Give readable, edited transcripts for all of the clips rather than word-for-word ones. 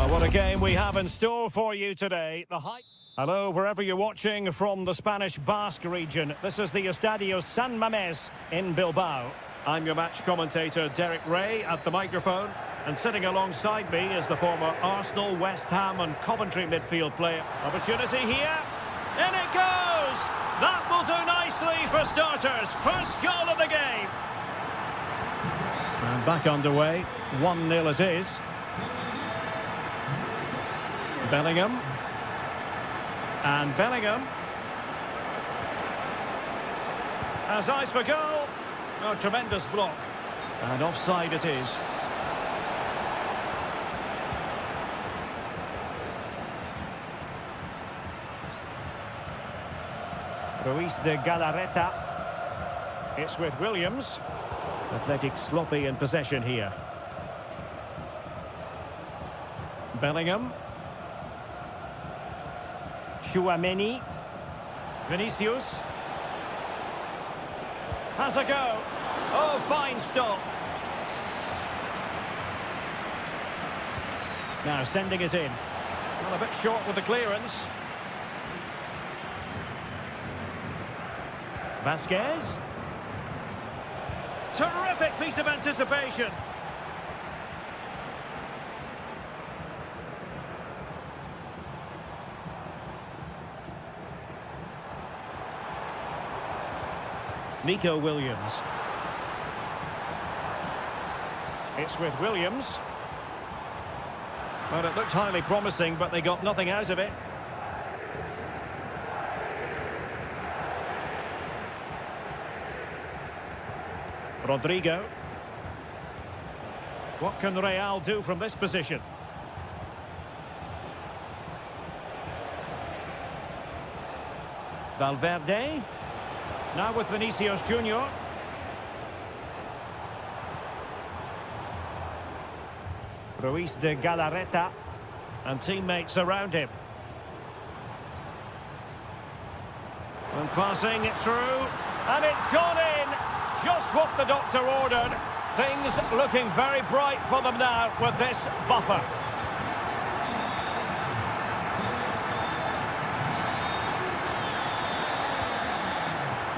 Well, what a game we have in store for you today. Hello, wherever you're watching from the Spanish Basque region. This is the Estadio San Mamés in Bilbao. I'm your match commentator, Derek Ray, at the microphone. And sitting alongside me is the former Arsenal, West Ham and Coventry midfield player. Opportunity here. In it goes! That will do nicely for starters. First goal of the game. And back underway. 1-0 it is. Bellingham. And Bellingham has eyes for goal. Oh, tremendous block. And offside it is. Ruiz de Galarreta. It's with Williams. Athletic sloppy in possession here. Bellingham. Tchouaméni. Vinicius. Has a go. Oh, fine stop. Now sending it in. Well, a bit short with the clearance. Vasquez. Terrific piece of anticipation. Nico Williams. It's with Williams. Well, it looked highly promising, but they got nothing out of it. Rodrigo. What can Real do from this position? Valverde. Now with Vinicius Junior. Ruiz de Galarreta. And teammates around him. And passing it through. And it's gone in. Just what the doctor ordered. Things looking very bright for them now with this buffer.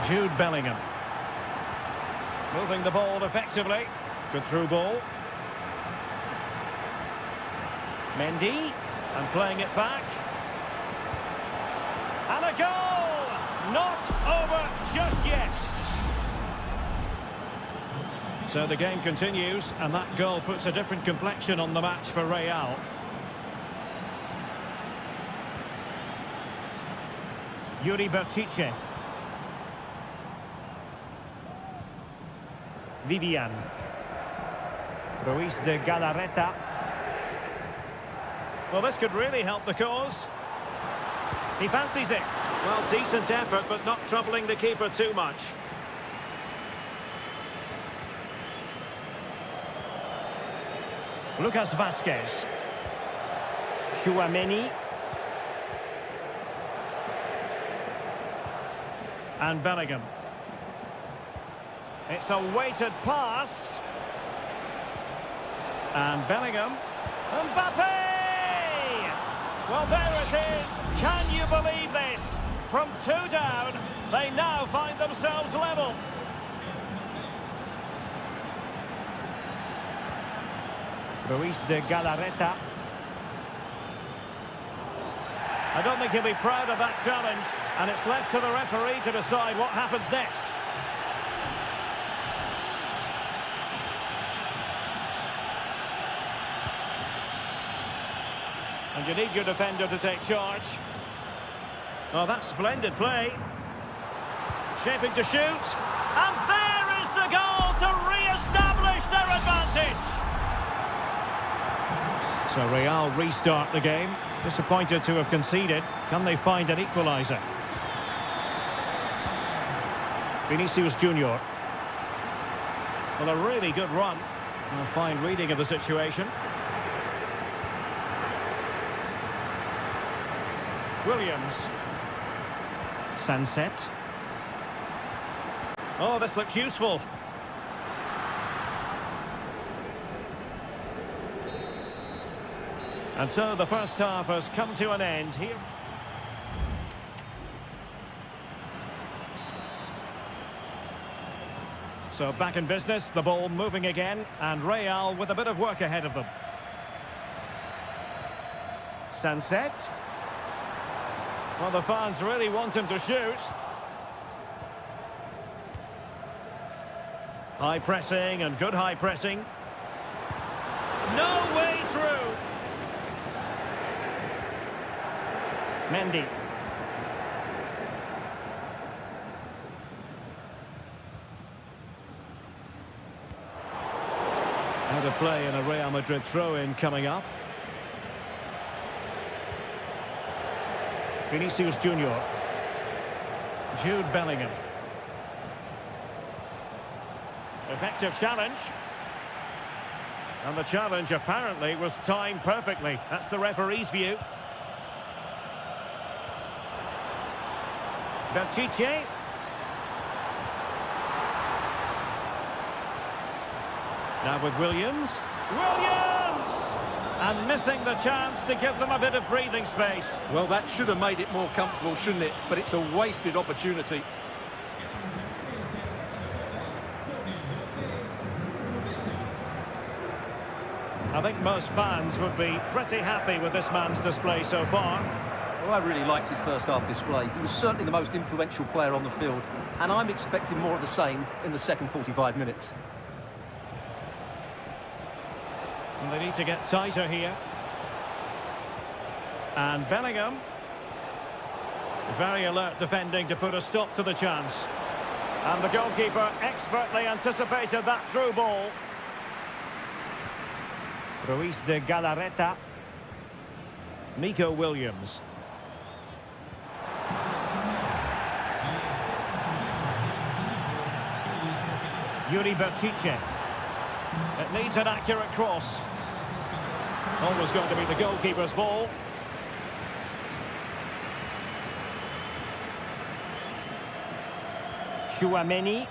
Jude Bellingham. Moving the ball effectively. Good through ball. Mendy. And playing it back. And a goal! Not over just yet. So the game continues, and that goal puts a different complexion on the match for Real. Yuri Berchiche. Vivian. Ruiz de Galarreta. Well, this could really help the cause. He fancies it. Well, decent effort, but not troubling the keeper too much. Lucas Vasquez. Tchouaméni. And Bellingham. It's a weighted pass. And Bellingham. Mbappe! Well, there it is. Can you believe this? From 2 down, they now find themselves level. Ruiz de Galarreta. I don't think he'll be proud of that challenge, and it's left to the referee to decide what happens next. And you need your defender to take charge. Oh, that's splendid play. Shaping to shoot. And there is the goal to re-establish their advantage. So Real restart the game. Disappointed to have conceded. Can they find an equaliser? Vinicius Junior. Well, a really good run. A fine reading of the situation. Williams. Sunset. Oh, this looks useful. And so the first half has come to an end here. So back in business, the ball moving again, and Real with a bit of work ahead of them. Sunset. Well, the fans really want him to shoot. High pressing and good high pressing. No way through. Mendy. Out of play in a Real Madrid throw-in coming up. Vinicius Junior. Jude Bellingham. Effective challenge. And the challenge apparently was timed perfectly. That's the referee's view. Berchiche. Now with Williams. Williams! And missing the chance to give them a bit of breathing space. Well, that should have made it more comfortable, shouldn't it? But it's a wasted opportunity. I think most fans would be pretty happy with this man's display so far. Well, I really liked his first half display. He was certainly the most influential player on the field, and I'm expecting more of the same in the second 45 minutes. And they need to get tighter here. And Bellingham. Very alert defending to put a stop to the chance. And the goalkeeper expertly anticipated that through ball. Ruiz de Galarreta. Nico Williams. Yuri Berchiche. It needs an accurate cross. Always going to be the goalkeeper's ball. Tchouaméni.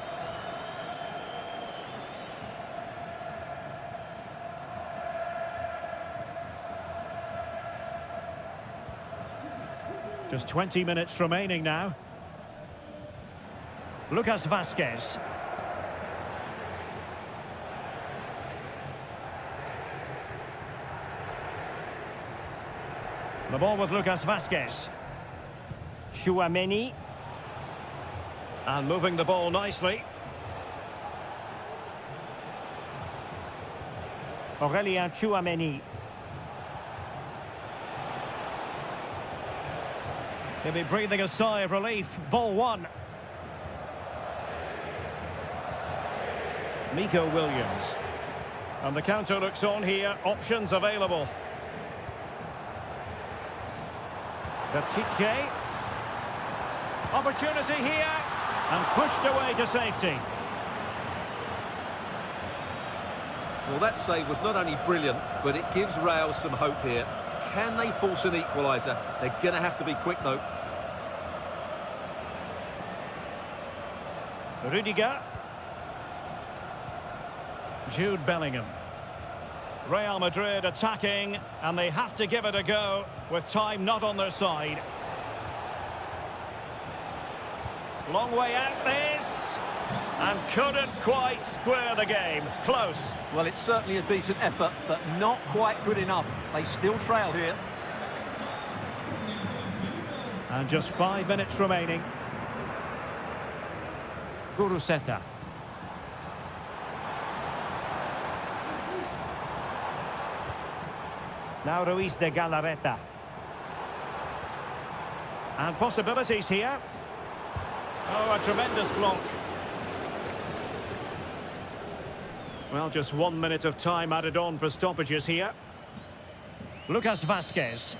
Just 20 minutes remaining now. Lucas Vazquez. The ball with Lucas Vazquez. Tchouaméni. And moving the ball nicely. Aurélien Tchouaméni. He'll be breathing a sigh of relief. Ball one. Nico Williams. And the counter looks on here. Options available. Berchiche. Opportunity here. And pushed away to safety. Well, that save was not only brilliant, but it gives Real some hope here. Can they force an equaliser? They're going to have to be quick, though. Rudiger. Jude Bellingham. Real Madrid attacking, and they have to give it a go with time not on their side. Long way out this, and couldn't quite square the game. Close. Well, it's certainly a decent effort, but not quite good enough. They still trail here. And just 5 minutes remaining. Guruseta. Now Ruiz de Galarreta. And possibilities here. Oh, a tremendous block. Well, just 1 minute of time added on for stoppages here. Lucas Vazquez.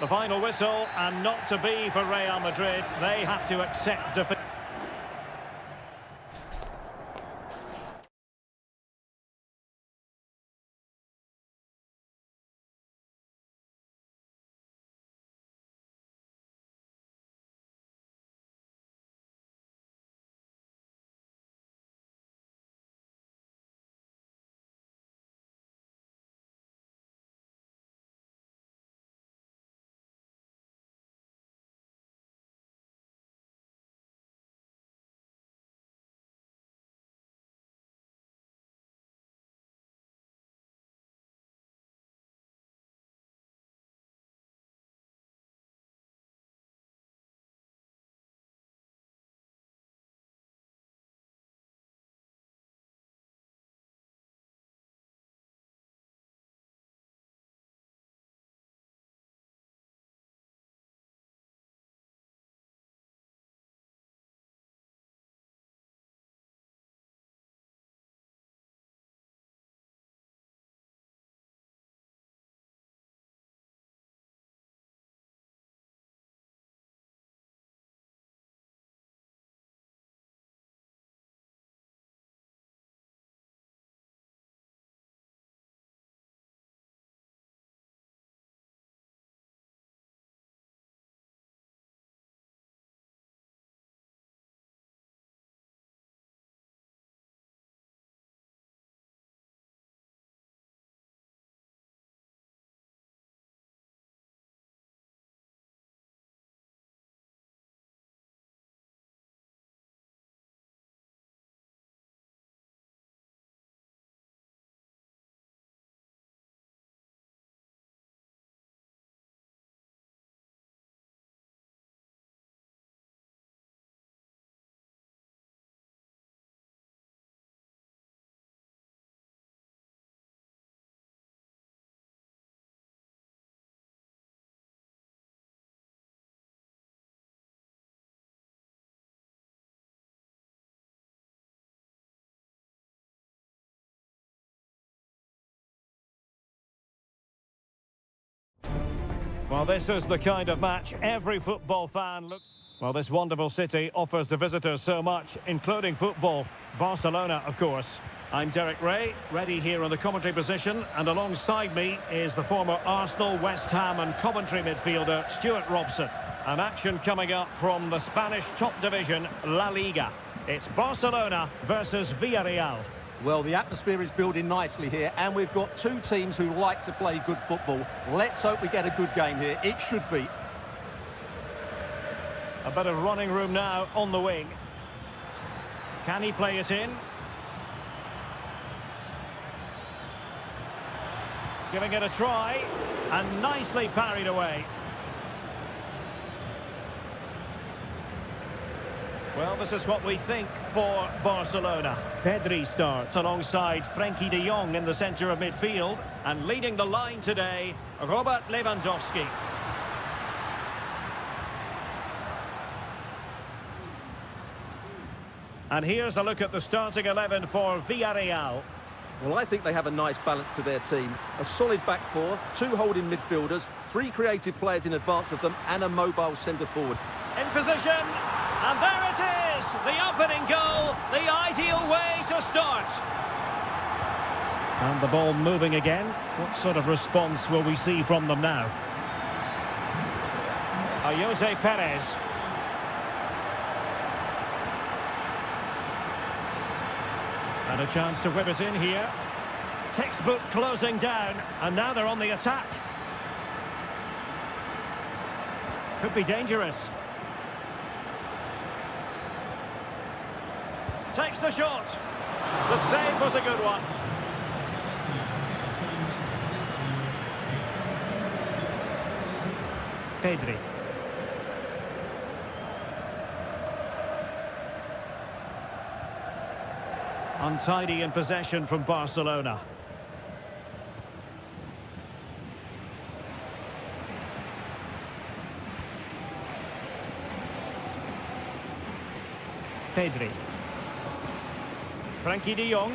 The final whistle, and not to be for Real Madrid. They have to accept defeat. Well, this is the kind of match every football fan looks... Well, this wonderful city offers the visitors so much, including football. Barcelona, of course. I'm Derek Ray, ready here in the commentary position, and alongside me is the former Arsenal, West Ham and Coventry midfielder, Stuart Robson. An action coming up from the Spanish top division, La Liga. It's Barcelona versus Villarreal. Well, the atmosphere is building nicely here, and we've got two teams who like to play good football. Let's hope we get a good game here. It should be. A bit of running room now on the wing. Can he play it in? Giving it a try, and nicely parried away. Well, this is what we think for Barcelona. Pedri starts alongside Frenkie de Jong in the centre of midfield. And leading the line today, Robert Lewandowski. And here's a look at the starting 11 for Villarreal. Well, I think they have a nice balance to their team. A solid back four, two holding midfielders, three creative players in advance of them, and a mobile centre-forward. In position, and there it is! The opening goal, the ideal way to start. And the ball moving again. What sort of response will we see from them now? Jose Perez. And a chance to whip it in here. Textbook closing down, and now they're on the attack. Could be dangerous. Takes the shot. The save was a good one. Pedri. Untidy in possession from Barcelona. Pedri. Frenkie de Jong.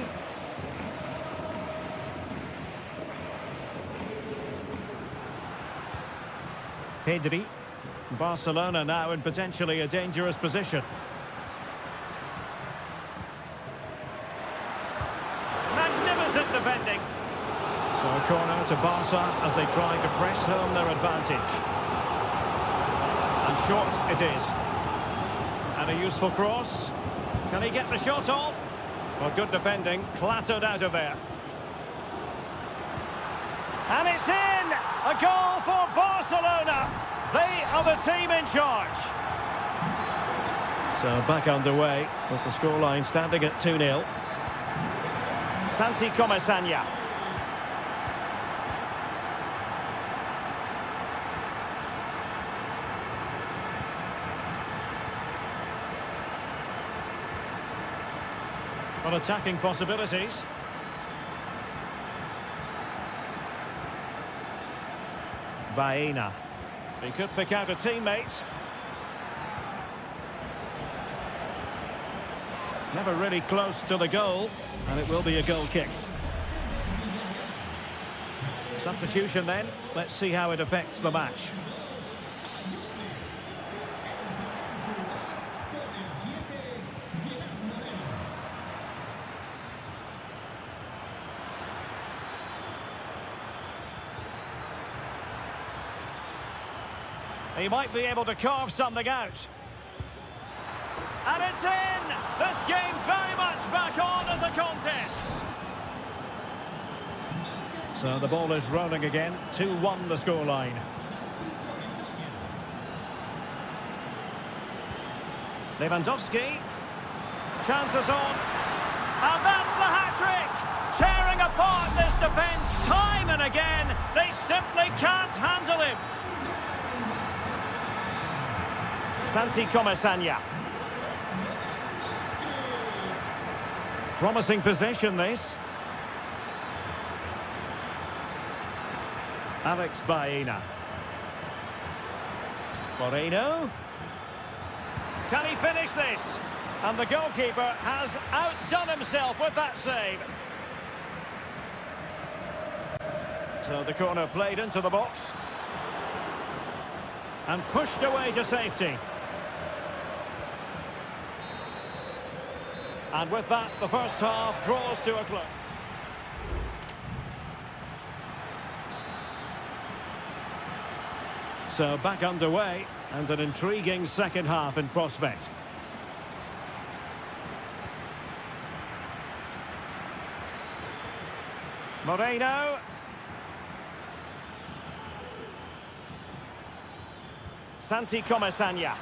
Pedri. Barcelona now in potentially a dangerous position. Magnificent defending. So a corner to Barca as they try to press home their advantage. And short it is. And a useful cross. Can he get the shot off? Well, good defending, clattered out of there. And it's in! A goal for Barcelona! They are the team in charge. So back underway with the scoreline standing at 2-0. Santi Comesaña. Well, attacking possibilities. Baena. He could pick out a teammate. Never really close to the goal, and it will be a goal kick. Substitution then. Let's see how it affects the match. He might be able to carve something out. And it's in! This game very much back on as a contest. So the ball is rolling again. 2-1 the scoreline. Lewandowski. Chances on. And that's the hat-trick! Tearing apart this defence time and again. They simply can't handle him. Santi Comesaña. Promising possession, this. Alex Baena. Moreno. Can he finish this? And the goalkeeper has outdone himself with that save. So the corner played into the box. And pushed away to safety. And with that, the first half draws to a close. So back underway, and an intriguing second half in prospect. Moreno. Santi Comesaña.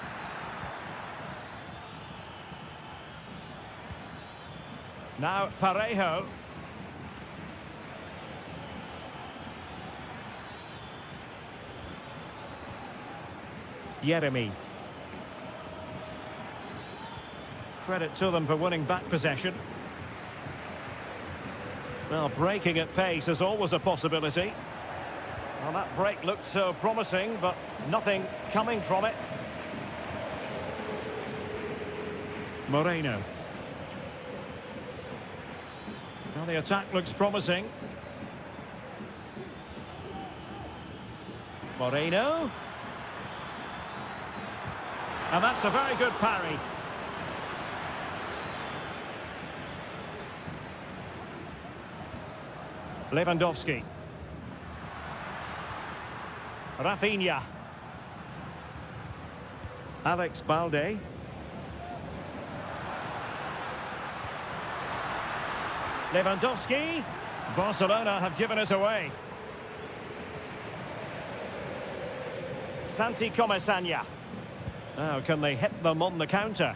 Now Parejo. Yeremi. Credit to them for winning back possession. Well, breaking at pace is always a possibility. Well, that break looked so promising, but nothing coming from it. Moreno. Well, the attack looks promising. Moreno. And that's a very good parry. Lewandowski. Rafinha. Alex Balde. Lewandowski. Barcelona have given it away. Santi Comesaña. Now, can they hit them on the counter?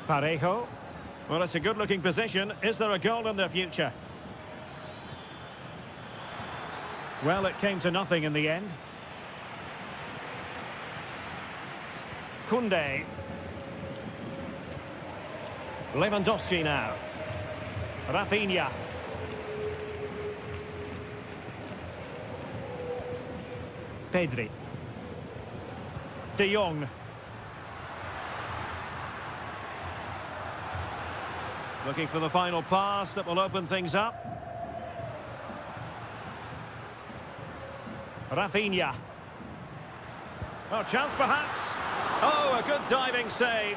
Parejo. Well, it's a good-looking position. Is there a goal in the future? Well, it came to nothing in the end. Koundé. Lewandowski now. Rafinha. Pedri. De Jong. Looking for the final pass that will open things up. Rafinha. Oh, chance perhaps. Oh, a good diving save.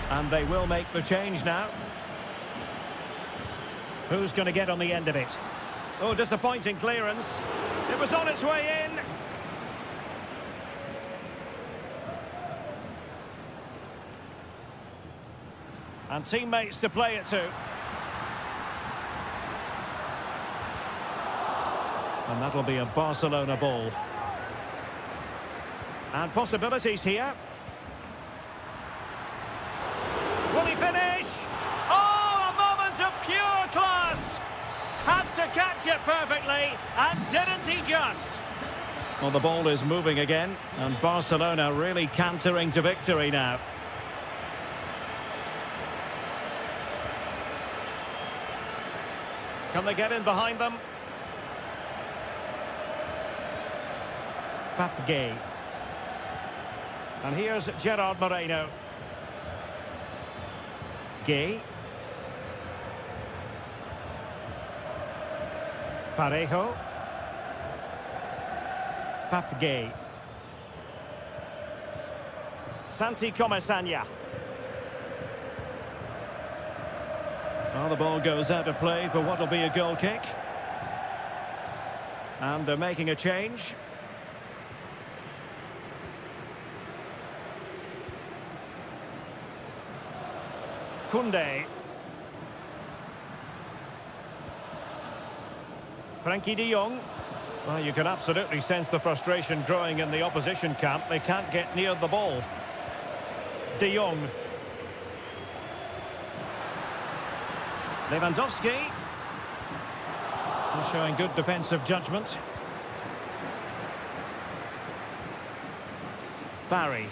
And they will make the change now. Who's going to get on the end of it? Oh, disappointing clearance. It was on its way in. And teammates to play it to. And that'll be a Barcelona ball. And possibilities here. Will he finish? Oh, a moment of pure class! Had to catch it perfectly, and didn't he just? Well, the ball is moving again, and Barcelona really cantering to victory now. Can they get in behind them? Pape. And here's Gerard Moreno. Gay. Parejo. Pape. Santi Comesaña. Well, the ball goes out of play for what will be a goal kick. And they're making a change. Koundé. Frankie de Jong. Well, you can absolutely sense the frustration growing in the opposition camp. They can't get near the ball. De Jong. Lewandowski. He's showing good defensive judgment. Barry.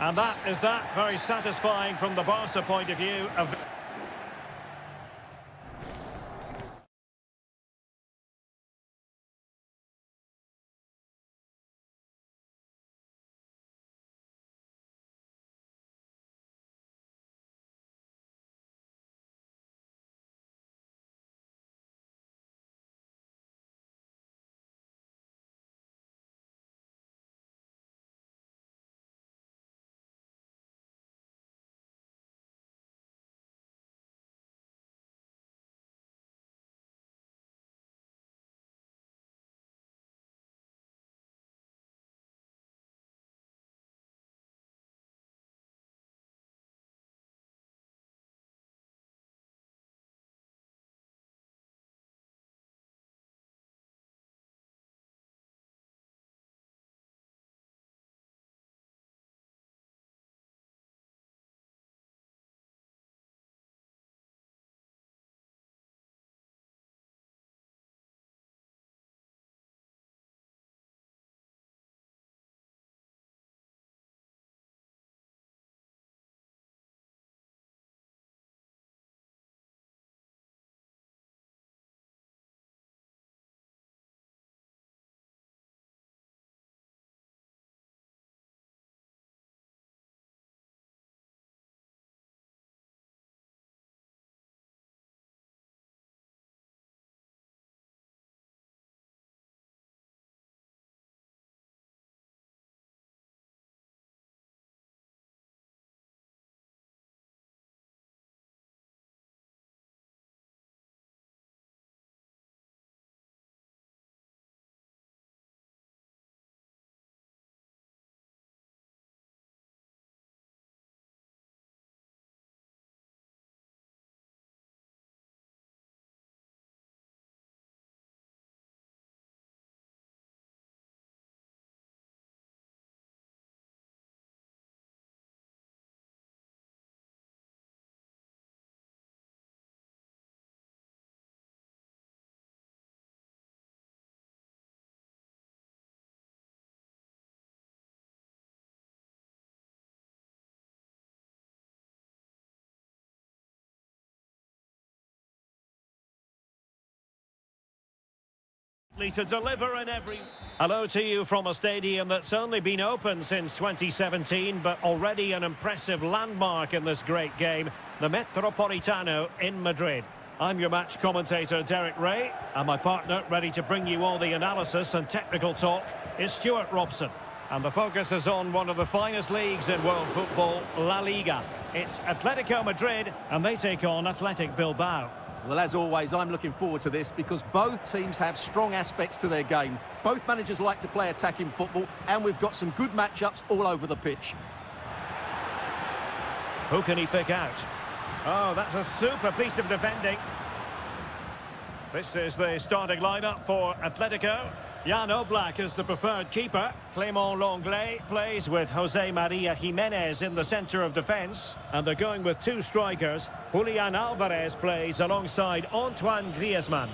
And that is that. Very satisfying from the Barca point of view. To deliver in every... Hello to you from a stadium that's only been open since 2017, but already an impressive landmark in this great game, the Metropolitano in Madrid. I'm your match commentator, Derek Ray, and my partner, ready to bring you all the analysis and technical talk, is Stuart Robson. And the focus is on one of the finest leagues in world football, La Liga. It's Atletico Madrid, and they take on Athletic Bilbao. Well, as always, I'm looking forward to this because both teams have strong aspects to their game. Both managers like to play attacking football, and we've got some good matchups all over the pitch. Who can he pick out? Oh, that's a super piece of defending. This is the starting lineup for Atletico. Jan Oblak is the preferred keeper. Clément Lenglet plays with Jose Maria Jimenez in the centre of defence. And they're going with two strikers. Julian Alvarez plays alongside Antoine Griezmann.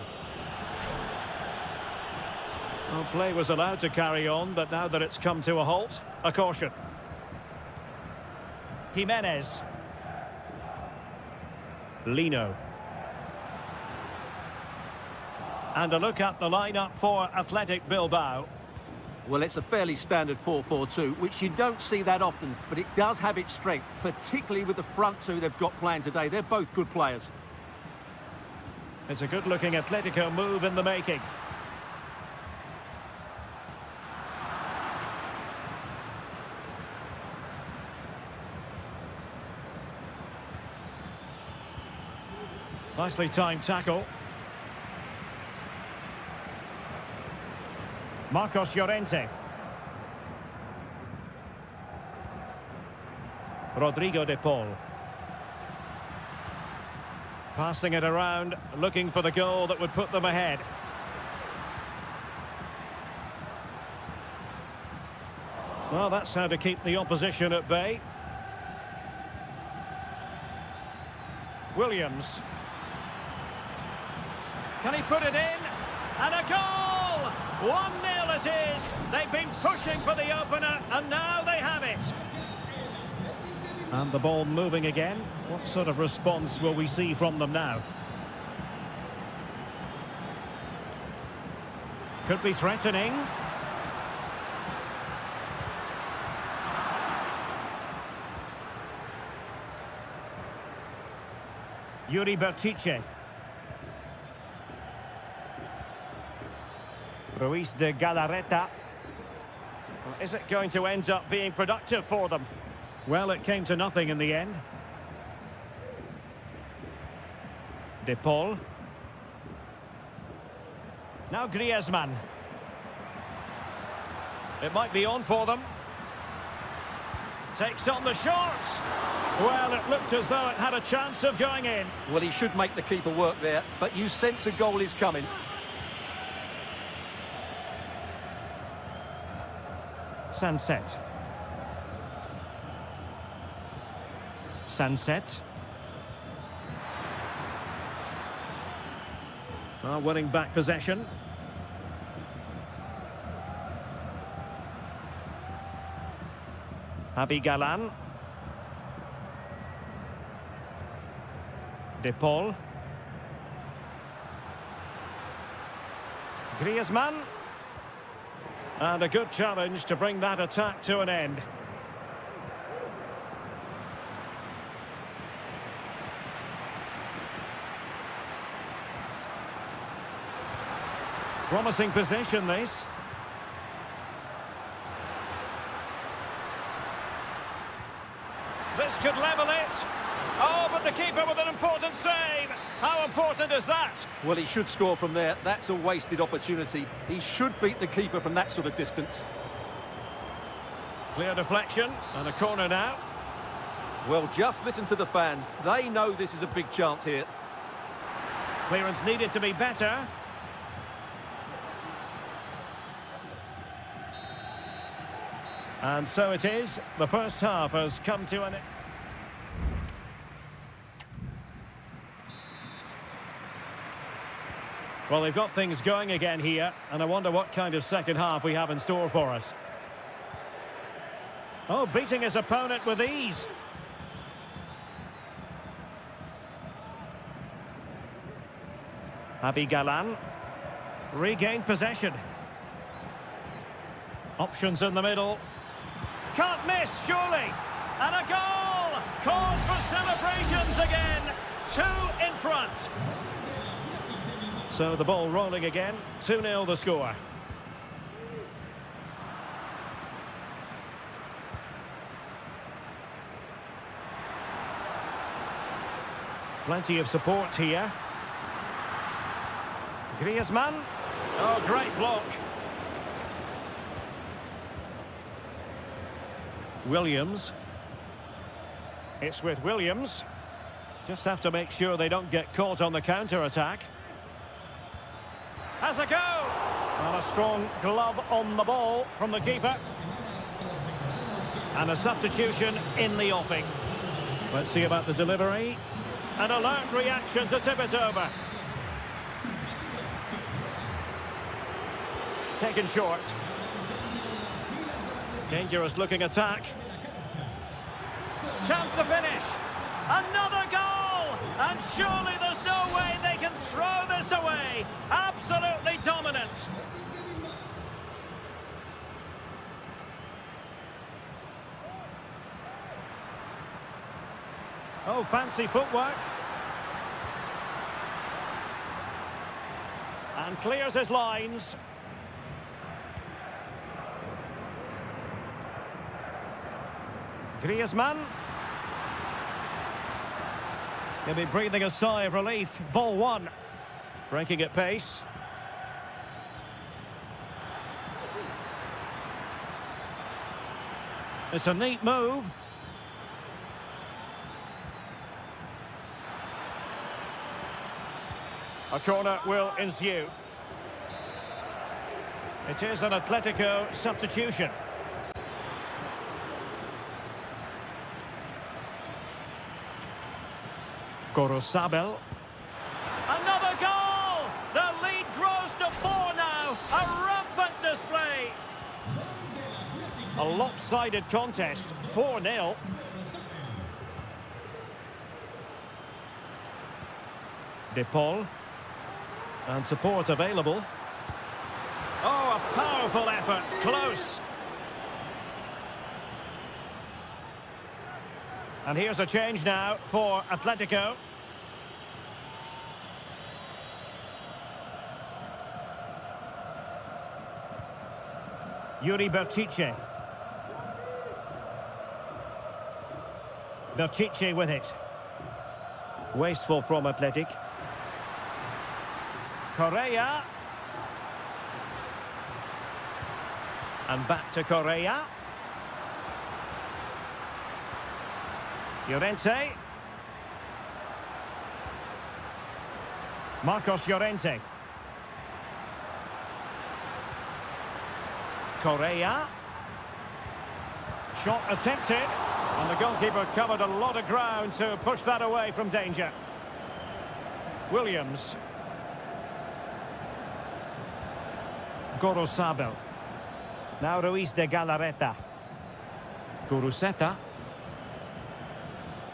Well, play was allowed to carry on, but now that it's come to a halt, a caution. Jimenez. Lino. And a look at the lineup for Athletic Bilbao. Well, it's a fairly standard 4-4-2, which you don't see that often, but it does have its strength, particularly with the front two they've got playing today. They're both good players. It's a good-looking Atletico move in the making. Nicely timed tackle. Marcos Llorente. Rodrigo de Paul. Passing it around, looking for the goal that would put them ahead. Well, that's how to keep the opposition at bay. Williams. Can he put it in? And a goal! 1-0 it is. They've been pushing for the opener, and now they have it. And the ball moving again. What sort of response will we see from them now? Could be threatening. Yuri Berchiche. Ruiz de Galarreta. Well, is it going to end up being productive for them? Well, it came to nothing in the end. De Paul. Now Griezmann. It might be on for them. Takes on the shot. Well, it looked as though it had a chance of going in. Well, he should make the keeper work there, but you sense a goal is coming. Sunset. Sunset. Winning back possession. Javi Galan. De Paul. Griezmann. And a good challenge to bring that attack to an end. Promising position, this. This could level it. Oh, but the keeper with an important save. How important is that? Well, he should score from there. That's a wasted opportunity. He should beat the keeper from that sort of distance. Clear deflection and a corner now. Well, just listen to the fans. They know this is a big chance here. Clearance needed to be better. And so it is. The first half has come to an end. Well, they've got things going again here, and I wonder what kind of second half we have in store for us. Oh, beating his opponent with ease. Javi Galan. Regained possession. Options in the middle. Can't miss, surely. And a goal! Cause for celebrations again. 2 in front. So the ball rolling again. 2-0 the score. Plenty of support here. Griezmann. Oh, great block. Williams. It's with Williams. Just have to make sure they don't get caught on the counter-attack. Has a go! And a strong glove on the ball from the keeper. And a substitution in the offing. Let's see about the delivery. An alert reaction to tip it over. Taken short. Dangerous looking attack. Chance to finish. Another goal! And surely there's no way they can throw this away. Absolutely dominant. Oh, fancy footwork. And clears his lines. Griezmann. He'll be breathing a sigh of relief. Ball one. Breaking at pace. It's a neat move. A corner will ensue. It is an Atletico substitution. Gorosabel. Another goal! The lead grows to 4 now. A rampant display. A lopsided contest. 4-0. De Paul. And support available. Oh, a powerful effort. Close. And here's a change now for Atletico. Yuri Berchiche. Berchiche with it. Wasteful from Athletic. Correa. And back to Correa. Llorente. Marcos Llorente. Correa. Shot attempted. And the goalkeeper covered a lot of ground to push that away from danger. Williams. Gorosabel. Now Ruiz de Galarreta. Guruseta.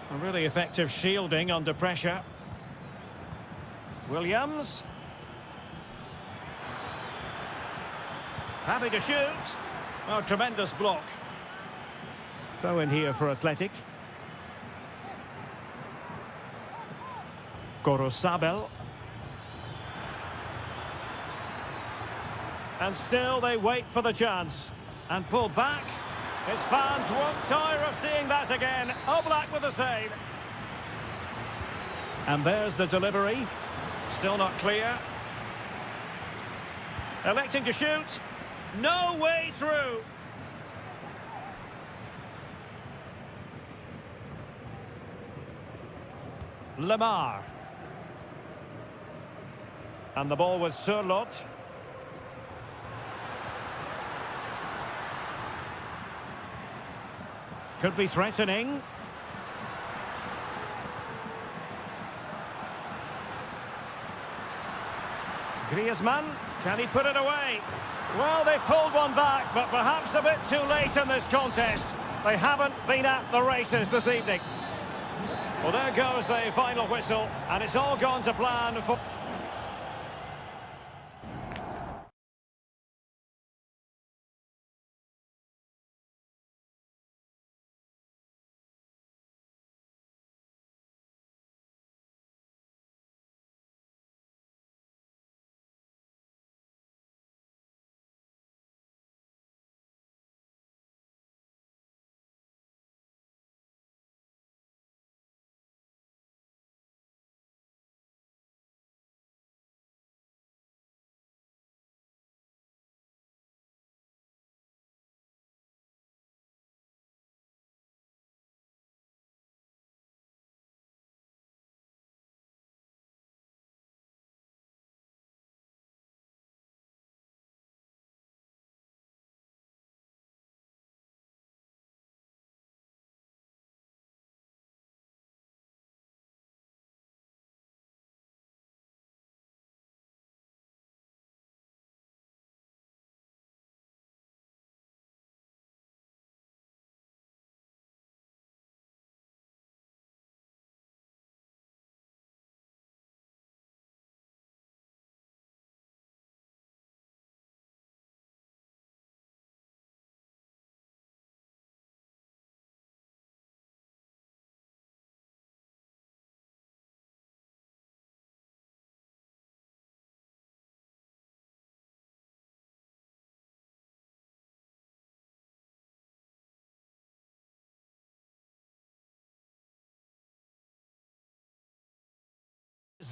A really effective shielding under pressure. Williams. Happy to shoot. Oh, tremendous block. Throw in here for Athletic. Gorosabel. And still they wait for the chance. And pull back. His fans won't tire of seeing that again. Oblak with the save. And there's the delivery. Still not clear. Electing to shoot. No way through. Lemar. And the ball with Surlot. Could be threatening. Griezmann, can he put it away? Well, they pulled one back, but perhaps a bit too late in this contest. They haven't been at the races this evening. Well, there goes the final whistle, and it's all gone to plan for...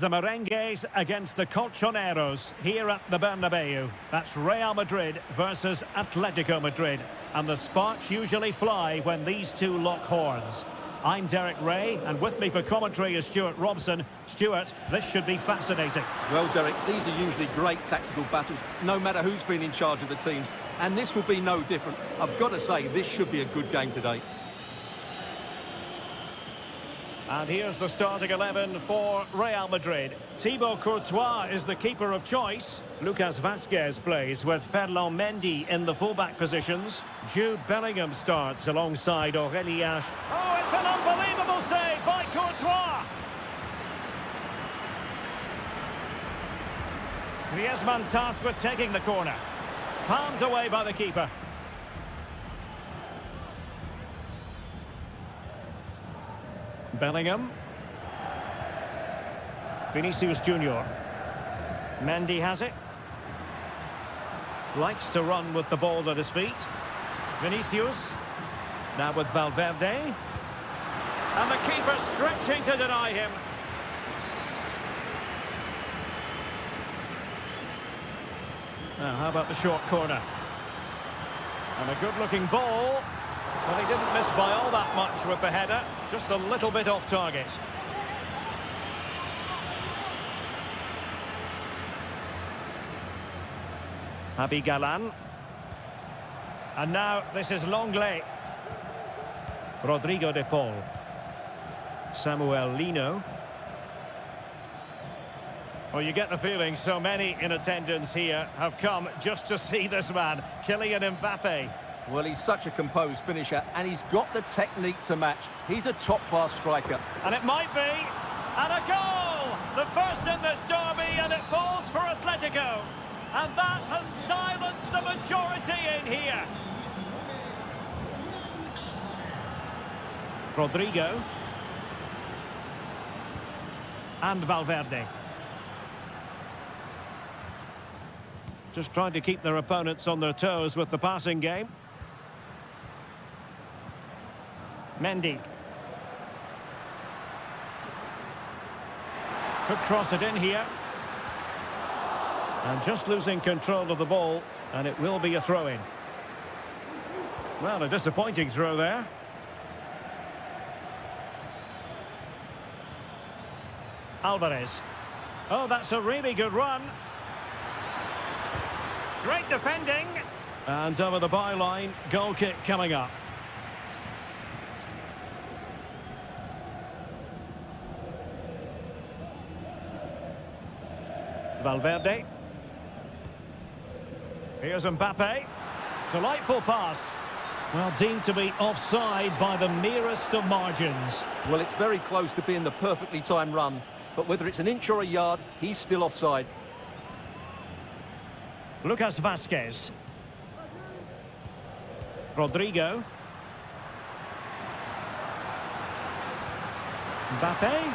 the Merengues against the Colchoneros here at the Bernabeu. That's Real Madrid versus Atletico Madrid. And the sparks usually fly when these two lock horns. I'm Derek Ray, and with me for commentary is Stuart Robson. Stuart, this should be fascinating. Well, Derek, these are usually great tactical battles, no matter who's been in charge of the teams. And this will be no different. I've got to say, this should be a good game today. And here's the starting 11 for Real Madrid. Thibaut Courtois is the keeper of choice. Lucas Vazquez plays with Ferland Mendy in the fullback positions. Jude Bellingham starts alongside Aurélien. Oh, it's an unbelievable save by Courtois! Griezmann tasked with taking the corner. Palmed away by the keeper. Bellingham. Vinicius Junior. Mendy has it. Likes to run with the ball at his feet. Vinicius. Now with Valverde. And the keeper stretching to deny him. Now, how about the short corner? And a good-looking ball. Well, he didn't miss by all that much with the header. Just a little bit off target. Javi Galan. And now this is Longley. Rodrigo de Paul. Samuel Lino. Well, you get the feeling so many in attendance here have come just to see this man, Kylian Mbappe. Well, he's such a composed finisher, and he's got the technique to match. He's a top-class striker. And it might be. And a goal! The first in this derby, and it falls for Atletico. And that has silenced the majority in here. Rodrigo. And Valverde. Just trying to keep their opponents on their toes with the passing game. Mendy. Could cross it in here. And just losing control of the ball, and it will be a throw-in. Well, a disappointing throw there. Alvarez. Oh, that's a really good run. Great defending. And over the byline, goal kick coming up. Valverde. Here's Mbappe. Delightful pass. Well, deemed to be offside by the merest of margins. Well, it's very close to being the perfectly timed run, but whether it's an inch or a yard, he's still offside. Lucas Vazquez. Rodrigo. Mbappe.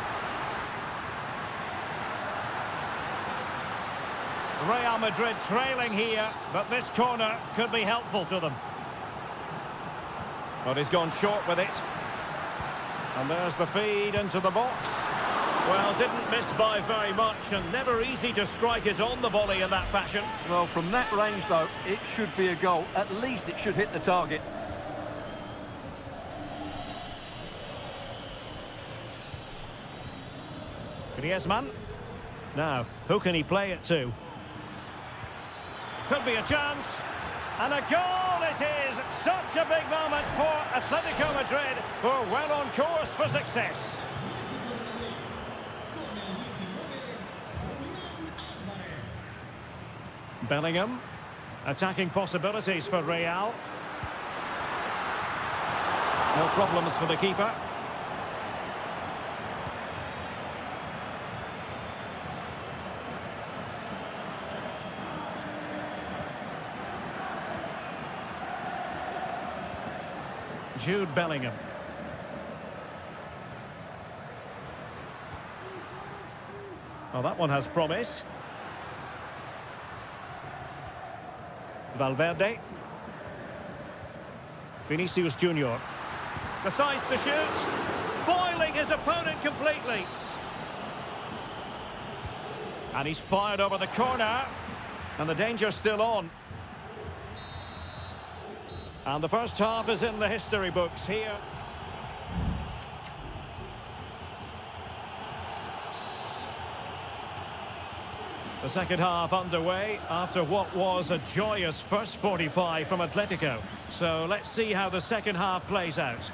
Real Madrid trailing here, but this corner could be helpful to them. But he's gone short with it. And there's the feed into the box. Well, didn't miss by very much, and never easy to strike it on the volley in that fashion. Well, from that range, though, it should be a goal. At least it should hit the target. Griezmann. Now, who can he play it to? Could be a chance. And a goal it is! Such a big moment for Atletico Madrid, who are well on course for success. Bellingham. Attacking possibilities for Real. No problems for the keeper. Jude Bellingham. Oh, that one has promise. Valverde. Vinicius Junior. Decides to shoot. Foiling his opponent completely. And he's fired over the corner. And the danger's still on. And the first half is in the history books here. The second half underway after what was a joyous first 45 from Atletico. So let's see how the second half plays out.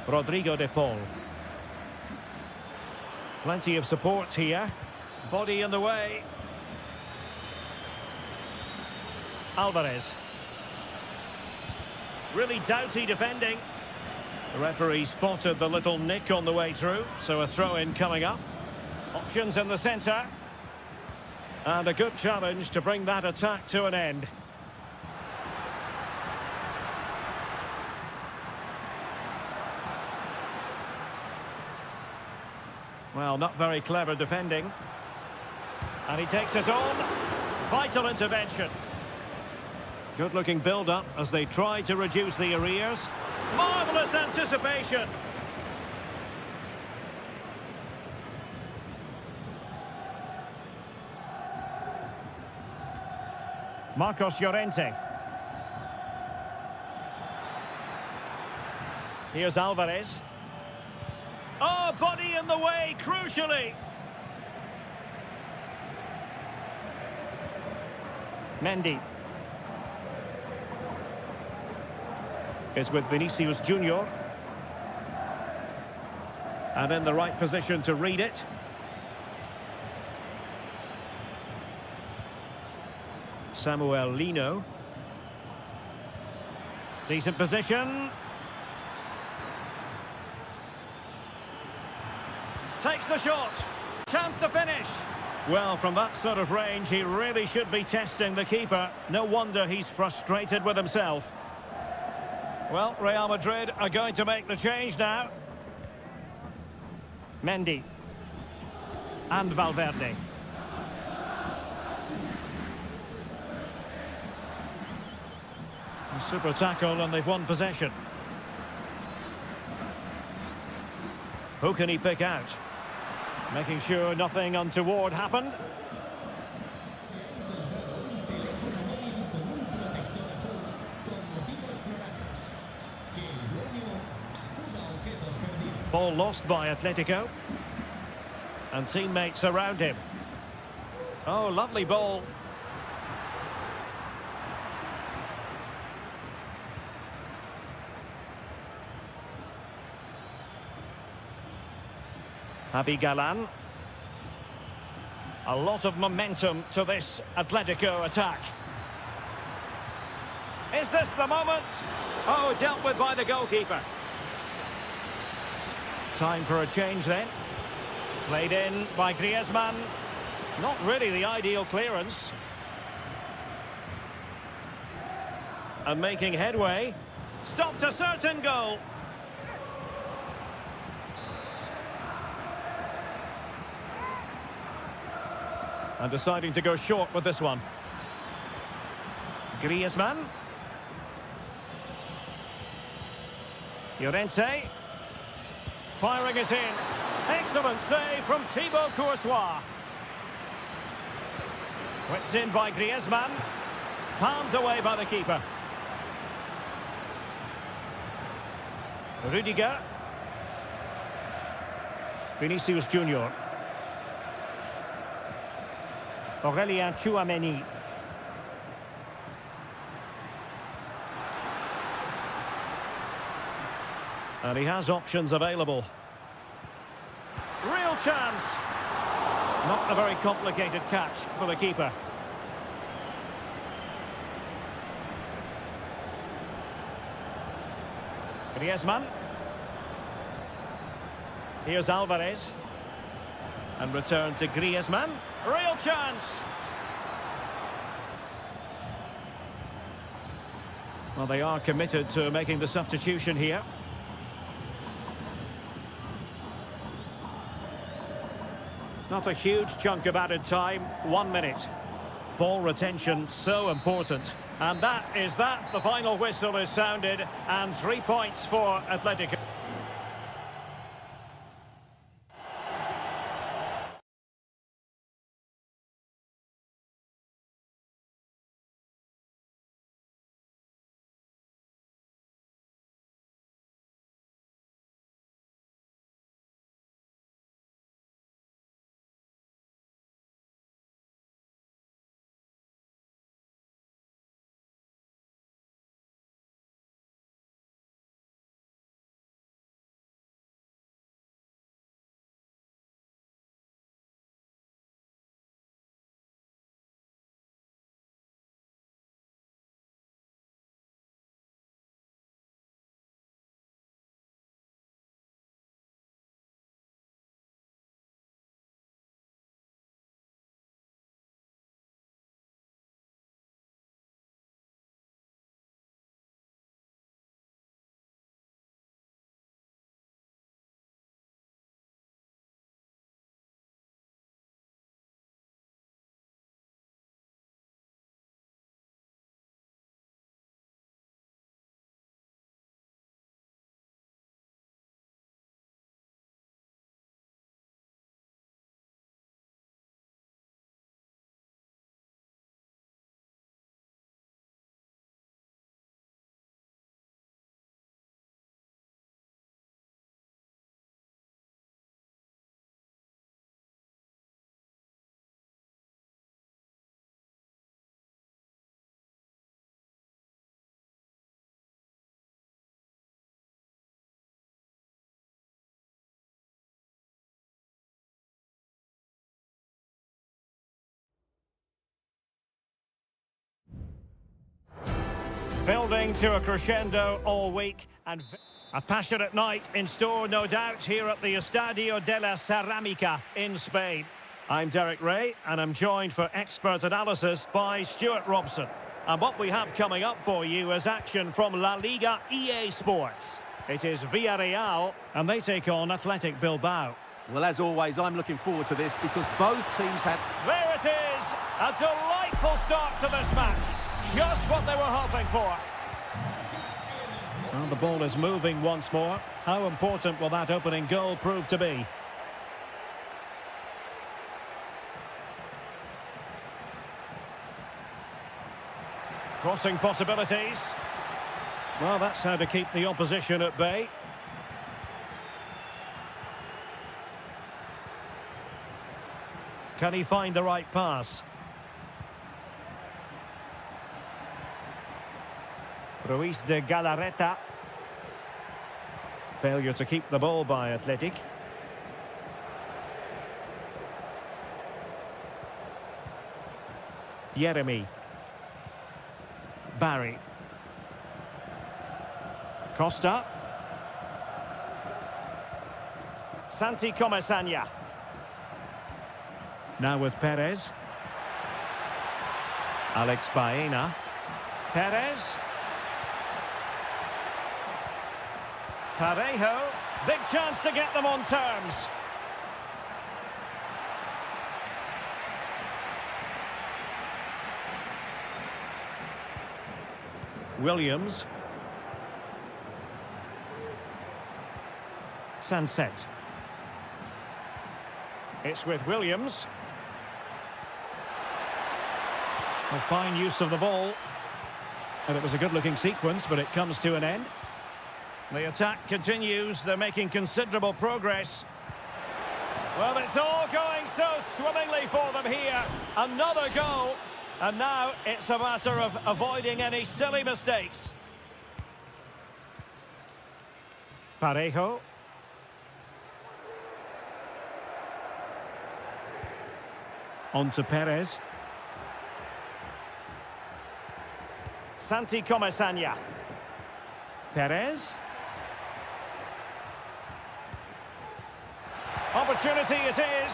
Rodrigo de Paul. Plenty of support here. Body in the way. Alvarez. Really doughty defending. The referee spotted the little nick on the way through, so a throw-in coming up. Options in the centre. And a good challenge to bring that attack to an end. Well, not very clever defending. And he takes it on. Vital intervention. Good-looking build-up as they try to reduce the arrears. Marvellous anticipation. Marcos Llorente. Here's Alvarez. Oh, body in the way, crucially. Mendy. It's with Vinicius Junior. And in the right position to read it. Samuel Lino. Decent position. Takes the shot. Chance to finish. Well, from that sort of range, he really should be testing the keeper. No wonder he's frustrated with himself. Well, Real Madrid are going to make the change now. Mendy. And Valverde. A super tackle and they've won possession. Who can he pick out? Making sure nothing untoward happened. Ball lost by Atletico. And teammates around him. Oh, lovely ball. Javi Galan. A lot of momentum to this Atletico attack. Is this the moment? Oh, dealt with by the goalkeeper. Time for a change then. Played in by Griezmann. Not really the ideal clearance. And making headway. Stopped a certain goal. And deciding to go short with this one. Griezmann. Llorente. Firing it in. Excellent save from Thibaut Courtois. Whipped in by Griezmann. Palmed away by the keeper. Rudiger. Vinicius Junior. Aurélien Tchouameni. And he has options available. Real chance. Not a very complicated catch for the keeper. Griezmann. Here's Alvarez. And return to Griezmann. Real chance. Well, they are committed to making the substitution here. Not a huge chunk of added time, 1 minute. Ball retention, so important. And that is that. The final whistle is sounded, and 3 points for Atletico. Building to a crescendo all week, and a passionate night in store, no doubt, here at the Estadio de la Ceramica in Spain. I'm Derek Ray, and I'm joined for expert analysis by Stuart Robson. And what we have coming up for you is action from La Liga EA Sports. It is Villarreal, and they take on Athletic Bilbao. Well, as always, I'm looking forward to this because both teams have... There it is! A delightful start to this match. Just what they were hoping for. Well, the ball is moving once more. How important will that opening goal prove to be? Crossing possibilities. Well, that's how to keep the opposition at bay. Can he find the right pass? Ruiz de Galarreta. Failure to keep the ball by Athletic. Jeremy. Barry. Costa. Santi Comesaña. Now with Perez. Alex Baena. Perez. Parejo. Big chance to get them on terms. Williams. Sunset. It's with Williams. A fine use of the ball. And it was a good-looking sequence, but it comes to an end. The attack continues. They're making considerable progress. Well, it's all going so swimmingly for them here. Another goal. And now it's a matter of avoiding any silly mistakes. Parejo. On to Perez. Santi Comesaña. Perez. Opportunity it is.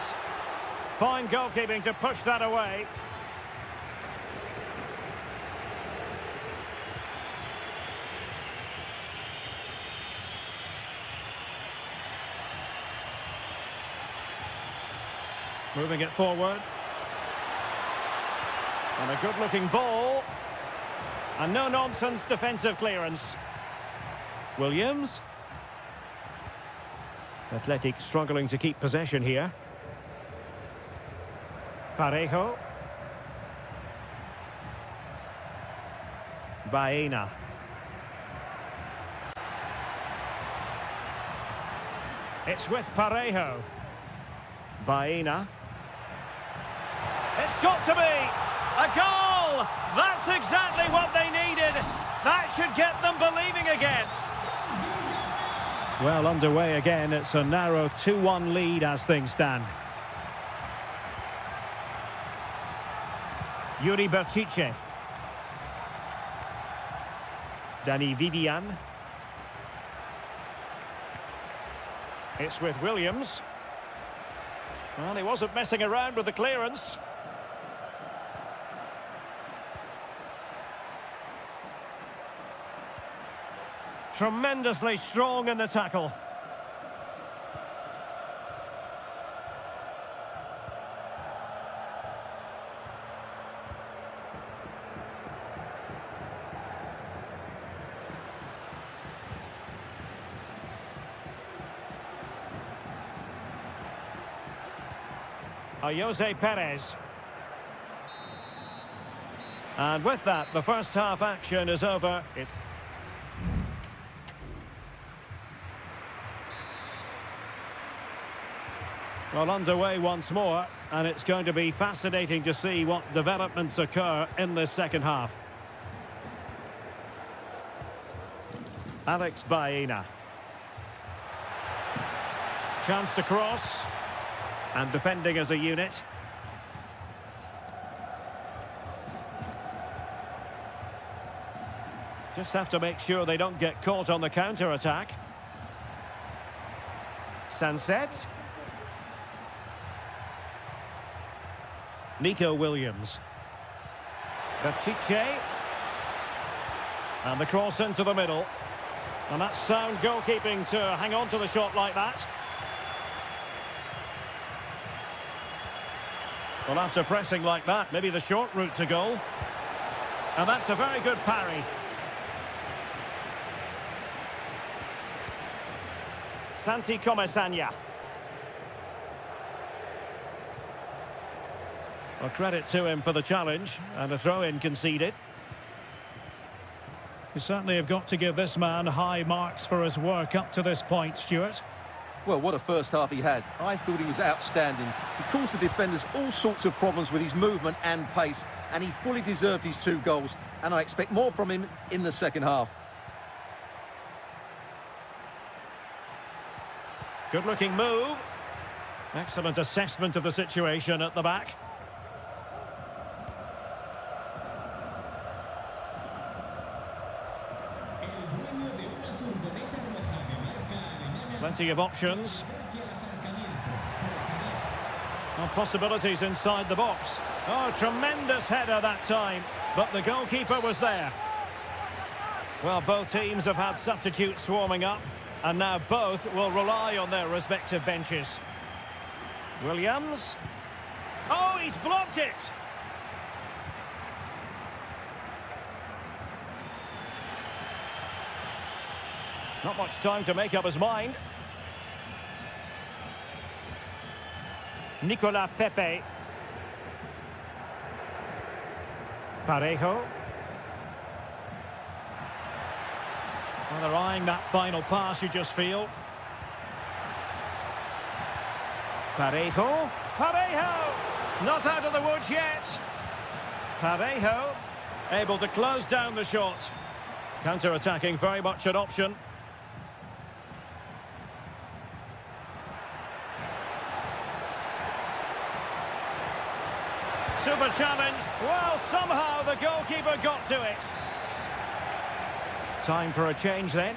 Fine goalkeeping to push that away. Moving it forward. And a good-looking ball. And no-nonsense defensive clearance. Williams. Athletic struggling to keep possession here. Parejo. Baena. It's with Parejo. Baena. It's got to be a goal! That's exactly what they needed. That should get them believing again. Well, underway again. It's a narrow 2-1 lead as things stand. Yuri Berchiche. Danny Vivian. It's with Williams. Well, he wasn't messing around with the clearance. Tremendously strong in the tackle. Jose Perez. And with that, the first half action is over. It's well underway once more, and it's going to be fascinating to see what developments occur in this second half. Alex Baena. Chance to cross. And defending as a unit. Just have to make sure they don't get caught on the counter-attack. Sunset. Nico Williams. Bacice. And the cross into the middle. And that's sound goalkeeping to hang on to the shot like that. Well, after pressing like that, maybe the short route to goal. And that's a very good parry. Santi Comesaña. Well, credit to him for the challenge and a throw-in conceded. You certainly have got to give this man high marks for his work up to this point, Stuart. Well, what a first half he had. I thought he was outstanding. He caused the defenders all sorts of problems with his movement and pace, and he fully deserved his 2 goals, and I expect more from him in the second half. Good-looking move. Excellent assessment of the situation at the back. Plenty of options. Well, possibilities inside the box. Oh, tremendous header that time, but the goalkeeper was there. Well, both teams have had substitutes warming up, and now both will rely on their respective benches. Williams. Oh, he's blocked it! Not much time to make up his mind. Nicolas Pepe. Parejo. Well, they're eyeing that final pass, you just feel. Parejo. Parejo! Not out of the woods yet. Parejo able to close down the shot. Counter-attacking, very much an option. Super challenge. Well, somehow the goalkeeper got to it. Time for a change then.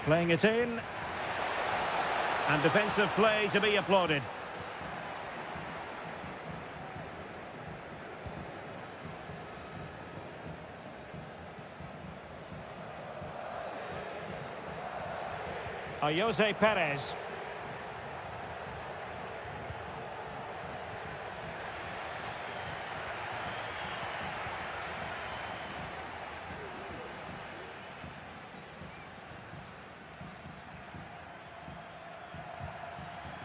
Playing it in. And defensive play to be applauded. Jose Perez.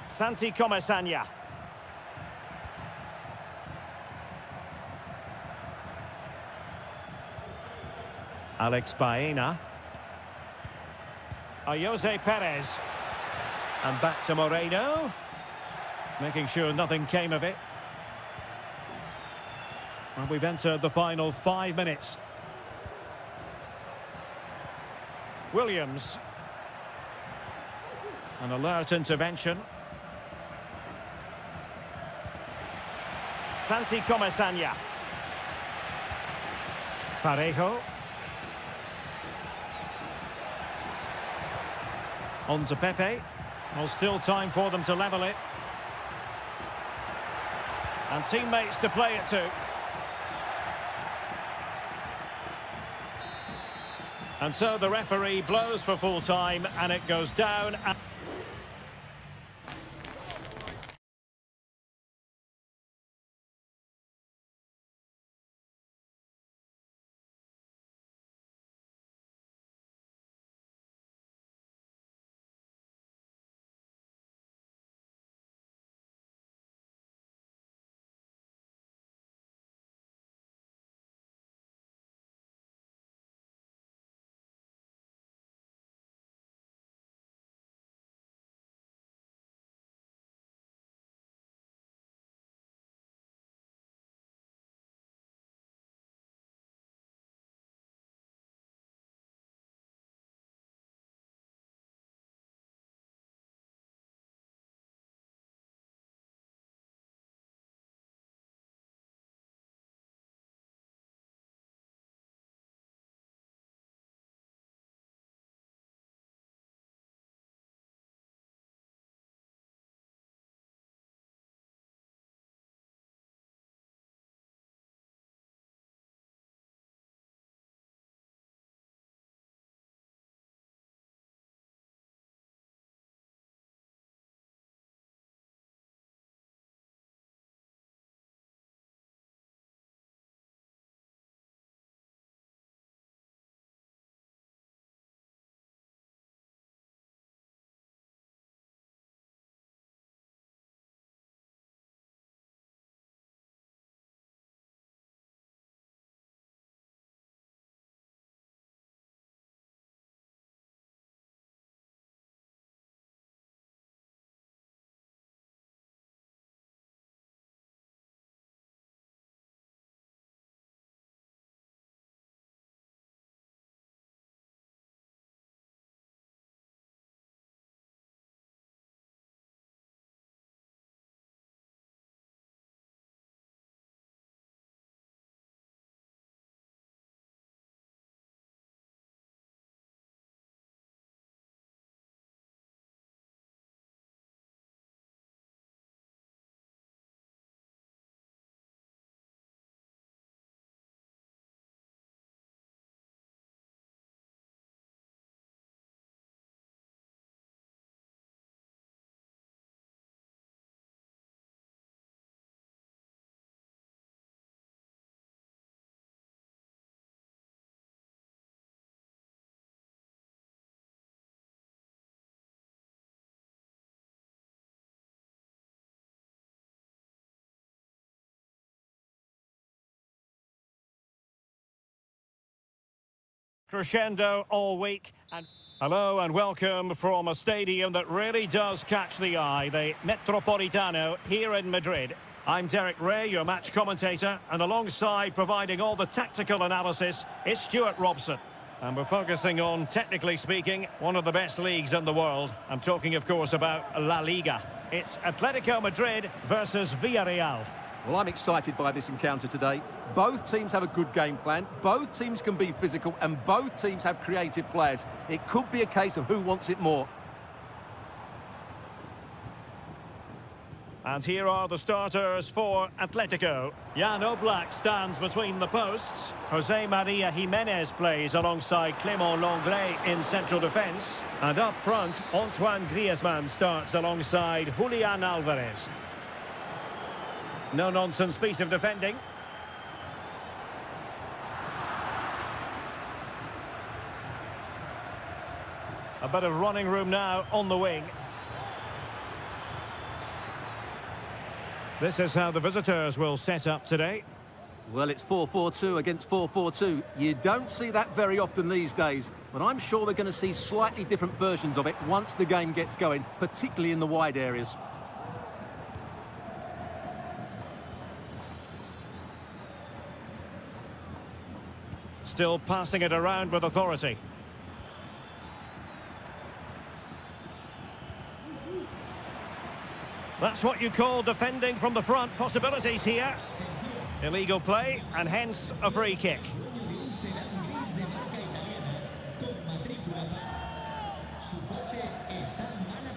Santi Comesaña. Alex Baena. Jose Perez. And back to Moreno. Making sure nothing came of it. And we've entered the final 5 minutes. Williams. An alert intervention. Santi Comesaña. Parejo. On to Pepe. Well, still time for them to level it. And teammates to play it to. And so the referee blows for full time, and it goes down. crescendo all week. And hello and welcome from a stadium that really does catch the eye, the Metropolitano here in Madrid. I'm Derek Ray, your match commentator, and alongside providing all the tactical analysis is Stuart Robson. And we're focusing on, technically speaking, one of the best leagues in the world. I'm talking, of course, about La Liga. It's Atletico Madrid versus Villarreal. Well, I'm excited by this encounter today. Both teams have a good game plan, both teams can be physical, and both teams have creative players. It could be a case of who wants it more. And here are the starters for Atletico. Jan Oblak stands between the posts. Jose Maria Jimenez plays alongside Clément Lenglet in central defence. And up front, Antoine Griezmann starts alongside Julian Alvarez. No-nonsense piece of defending. A bit of running room now on the wing. This is how the visitors will set up today. Well, it's 4-4-2 against 4-4-2. You don't see that very often these days, but I'm sure we're going to see slightly different versions of it once the game gets going, particularly in the wide areas. Still passing it around with authority. That's what you call defending from the front. Possibilities here. Illegal play and hence a free kick.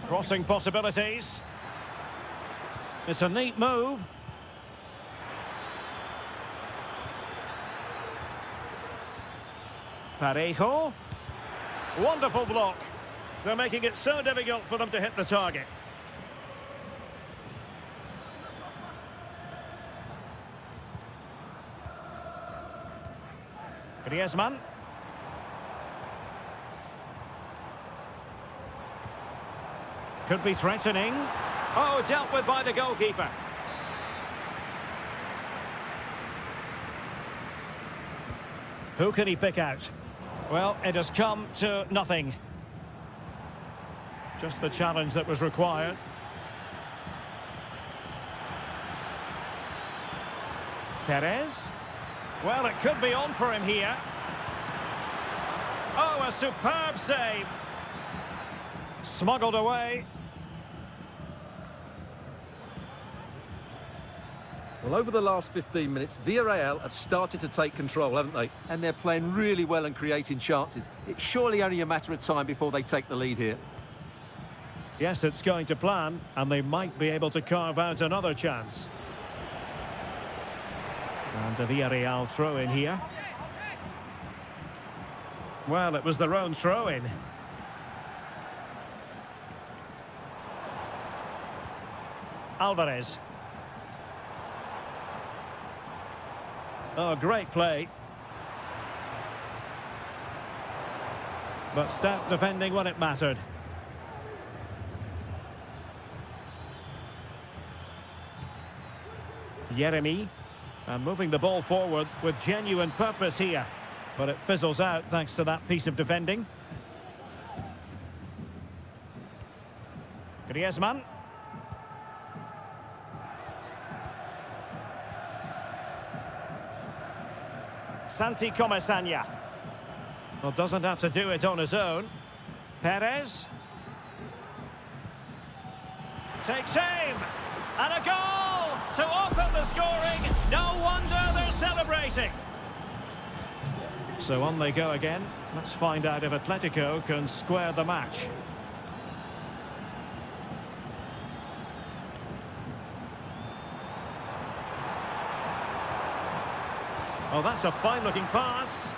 Crossing possibilities. It's a neat move. Parejo. Wonderful block. They're making it so difficult for them to hit the target. Griezmann. Could be threatening. Oh, dealt with by the goalkeeper. Who can he pick out? Well, it has come to nothing. Just the challenge that was required. Perez. Well, it could be on for him here. Oh, a superb save. Smuggled away. Well, over the last 15 minutes, Villarreal have started to take control, haven't they? And they're playing really well and creating chances. It's surely only a matter of time before they take the lead here. Yes, it's going to plan, and they might be able to carve out another chance. And a Villarreal throw-in here. Well, it was their own throw-in. Alvarez. Oh, great play. But stout defending when it mattered. Yeremy. And moving the ball forward with genuine purpose here. But it fizzles out thanks to that piece of defending. Griezmann. Santi Comesaña. Well, doesn't have to do it on his own. Perez. Takes aim. And a goal to open the scoring. No wonder they're celebrating. So on they go again. Let's find out if Atletico can square the match. Oh, that's a fine-looking pass.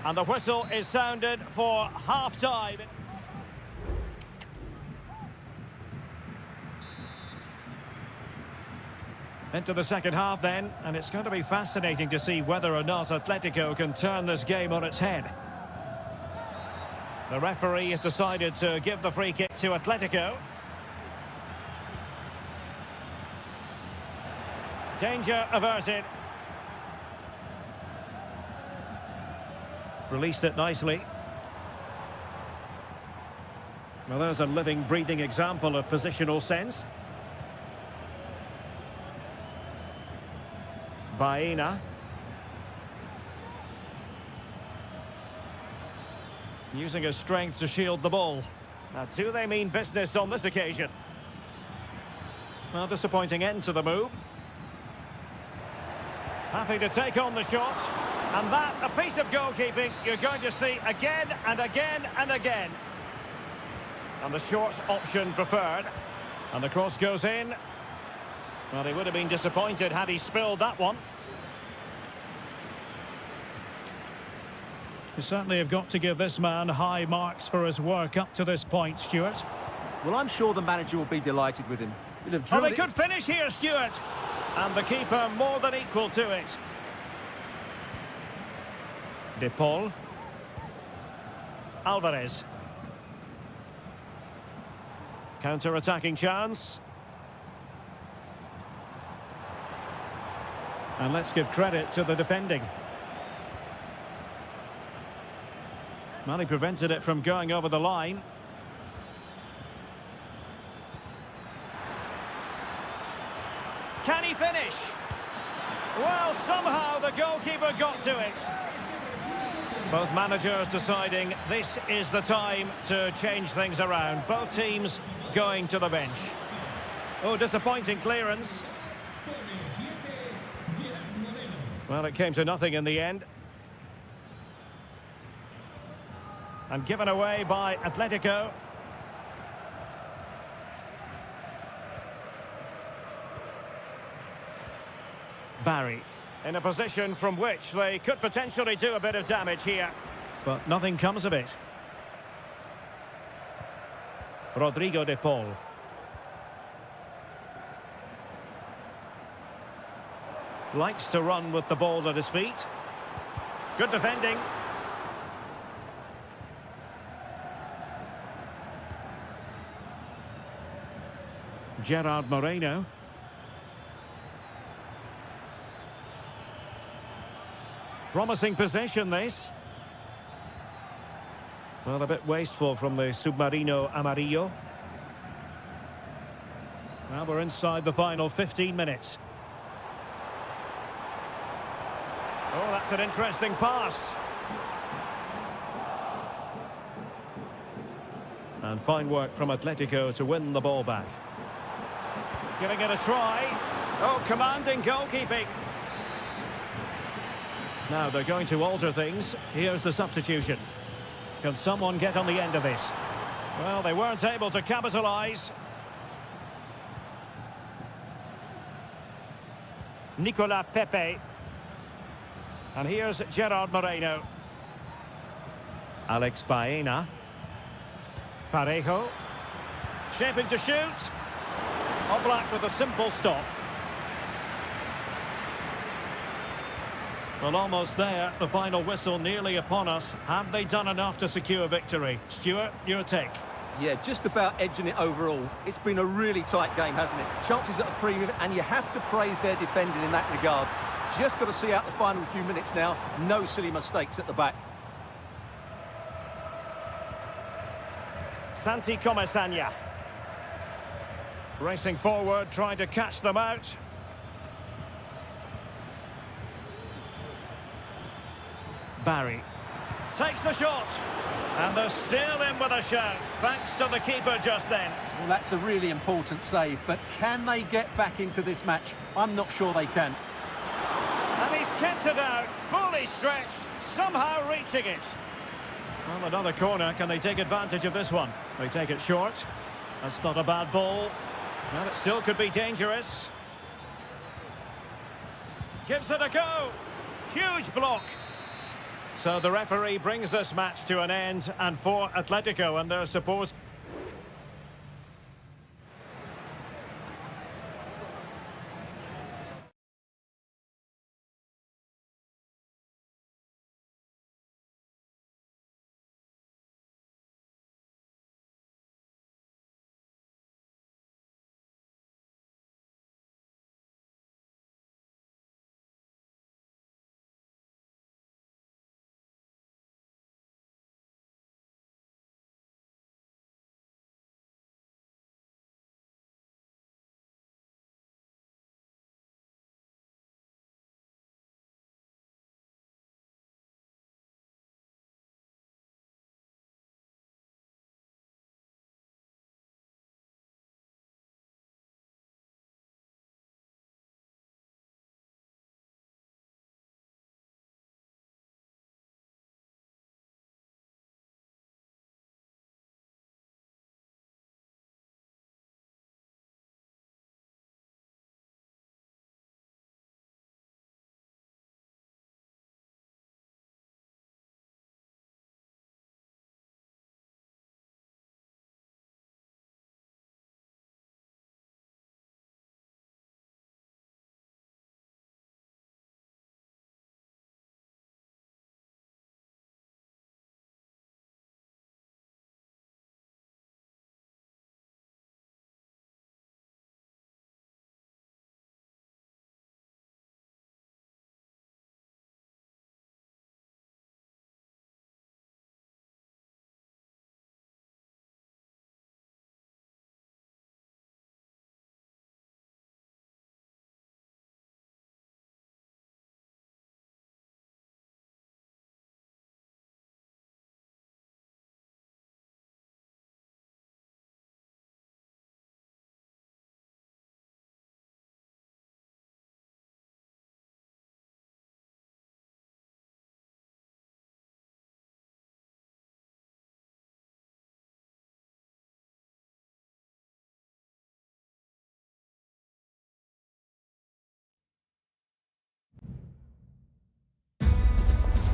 And the whistle is sounded for half-time. Into the second half then, and it's going to be fascinating to see whether or not Atletico can turn this game on its head. The referee has decided to give the free kick to Atletico. Danger averted. Released it nicely. Well, there's a living, breathing example of positional sense. Baena. Using his strength to shield the ball. Now, do they mean business on this occasion? Well, disappointing end to the move. Happy to take on the shot. And that, a piece of goalkeeping you're going to see again and again and again. And the short option preferred. And the cross goes in. Well, he would have been disappointed had he spilled that one. You certainly have got to give this man high marks for his work up to this point, Stuart. Well, I'm sure the manager will be delighted with him. He'll have Oh, drilled they could finish here, Stuart. And the keeper more than equal to it. De Paul. Alvarez. Counter-attacking chance. And let's give credit to the defending. Well, he prevented it from going over the line. Can he finish? Well, somehow the goalkeeper got to it. Both managers deciding this is the time to change things around. Both teams going to the bench. Oh, disappointing clearance. Well, it came to nothing in the end. And given away by Atletico. Barry, in a position from which they could potentially do a bit of damage here. But nothing comes of it. Rodrigo de Paul. Likes to run with the ball at his feet. Good defending. Gerard Moreno. Promising possession, this. Well, a bit wasteful from the Submarino Amarillo. Well, we're inside the final 15 minutes. Oh, that's an interesting pass. And fine work from Atletico to win the ball back. Giving it a try. Oh, commanding goalkeeping. Now they're going to alter things. Here's the substitution. Can someone get on the end of this? Well, they weren't able to capitalise. Nicolas Pepe. And here's Gerard Moreno. Alex Baena. Parejo. Shaping to shoot. Oblak with a simple stop. Well, almost there. The final whistle nearly upon us. Have they done enough to secure victory? Stuart, your take. Yeah, just about edging it overall. It's been a really tight game, hasn't it? Chances at a premium, and you have to praise their defending in that regard. Just got to see out the final few minutes now. No silly mistakes at the back. Santi Comesaña. Racing forward, trying to catch them out. Barry. Takes the shot. And they're still in with a shout, thanks to the keeper just then. Well, that's a really important save, but can they get back into this match? I'm not sure they can. And he's kept it out, fully stretched, somehow reaching it. Well, another corner. Can they take advantage of this one? They take it short. That's not a bad ball. Well, it still could be dangerous. Gives it a go. Huge block. So the referee brings this match to an end, and for Atletico and their support.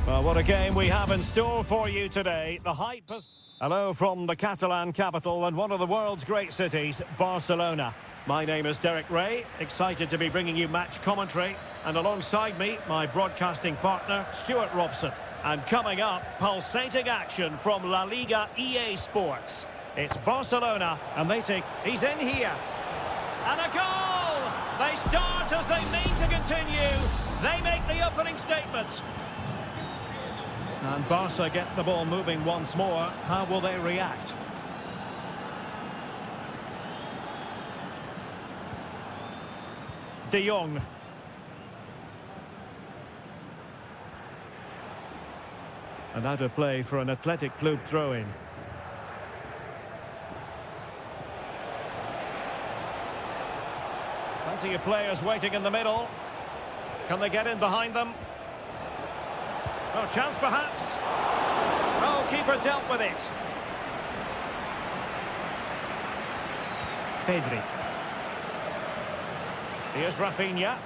Well, what a game we have in store for you today. The hype has... Hello from the Catalan capital and one of the world's great cities, Barcelona. My name is Derek Ray, excited to be bringing you match commentary. And alongside me, my broadcasting partner, Stuart Robson. And coming up, pulsating action from La Liga EA Sports. It's Barcelona, and they take... He's in here. And a goal! They start as they mean to continue. They make the opening statement. And Barca get the ball moving once more. How will they react? De Jong. And out of play for an Athletic Club throw-in. Plenty of players waiting in the middle. Can they get in behind them? Oh, chance perhaps. Oh, keeper dealt with it. Pedri. Here's Rafinha.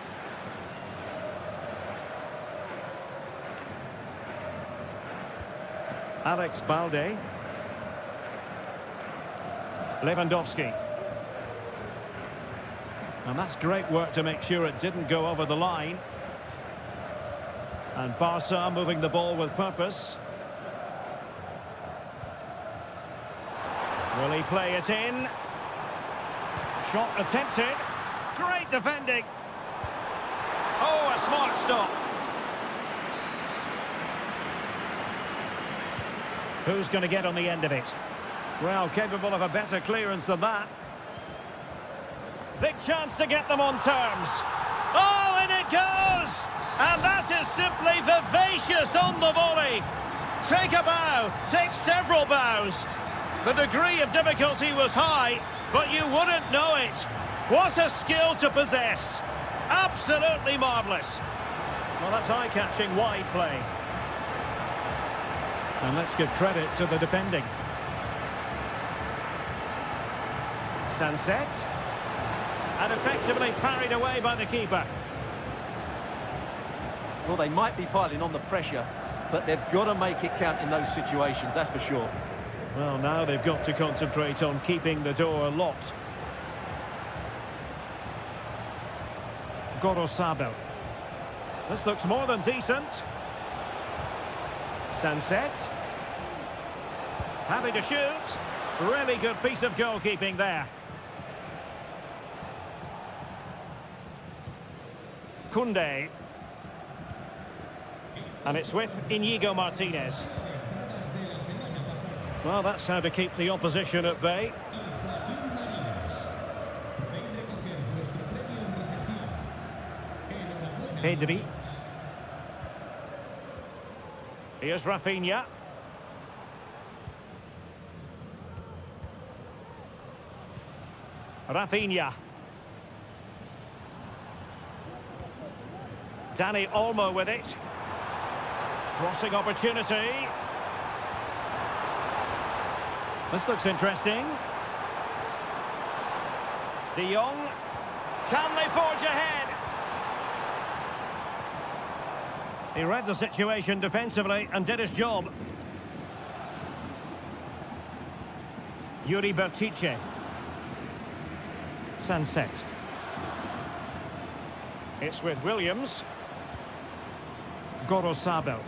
Alex Balde. Lewandowski. And that's great work to make sure it didn't go over the line. And Barca moving the ball with purpose. Will he play it in? Shot attempted. Great defending. Oh, a smart stop. Who's going to get on the end of it? Well, capable of a better clearance than that. Big chance to get them on terms. Oh, and it goes! And that is simply vivacious on the volley. Take a bow, take several bows. The degree of difficulty was high, but you wouldn't know it. What a skill to possess. Absolutely marvellous. Well, that's eye-catching wide play. And let's give credit to the defending. Sunset. And effectively parried away by the keeper. Well, they might be piling on the pressure, but they've got to make it count in those situations, that's for sure. Well, now they've got to concentrate on keeping the door locked. Gorosabel. This looks more than decent. Sunset. Happy to shoot. Really good piece of goalkeeping there. Koundé. And it's with Íñigo Martínez. Well, that's how to keep the opposition at bay. Pedri. Here's Rafinha. Rafinha. Dani Olmo with it. Crossing opportunity. This looks interesting. De Jong. Can they forge ahead? He read the situation defensively and did his job. Yuri Bertice. Sunset. It's with Williams. Gorosabel.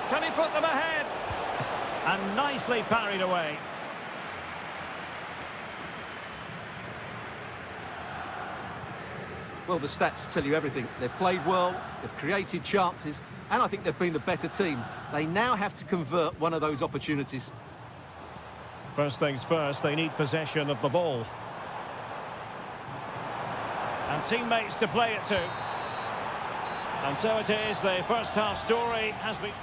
Can he put them ahead? And nicely parried away. Well, the stats tell you everything. They've played well, they've created chances, and I think they've been the better team. They now have to convert one of those opportunities. First things first, they need possession of the ball. And teammates to play it to. And so it is, the first half story has been...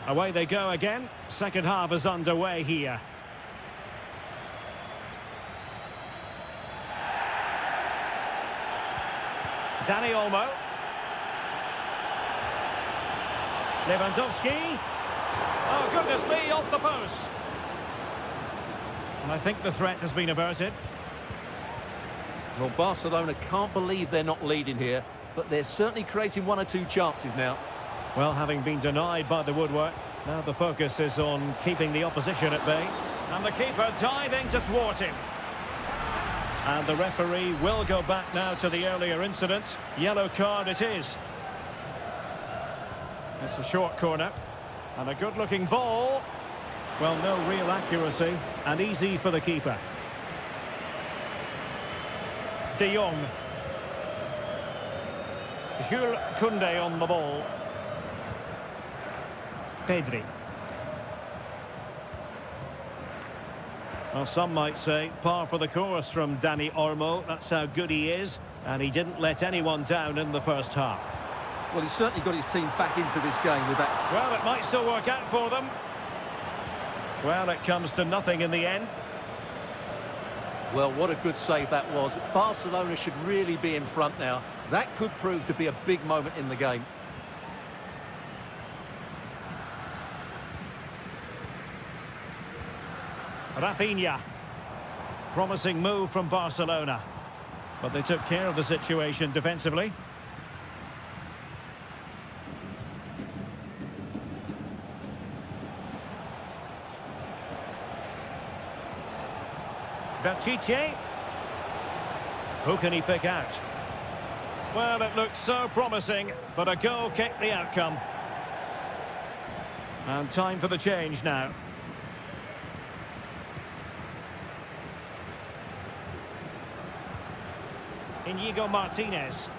Away they go again. Second half is underway here. Dani Olmo. Lewandowski. Oh, goodness me, off the post. And I think the threat has been averted. Well, Barcelona can't believe they're not leading here, but they're certainly creating one or two chances now. Well, having been denied by the woodwork, now the focus is on keeping the opposition at bay. And the keeper diving to thwart him. And the referee will go back now to the earlier incident. Yellow card it is. It's a short corner. And a good-looking ball. Well, no real accuracy. And easy for the keeper. De Jong. Jules Koundé on the ball. Pedri. Well, some might say par for the course from Dani Olmo. That's how good he is. And he didn't let anyone down in the first half. Well, he's certainly got his team back into this game with that. Well, it might still work out for them. Well, it comes to nothing in the end. Well, what a good save that was. Barcelona should really be in front now. That could prove to be a big moment in the game. Rafinha. Promising move from Barcelona. But they took care of the situation defensively. Berchiche. Who can he pick out? Well, it looked so promising, but a goal kicked the outcome. And time for the change now. Inigo Martinez.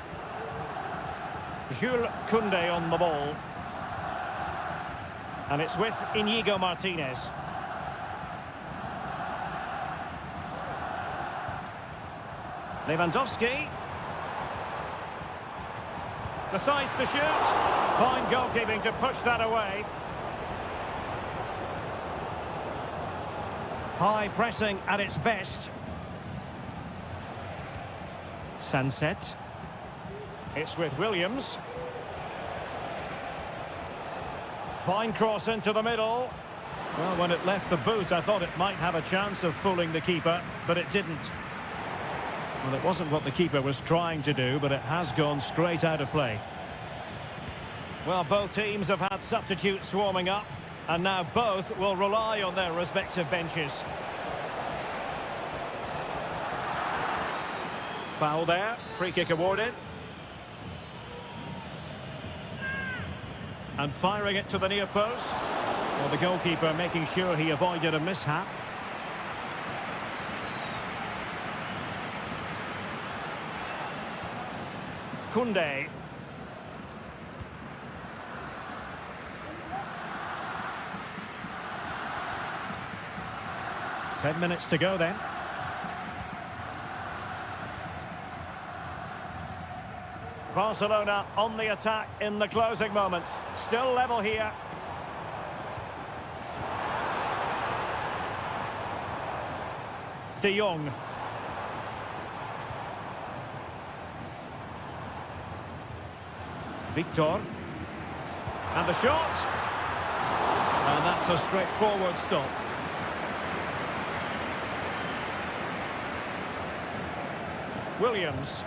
Jules Koundé on the ball. And it's with Inigo Martinez. Lewandowski. Decides to shoot. Fine goalkeeping to push that away. High pressing at its best. Sunset. It's with Williams. Fine cross into the middle. Well, when it left the boot, I thought it might have a chance of fooling the keeper, but it didn't. Well, it wasn't what the keeper was trying to do, but it has gone straight out of play. Well, both teams have had substitutes warming up, and now both will rely on their respective benches. Foul there, free kick awarded. And firing it to the near post. Well, the goalkeeper making sure he avoided a mishap. Koundé. Ten minutes to go then. Barcelona on the attack in the closing moments. Still level here. De Jong. Victor. And the shot. And that's a straightforward stop. Williams.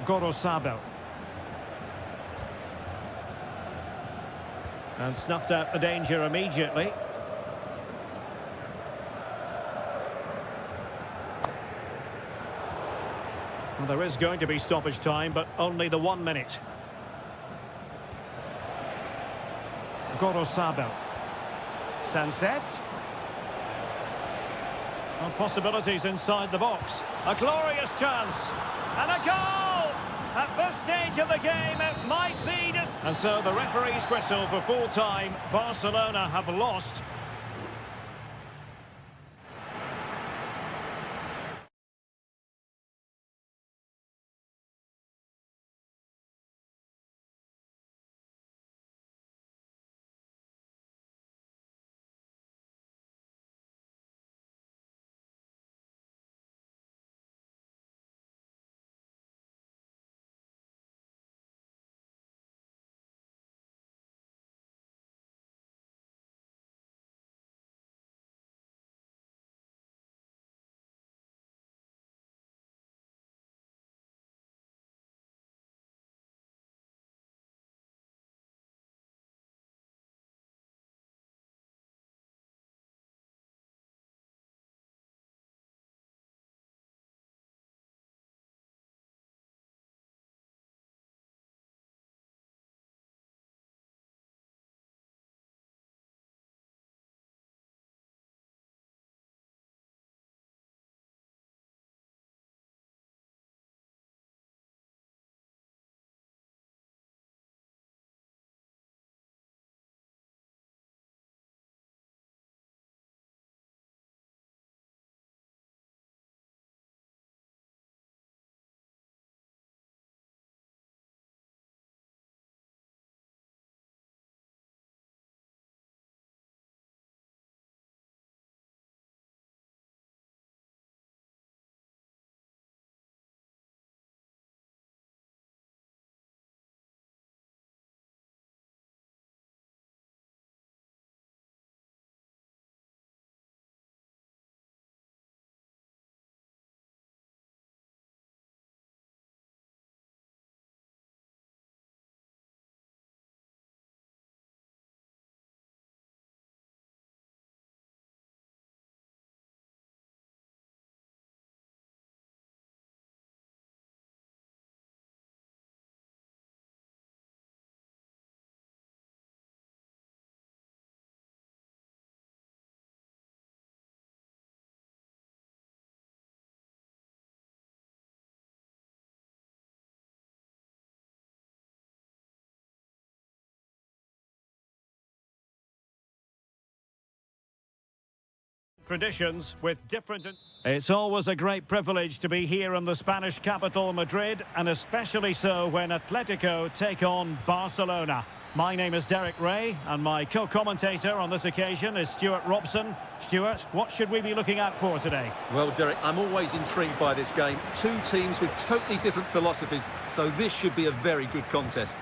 Gorosabel. And snuffed out the danger immediately. Well, there is going to be stoppage time, but only the 1 minute. Gorosabel. Sunset. Well, possibilities inside the box. A glorious chance. And a goal! At this stage of the game, it might be... And so the referee's whistle for full time. Barcelona have lost. traditions with different... It's always a great privilege to be here in the Spanish capital, Madrid, and especially so when Atletico take on Barcelona. My name is Derek Ray, and my co-commentator on this occasion is Stuart Robson. Stuart, what should we be looking out for today? Well, Derek, I'm always intrigued by this game. Two teams with totally different philosophies, so this should be a very good contest.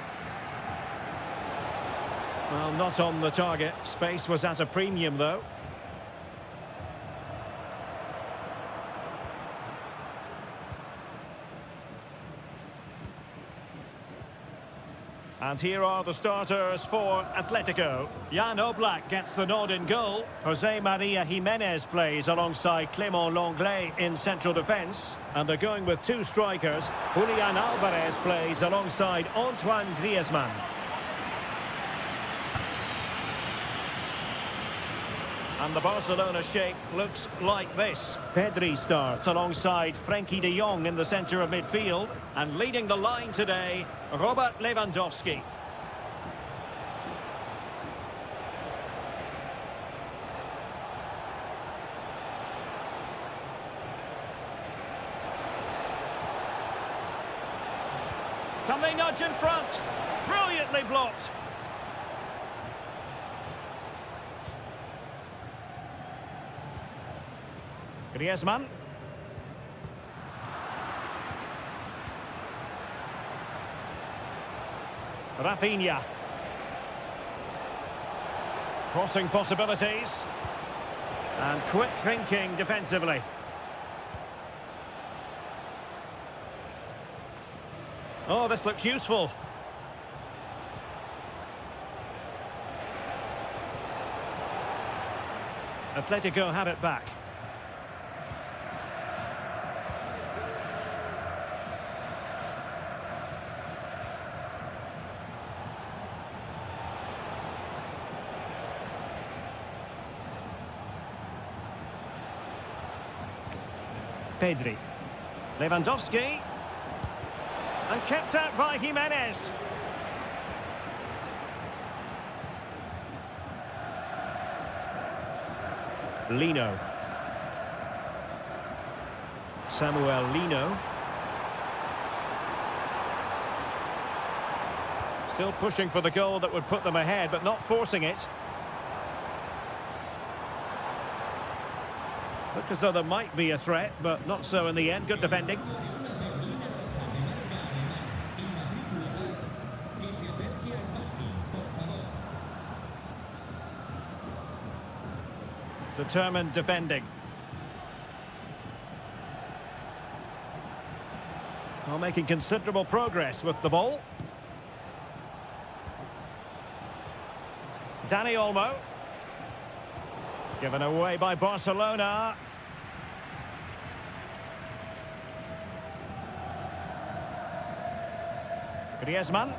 Well, not on the target. Space was at a premium, though. And here are the starters for Atletico. Jan Oblak gets the nod in goal. Jose Maria Jimenez plays alongside Clément Lenglet in central defence. And they're going with two strikers. Julian Alvarez plays alongside Antoine Griezmann. And the Barcelona shape looks like this. Pedri starts alongside Frenkie de Jong in the centre of midfield. And leading the line today, Robert Lewandowski. Can they nudge in front? Brilliantly blocked. Griezmann. Rafinha. Crossing possibilities. And quick thinking defensively. Oh, this looks useful. Atletico have it back. Pedri. Lewandowski. And kept out by Jimenez. Lino. Samuel Lino. Still pushing for the goal that would put them ahead, but not forcing it. Look as though there might be a threat, but not so in the end. Good defending. Determined defending. Well, making considerable progress with the ball. Dani Olmo. Given away by Barcelona. Griezmann.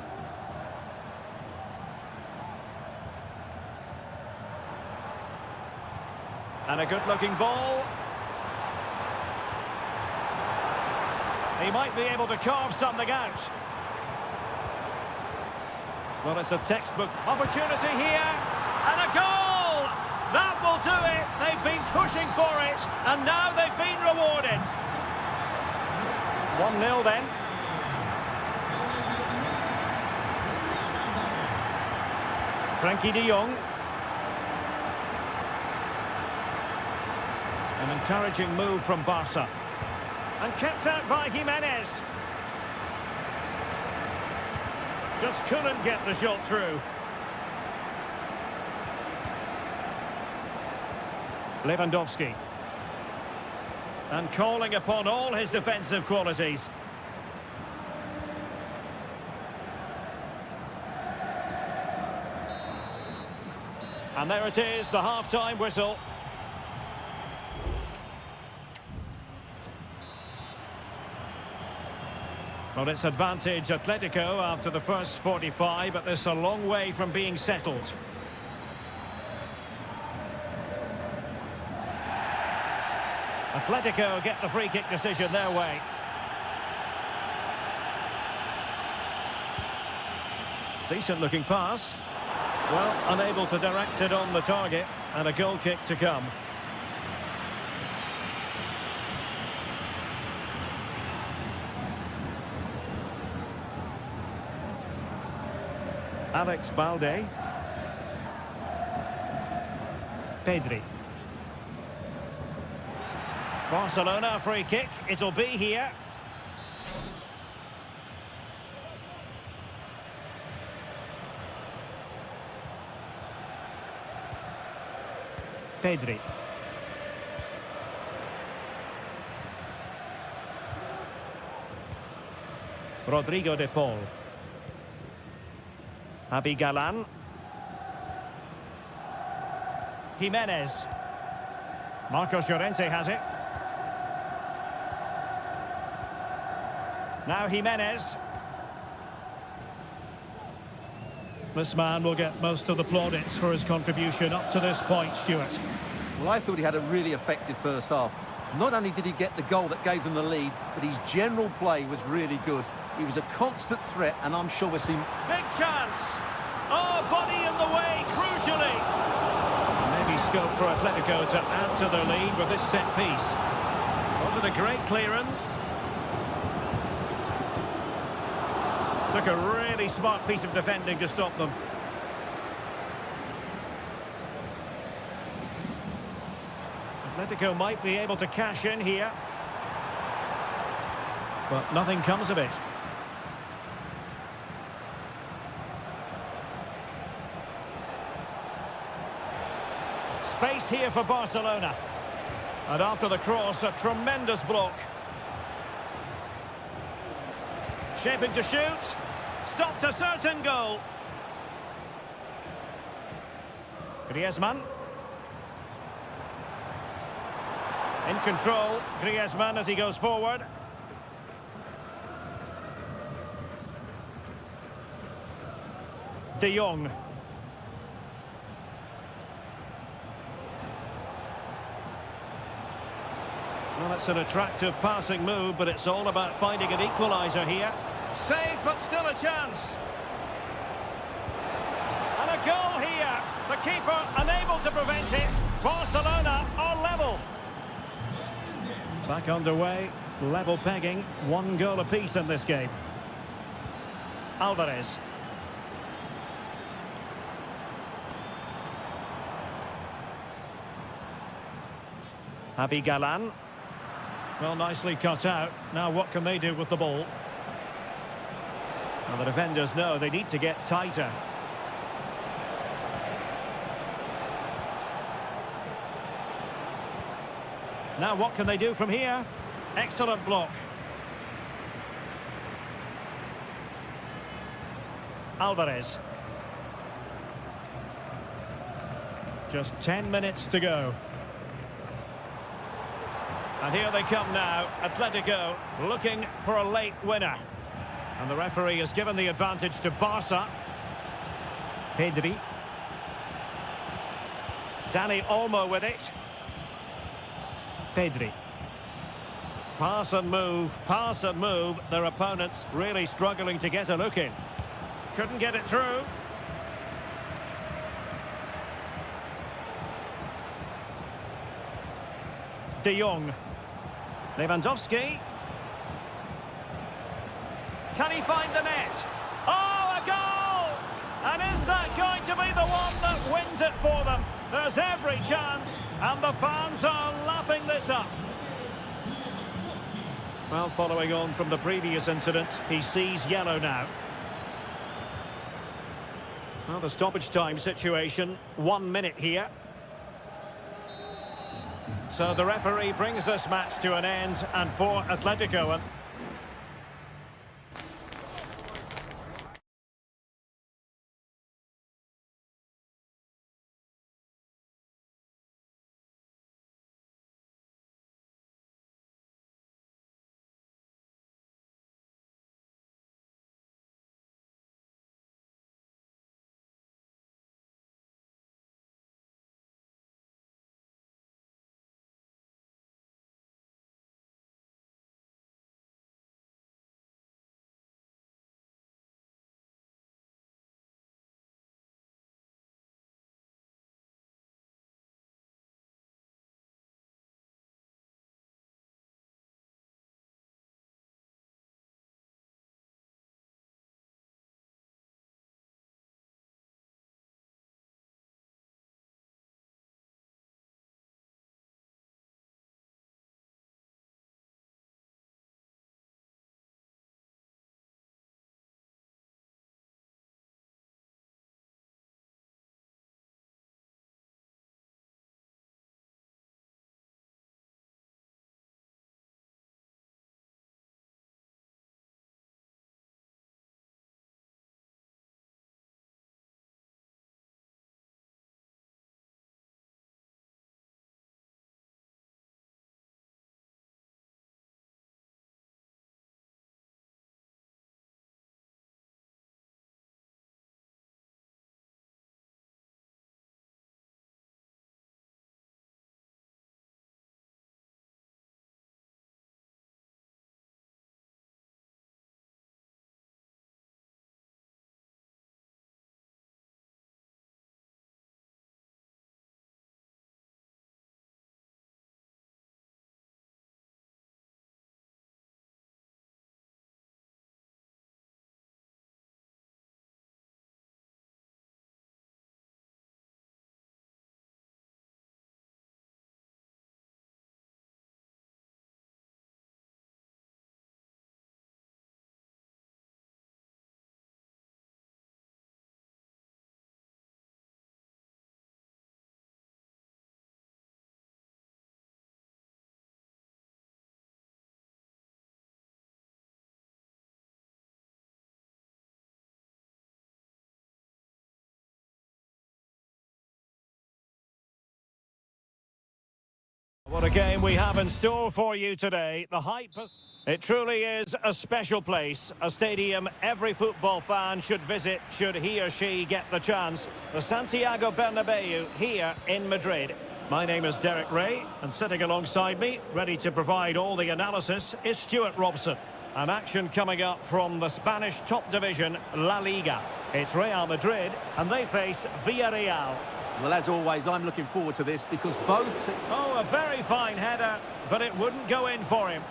And a good-looking ball. He might be able to carve something out. Well, it's a textbook opportunity here. And a goal! That will do it. They've been pushing for it. And now they've been rewarded. 1-0 then. Frenkie de Jong. An encouraging move from Barca. And kept out by Jimenez. Just couldn't get the shot through. Lewandowski. And calling upon all his defensive qualities. And there it is, the half-time whistle. Well, it's advantage Atletico after the first 45, but this a long way from being settled. Atletico get the free-kick decision their way. Decent-looking pass. Well, unable to direct it on the target, and a goal kick to come. Alex Balde. Pedri. Barcelona free kick. It'll be here. Pedri. Rodrigo de Paul. Javi Galan. Jimenez. Marcos Llorente has it. Now Jimenez. This man will get most of the plaudits for his contribution up to this point, Stuart. Well, I thought he had a really effective first half. Not only did he get the goal that gave them the lead, but his general play was really good. He was a constant threat, and I'm sure we'll see... Big chance! Oh, body in the way, crucially! Maybe scope for Atletico to add to their lead with this set piece. Was it a great clearance? Took a really smart piece of defending to stop them. Atletico might be able to cash in here. But nothing comes of it. Space here for Barcelona. And after the cross, a tremendous block. Shaping to shoot. Stopped a certain goal. Griezmann. In control, Griezmann as he goes forward. De Jong. Well, it's an attractive passing move, but it's all about finding an equaliser here. Saved, but still a chance. And a goal here. The keeper unable to prevent it. Barcelona are level. Back underway, level pegging, 1 goal apiece in this game. Alvarez. Javi Galan. Well, nicely cut out. Now what can they do with the ball? Well, the defenders know they need to get tighter. Now what can they do from here? Excellent block. Alvarez. Just 10 minutes to go. And here they come now. Atletico looking for a late winner. And the referee has given the advantage to Barca. Pedri. Dani Olmo with it. Pedri. Pass and move, pass and move. Their opponents really struggling to get a look in. Couldn't get it through. De Jong. Lewandowski. Can he find the net? Oh, a goal! And is that going to be the one that wins it for them? There's every chance, and the fans are lapping this up. Well, following on from the previous incident, he sees yellow now. Well, the stoppage time situation, 1 minute here. So the referee brings this match to an end, and for Atletico... What a game we have in store for you today. The hype. It truly is a special place, a stadium every football fan should visit should he or she get the chance. The Santiago Bernabeu here in Madrid. My name is Derek Ray, and sitting alongside me, ready to provide all the analysis, is Stuart Robson. An action coming up from the Spanish top division, La Liga. It's Real Madrid, and they face Villarreal. Well, as always, I'm looking forward to this because both... Oh, a very fine header, but it wouldn't go in for him.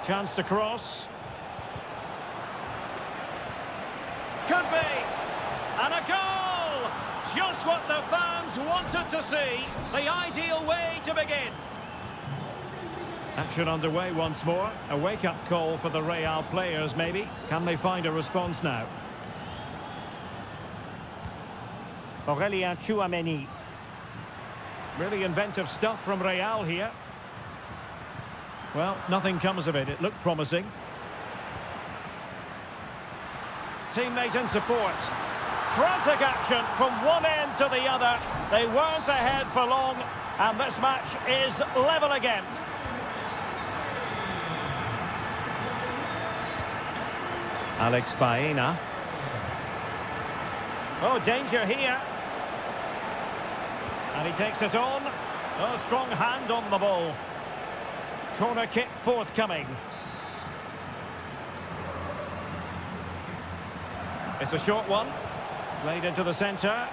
Chance to cross. Could be. And a goal! Just what the fans wanted to see. The ideal way to begin. Action underway once more. A wake-up call for the Real players, maybe. Can they find a response now? Aurélien Tchouameni. Really inventive stuff from Real here. Well, nothing comes of it. It looked promising. Teammate in support. Frantic action from one end to the other. They weren't ahead for long, and this match is level again. Alex Baena. Oh, danger here. And he takes it on. Oh, strong hand on the ball. Corner kick forthcoming. It's a short one. Played into the centre.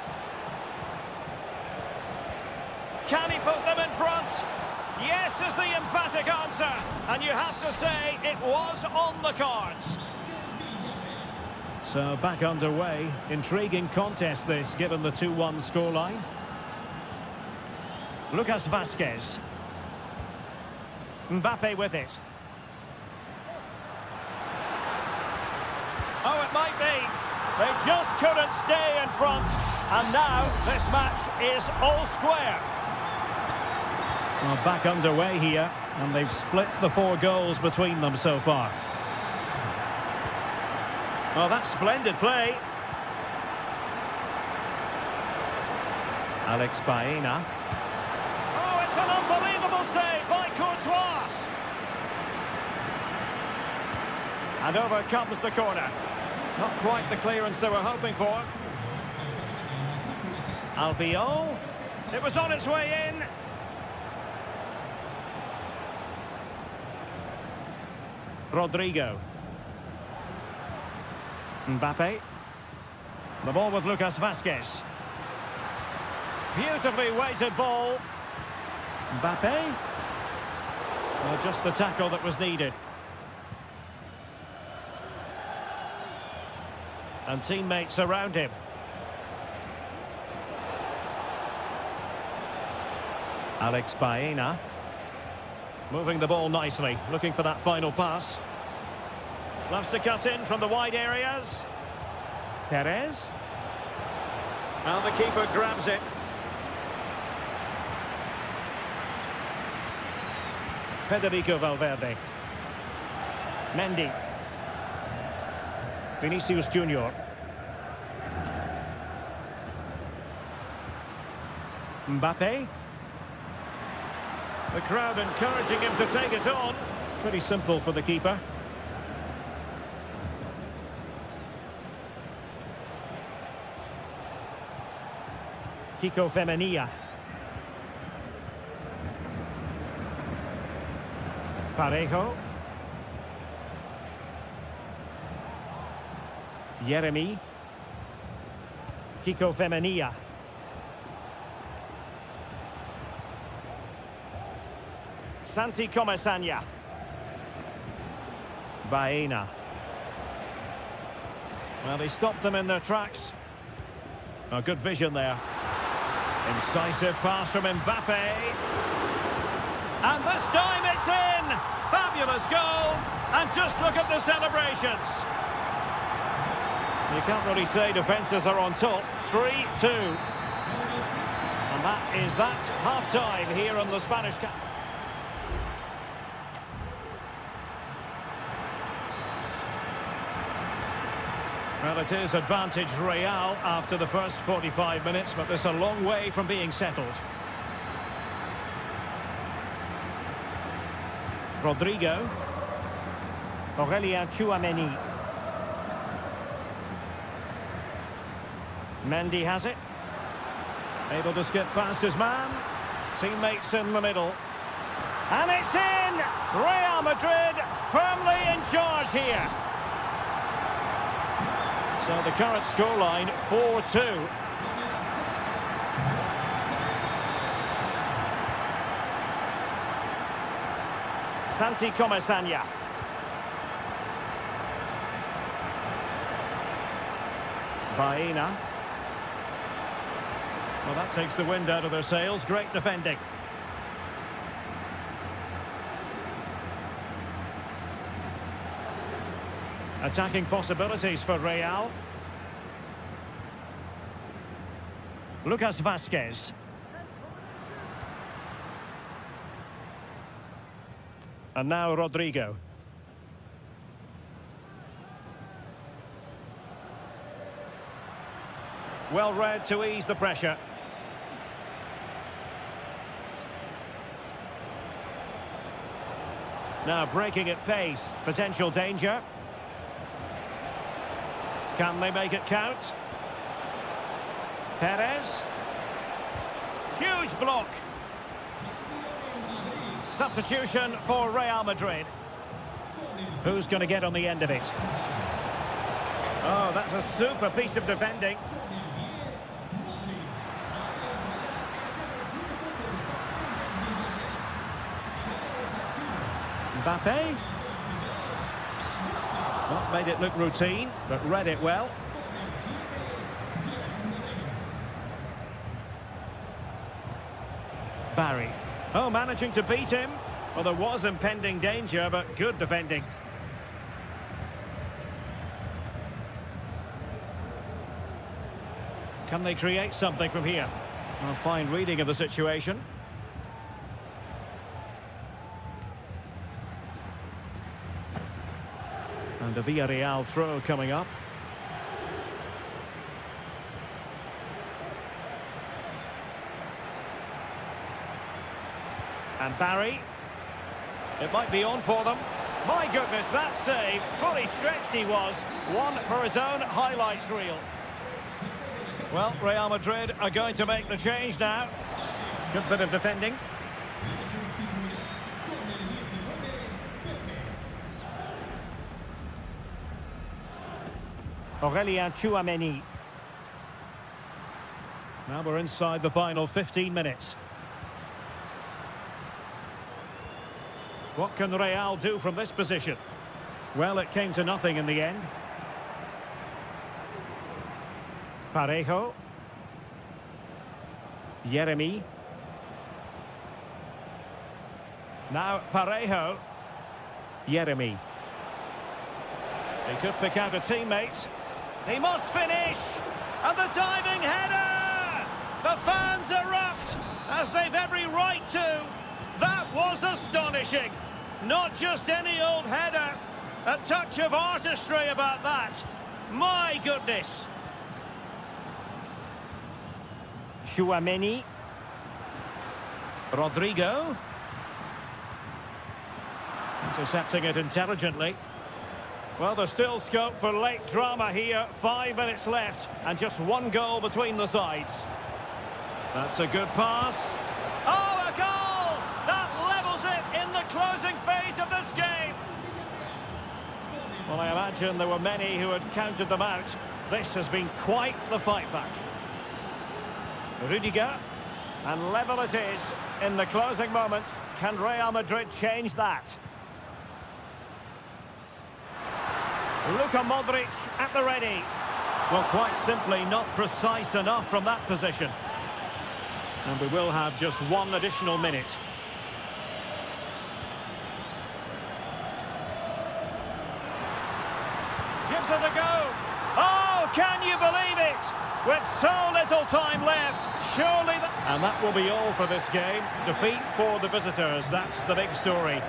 Can he put them in front? Yes is the emphatic answer. And you have to say it was on the cards. So back underway. Intriguing contest this, given the 2-1 scoreline. Lucas Vázquez. Mbappe with it. Oh, it might be. They just couldn't stay in front. And now this match is all square. Well, back underway here. And they've split the 4 goals between them so far. Well, that's splendid play. Alex Baena. Oh, it's an unbelievable save by Courtois. And over comes the corner. Not quite the clearance they were hoping for. Albiol. It was on its way in. Rodrigo. Mbappe. The ball with Lucas Vázquez. Beautifully weighted ball. Mbappe. Well, just the tackle that was needed. And teammates around him. Alex Baena. Moving the ball nicely, looking for that final pass. Loves to cut in from the wide areas. Perez. Now the keeper grabs it. Federico Valverde. Mendy. Vinicius Junior. Mbappe. The crowd encouraging him to take it on. Pretty simple for the keeper. Kiko Femenia. Parejo. Jeremy. Kiko Femenia. Santi Comesanya. Baena. Well, he stopped them in their tracks. A good vision there. Incisive pass from Mbappe. And this time it's in! Fabulous goal! And just look at the celebrations. You can't really say defences are on top. 3-2. And that is that half-time here on the Spanish camp. Well, it is advantage Real after the first 45 minutes, but there's a long way from being settled. Rodrigo. Aurelien Tchouameni. Mendy has it. Able to skip past his man. Teammates in the middle. And it's in! Real Madrid firmly in charge here. So the current scoreline, 4-2. Santi Comesaña. Baena. Well, that takes the wind out of their sails. Great defending. Attacking possibilities for Real. Lucas Vázquez. And now Rodrigo. Well read to ease the pressure. Now breaking at pace. Potential danger. Can they make it count? Perez. Huge block. Substitution for Real Madrid. Who's going to get on the end of it? Oh, that's a super piece of defending. Mbappe. Not made it look routine, but read it well. Barry. Oh, managing to beat him. Well, there was impending danger, but good defending. Can they create something from here? A fine reading of the situation. And a Villarreal throw coming up. And Barry. It might be on for them. My goodness, that save. Fully stretched he was. One for his own highlights reel. Well, Real Madrid are going to make the change now. Good bit of defending. Aurelien Tchouameni. Now we're inside the final 15 minutes. What can Real do from this position? Well, it came to nothing in the end. Parejo. Yeremi. Now Parejo. Yeremi. He could pick out a teammate. He must finish! And the diving header! The fans erupt, as they've every right to. That was astonishing. Not just any old header. A touch of artistry about that. My goodness. Tchouameni. Rodrigo. Intercepting it intelligently. Well, there's still scope for late drama here. 5 minutes left and just one goal between the sides. That's a good pass. Oh, a goal! That levels it in the closing phase of this game. Well, I imagine there were many who had counted them out. This has been quite the fight back. Rudiger. And level it is in the closing moments. Can Real Madrid change that? Luka Modric at the ready. Well, quite simply not precise enough from that position. And we will have just one additional minute. Gives it a go. Oh, can you believe it? With so little time left, surely... And that will be all for this game. Defeat for the visitors, that's the big story.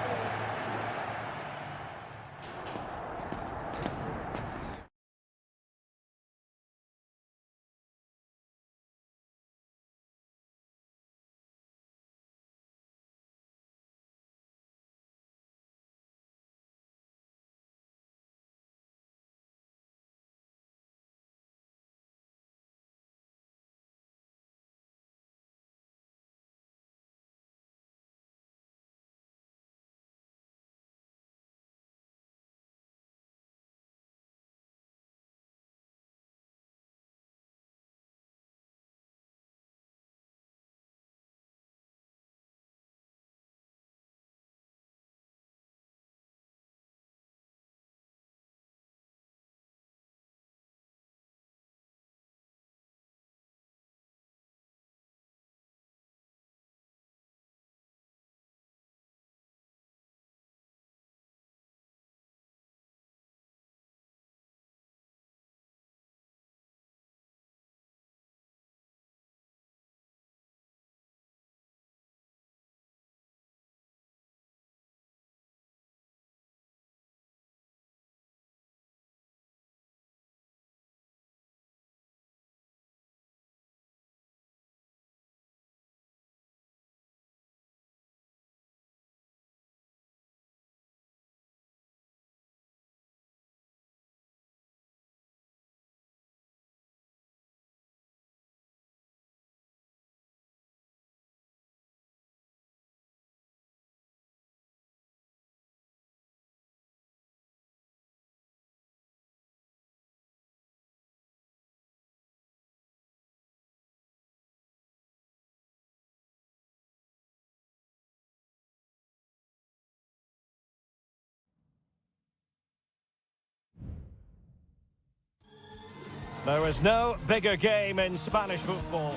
There is no bigger game in Spanish football.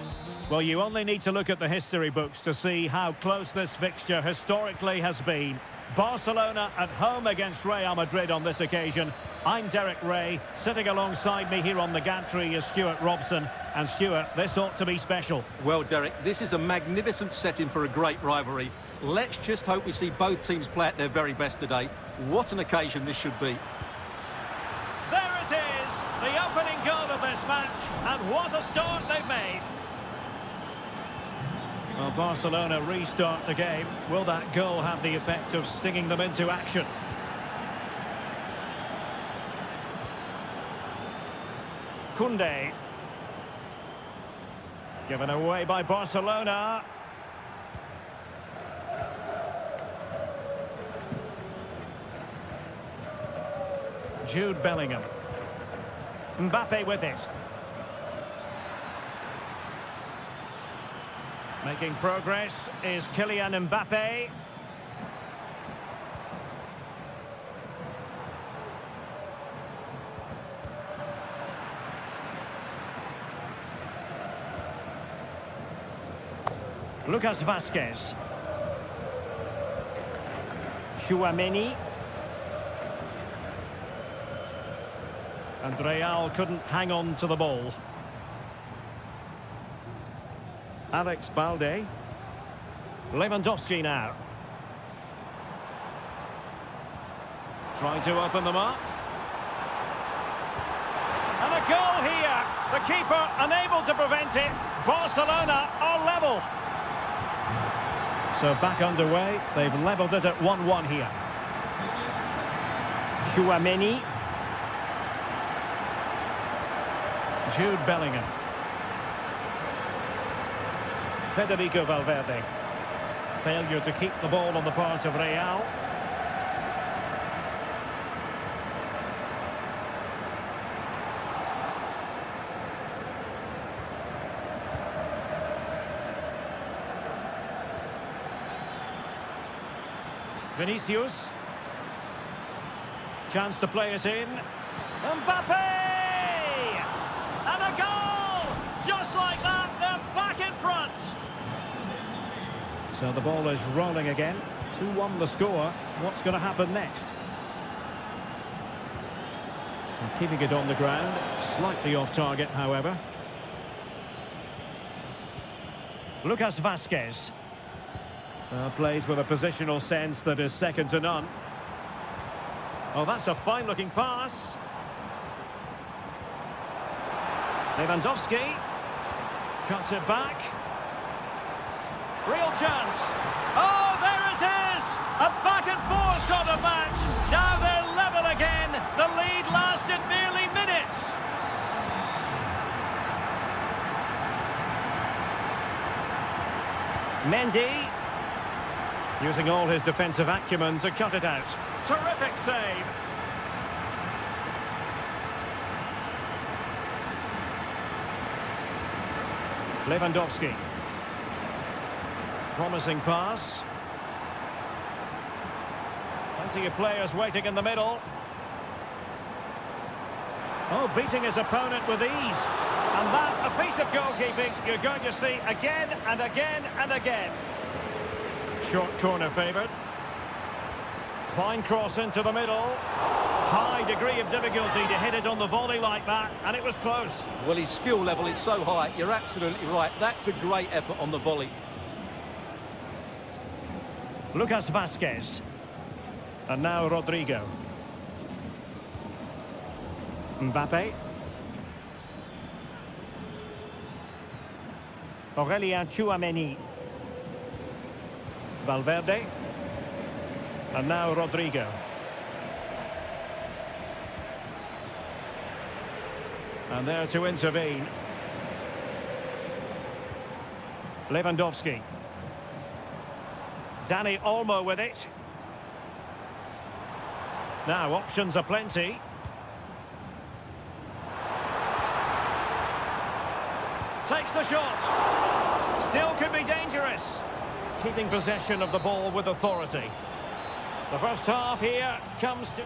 Well, you only need to look at the history books to see how close this fixture historically has been. Barcelona at home against Real Madrid on this occasion. I'm Derek Ray. Sitting alongside me here on the gantry is Stuart Robson. And Stuart, this ought to be special. Well, Derek, this is a magnificent setting for a great rivalry. Let's just hope we see both teams play at their very best today. What an occasion this should be. There it is, the opening goal of this match. And what a start they've made. Well, Barcelona restart the game. Will that goal have the effect of stinging them into action? Koundé. Given away by Barcelona. Jude Bellingham. Mbappe with it. Making progress is Kylian Mbappe. Lucas Vázquez. Tchouaméni. And Real couldn't hang on to the ball. Alex Balde. Lewandowski now. Trying to open them up. And a goal here. The keeper unable to prevent it. Barcelona are level. So back underway. They've levelled it at 1-1 here. Tchouaméni. Jude Bellingham. Federico Valverde. Failure to keep the ball on the part of Real. Vinicius. Chance to play it in. Mbappe! And a goal! Just like that, they're back in front. So the ball is rolling again. 2-1 the score. What's going to happen next? And keeping it on the ground. Slightly off target, however. Lucas Vázquez. Plays with a positional sense that is second to none. Oh, that's a fine-looking pass. Lewandowski. Cuts it back. Real chance. Oh, there it is! A back-and-forth sort of match. Now they're level again. The lead lasted nearly minutes. Mendy. Using all his defensive acumen to cut it out. Terrific save. Lewandowski. Promising pass. Plenty of players waiting in the middle. Oh, beating his opponent with ease. And that, a piece of goalkeeping you're going to see again and again and again. Short corner favoured. Fine cross into the middle. High degree of difficulty to hit it on the volley like that, and it was close. Well, his skill level is so high, you're absolutely right. That's a great effort on the volley. Lucas Vázquez. And now Rodrigo. Mbappe. Aurélien Tchouaméni. Valverde. And now Rodrigo. And there to intervene. Lewandowski. Dani Olmo with it. Now options are plenty. Takes the shot. Still could be dangerous. Keeping possession of the ball with authority. The first half here comes to...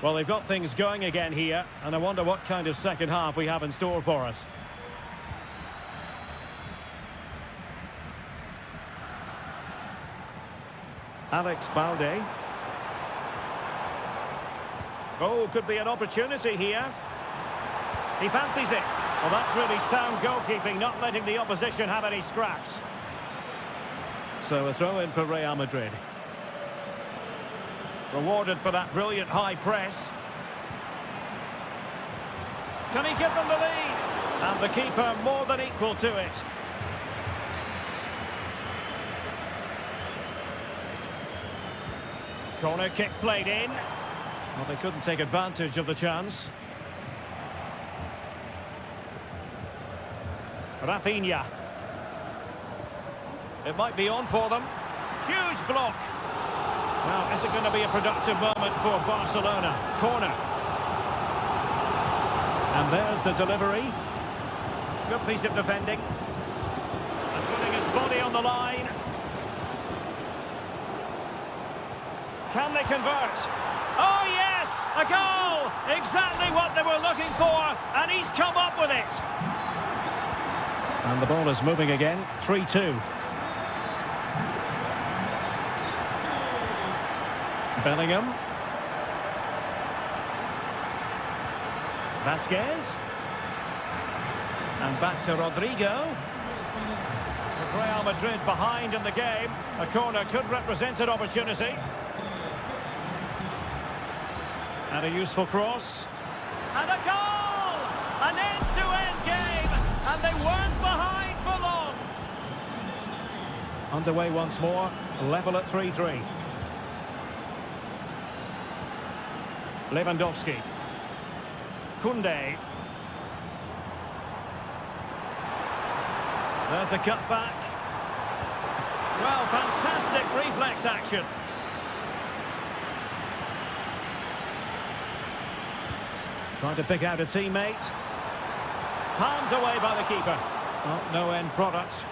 Well, they've got things going again here, and I wonder what kind of second half we have in store for us. Alex Balde. Oh, could be an opportunity here. He fancies it. Well, that's really sound goalkeeping, not letting the opposition have any scraps. So a throw in for Real Madrid. Rewarded for that brilliant high press. Can he give them the lead? And the keeper more than equal to it. Corner kick played in. Well, they couldn't take advantage of the chance. Rafinha. It might be on for them. Huge block. Now, is it going to be a productive moment for Barcelona? Corner. And there's the delivery. Good piece of defending. And putting his body on the line. Can they convert? Oh, yes! A goal! Exactly what they were looking for, and he's come up with it. And the ball is moving again. 3-2. Bellingham. Vasquez. And back to Rodrigo. With Real Madrid behind in the game, a corner could represent an opportunity. And a useful cross. And a goal! An end-to-end game! And they weren't behind for long. Underway once more. Level at 3-3. Lewandowski. Koundé. There's the cutback. Well, fantastic reflex action. Trying to pick out a teammate. Palmed away by the keeper. Oh, no end product.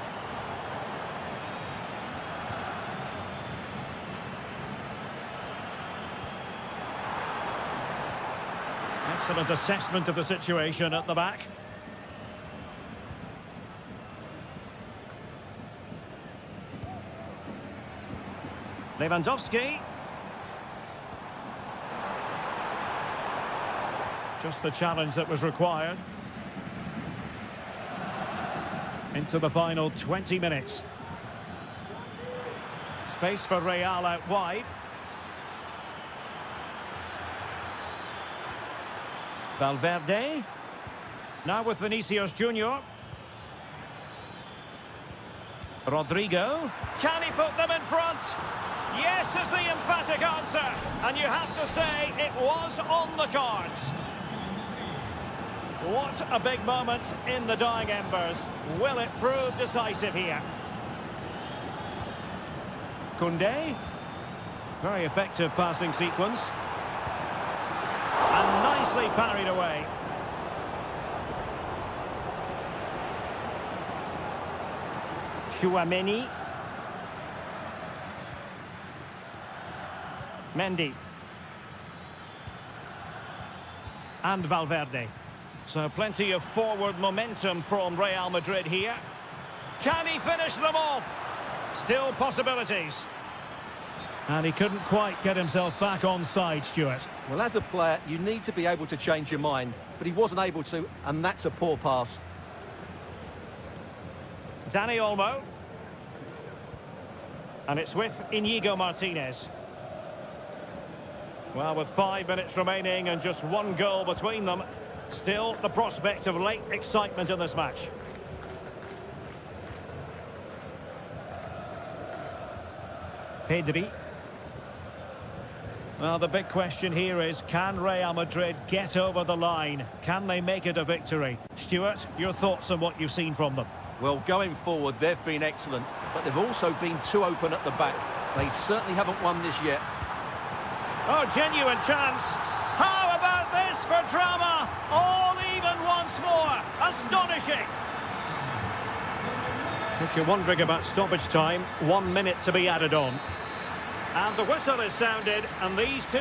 Excellent assessment of the situation at the back. Lewandowski. Just the challenge that was required. Into the final 20 minutes. Space for Real out wide. Valverde. Now with Vinicius Junior. Rodrigo. Can he put them in front? Yes is the emphatic answer. And you have to say it was on the cards. What a big moment in the dying embers. Will it prove decisive here? Koundé. Very effective passing sequence. And nicely parried away. Tchouaméni. Mendy. And Valverde. So plenty of forward momentum from Real Madrid here. Can he finish them off? Still possibilities. And he couldn't quite get himself back on side, Stuart. Well, as a player, you need to be able to change your mind, but he wasn't able to, and that's a poor pass. Dani Olmo. And it's with Inigo Martinez. Well, with 5 minutes remaining and just one goal between them, still the prospect of late excitement in this match. Pedri. Well, the big question here is, can Real Madrid get over the line? Can they make it a victory? Stuart, your thoughts on what you've seen from them? Well, going forward, they've been excellent, but they've also been too open at the back. They certainly haven't won this yet. Oh, genuine chance. How about this for drama? All even once more. Astonishing. If you're wondering about stoppage time, 1 minute to be added on. And the whistle is sounded, and these two...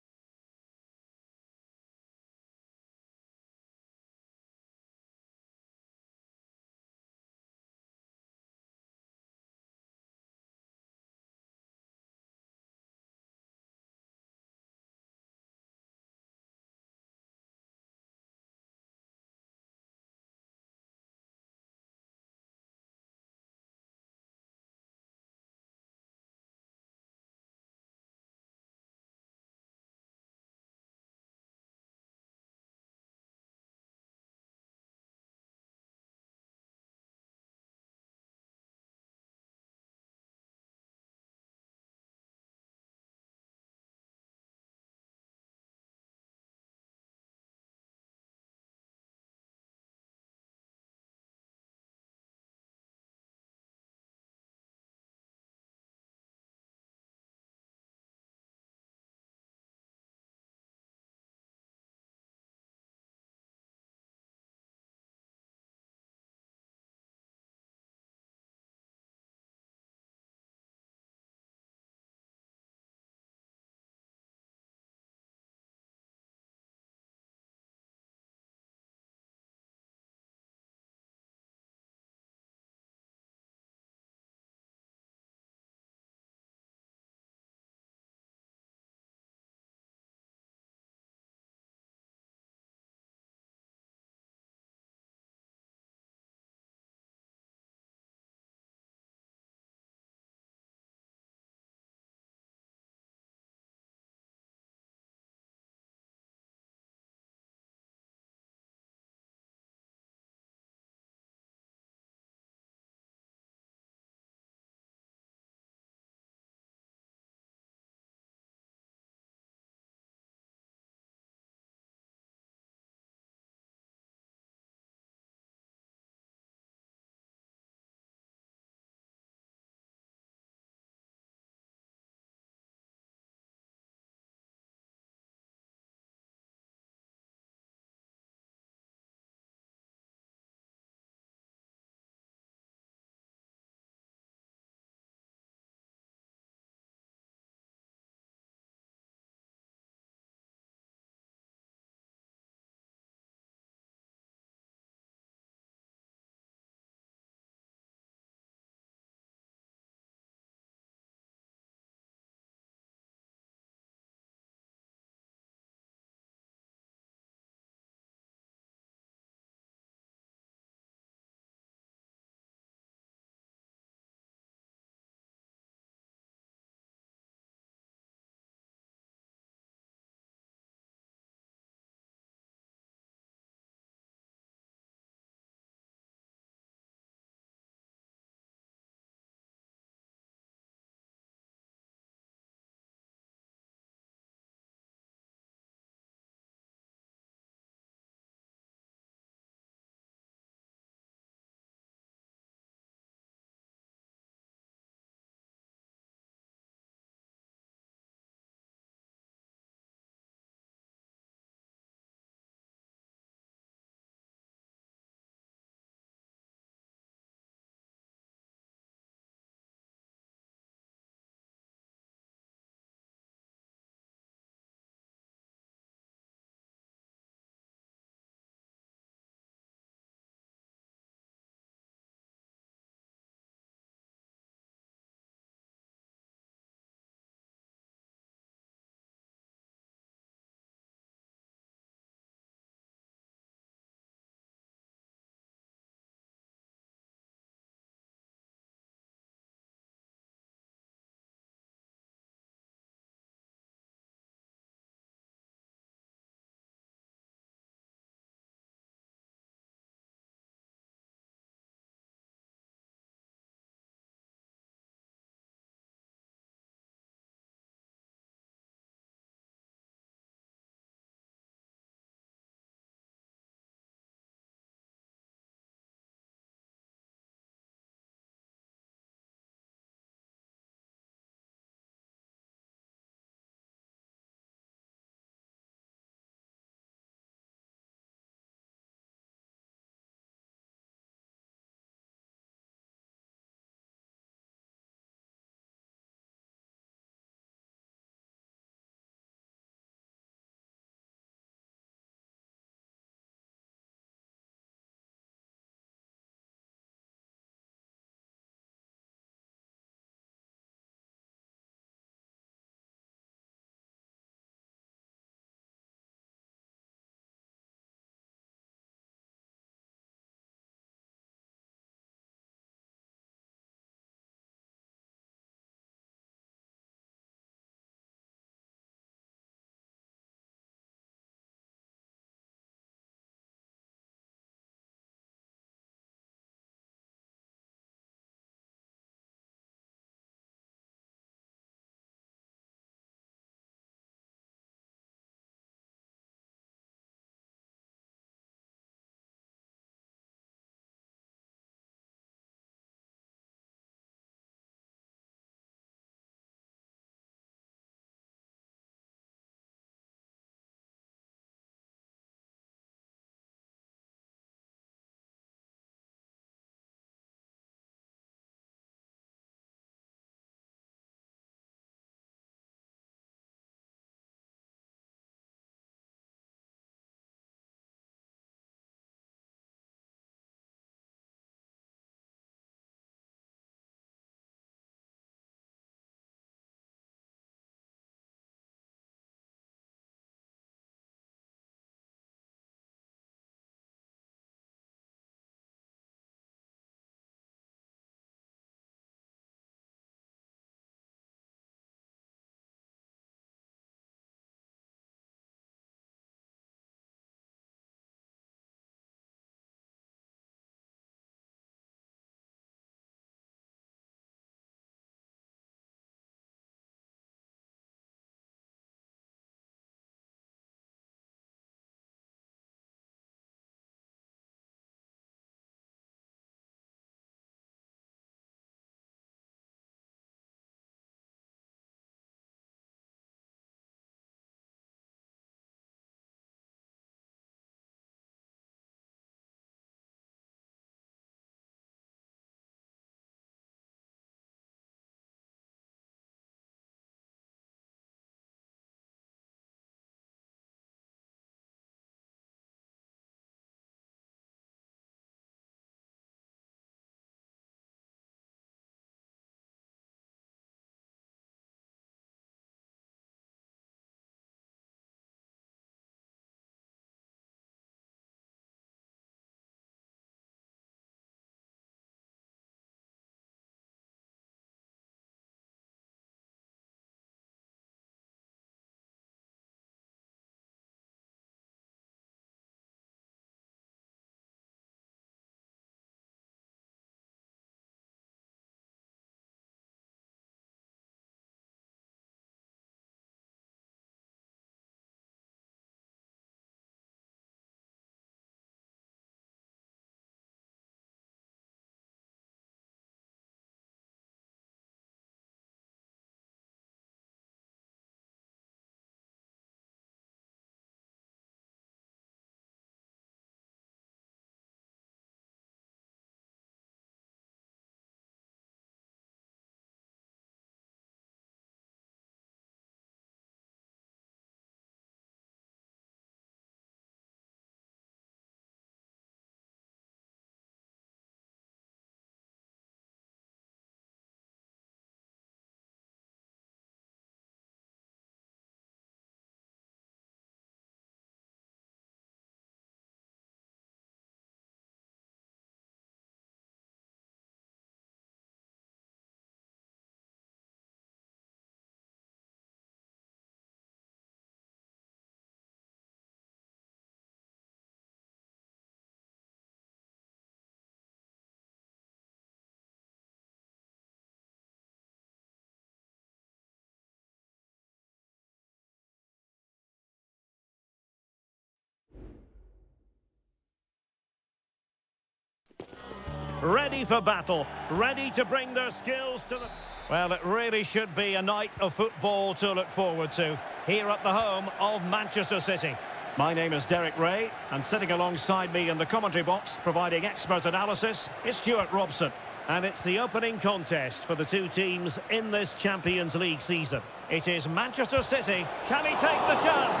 ready for battle, ready to bring their skills to the... Well, it really should be a night of football to look forward to, here at the home of Manchester City. My name is Derek Ray, and sitting alongside me in the commentary box, providing expert analysis, is Stuart Robson. And it's the opening contest for the two teams in this Champions League season. It is Manchester City. Can he take the chance?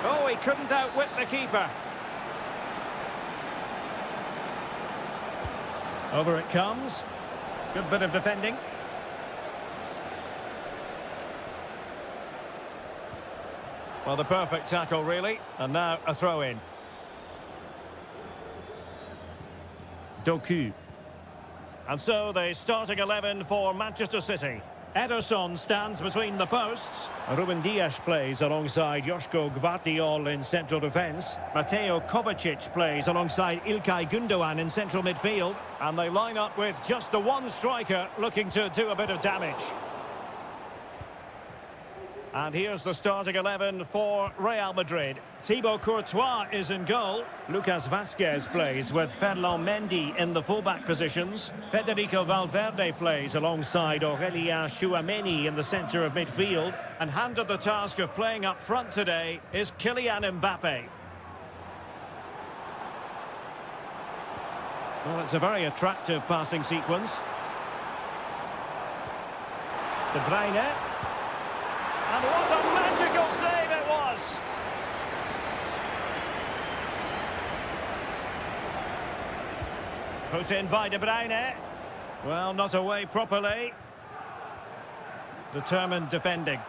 Oh, he couldn't outwit the keeper. Over it comes. Good bit of defending. Well, the perfect tackle, really. And now a throw-in. Doku. And so the starting 11 for Manchester City. Ederson stands between the posts. Ruben Dias plays alongside Joško Gvardiol in central defence. Mateo Kovacic plays alongside Ilkay Gundogan in central midfield. And they line up with just the one striker looking to do a bit of damage. And here's the starting 11 for Real Madrid. Thibaut Courtois is in goal. Lucas Vazquez plays with Ferland Mendy in the fullback positions. Federico Valverde plays alongside Aurélien Tchouameni in the centre of midfield. And handed the task of playing up front today is Kylian Mbappe. Well, it's a very attractive passing sequence. De Bruyne. And what a magical save it was! Put in by De Bruyne. Well, not away properly. Determined defending.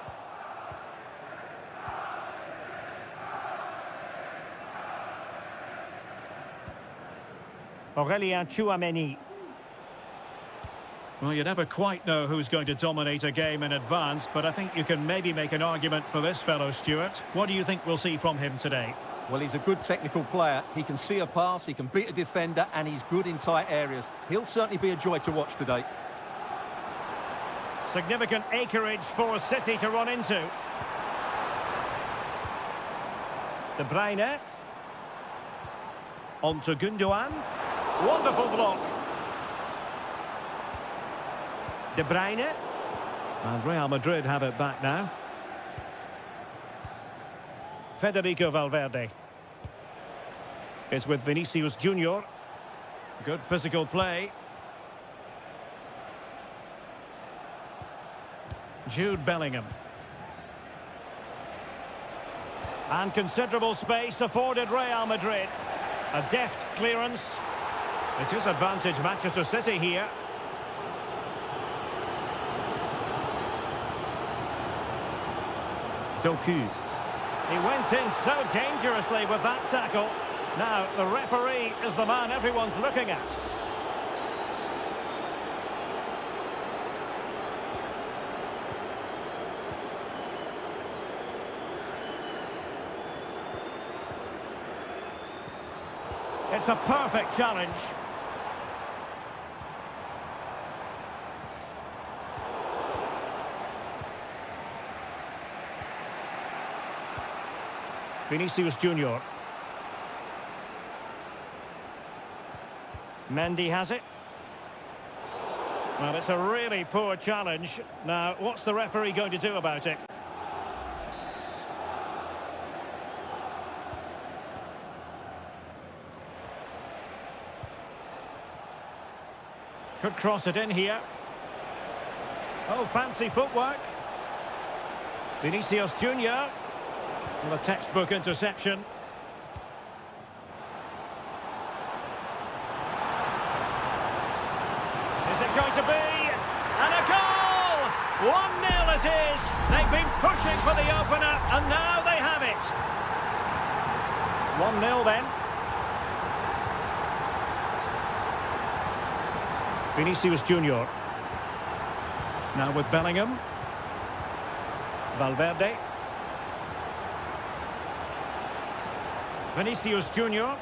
Aurélien Tchouameni. Well, you never quite know who's going to dominate a game in advance, but I think you can maybe make an argument for this fellow, Stuart. What do you think we'll see from him today? Well, he's a good technical player. He can see a pass, he can beat a defender, and he's good in tight areas. He'll certainly be a joy to watch today. Significant acreage for City to run into. De Bruyne. On to Gundogan. Wonderful block. De Bruyne. And Real Madrid have it back now. Federico Valverde. It's with Vinicius Junior. Good physical play. Jude Bellingham. And considerable space afforded Real Madrid. A deft clearance. It is advantage Manchester City here. Doku. He went in so dangerously with that tackle. Now, the referee is the man everyone's looking at. It's a perfect challenge. Vinicius Junior. Mendy has it. Well, it's a really poor challenge. Now, what's the referee going to do about it? Could cross it in here. Oh, fancy footwork. Vinicius Junior. Well, a textbook interception. Is it going to be? And a goal! 1-0 it is. They've been pushing for the opener, and now they have it. 1-0 then. Vinicius Junior. Now with Bellingham. Valverde. Vinicius Junior.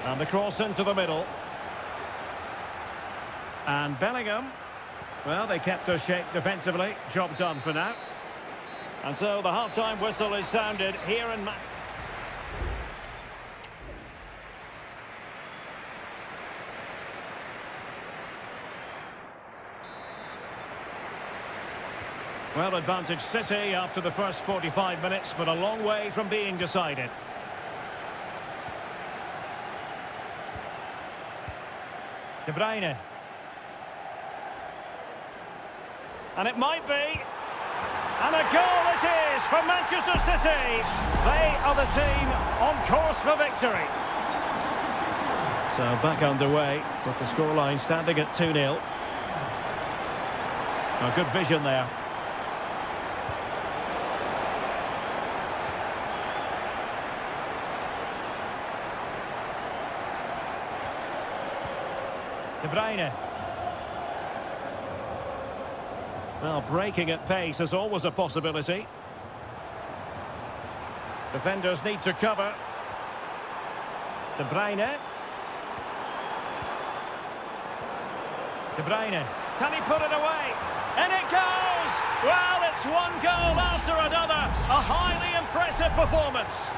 And the cross into the middle. And Bellingham. Well, they kept their shape defensively. Job done for now. And so the half-time whistle is sounded here in... Well, advantage City after the first 45 minutes, but a long way from being decided. De Bruyne. And it might be. And a goal it is for Manchester City. They are the team on course for victory. So back underway, with the scoreline standing at 2-0. A good vision there. De Bruyne. Well, breaking at pace is always a possibility. Defenders need to cover. De Bruyne. De Bruyne. Can he put it away? And it goes! Well, it's one goal after another. A highly impressive performance.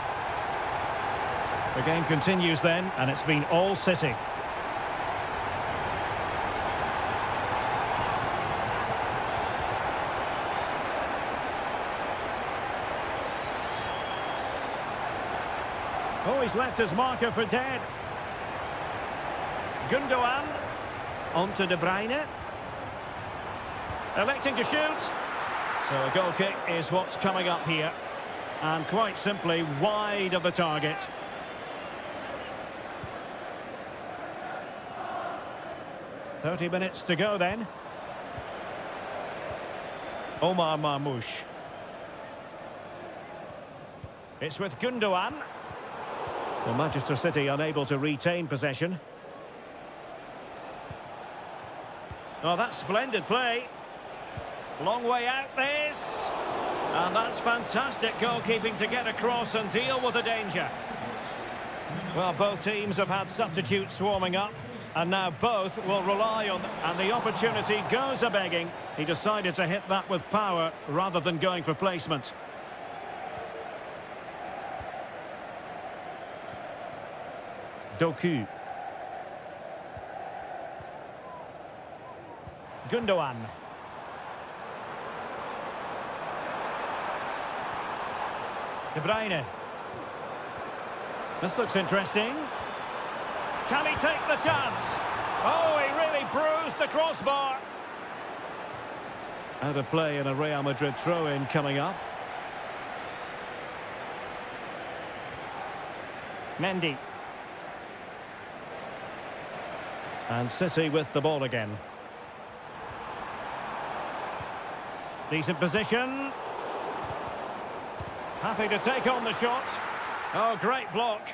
The game continues then, and it's been all City. Oh, he's left his marker for dead. Gundogan. On to De Bruyne. Electing to shoot. So a goal kick is what's coming up here. And quite simply wide of the target. "30 minutes to go then. Omar Marmoush. It's with Gundogan. Well, Manchester City unable to retain possession. Oh, that's splendid play. Long way out this. And that's fantastic goalkeeping to get across and deal with the danger. Well, both teams have had substitutes warming up. And now both will rely on... And the opportunity goes a-begging. He decided to hit that with power rather than going for placement. Doku. Gundogan. De Bruyne. This looks interesting. Can he take the chance? Oh, he really bruised the crossbar. Out of play and a Real Madrid throw-in coming up. Mendy. And City with the ball again. Decent position. Happy to take on the shot. Oh, great block.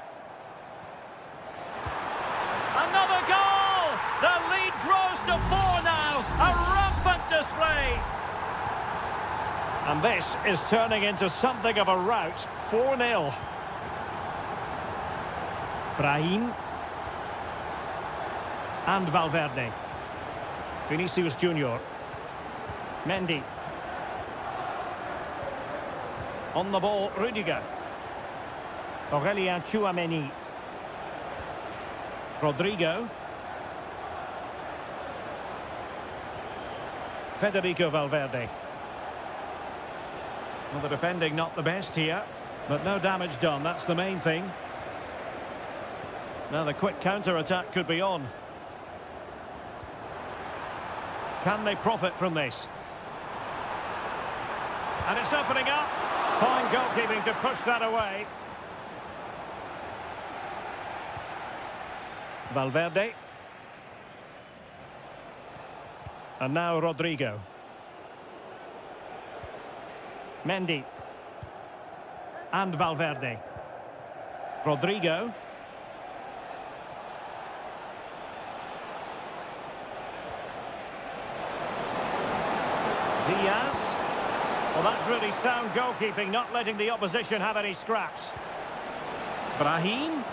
Another goal! The lead grows to 4 now. A rampant display. And this is turning into something of a rout. 4-0. Brahim. And Valverde. Vinicius Junior. Mendy. On the ball, Rudiger. Aurelien Tchouameni. Rodrigo. Federico Valverde. Well, the defending not the best here, but no damage done, that's the main thing. Now the quick counter-attack could be on. Can they profit from this? And it's opening up. Fine goalkeeping to push that away. Valverde. And now Rodrigo. Mendy. And Valverde. Rodrigo. Diaz. Well, that's really sound goalkeeping, not letting the opposition have any scraps. Brahim.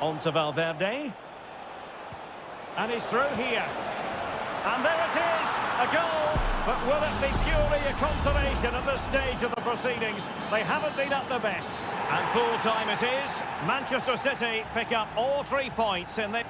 On to Valverde. And he's through here. And there it is, a goal. But will it be purely a consolation at this stage of the proceedings? They haven't been at their best. And full time it is. Manchester City pick up all 3 points in the...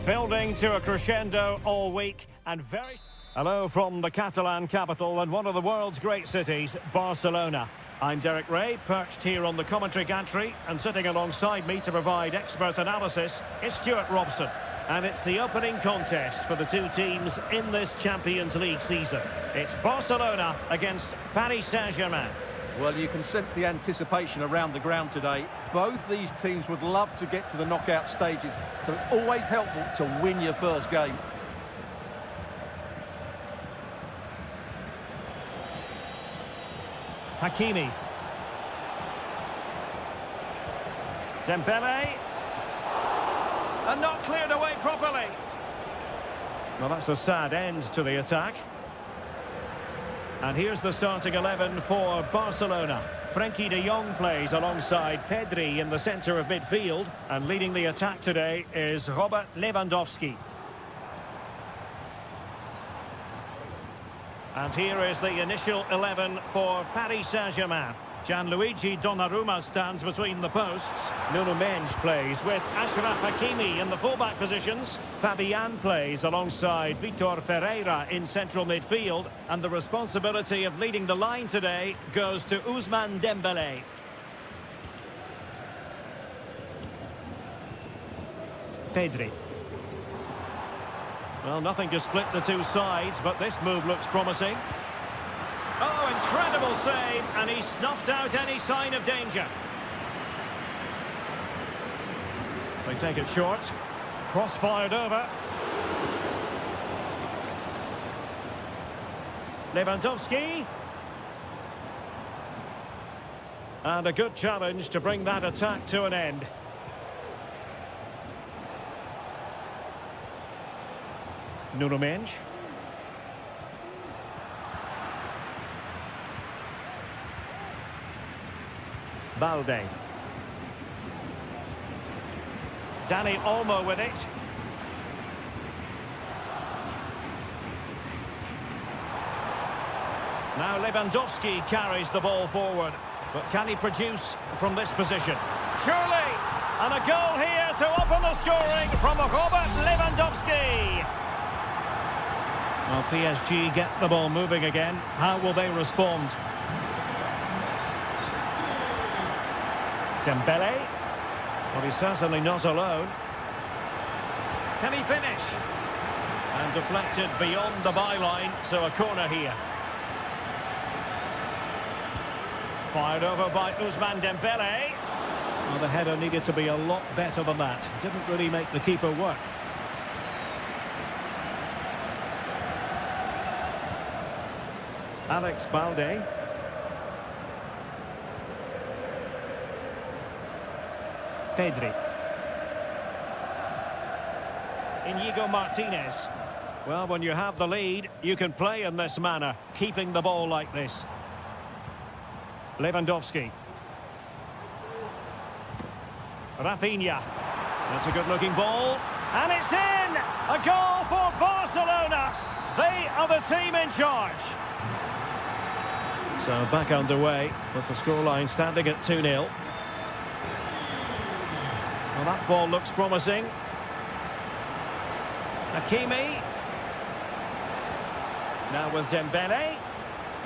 Building to a crescendo all week and very... Hello from the Catalan capital and one of the world's great cities, Barcelona. I'm Derek Ray, perched here on the commentary gantry, and sitting alongside me to provide expert analysis is Stuart Robson. And it's the opening contest for the two teams in this Champions League season. It's Barcelona against Paris Saint-Germain. Well, you can sense the anticipation around the ground today. Both these teams would love to get to the knockout stages, so it's always helpful to win your first game. Hakimi. Dembele. And not cleared away properly. Well, that's a sad end to the attack. And here's the starting 11 for Barcelona. Frenkie de Jong plays alongside Pedri in the centre of midfield. And leading the attack today is Robert Lewandowski. And here is the initial 11 for Paris Saint-Germain. Gianluigi Donnarumma stands between the posts. Nuno Mendes plays with Achraf Hakimi in the fullback positions. Fabian plays alongside Vitor Ferreira in central midfield. And the responsibility of leading the line today goes to Ousmane Dembele. Pedri. Well, nothing to split the two sides, but this move looks promising. Oh, incredible save, and he snuffed out any sign of danger. They take it short. Cross fired over. Lewandowski. And a good challenge to bring that attack to an end. Nuno Mendes. Balde. Dani Olmo with it. Now Lewandowski carries the ball forward. But can he produce from this position? Surely! And a goal here to open the scoring from Robert Lewandowski. Well, PSG get the ball moving again. How will they respond? Dembele. Well, he's certainly not alone. Can he finish? And deflected beyond the byline, so a corner here. Fired over by Ousmane Dembele. Well, the header needed to be a lot better than that. Didn't really make the keeper work. Alex Balde. Pedri. Inigo Martinez. Well, when you have the lead, you can play in this manner, keeping the ball like this. Lewandowski. Rafinha. That's a good-looking ball. And it's in! A goal for Barcelona! They are the team in charge. So back underway, with the scoreline standing at 2-0. Well, that ball looks promising. Hakimi. Now with Dembele.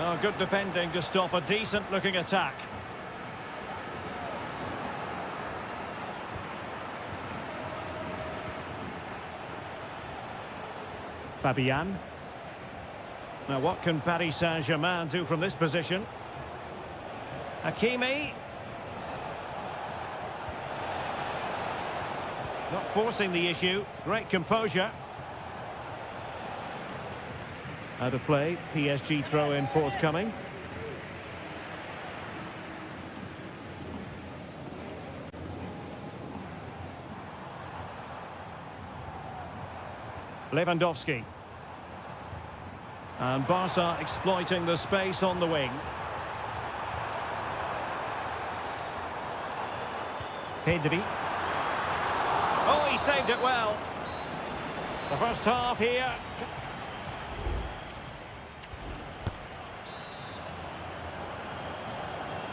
Oh, good defending to stop a decent-looking attack. Fabian. Now, what can Paris Saint-Germain do from this position? Hakimi. Not forcing the issue. Great composure. Out of play. PSG throw-in forthcoming. Lewandowski. And Barca exploiting the space on the wing. Pedri. Oh, he saved it well. The first half here.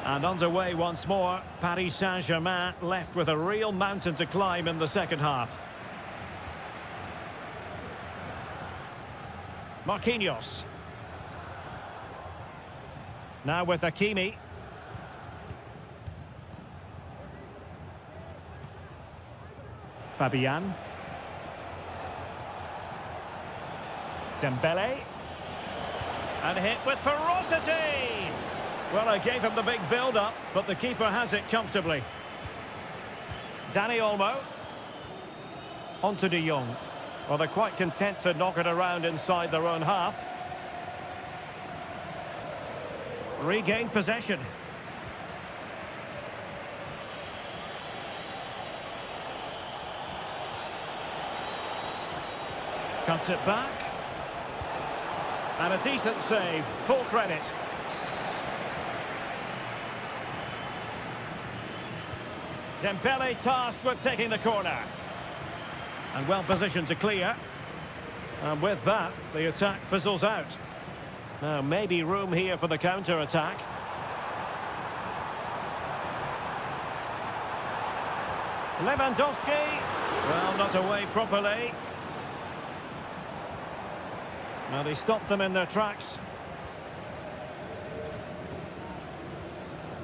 And underway once more. Paris Saint-Germain left with a real mountain to climb in the second half. Marquinhos. Now with Hakimi. Fabian. Dembele. And hit with ferocity! Well, I gave him the big build-up, but the keeper has it comfortably. Dani Olmo. On to De Jong. Well, they're quite content to knock it around inside their own half. Regained possession. Cuts it back. And a decent save. Full credit. Dembele tasked with taking the corner. And well positioned to clear. And with that, the attack fizzles out. Now, maybe room here for the counter-attack. Lewandowski. Well, not away properly. Now, they stopped them in their tracks.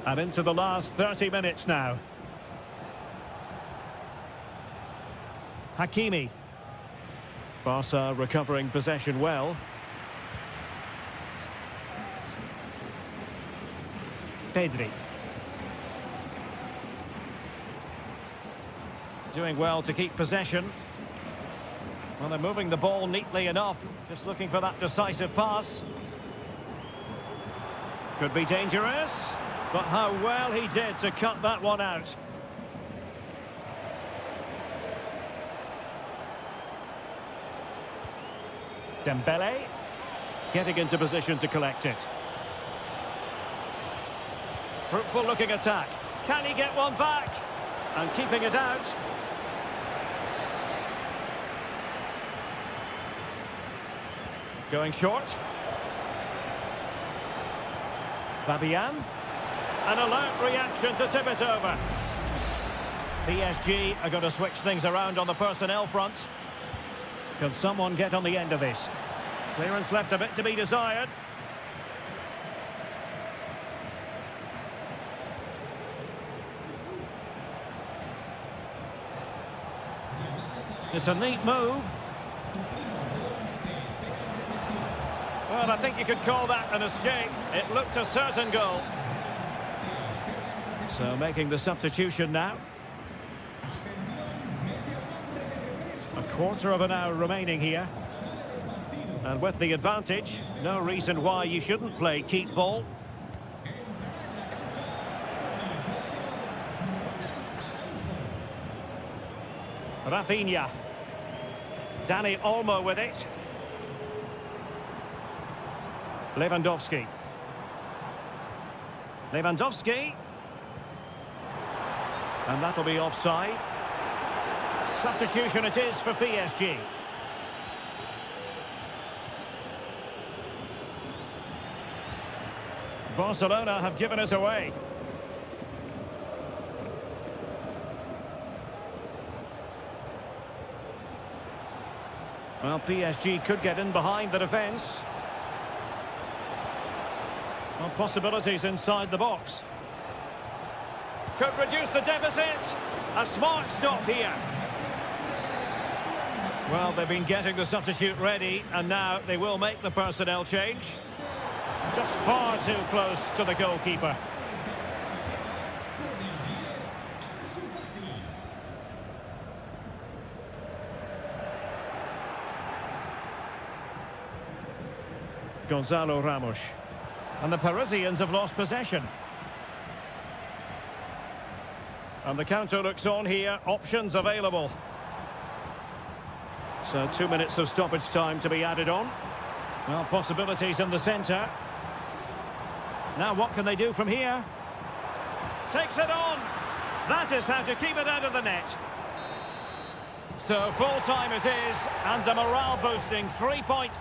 And into the last 30 minutes now. Hakimi. Barca recovering possession well. Pedri. Doing well to keep possession. Well, they're moving the ball neatly enough. Just looking for that decisive pass. Could be dangerous. But how well he did to cut that one out. Dembele. Getting into position to collect it. Fruitful looking attack. Can he get one back? And keeping it out. Going short. Fabian. An alert reaction to tip it over. PSG are going to switch things around on the personnel front. Can someone get on the end of this? Clearance left a bit to be desired. It's a neat move. Well, I think you could call that an escape. It looked a certain goal. So making the substitution now. A quarter of an hour remaining here. And with the advantage, no reason why you shouldn't play keep ball. Rafinha. Dani Olmo with it. Lewandowski. Lewandowski. And that'll be offside. Substitution it is for PSG. Barcelona have given us away. Well, PSG could get in behind the defence. Well, possibilities inside the box. Could reduce the deficit. A smart stop here. Well, they've been getting the substitute ready, and now they will make the personnel change. Just far too close to the goalkeeper. Gonzalo Ramos. And the Parisians have lost possession. And the counter looks on here. Options available. So 2 minutes of stoppage time to be added on. Well, possibilities in the centre. Now what can they do from here? Takes it on. That is how to keep it out of the net. So full time it is, and a morale boosting 3-point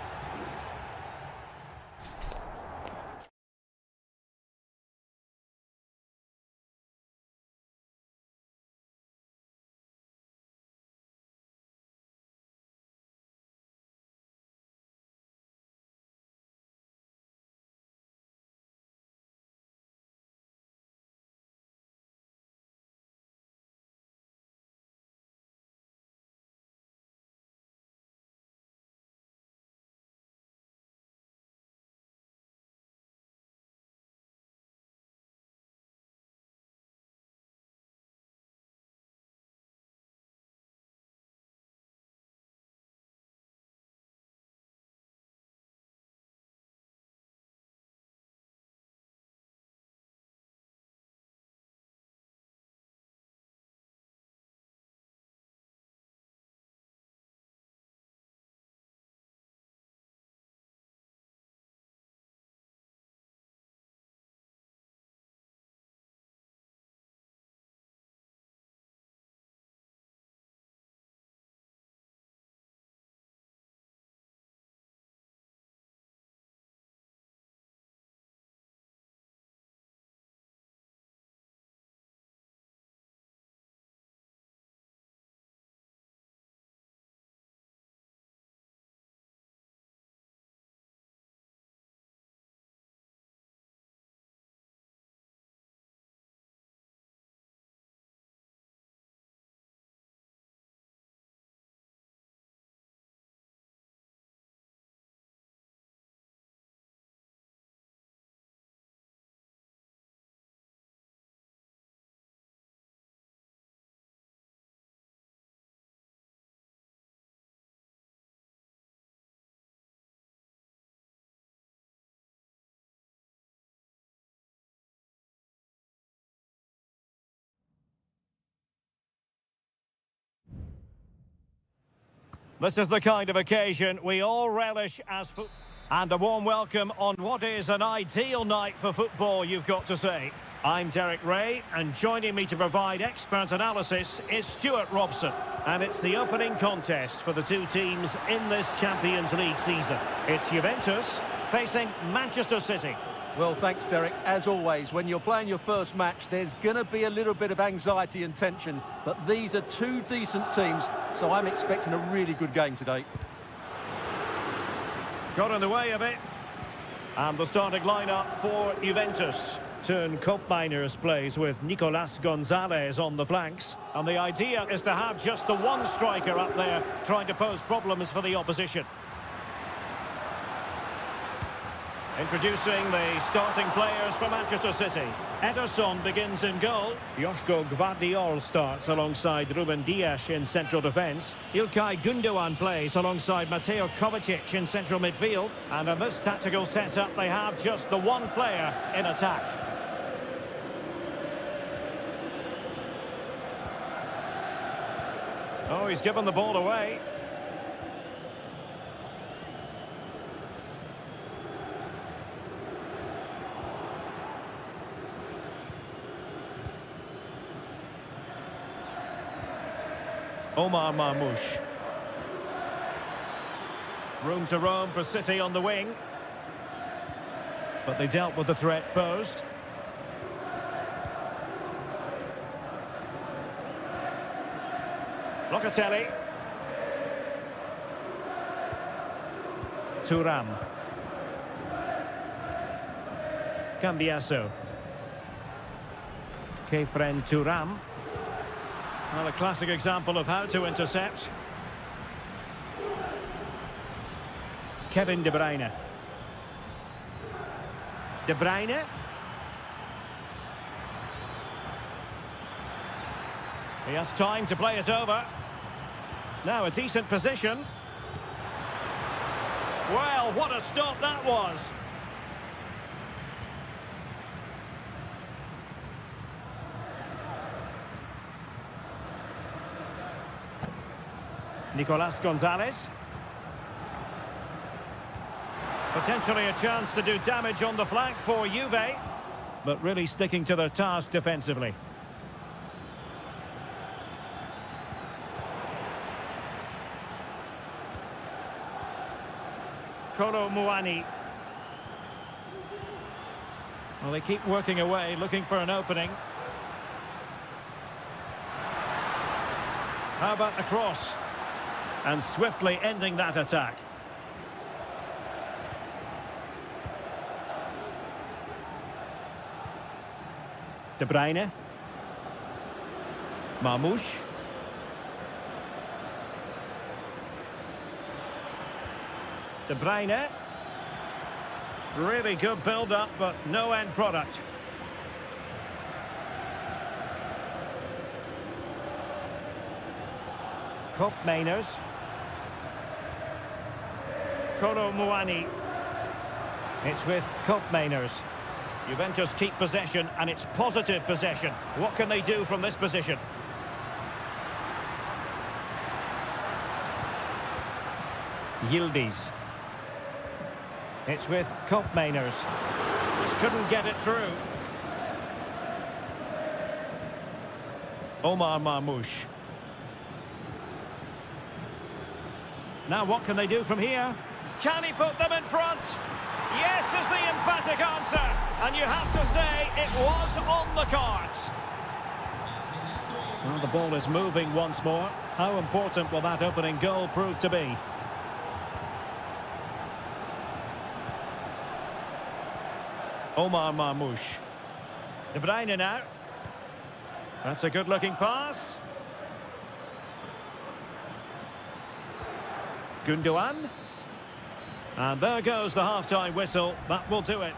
This is the kind of occasion we all relish as football. And a warm welcome on what is an ideal night for football, you've got to say. I'm Derek Ray, and joining me to provide expert analysis is Stuart Robson. And it's the opening contest for the two teams in this Champions League season. It's Juventus facing Manchester City. Well, thanks, Derek. As always, when you're playing your first match, there's going to be a little bit of anxiety and tension. But these are two decent teams, so I'm expecting a really good game today. Got in the way of it. And the starting lineup for Juventus. Turn Miners plays with Nicolas Gonzalez on the flanks. And the idea is to have just the one striker up there trying to pose problems for the opposition. Introducing the starting players for Manchester City. Ederson begins in goal. Joško Gvardiol starts alongside Ruben Dias in central defence. İlkay Gündoğan plays alongside Mateo Kovacic in central midfield. And in this tactical setup, they have just the one player in attack. Oh, he's given the ball away. Omar Marmoush. Room to roam for City on the wing. But they dealt with the threat posed. Locatelli. Thuram. Cambiaso. Kefren Thuram. Well, a classic example of how to intercept. Kevin De Bruyne. De Bruyne. He has time to play it over. Now a decent position. Well, what a stop that was. Nicolas Gonzalez. Potentially a chance to do damage on the flank for Juve, but really sticking to their task defensively. Kolo Muani. Well, they keep working away, looking for an opening. How about the cross? And swiftly ending that attack. De Bruyne. Marmoush. De Bruyne. Really good build-up, but no end product. Mainers. Kolo Muani. It's with Mainers. Juventus keep possession, and it's positive possession. What can they do from this position? Yildiz. It's with Mainers. Just couldn't get it through. Omar Marmoush. Now what can they do from here? Can he put them in front? Yes is the emphatic answer. And you have to say it was on the cards. Well, the ball is moving once more. How important will that opening goal prove to be? Omar Marmoush. De Bruyne now. That's a good-looking pass. Gündoğan. And there goes the half-time whistle. That will do it.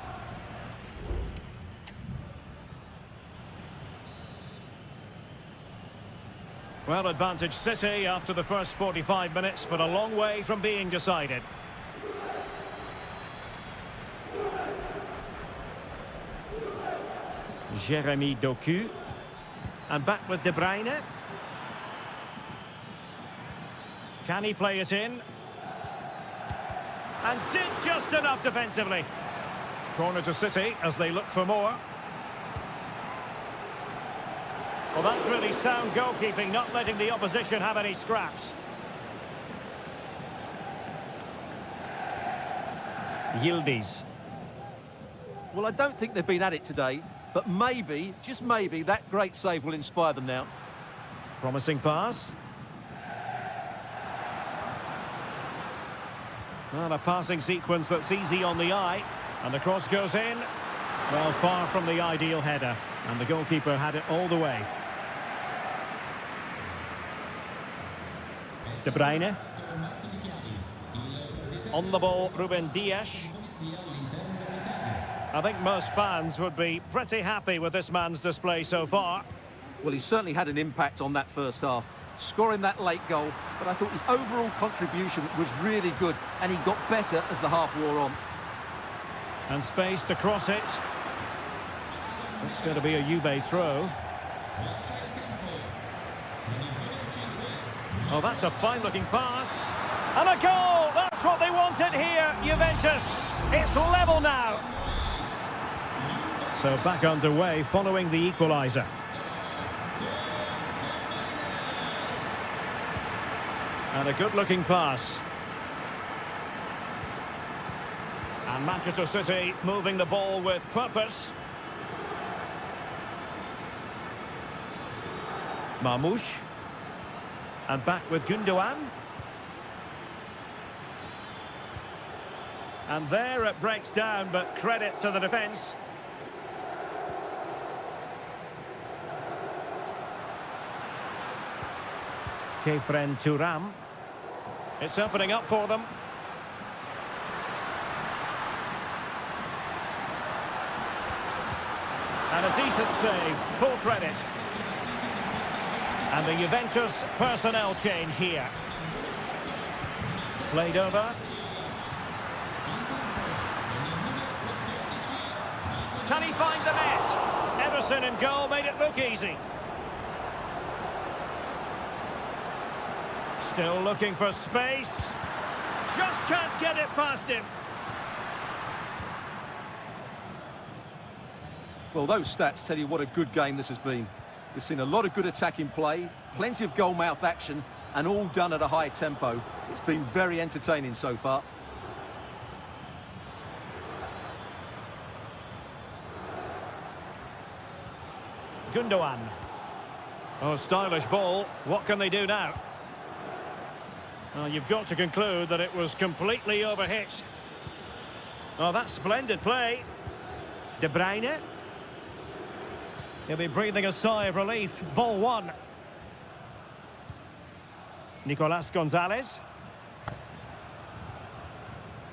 Well, advantage City after the first 45 minutes, but a long way from being decided. Jeremy Doku. And back with De Bruyne. Can he play it in? And did just enough defensively. Corner to City as they look for more. Well, that's really sound goalkeeping, not letting the opposition have any scraps. Yildiz. Well, I don't think they've been at it today, but maybe, just maybe, that great save will inspire them now. Promising pass. Well, a passing sequence that's easy on the eye. And the cross goes in. Well, far from the ideal header. And the goalkeeper had it all the way. De Bruyne. On the ball, Ruben Dias. I think most fans would be pretty happy with this man's display so far. Well, he certainly had an impact on that first half, scoring that late goal, but I thought his overall contribution was really good, and he got better as the half wore on. And space to cross it. It's going to be a Juve throw. Oh, that's a fine-looking pass. And a goal! That's what they wanted here, Juventus. It's level now. So back underway following the equaliser. And a good-looking pass. And Manchester City moving the ball with purpose. Marmoush. And back with Gundogan. And there it breaks down, but credit to the defence. Kefren Thuram. It's opening up for them. And a decent save, full credit. And the Juventus personnel change here. Played over. Can he find the net? Ederson in goal made it look easy. Still looking for space. Just can't get it past him. Well, those stats tell you what a good game this has been. We've seen a lot of good attacking play, plenty of goal-mouth action, and all done at a high tempo. It's been very entertaining so far. Gundogan. Oh, stylish ball. What can they do now? Well, you've got to conclude that it was completely overhit. Oh, that's splendid play. De Bruyne. He'll be breathing a sigh of relief. Ball one. Nicolas Gonzalez.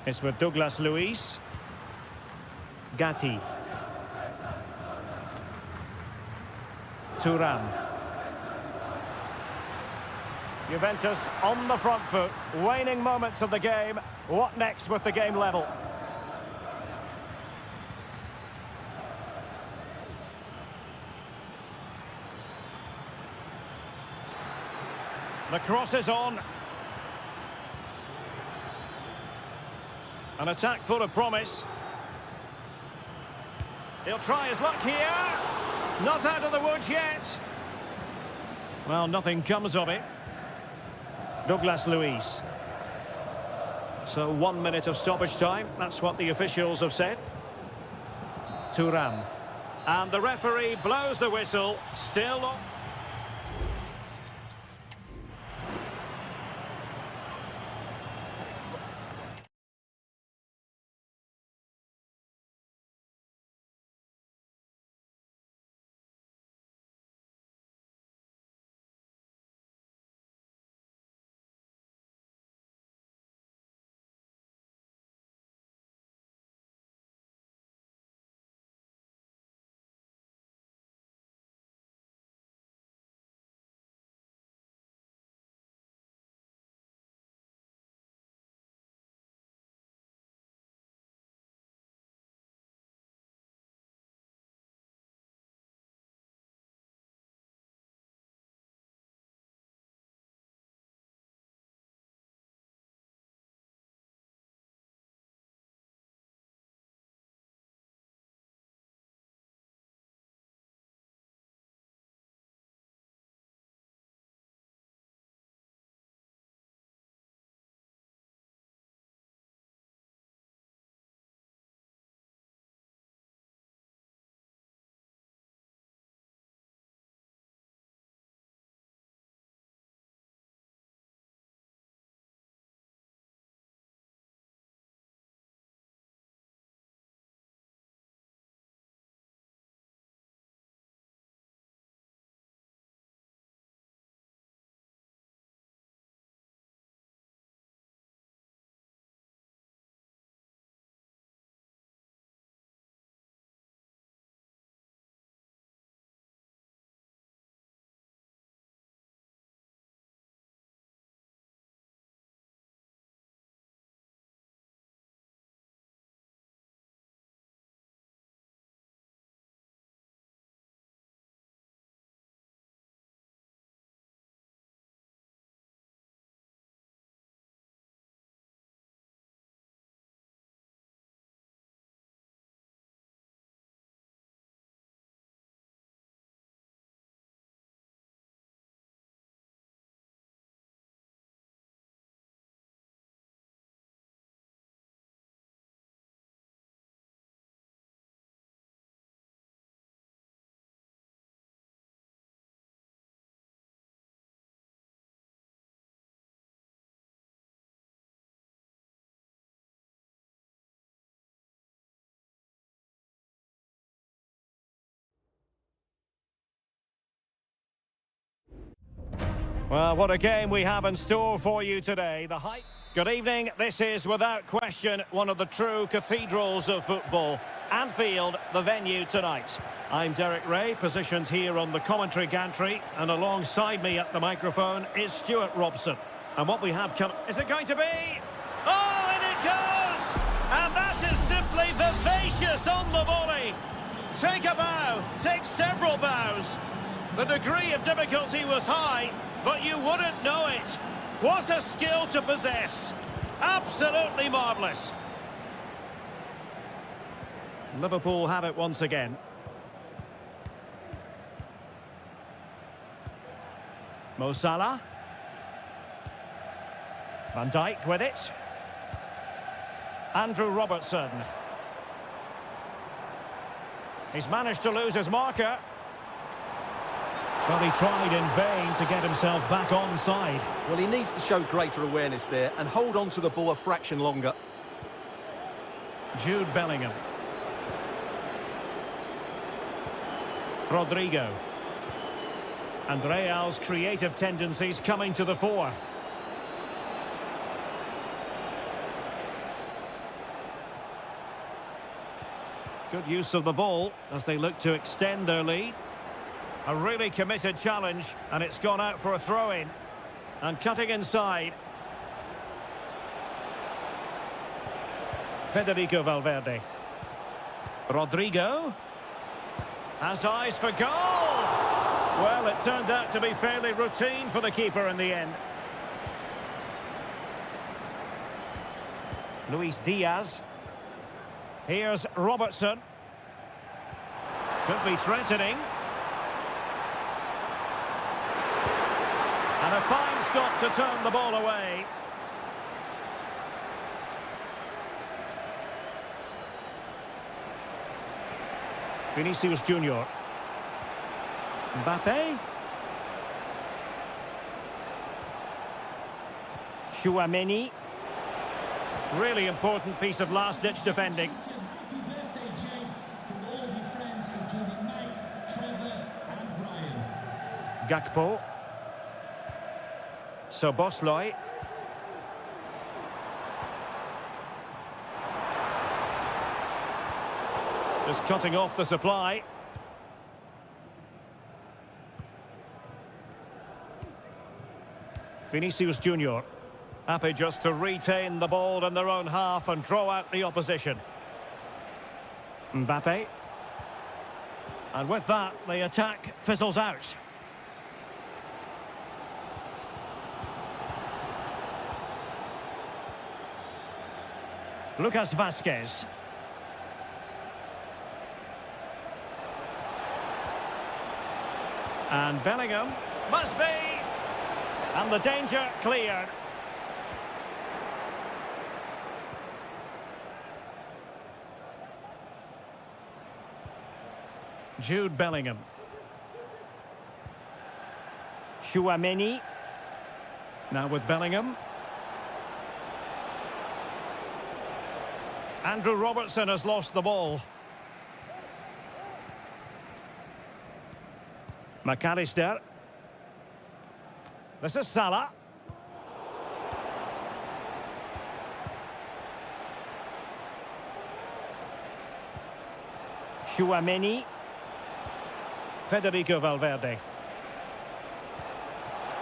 It's with Douglas Luiz. Gatti. Thuram. Juventus on the front foot. Waning moments of the game. What next with the game level? The cross is on. An attack full of promise. He'll try his luck here. Not out of the woods yet. Well, nothing comes of it. Douglas Luiz. So 1 minute of stoppage time. That's what the officials have said. Thuram. And the referee blows the whistle. Still on. Well, what a game we have in store for you today. Good evening. This is, without question, one of the true cathedrals of football. Anfield, the venue tonight. I'm Derek Ray, positioned here on the commentary gantry, and alongside me at the microphone is Stuart Robson. And what we have come... Is it going to be? Oh, and it goes! And that is simply vivacious on the volley. Take a bow, take several bows. The degree of difficulty was high, but you wouldn't know it. What a skill to possess. Absolutely marvellous. Liverpool have it once again. Mo Salah. Van Dijk with it. Andrew Robertson. He's managed to lose his marker. But he tried in vain to get himself back onside. Well, he needs to show greater awareness there and hold on to the ball a fraction longer. Jude Bellingham. Rodrigo. And Real's creative tendencies coming to the fore. Good use of the ball as they look to extend their lead. A really committed challenge, and it's gone out for a throw-in. And cutting inside. Federico Valverde. Rodrigo. Has eyes for goal! Well, it turned out to be fairly routine for the keeper in the end. Luis Diaz. Here's Robertson. Could be threatening. And a fine stop to turn the ball away. Vinicius Junior. Mbappe. Chouameni. Really important piece of last-ditch defending. Happy birthday, Jane, from all of your friends, including Mike, Trevor and Brian. Gakpo. Szoboszlai. Just cutting off the supply. Vinicius Junior. Happy just to retain the ball in their own half and draw out the opposition. Mbappe. And with that, the attack fizzles out. Lucas Vazquez. And Bellingham. Must be! And the danger cleared. Jude Bellingham. Chouameni. Now with Bellingham. Andrew Robertson has lost the ball. McAllister. This is Salah. Chouameni. Federico Valverde.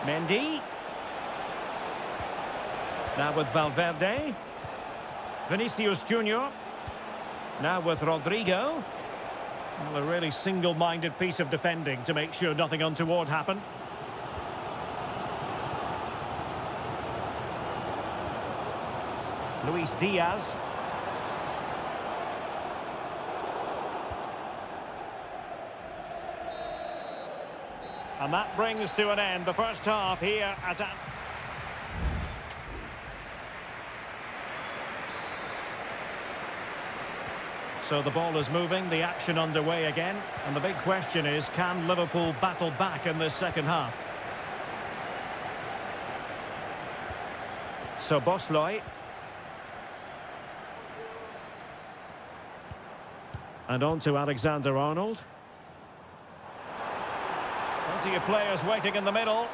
Mendy. Now with Valverde. Vinicius Junior. Now with Rodrigo. Well, a really single-minded piece of defending to make sure nothing untoward happened. Luis Diaz. And that brings to an end the first half here at... So the ball is moving, the action underway again. And the big question is, can Liverpool battle back in this second half? Szoboszlai. And on to Alexander-Arnold. Plenty of players waiting in the middle.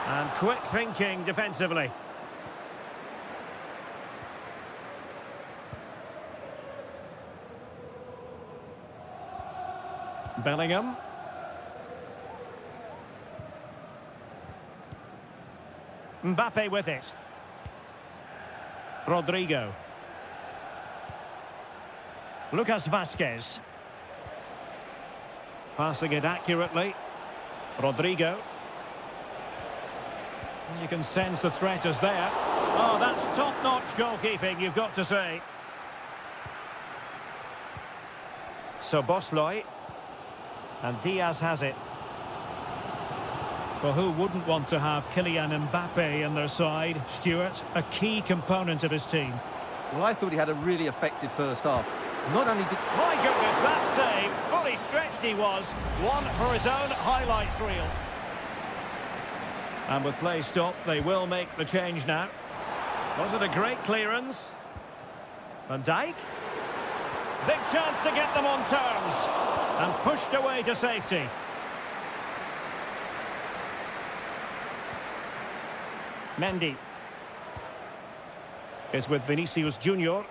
And quick thinking defensively. Bellingham. Mbappe with it. Rodrigo. Lucas Vasquez. Passing it accurately. Rodrigo. You can sense the threat is there. Oh, that's top-notch goalkeeping, you've got to say. So Bosloy. And Diaz has it. Well, who wouldn't want to have Kylian Mbappe in their side? Stuart, a key component of his team. Well, I thought he had a really effective first half. Not only did... My goodness, that save! Fully stretched he was. One for his own highlights reel. And with play stopped, they will make the change now. Was it a great clearance? Van Dijk? Big chance to get them on terms. And pushed away to safety. Mendy. Is with Vinicius Junior.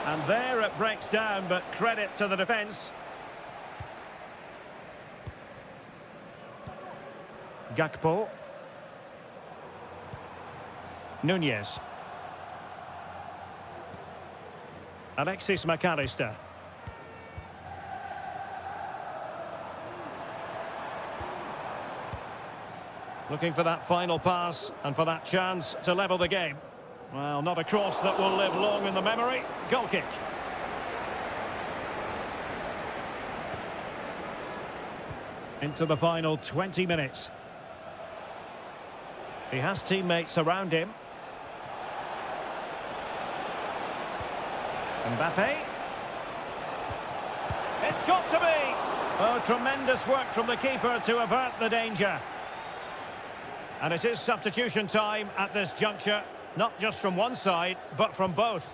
And there it breaks down, but credit to the defence. Gakpo. Nunez. Alexis McAllister. Looking for that final pass and for that chance to level the game. Well, not a cross that will live long in the memory. Goal kick. Into the final 20 minutes. He has teammates around him. Mbappe. It's got to be! Oh, tremendous work from the keeper to avert the danger. And it is substitution time at this juncture. Not just from one side, but from both.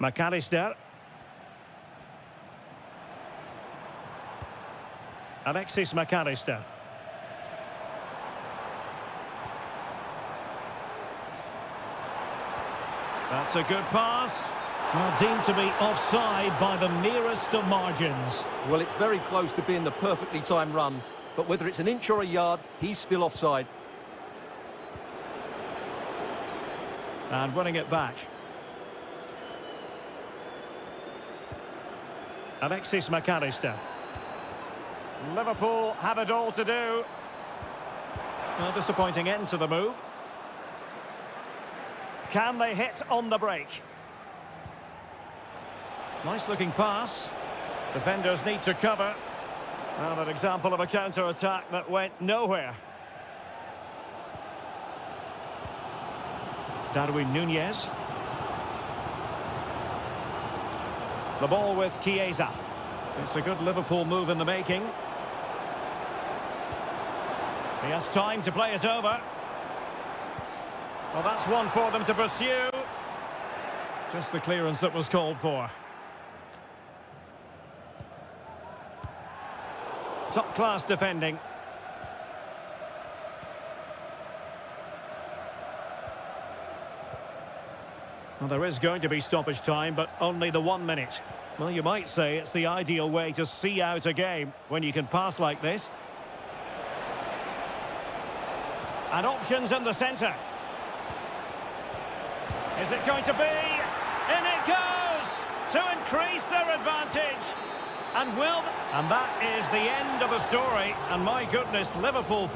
McAllister. Alexis McAllister. That's a good pass. Well, deemed to be offside by the merest of margins. Well, it's very close to being the perfectly timed run. But whether it's an inch or a yard, he's still offside. And winning it back. Alexis McAllister. Liverpool have it all to do. Well, disappointing end to the move. Can they hit on the break? Nice looking pass. Defenders need to cover. Well, an example of a counter-attack that went nowhere. Darwin Nunez. The ball with Chiesa. It's a good Liverpool move in the making. He has time to play it over. Well, that's one for them to pursue. Just the clearance that was called for. Top-class defending. Well, there is going to be stoppage time, but only the 1 minute. Well, you might say it's the ideal way to see out a game when you can pass like this. And options in the centre. Is it going to be? In it goes! To increase their advantage. And that is the end of the story. And my goodness, Liverpool...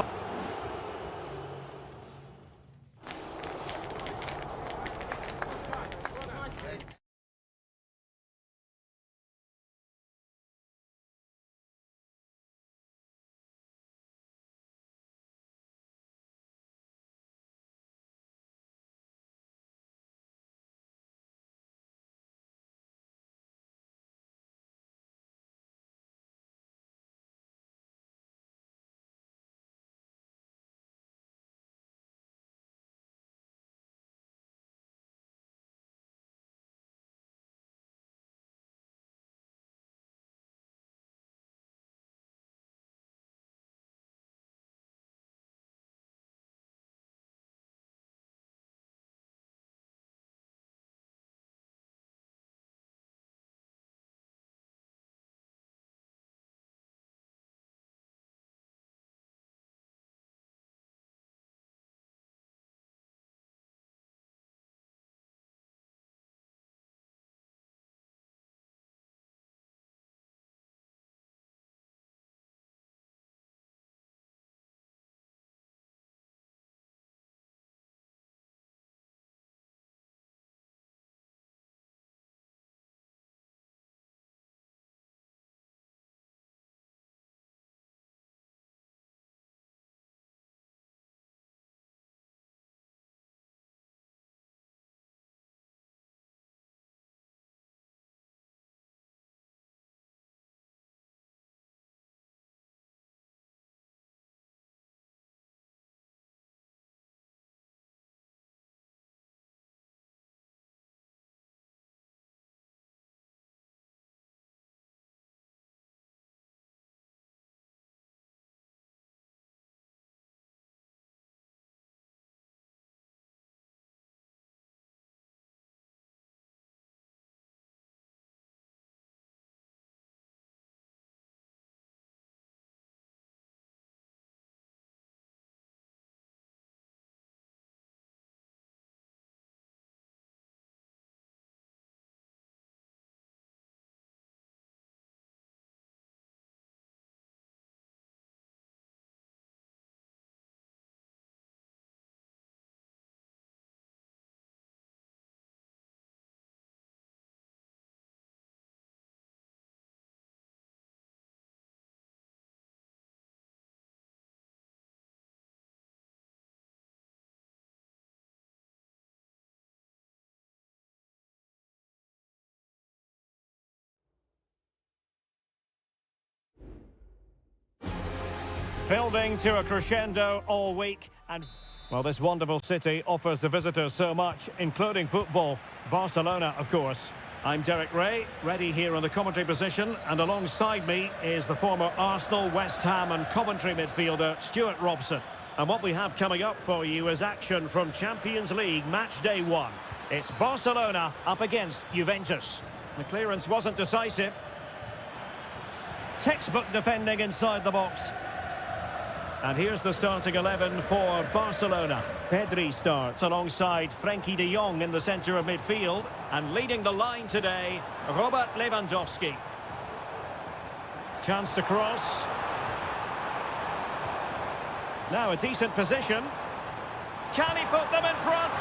Building to a crescendo all week, and well, this wonderful city offers the visitors so much, including football. Barcelona, of course. I'm Derek Ray, ready here on the commentary position, and alongside me is the former Arsenal, West Ham and Coventry midfielder Stuart Robson. And what we have coming up for you is action from Champions League match day 1. It's Barcelona up against Juventus. The clearance wasn't decisive. Textbook defending inside the box. And here's the starting 11 for Barcelona. Pedri starts alongside Frenkie de Jong in the centre of midfield. And leading the line today, Robert Lewandowski. Chance to cross. Now a decent position. Can he put them in front?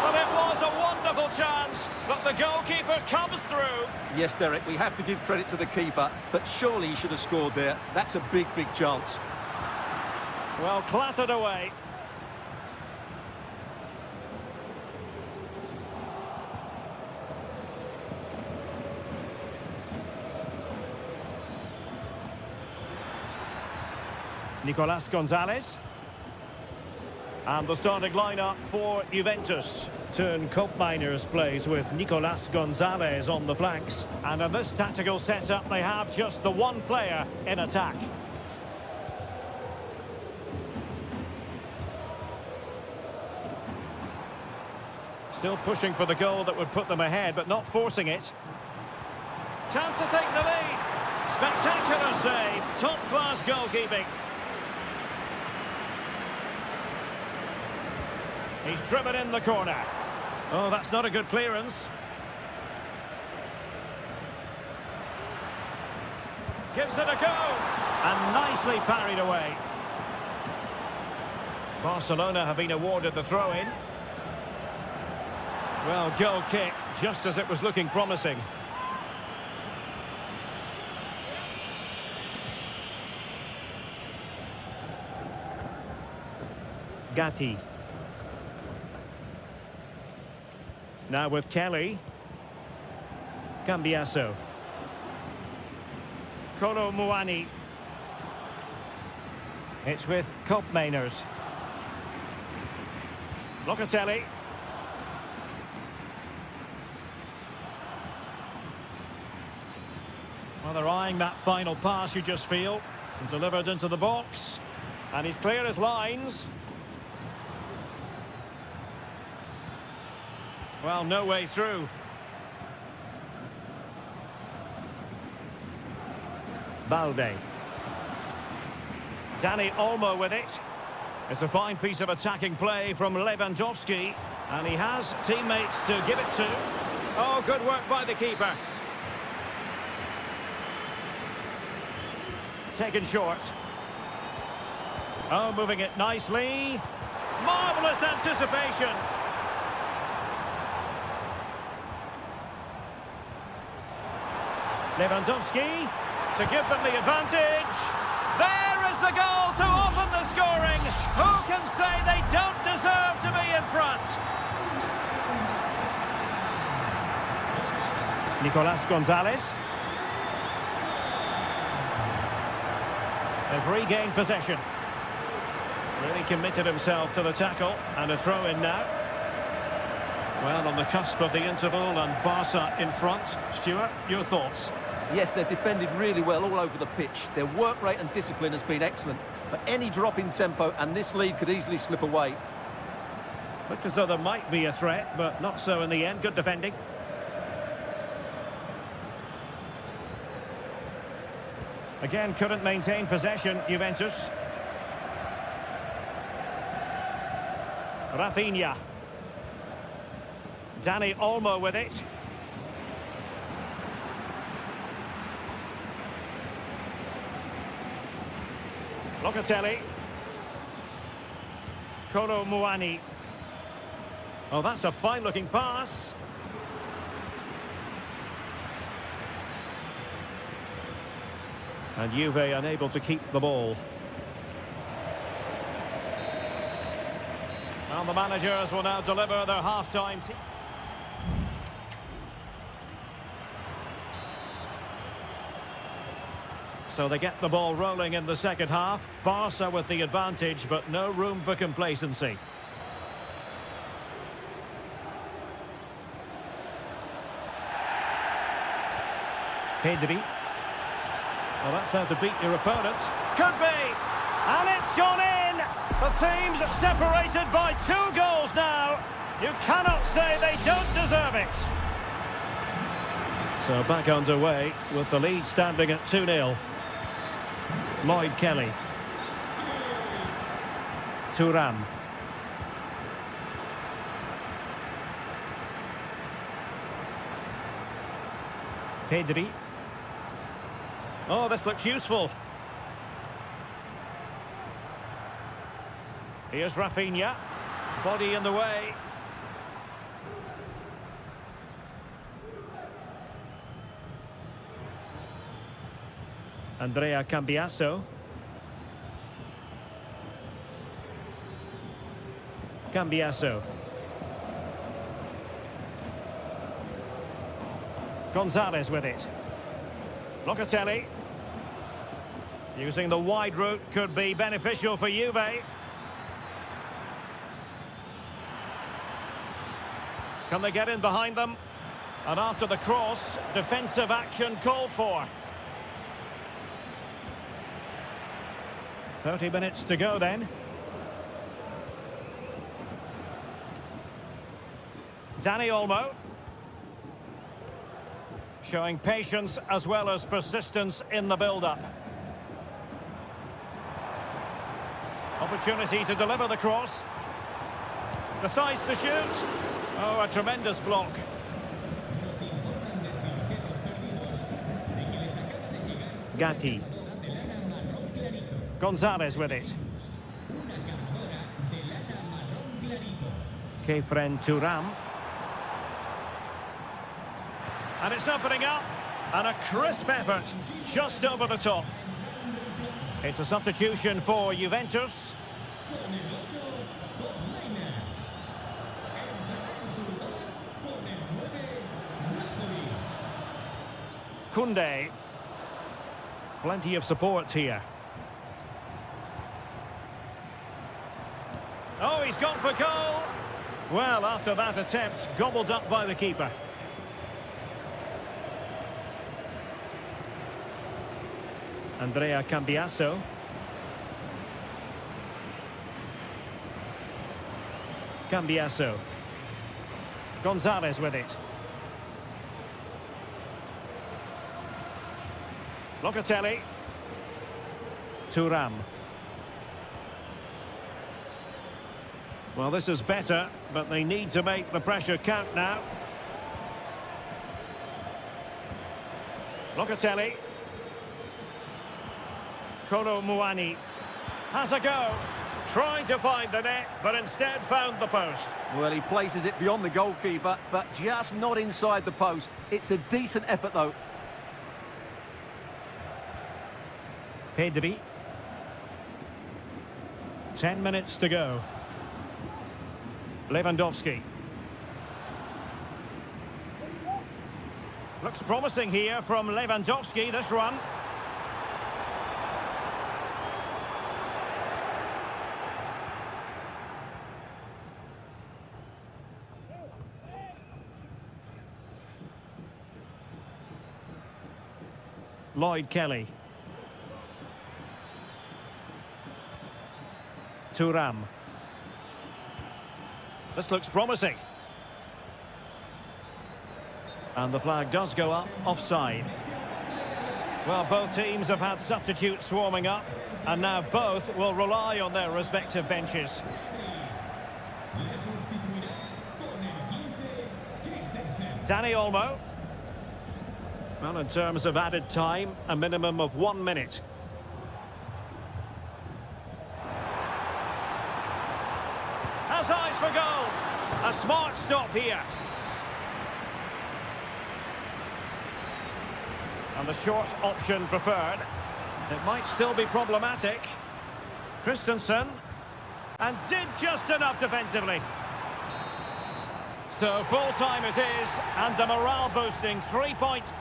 Well, it was a wonderful chance, but the goalkeeper comes through. Yes, Derek, we have to give credit to the keeper, but surely he should have scored there. That's a big, big chance. Well, clattered away. Nicolas Gonzalez. And the starting lineup for Juventus. Turn Miners plays with Nicolas Gonzalez on the flanks. And in this tactical setup, they have just the one player in attack. Still pushing for the goal that would put them ahead, but not forcing it. Chance to take the lead. Spectacular save. Top-class goalkeeping. He's driven in the corner. Oh, that's not a good clearance. Gives it a go. And nicely parried away. Barcelona have been awarded the throw-in. Well, goal kick, just as it was looking promising. Gatti. Now with Kelly. Cambiasso. Kolo Muani. It's with Mainers. Locatelli. Well, they're eyeing that final pass, you just feel. And delivered into the box. And he's clear his lines. Well, no way through. Balde. Dani Olmo with it. It's a fine piece of attacking play from Lewandowski. And he has teammates to give it to. Oh, good work by the keeper. Taken short. Oh, moving it nicely. Marvellous anticipation. Lewandowski to give them the advantage. There is the goal to open the scoring. Who can say they don't deserve to be in front? Nicolas Gonzalez. They've regained possession. Really committed himself to the tackle, and a throw-in now. Well, on the cusp of the interval and Barca in front. Stuart, your thoughts? Yes, they've defended really well all over the pitch. Their work rate and discipline has been excellent. But any drop in tempo and this lead could easily slip away. Looked as though there might be a threat, but not so in the end. Good defending. Again, couldn't maintain possession, Juventus. Rafinha. Dani Olmo with it. Locatelli. Kolo Muani. Oh, that's a fine-looking pass. And Juve unable to keep the ball. And the managers will now deliver their half-time team. So they get the ball rolling in the second half. Barca with the advantage, but no room for complacency. Pedri. Well, that's how to beat your opponent. Could be! And it's gone in! The team's separated by 2 goals now. You cannot say they don't deserve it. So back underway with the lead standing at 2-0. Lloyd Kelly. Thuram. Pedri. Oh, this looks useful. Here's Rafinha. Body in the way. Andrea Cambiasso. Cambiasso. Gonzalez with it. Locatelli. Using the wide route could be beneficial for Juve. Can they get in behind them? And after the cross, defensive action called for. 30 minutes to go then. Dani Olmo. Showing patience as well as persistence in the build-up. Opportunity to deliver the cross. Decides to shoot. Oh, a tremendous block. Gatti. Gonzalez with it. Kefren Thuram. And it's opening up. And a crisp effort just over the top. It's a substitution for Juventus. Koundé. Plenty of support here. Oh, he's gone for goal. Well, after that attempt, gobbled up by the keeper. Andrea Cambiasso. Cambiasso. Gonzalez with it. Locatelli. Thuram. Well, this is better, but they need to make the pressure count now. Locatelli. Kolo Muani has a go, trying to find the net, but instead found the post. Well, he places it beyond the goalkeeper, but just not inside the post. It's a decent effort, though. Pedri. 10 minutes to go. Lewandowski. Looks promising here from Lewandowski, this run. Lloyd Kelly. Thuram. This looks promising. And the flag does go up, offside. Well, both teams have had substitutes warming up, and now both will rely on their respective benches. Dani Olmo. Well, in terms of added time, a minimum of 1 minute. Has eyes for goal. A smart stop here. And the short option preferred. It might still be problematic. Christensen. And did just enough defensively. So full time it is, and a morale boosting 3 points.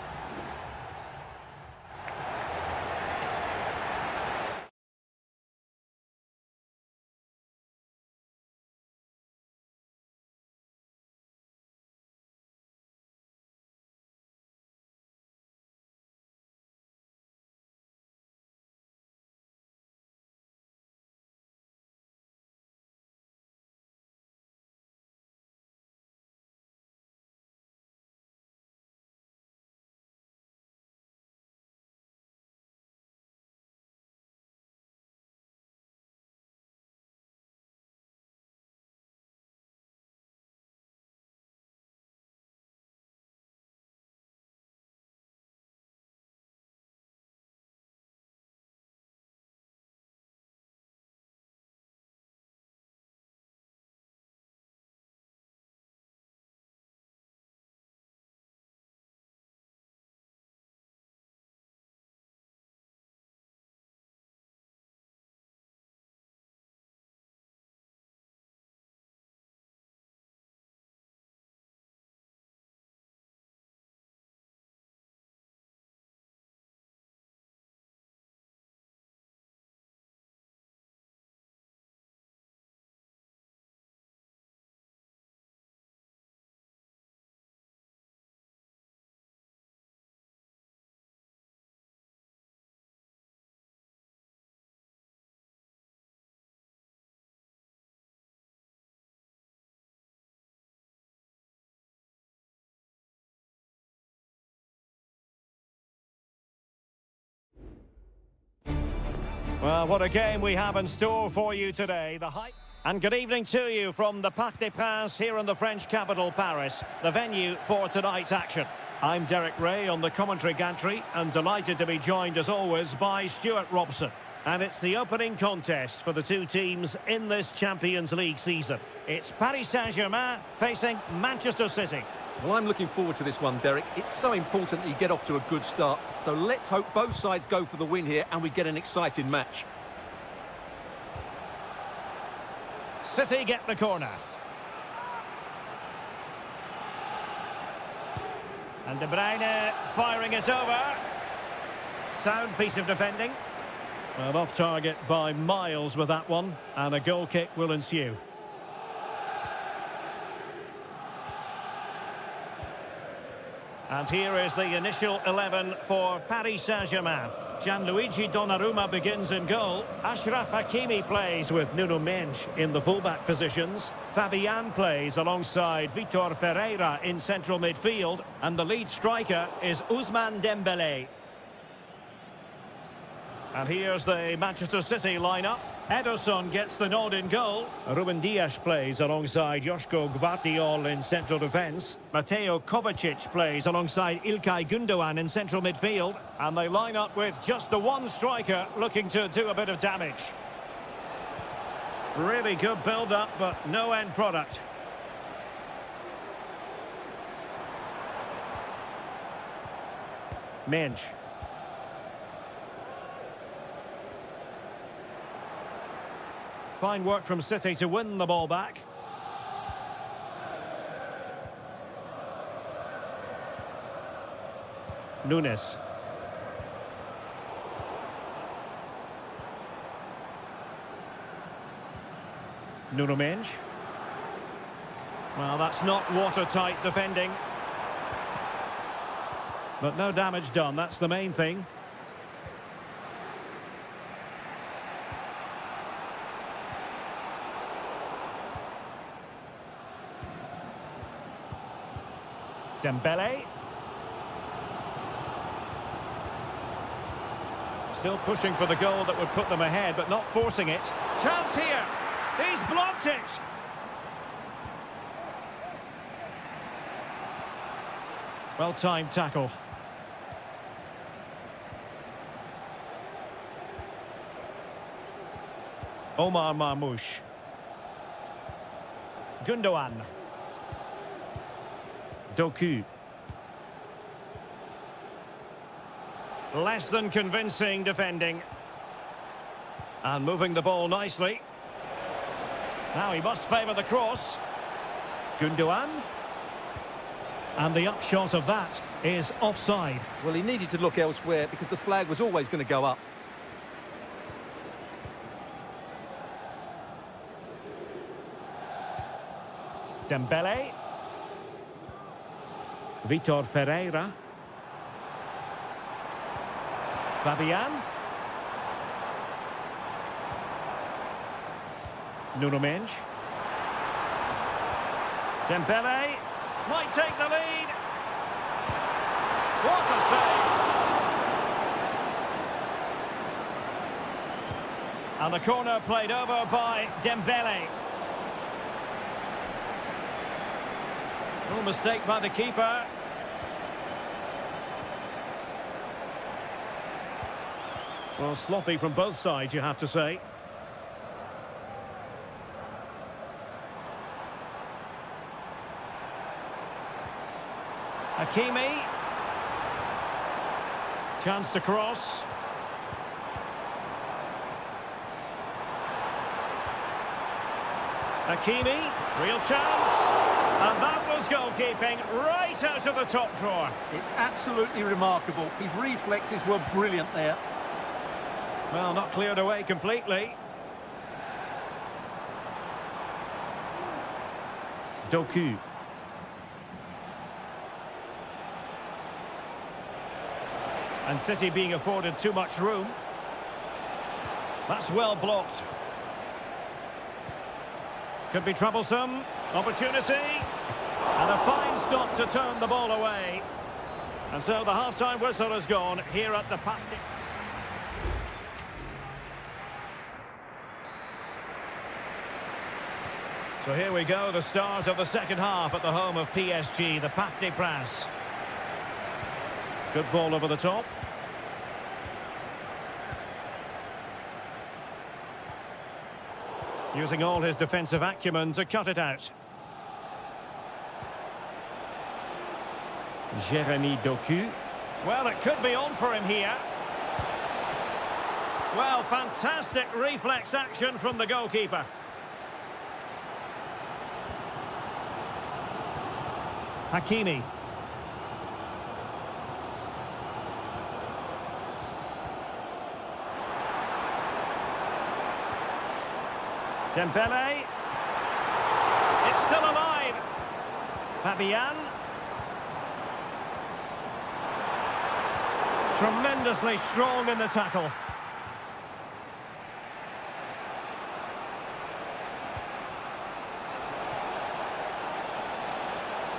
Well, what a game we have in store for you today. The hype. And good evening to you from the Parc des Princes here in the French capital, Paris, the venue for tonight's action. I'm Derek Ray on the commentary gantry and delighted to be joined as always by Stuart Robson. And it's the opening contest for the two teams in this Champions League season. It's Paris Saint-Germain facing Manchester City. Well, I'm looking forward to this one, Derek. It's so important that you get off to a good start. So let's hope both sides go for the win here and we get an exciting match. City get the corner. And De Bruyne firing it over. Sound piece of defending. Well, off target by miles with that one. And a goal kick will ensue. And here is the initial 11 for Paris Saint-Germain. Gianluigi Donnarumma begins in goal. Achraf Hakimi plays with Nuno Mendes in the fullback positions. Fabian plays alongside Vitor Ferreira in central midfield. And the lead striker is Ousmane Dembélé. And here's the Manchester City lineup. Ederson gets the nod in goal. Ruben Dias plays alongside Joško Gvardiol in central defence. Mateo Kovacic plays alongside İlkay Gündoğan in central midfield. And they line up with just the one striker looking to do a bit of damage. Really good build-up, but no end product. Mendes. Fine work from City to win the ball back. Nunes. Nuno Mendes. Well, that's not watertight defending. But no damage done, that's the main thing. Dembélé. Still pushing for the goal that would put them ahead, but not forcing it. Chance here. He's blocked it. Well-timed tackle. Omar Marmoush. Gündoğan. Doku. Less than convincing defending. And moving the ball nicely. Now he must favour the cross. Gündoğan. And the upshot of that is offside. Well, he needed to look elsewhere because the flag was always going to go up. Dembélé. Vitor Ferreira. Fabian. Nuno Mendes. Dembélé might take the lead. What a save! And the corner played over by Dembélé. No mistake by the keeper. Well, sloppy from both sides, you have to say. Hakimi. Chance to cross. Hakimi, real chance. And that was goalkeeping right out of the top drawer. It's absolutely remarkable. His reflexes were brilliant there. Well, not cleared away completely. Doku. And City being afforded too much room. That's well blocked. Could be troublesome. Opportunity. And a fine stop to turn the ball away. And so the half-time whistle has gone here at the Parc. So here we go, the start of the second half at the home of PSG, the Parc des Princes. Good ball over the top. Using all his defensive acumen to cut it out. Jérémy Doku. Well, it could be on for him here. Well, fantastic reflex action from the goalkeeper. Hakimi. Dembele. It's still alive. Fabian. Tremendously strong in the tackle.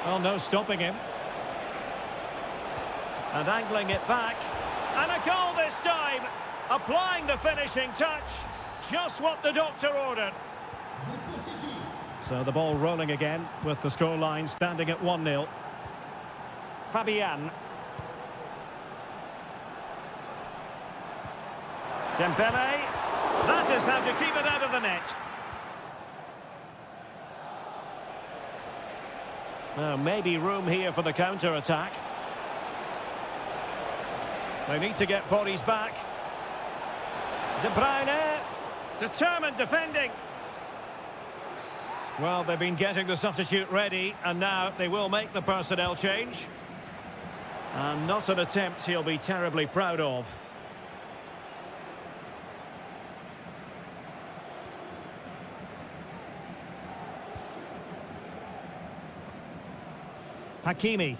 Well, no stopping him. And angling it back. And a goal this time. Applying the finishing touch. Just what the doctor ordered. So the ball rolling again with the scoreline standing at 1-0. Fabian. Dembele. That is how to keep it out of the net. Now, maybe room here for the counter-attack. They need to get bodies back. De Bruyne. Determined defending. Well, they've been getting the substitute ready, and now they will make the personnel change. And not an attempt he'll be terribly proud of. Hakimi.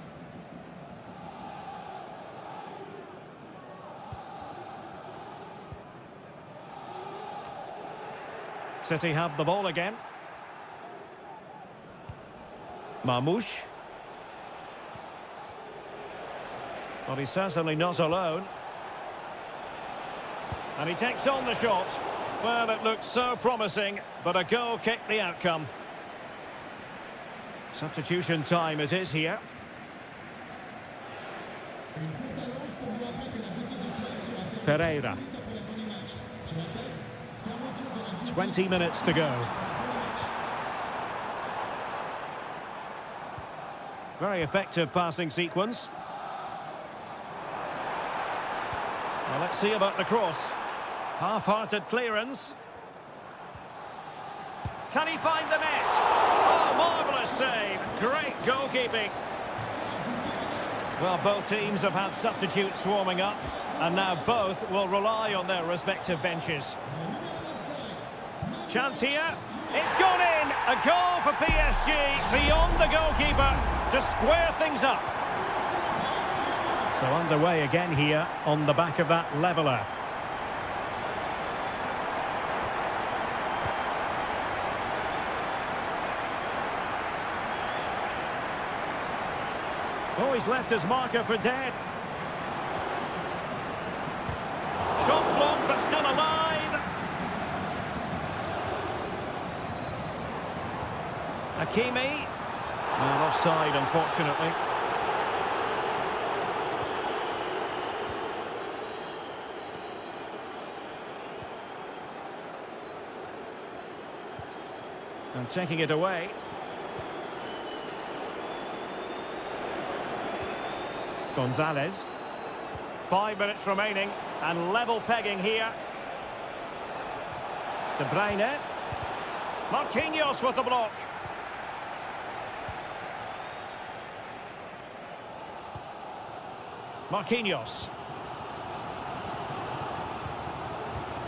City have the ball again. Marmoush. Well, he's certainly not alone. And he takes on the shot. Well, it looked so promising, but a goal kicked the outcome. Substitution time it is here. Ferreira. 20 minutes to go. Very effective passing sequence. Well, let's see about the cross. Half-hearted clearance. Can he find the net? Oh, marvellous save. Great goalkeeping. Well, both teams have had substitutes swarming up, and now both will rely on their respective benches. Chance here. It's gone in. A goal for PSG beyond the goalkeeper to square things up. So underway again here on the back of that leveller. Oh, he's left his marker for dead. Shot blocked, but still alive. Hakimi. And offside, unfortunately. And taking it away. Gonzalez. 5 minutes remaining and level pegging here. De Bruyne. Marquinhos with the block. Marquinhos.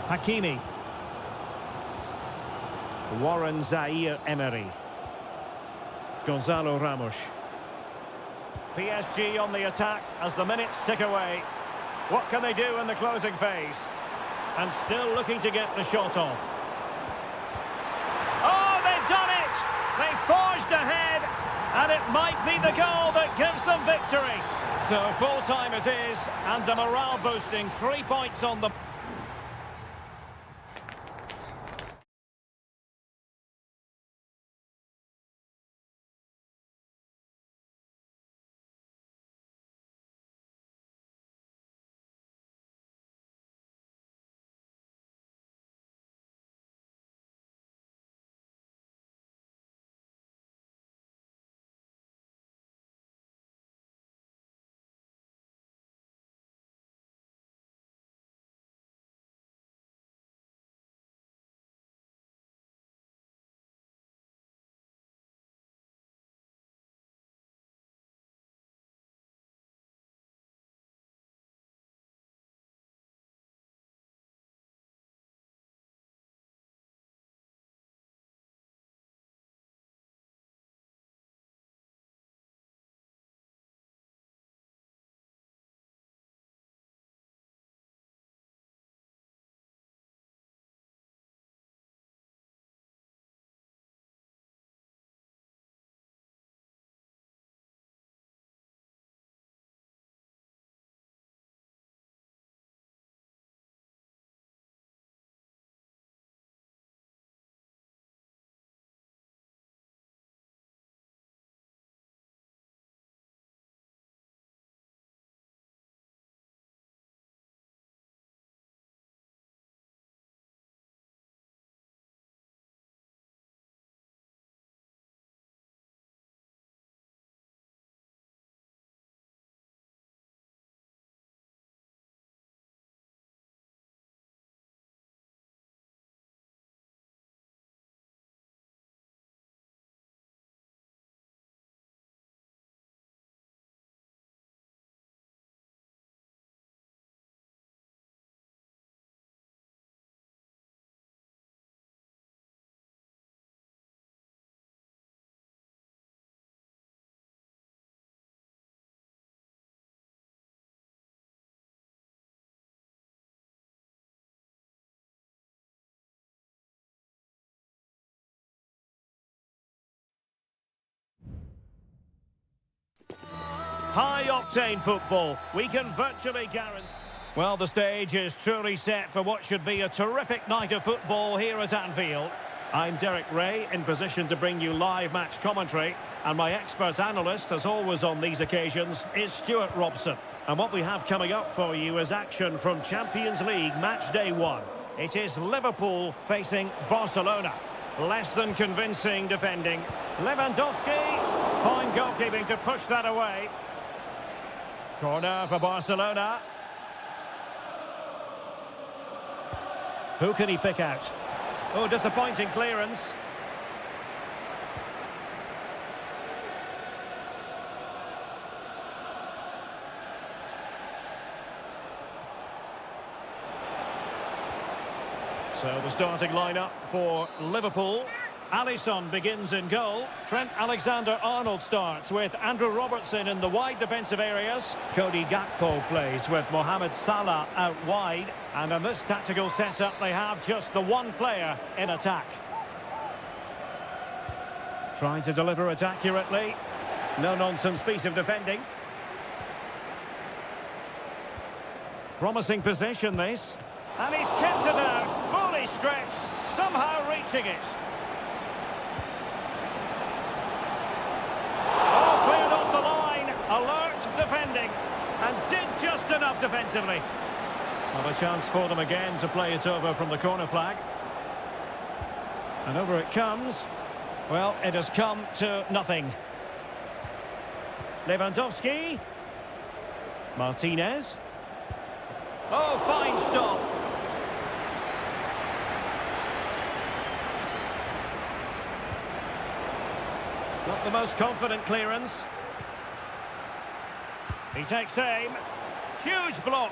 Hakimi. Warren Zaire-Emery. Gonzalo Ramos. PSG on the attack as the minutes tick away. What can they do in the closing phase? And still looking to get the shot off. Oh, they've done it! They forged ahead, and it might be the goal that gives them victory. So full time it is, and a morale boosting 3 points on the... High-octane football. We can virtually guarantee... Well, the stage is truly set for what should be a terrific night of football here at Anfield. I'm Derek Ray, in position to bring you live match commentary. And my expert analyst, as always on these occasions, is Stuart Robson. And what we have coming up for you is action from Champions League match day 1. It is Liverpool facing Barcelona. Less than convincing defending. Lewandowski, fine goalkeeping to push that away. Corner for Barcelona. Who can he pick out? Oh, disappointing clearance. So the starting lineup for Liverpool. Alisson begins in goal. Trent Alexander-Arnold starts with Andrew Robertson in the wide defensive areas. Cody Gakpo plays with Mohamed Salah out wide. And in this tactical setup, they have just the one player in attack. Trying to deliver it accurately. No-nonsense piece of defending. Promising position, this. And he's kept it out, fully stretched, somehow reaching it. Oh, cleared off the line, alert defending, and did just enough defensively. Well, a chance for them again to play it over from the corner flag. And over it comes. Well, it has come to nothing. Lewandowski. Martinez. Oh, fine stop. Not the most confident clearance. He takes aim. Huge block.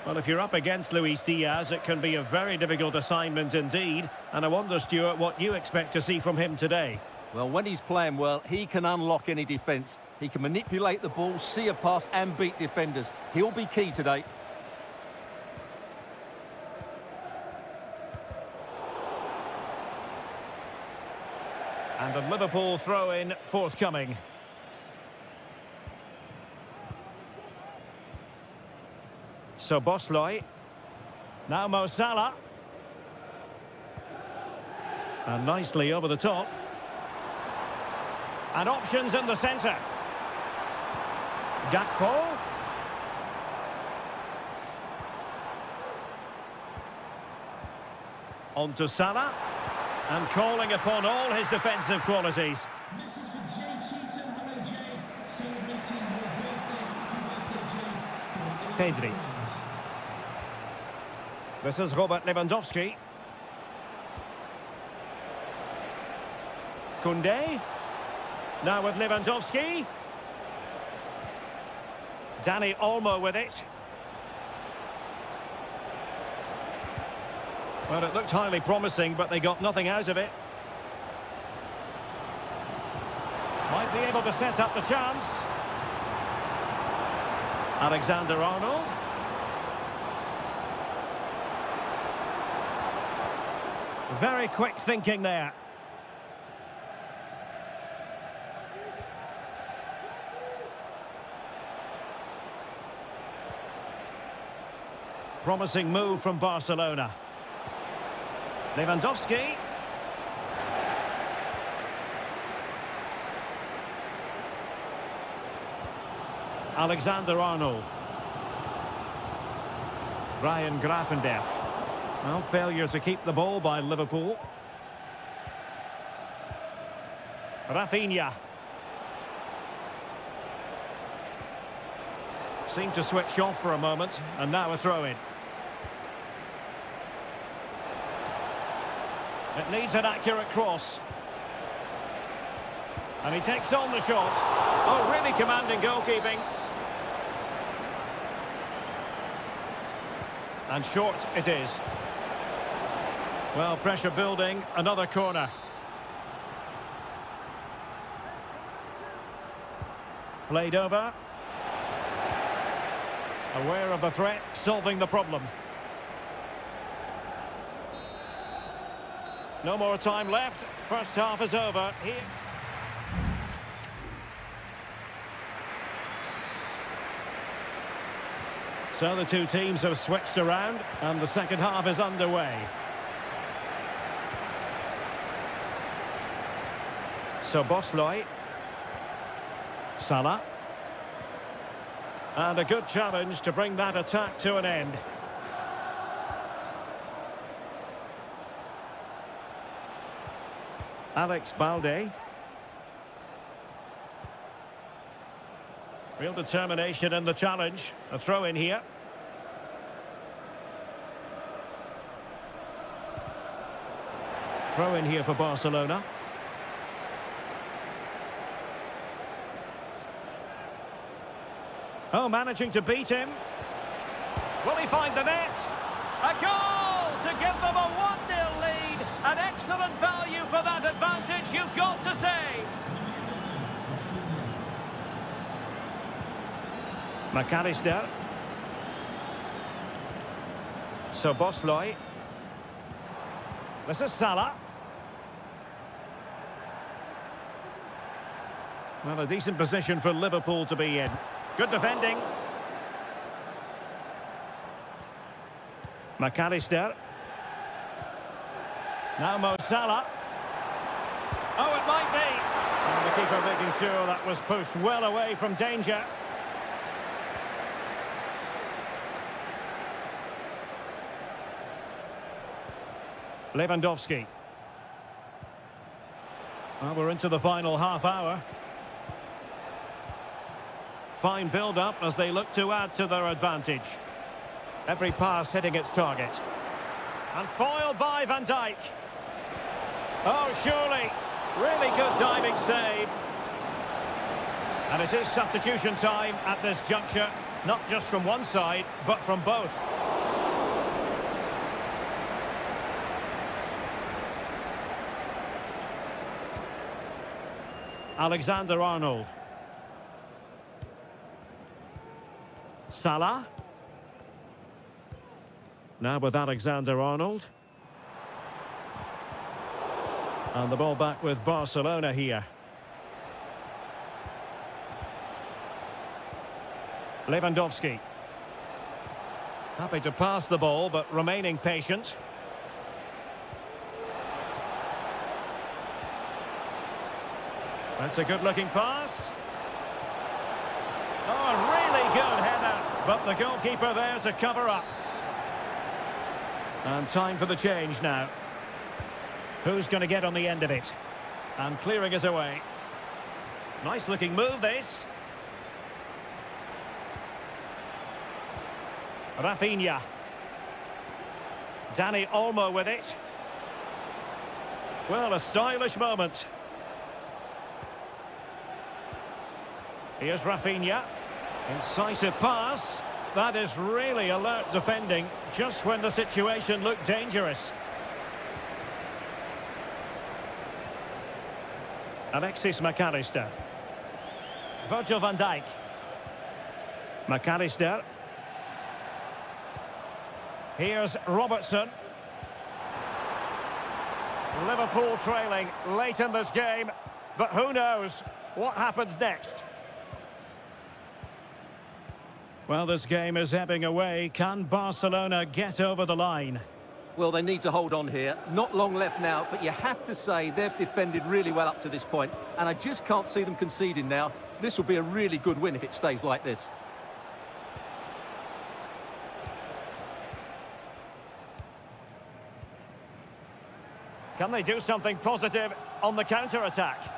Well, if you're up against Luis Diaz, it can be a very difficult assignment indeed. And I wonder, Stuart, what you expect to see from him today. Well, when he's playing well, he can unlock any defence. He can manipulate the ball, see a pass and beat defenders. He'll be key today. And a Liverpool throw-in forthcoming. So Bosley. Now Mo Salah. And nicely over the top. And options in the centre. Gakpo. On to Salah. And calling upon all his defensive qualities. Message for Jay Cheatham. Hello, Jay. Celebrating your birthday. Happy birthday, Jay. From all Pedri. friends. This is Robert Lewandowski. Koundé. Now with Lewandowski. Dani Olmo with it. Well, it looked highly promising, but they got nothing out of it. Might be able to set up the chance. Alexander-Arnold. Very quick thinking there. Promising move from Barcelona. Lewandowski. Alexander-Arnold. Ryan Gravenberch. Well, failure to keep the ball by Liverpool. Rafinha. Seemed to switch off for a moment, and now a throw-in. It needs an accurate cross. And he takes on the shot. Oh, really commanding goalkeeping. And short it is. Well, pressure building, another corner. Played over. Aware of the threat, solving the problem. No more time left. First half is over. Here. So the two teams have switched around and the second half is underway. So Bosley. Salah. And a good challenge to bring that attack to an end. Alex Balde. Real determination in the challenge. A throw in here. Throw in here for Barcelona. Oh, managing to beat him. Will he find the net? A goal to give them a 1-0 lead. An excellent value for that advantage, you've got to say. McAllister. So Bosley. This is Salah. Well, a decent position for Liverpool to be in. Good defending. McAllister. Now Mo Salah. Oh, it might be. And the keeper making sure that was pushed well away from danger. Lewandowski. Well, we're into the final half hour. Fine build-up as they look to add to their advantage. Every pass hitting its target. And foiled by Van Dijk. Oh, surely. Really good diving save. And it is substitution time at this juncture. Not just from one side, but from both. Alexander-Arnold. Salah. Now with Alexander-Arnold. And the ball back with Barcelona here. Lewandowski. Happy to pass the ball, but remaining patient. That's a good-looking pass. Oh, a really good header. But the goalkeeper there to cover up. And time for the change now. Who's going to get on the end of it? And clearing it away. Nice looking move, this. Rafinha. Dani Olmo with it. Well, a stylish moment. Here's Rafinha. Incisive pass. That is really alert defending, just when the situation looked dangerous. Alexis McAllister. Virgil van Dijk. McAllister. Here's Robertson. Liverpool trailing late in this game, but who knows what happens next. Well, this game is ebbing away. Can Barcelona get over the line? Well, they need to hold on here. Not long left now, but you have to say they've defended really well up to this point, and I just can't see them conceding now. This will be a really good win if it stays like this. Can they do something positive on the counter-attack?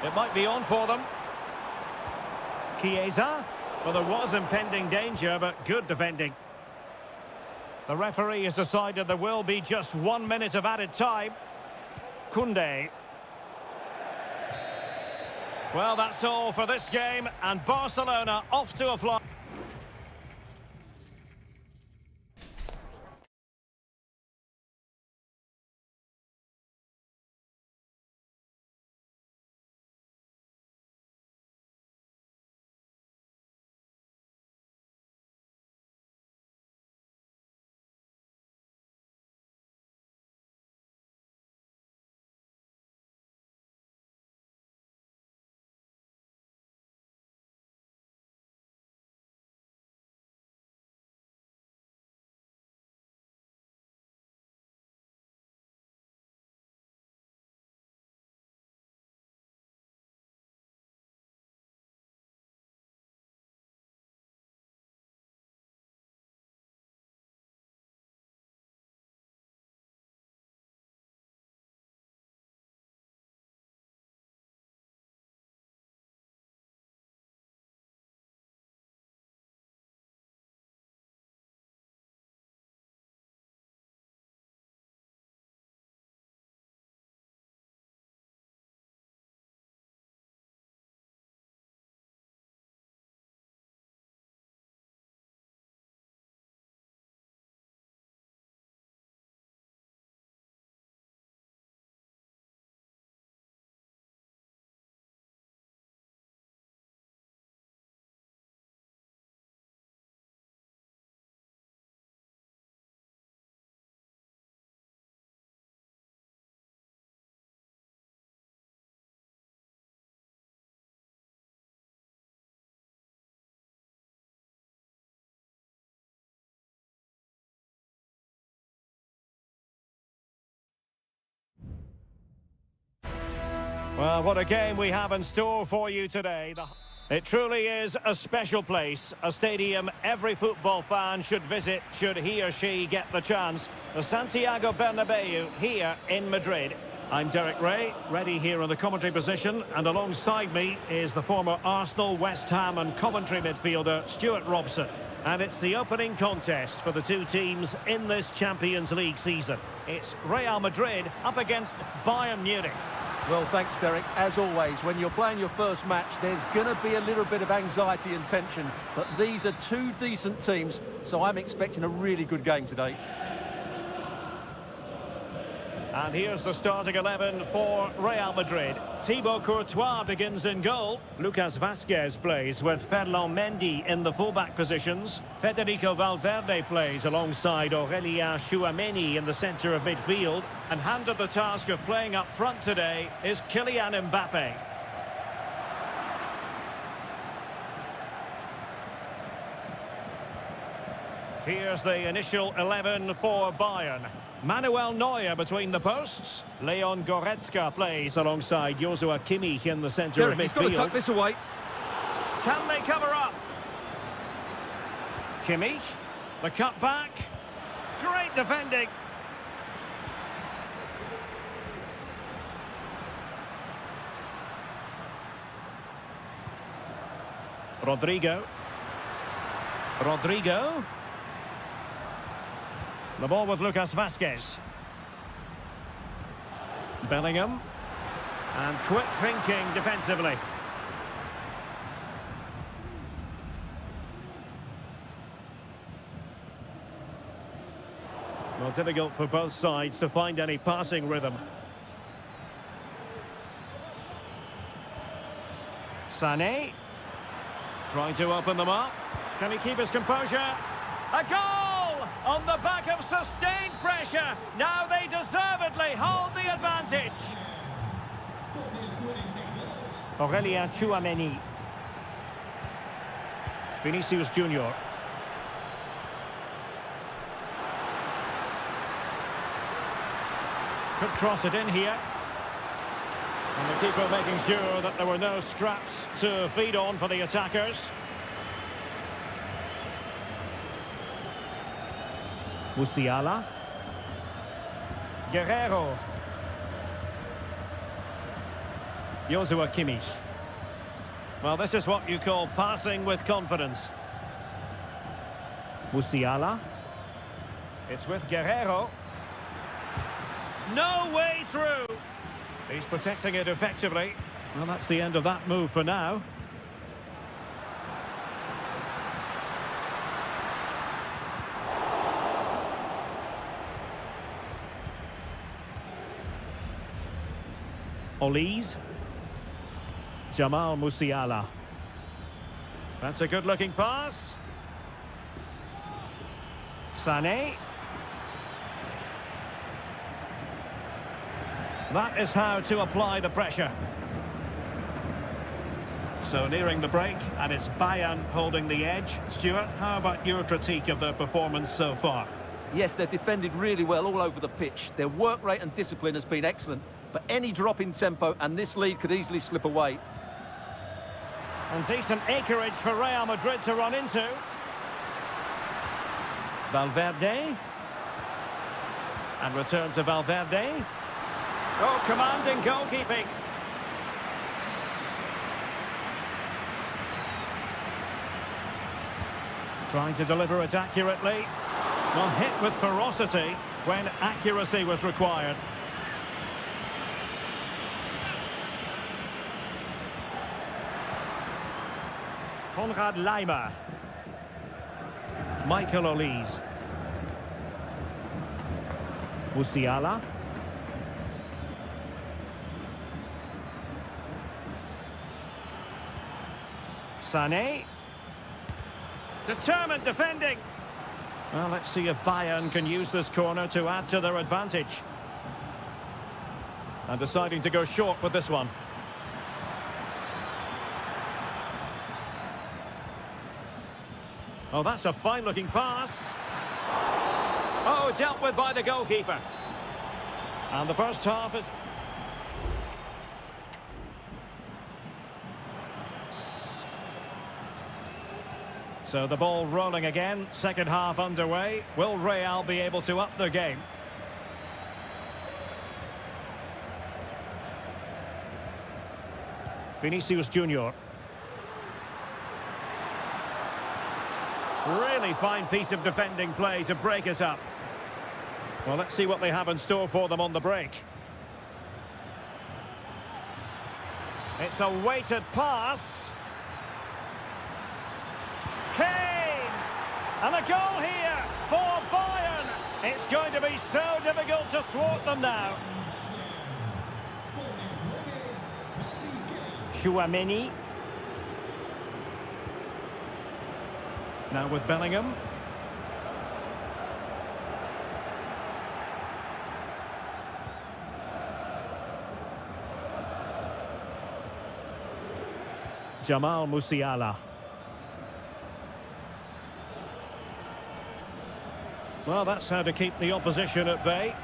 It might be on for them. Chiesa. Well, there was impending danger, but good defending. The referee has decided there will be just 1 minute of added time. Koundé. Well, that's all for this game, and Barcelona off to a fly. Well, what a game we have in store for you today. It truly is a special place, a stadium every football fan should visit should he or she get the chance. The Santiago Bernabeu here in Madrid. I'm Derek Ray, ready here in the commentary position, and alongside me is the former Arsenal, West Ham and Coventry midfielder Stuart Robson. And it's the opening contest for the two teams in this Champions League season. It's Real Madrid up against Bayern Munich. Well, thanks, Derek. As always, when you're playing your first match, there's going to be a little bit of anxiety and tension. But these are two decent teams, so I'm expecting a really good game today. And here's the starting 11 for Real Madrid. Thibaut Courtois begins in goal. Lucas Vazquez plays with Ferland Mendy in the fullback positions. Federico Valverde plays alongside Aurélien Tchouameni in the centre of midfield. And handed the task of playing up front today is Kylian Mbappe. Here's the initial 11 for Bayern. Manuel Neuer between the posts. Leon Goretzka plays alongside Joshua Kimmich in the centre of midfield. He's got to tuck this away. Can they cover up? Kimmich, the cut back. Great defending. Rodrigo. The ball with Lucas Vazquez. Bellingham. And quick thinking defensively. Well, difficult for both sides to find any passing rhythm. Sané. Trying to open them up. Can he keep his composure? A goal! On the back of sustained pressure. Now they deservedly hold the advantage. Aurélien Tchouameni. Vinicius Junior. Could cross it in here. And the keeper making sure that there were no scraps to feed on for the attackers. Musiala. Guerrero. Joshua Kimmich. Well, this is what you call passing with confidence. Musiala. It's with Guerrero. No way through. He's protecting it effectively. Well, that's the end of that move for now. Olise. Jamal Musiala. That's a good-looking pass. Sané. That is how to apply the pressure. So nearing the break, and it's Bayern holding the edge. Stuart, how about your critique of their performance so far? Yes, they've defended really well all over the pitch. Their work rate and discipline has been excellent. But any drop in tempo and this lead could easily slip away. And decent acreage for Real Madrid to run into. Valverde. And return to Valverde. Oh, commanding goalkeeping. Trying to deliver it accurately. Well, hit with ferocity when accuracy was required. Konrad Laimer. Michael Olise. Musiala. Sané. Determined defending. Well, let's see if Bayern can use this corner to add to their advantage. And deciding to go short with this one. Oh, that's a fine-looking pass. Oh, dealt with by the goalkeeper. And the first half is... So the ball rolling again, second half underway. Will Real be able to up their game? Vinicius Junior. Really fine piece of defending play to break it up. Well, let's see what they have in store for them on the break. It's a weighted pass. Kane! And a goal here for Bayern. It's going to be so difficult to thwart them now. Chouameni. Now with Bellingham. Jamal Musiala. Well, that's how to keep the opposition at bay.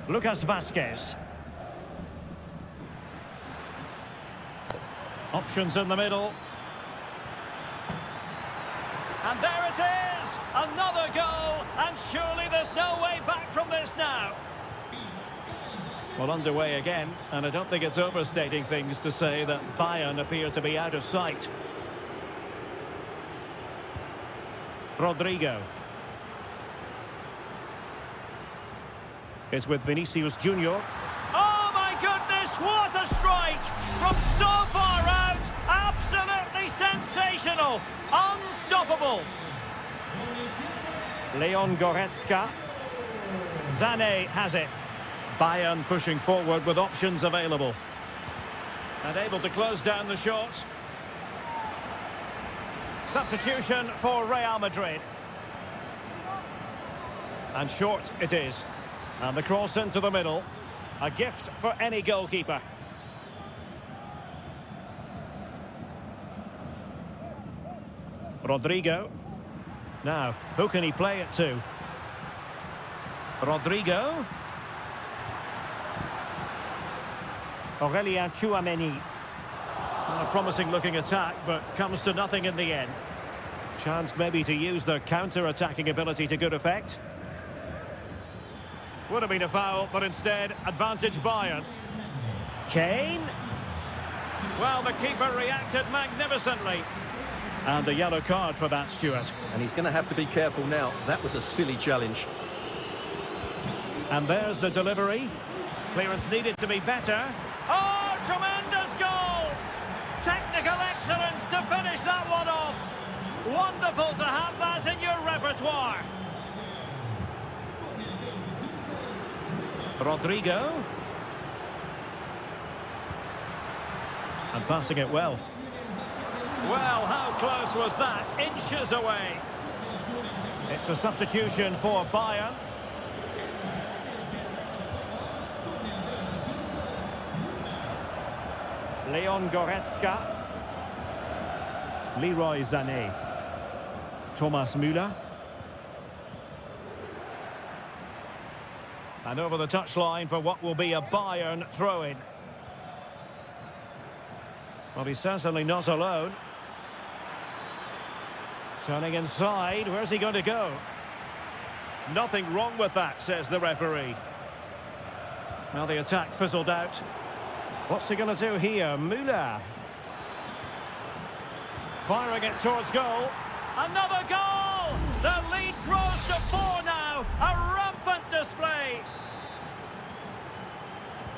Lucas Vazquez. Options in the middle. And there it is! Another goal! And surely there's no way back from this now. Well, underway again, and I don't think it's overstating things to say that Bayern appear to be out of sight. Rodrigo. It's with Vinicius Junior. Oh my goodness, what a strike! From so far out, absolutely sensational, unstoppable. Leon Goretzka. Sané has it. Bayern pushing forward with options available. And able to close down the shots. Substitution for Real Madrid. And short it is. And the cross into the middle. A gift for any goalkeeper. Rodrigo. Now, who can he play it to? Rodrigo. Aurelien Chouameni. A promising looking attack, but comes to nothing in the end. Chance maybe to use their counter-attacking ability to good effect. Would have been a foul, but instead, advantage Bayern. Kane. Well, the keeper reacted magnificently. And the yellow card for that, Stuart. And he's going to have to be careful now. That was a silly challenge. And there's the delivery. Clearance needed to be better. Oh, tremendous goal! Technical excellence to finish that one off. Wonderful to have that in your repertoire. Rodrigo. And passing it well. Well, how close was that? Inches away. It's a substitution for Bayern. Leon Goretzka. Leroy Sané. Thomas Müller. And over the touchline for what will be a Bayern throw-in. Well, he's certainly not alone. Turning inside, where's he going to go? Nothing wrong with that, says the referee. Now the attack fizzled out. What's he going to do here? Müller. Firing it towards goal. Another goal! The lead grows to 4 now. A rampant display.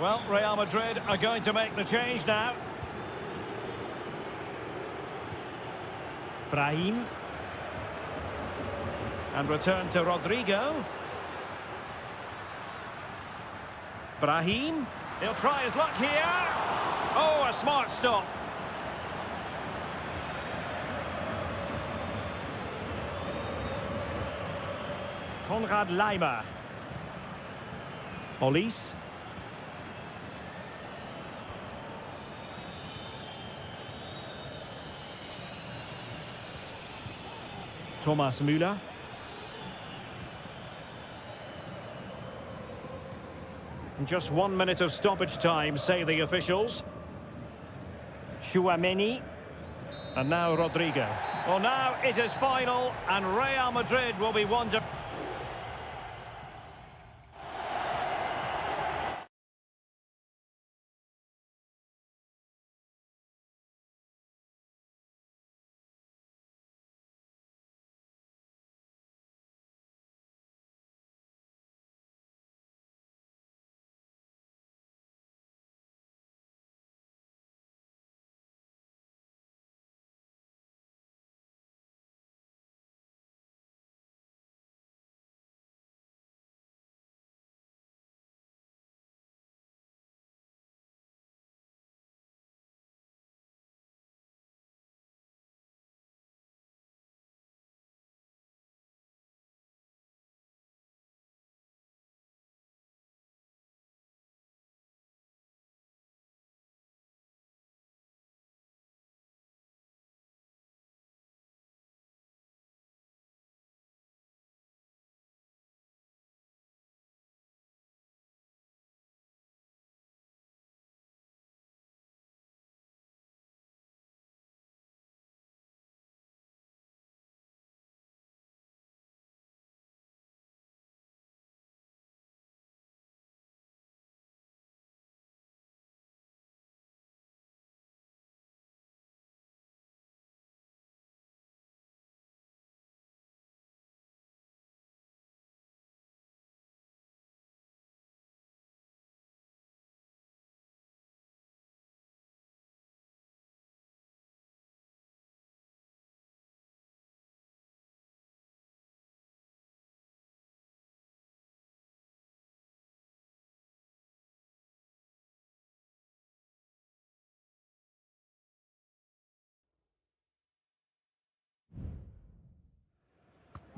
Well, Real Madrid are going to make the change now. Brahim. And return to Rodrigo. Brahim. He'll try his luck here. Oh, a smart stop. Konrad Laimer. Olise. Thomas Müller. Just 1 minute of stoppage time, say the officials. Chouameni. And now Rodrigo. Well, now it is final, and Real Madrid will be one to...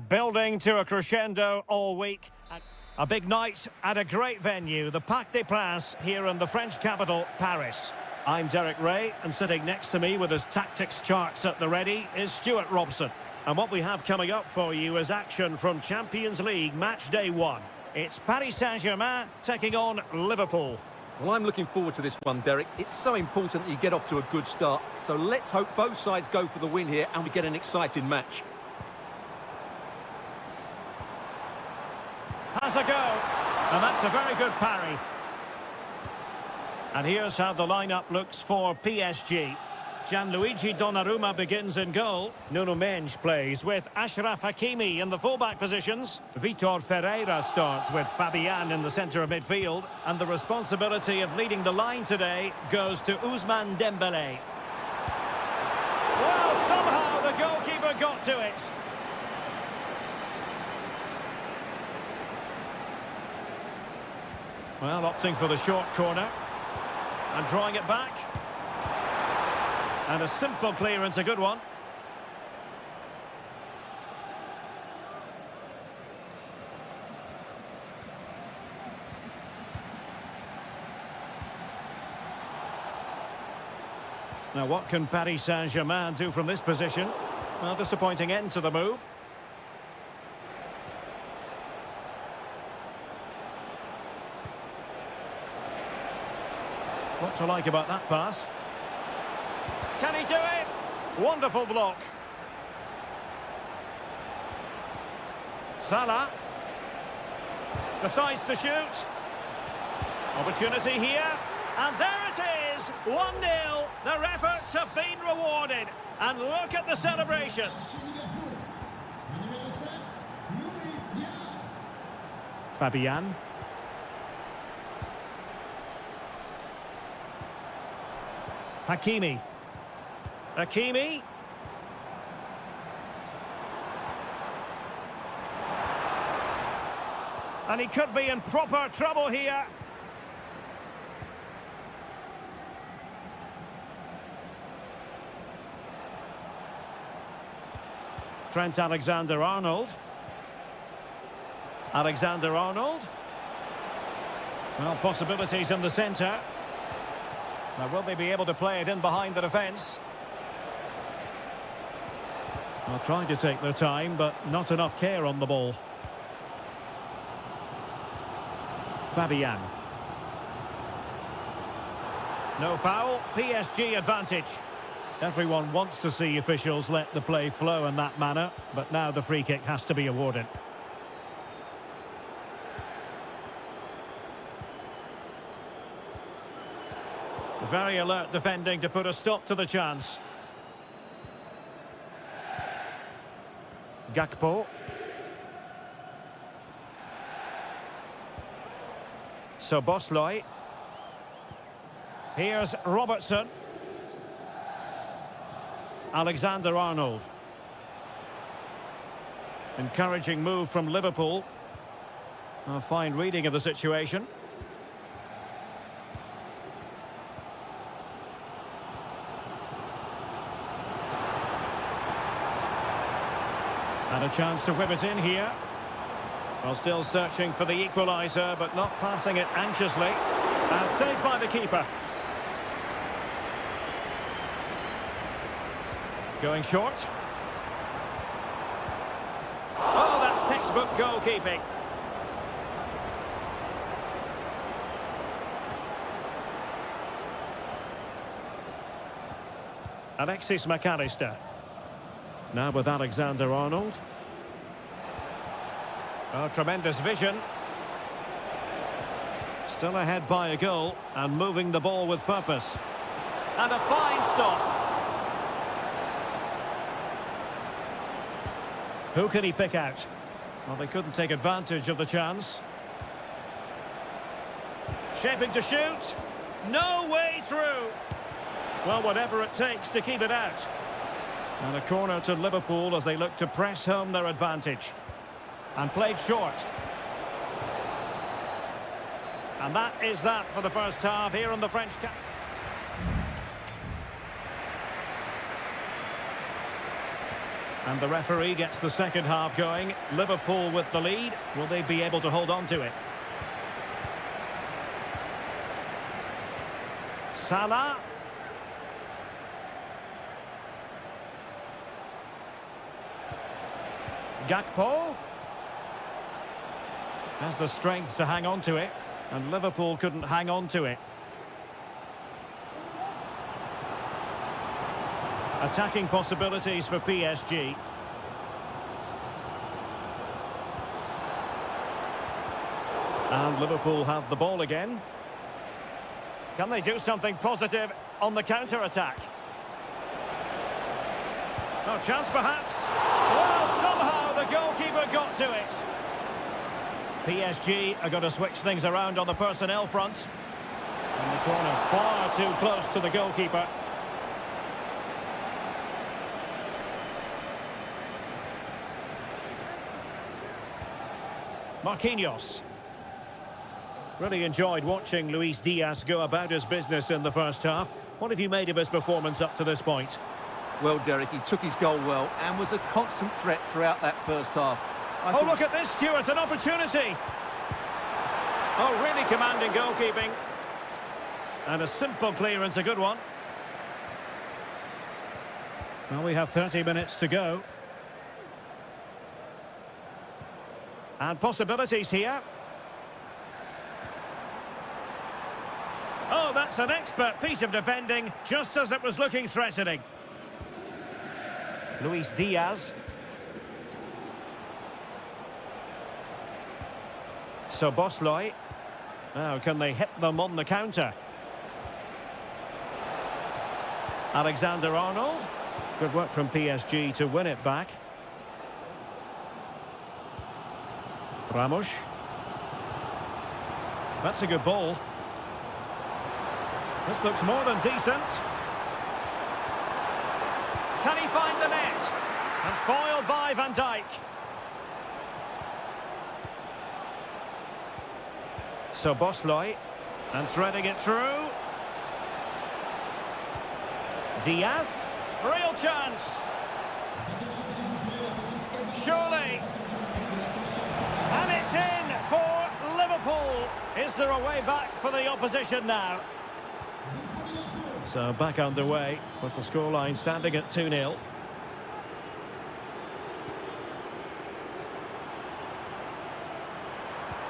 Building to a crescendo all week. A big night at a great venue, the Parc des Princes, here in the French capital, Paris. I'm Derek Ray, and sitting next to me with his tactics charts at the ready is Stuart Robson. And what we have coming up for you is action from Champions League match day 1. It's Paris Saint-Germain taking on Liverpool. Well, I'm looking forward to this one, Derek. It's so important that you get off to a good start. So let's hope both sides go for the win here and we get an exciting match. Has a go, and that's a very good parry. And here's how the lineup looks for PSG. Gianluigi Donnarumma begins in goal. Nuno Mendes plays with Achraf Hakimi in the fullback positions. Vitor Ferreira starts with Fabian in the centre of midfield. And the responsibility of leading the line today goes to Ousmane Dembélé. Well, somehow the goalkeeper got to it. Well, opting for the short corner. And drawing it back. And a simple clearance, a good one. Now, what can Paris Saint-Germain do from this position? Well, disappointing end to the move. What to like about that pass? Can he do it? Wonderful block. Salah. Decides to shoot. Opportunity here. And there it is. 1-0. Their efforts have been rewarded. And look at the celebrations. Fabian. Hakimi. Hakimi. And he could be in proper trouble here. Trent Alexander-Arnold. Alexander-Arnold. Well, possibilities in the centre. Now, will they be able to play it in behind the defence? Well, trying to take their time, but not enough care on the ball. Fabian. No foul, PSG advantage. Everyone wants to see officials let the play flow in that manner, but now the free kick has to be awarded. Very alert defending to put a stop to the chance. Gakpo. Szoboszlai. Here's Robertson. Alexander-Arnold. Encouraging move from Liverpool. A fine reading of the situation. And a chance to whip it in here. Well, still searching for the equaliser, but not passing it anxiously. And saved by the keeper. Going short. Oh, that's textbook goalkeeping. Alexis McAllister. Now with Alexander-Arnold. Oh, tremendous vision. Still ahead by a goal and moving the ball with purpose. And a fine stop. Who can he pick out? Well, they couldn't take advantage of the chance. Shaping to shoot. No way through. Well, whatever it takes to keep it out. And a corner to Liverpool as they look to press home their advantage. And played short. And that is that for the first half here on the French camp. And the referee gets the second half going. Liverpool with the lead. Will they be able to hold on to it? Salah. Gakpo has the strength to hang on to it, and Liverpool couldn't hang on to it. Attacking possibilities for PSG. And Liverpool have the ball again. Can they do something positive on the counter-attack? No chance perhaps. Well, somehow the goalkeeper got to it. PSG are going to switch things around on the personnel front. And the corner far too close to the goalkeeper. Marquinhos. Really enjoyed watching Luis Diaz go about his business in the first half. What have you made of his performance up to this point? Well, Derek, he took his goal well and was a constant threat throughout that first half. Oh, look at this, Stuart, an opportunity. Oh, really commanding goalkeeping. And a simple clearance, a good one. Well, we have 30 minutes to go. And possibilities here. Oh, that's an expert piece of defending, just as it was looking threatening. Luis Diaz. Szoboszlai. Now, can they hit them on the counter? Alexander-Arnold. Good work from PSG to win it back. Ramos. That's a good ball. This looks more than decent. Can he find the net? And foiled by Van Dijk. Szoboszlai. And threading it through. Diaz. Real chance. Surely. And it's in for Liverpool. Is there a way back for the opposition now? So back underway with the scoreline standing at 2-0.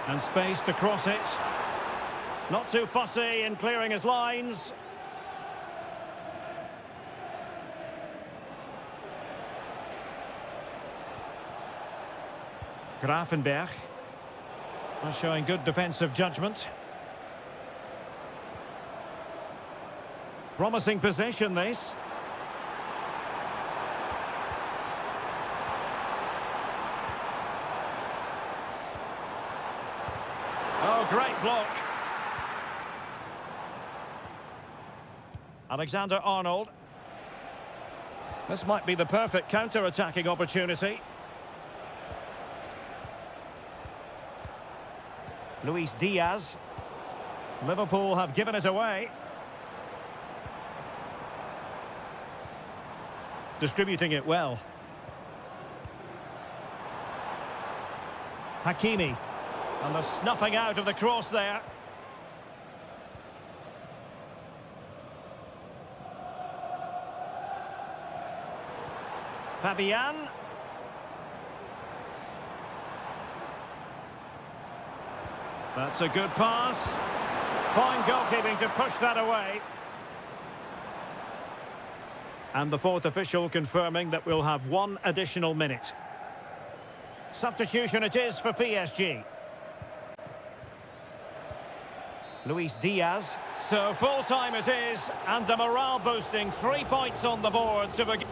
And space to cross it. Not too fussy in clearing his lines. Grafenberg. Showing good defensive judgment. Promising possession, this. Oh, great block. Alexander-Arnold. This might be the perfect counter-attacking opportunity. Luis Diaz. Liverpool have given it away. Distributing it well. Hakimi. And the snuffing out of the cross there. Fabian. That's a good pass. Fine goalkeeping to push that away. And the fourth official confirming that we'll have one additional minute. Substitution it is for PSG. Luis Diaz. So full time it is, and a morale boosting 3 points on the board to begin.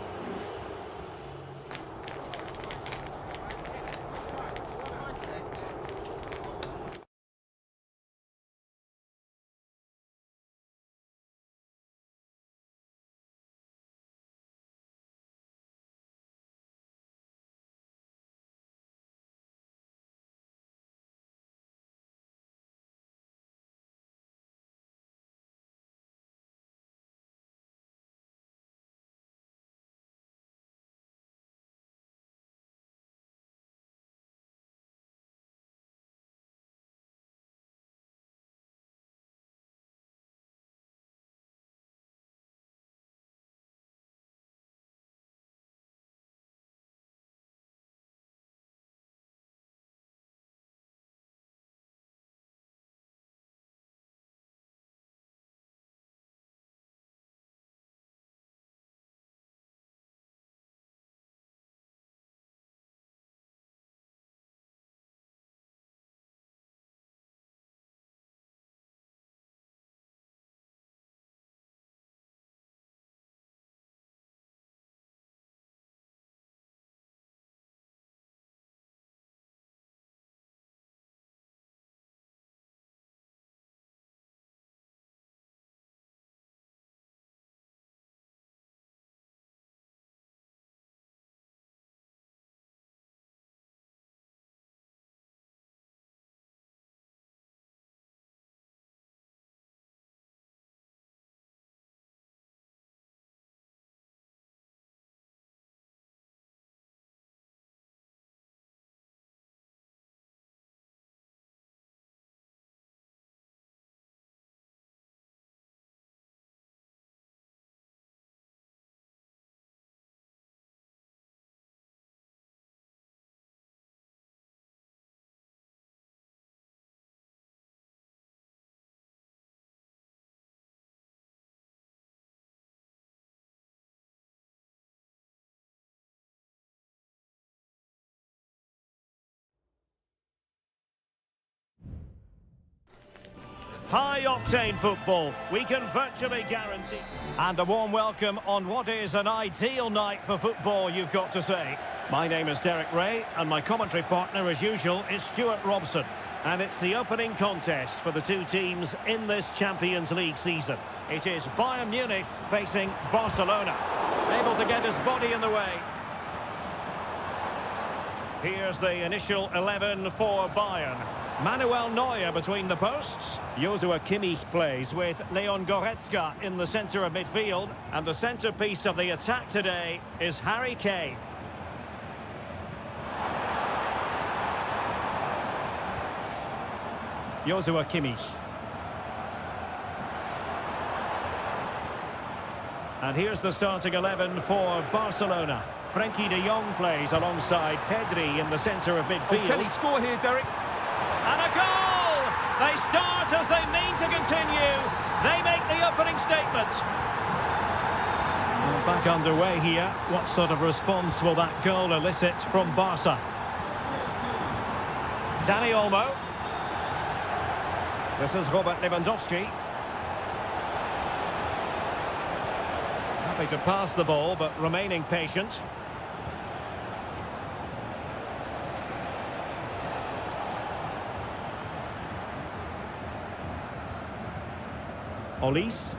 High-octane football, we can virtually guarantee. And a warm welcome on what is an ideal night for football, you've got to say. My name is Derek Ray, and my commentary partner, as usual, is Stuart Robson. And it's the opening contest for the two teams in this Champions League season. It is Bayern Munich facing Barcelona. Able to get his body in the way. Here's the initial 11 for Bayern. Manuel Neuer between the posts. Joshua Kimmich plays with Leon Goretzka in the centre of midfield. And the centrepiece of the attack today is Harry Kane. Joshua Kimmich. And here's the starting 11 for Barcelona. Frenkie de Jong plays alongside Pedri in the centre of midfield. Can he score here, Derek? And a goal! They start as they mean to continue. They make the opening statement. Well, back underway here. What sort of response will that goal elicit from Barca? Dani Olmo. This is Robert Lewandowski. Happy to pass the ball, but remaining patient. Olise.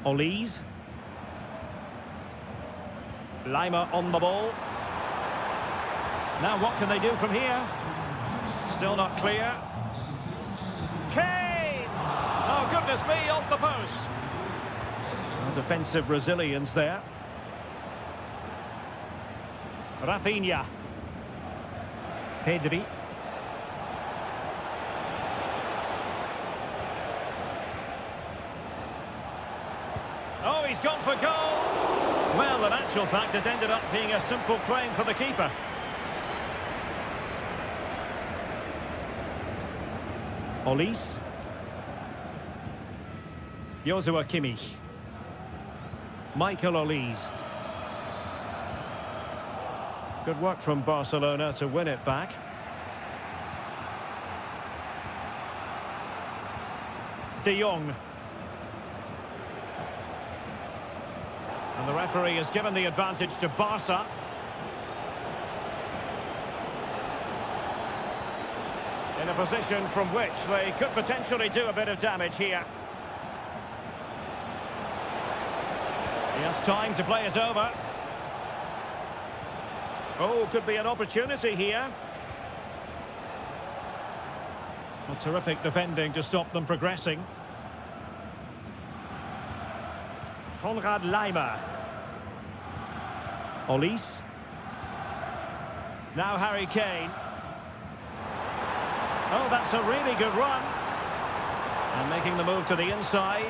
Olise. Lima on the ball. Now what can they do from here? Still not clear. Kane! Oh, goodness me, off the post. No defensive resilience there. Rafinha. Pedri. Oh, he's gone for goal. Well, in actual fact, it ended up being a simple claim for the keeper. Olise. Joshua Kimmich. Michael Olise. Good work from Barcelona to win it back. De Jong. And the referee has given the advantage to Barca. In a position from which they could potentially do a bit of damage here. He has time to play it over. Oh, could be an opportunity here. Well, terrific defending to stop them progressing. Konrad Laimer. Olise. Now Harry Kane. Oh, that's a really good run. And making the move to the inside.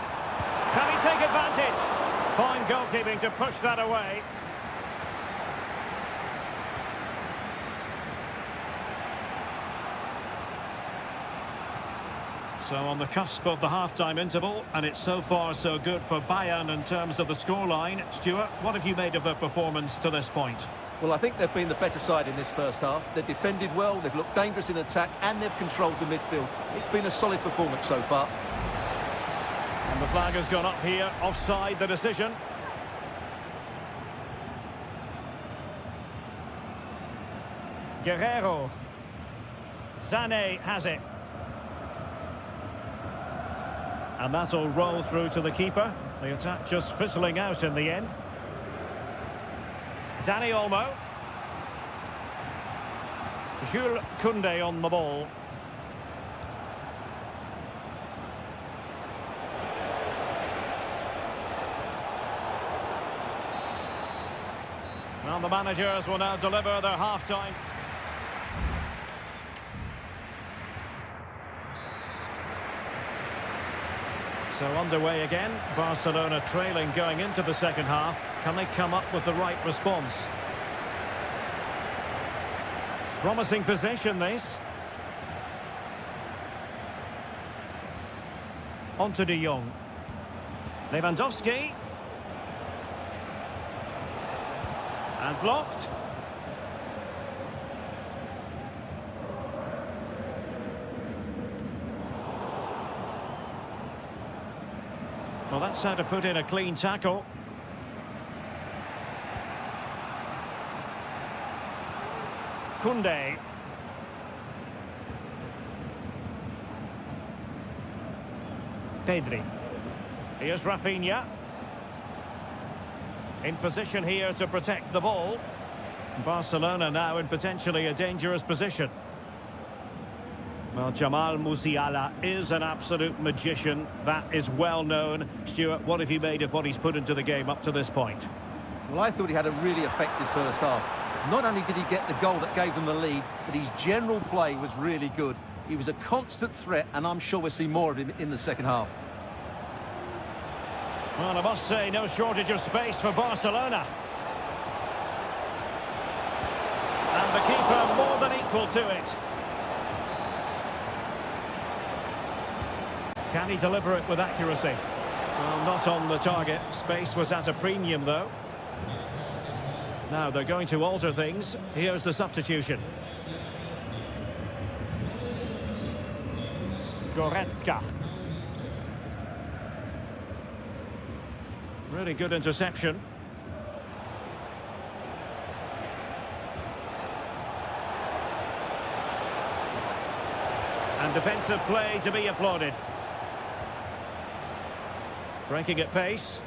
Can he take advantage? Fine goalkeeping to push that away. So on the cusp of the half-time interval, and it's so far so good for Bayern in terms of the scoreline. Stuart, what have you made of their performance to this point? Well, I think they've been the better side in this first half. They've defended well, they've looked dangerous in attack, and they've controlled the midfield. It's been a solid performance so far. And the flag has gone up here, offside the decision. Guerrero. Sané has it. And that'll roll through to the keeper. The attack just fizzling out in the end. Dani Olmo. Jules Koundé on the ball. Well, the managers will now deliver their half-time. So underway again, Barcelona trailing going into the second half. Can they come up with the right response? Promising possession, this. On to De Jong. Lewandowski. And blocked. Well, that's how to put in a clean tackle. Koundé. Pedri. Here's Rafinha. In position here to protect the ball. Barcelona now in potentially a dangerous position. Well, Jamal Musiala is an absolute magician. That is well known. Stuart, what have you made of what he's put into the game up to this point? Well, I thought he had a really effective first half. Not only did he get the goal that gave them the lead, but his general play was really good. He was a constant threat, and I'm sure we'll see more of him in the second half. Well, I must say, no shortage of space for Barcelona. And the keeper more than equal to it. Can he deliver it with accuracy? Well, not on the target. Space was at a premium, though. Now they're going to alter things. Here's the substitution. Goretzka. Really good interception. And defensive play to be applauded. Breaking at pace.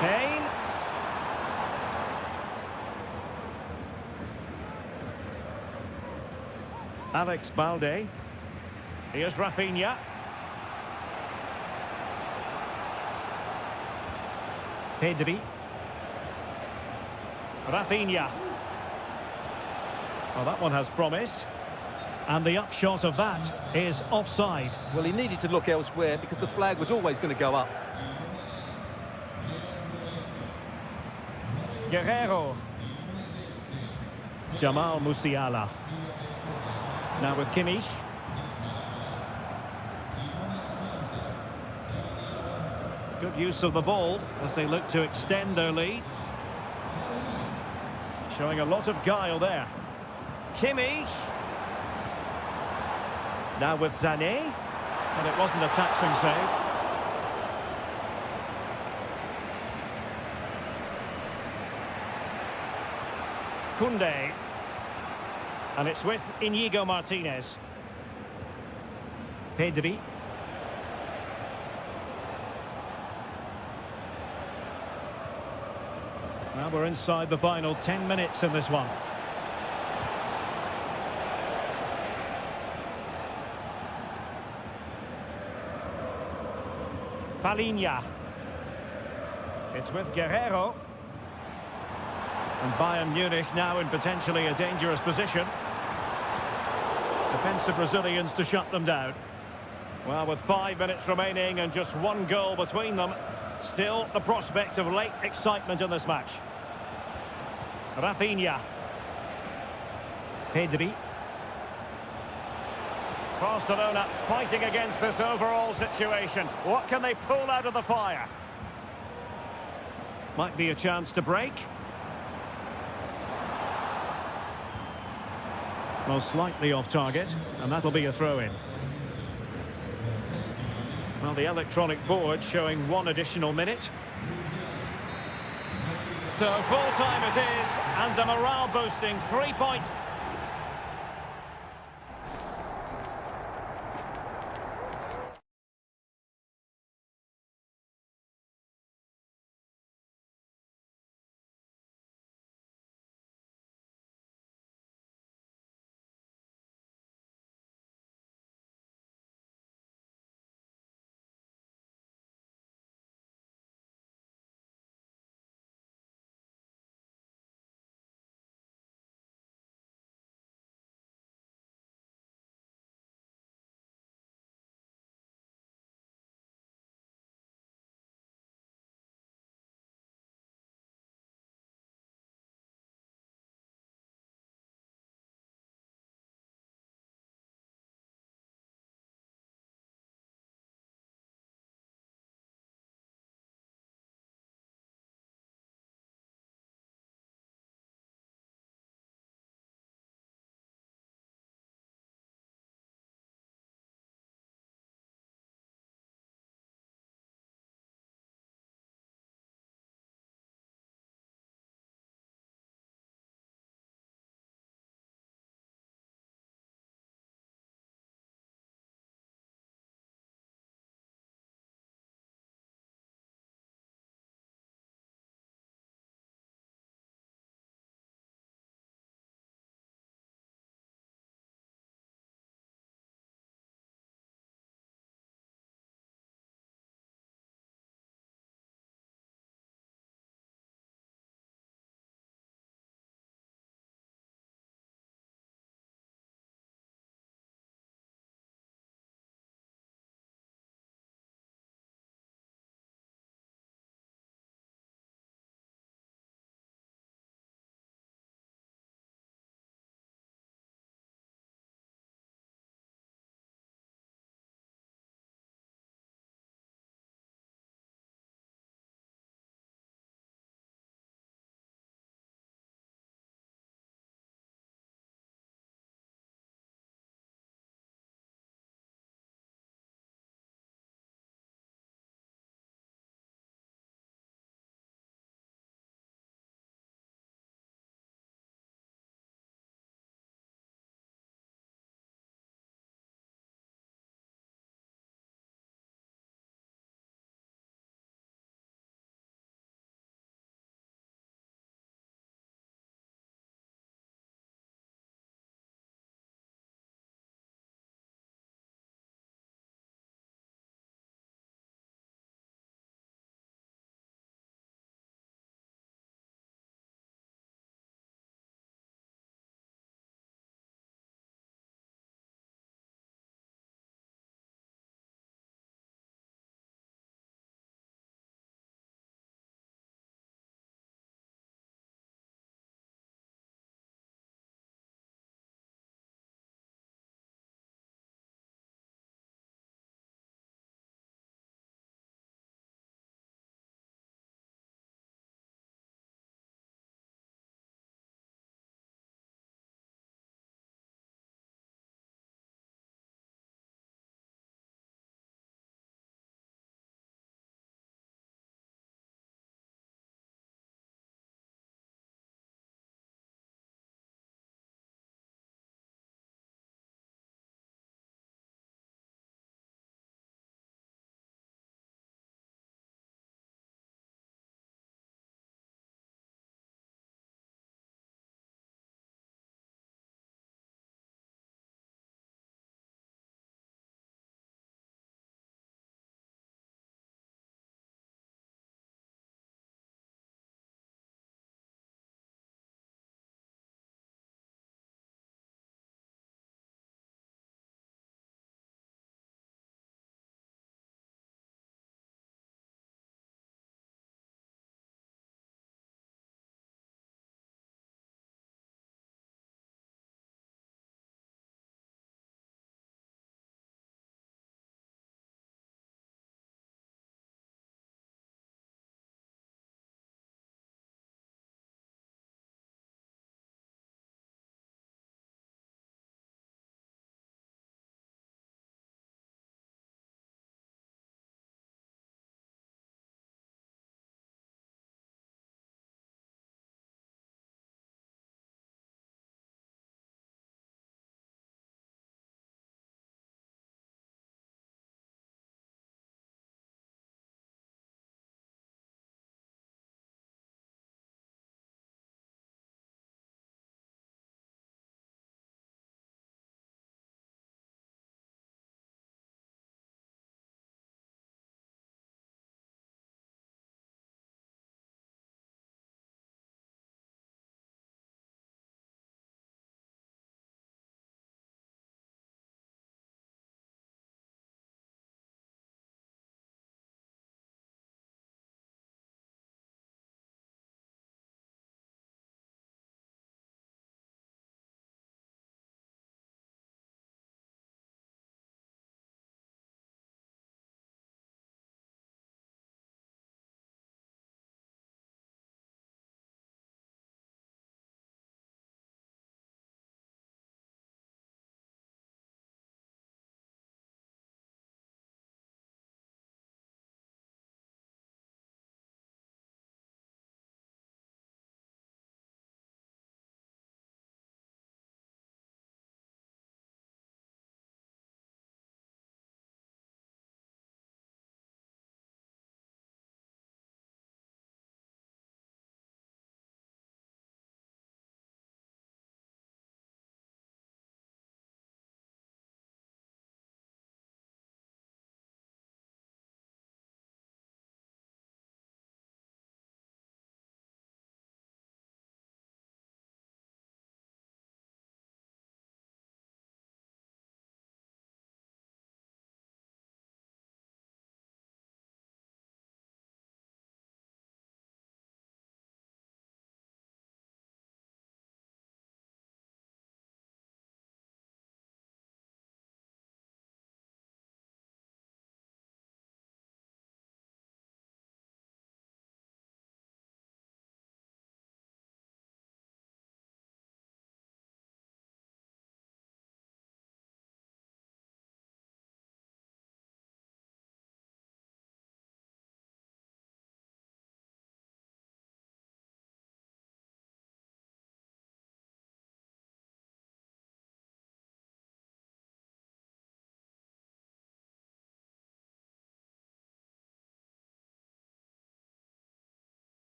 Kane. Alex Balde. Here's Rafinha. Pedri. Rafinha. Well, that one has promise. And the upshot of that is offside. Well, he needed to look elsewhere because the flag was always going to go up. Guerrero. Jamal Musiala. Now with Kimmich. Good use of the ball as they look to extend their lead. Showing a lot of guile there. Kimmich. Now with Sané. And it wasn't a taxing save. Koundé. And it's with Inigo Martinez. Pedri. Now we're inside the final 10 minutes in this one. Palinha. It's with Guerrero. And Bayern Munich now in potentially a dangerous position. Defensive Brazilians to shut them down. Well, with 5 minutes remaining and just one goal between them, still the prospect of late excitement in this match. Rafinha. Pedri. Barcelona fighting against this overall situation. What can they pull out of the fire? Might be a chance to break. Well, slightly off target, and that'll be a throw-in. Well, the electronic board showing 1 additional minute. So full-time it is, and a morale-boosting 3-point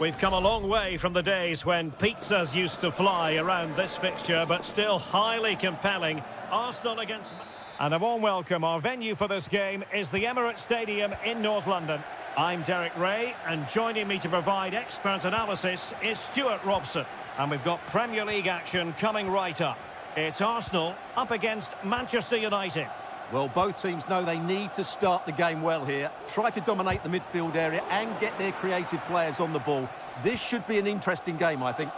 We've come a long way from the days when pizzas used to fly around this fixture, but still highly compelling. Arsenal against... And a warm welcome. Our venue for this game is the Emirates Stadium in North London. I'm Derek Ray, and joining me to provide expert analysis is Stuart Robson. And we've got Premier League action coming right up. It's Arsenal up against Manchester United. Well, both teams know they need to start the game well here. Try to dominate the midfield area and get their creative players on the ball. This should be an interesting game, I think.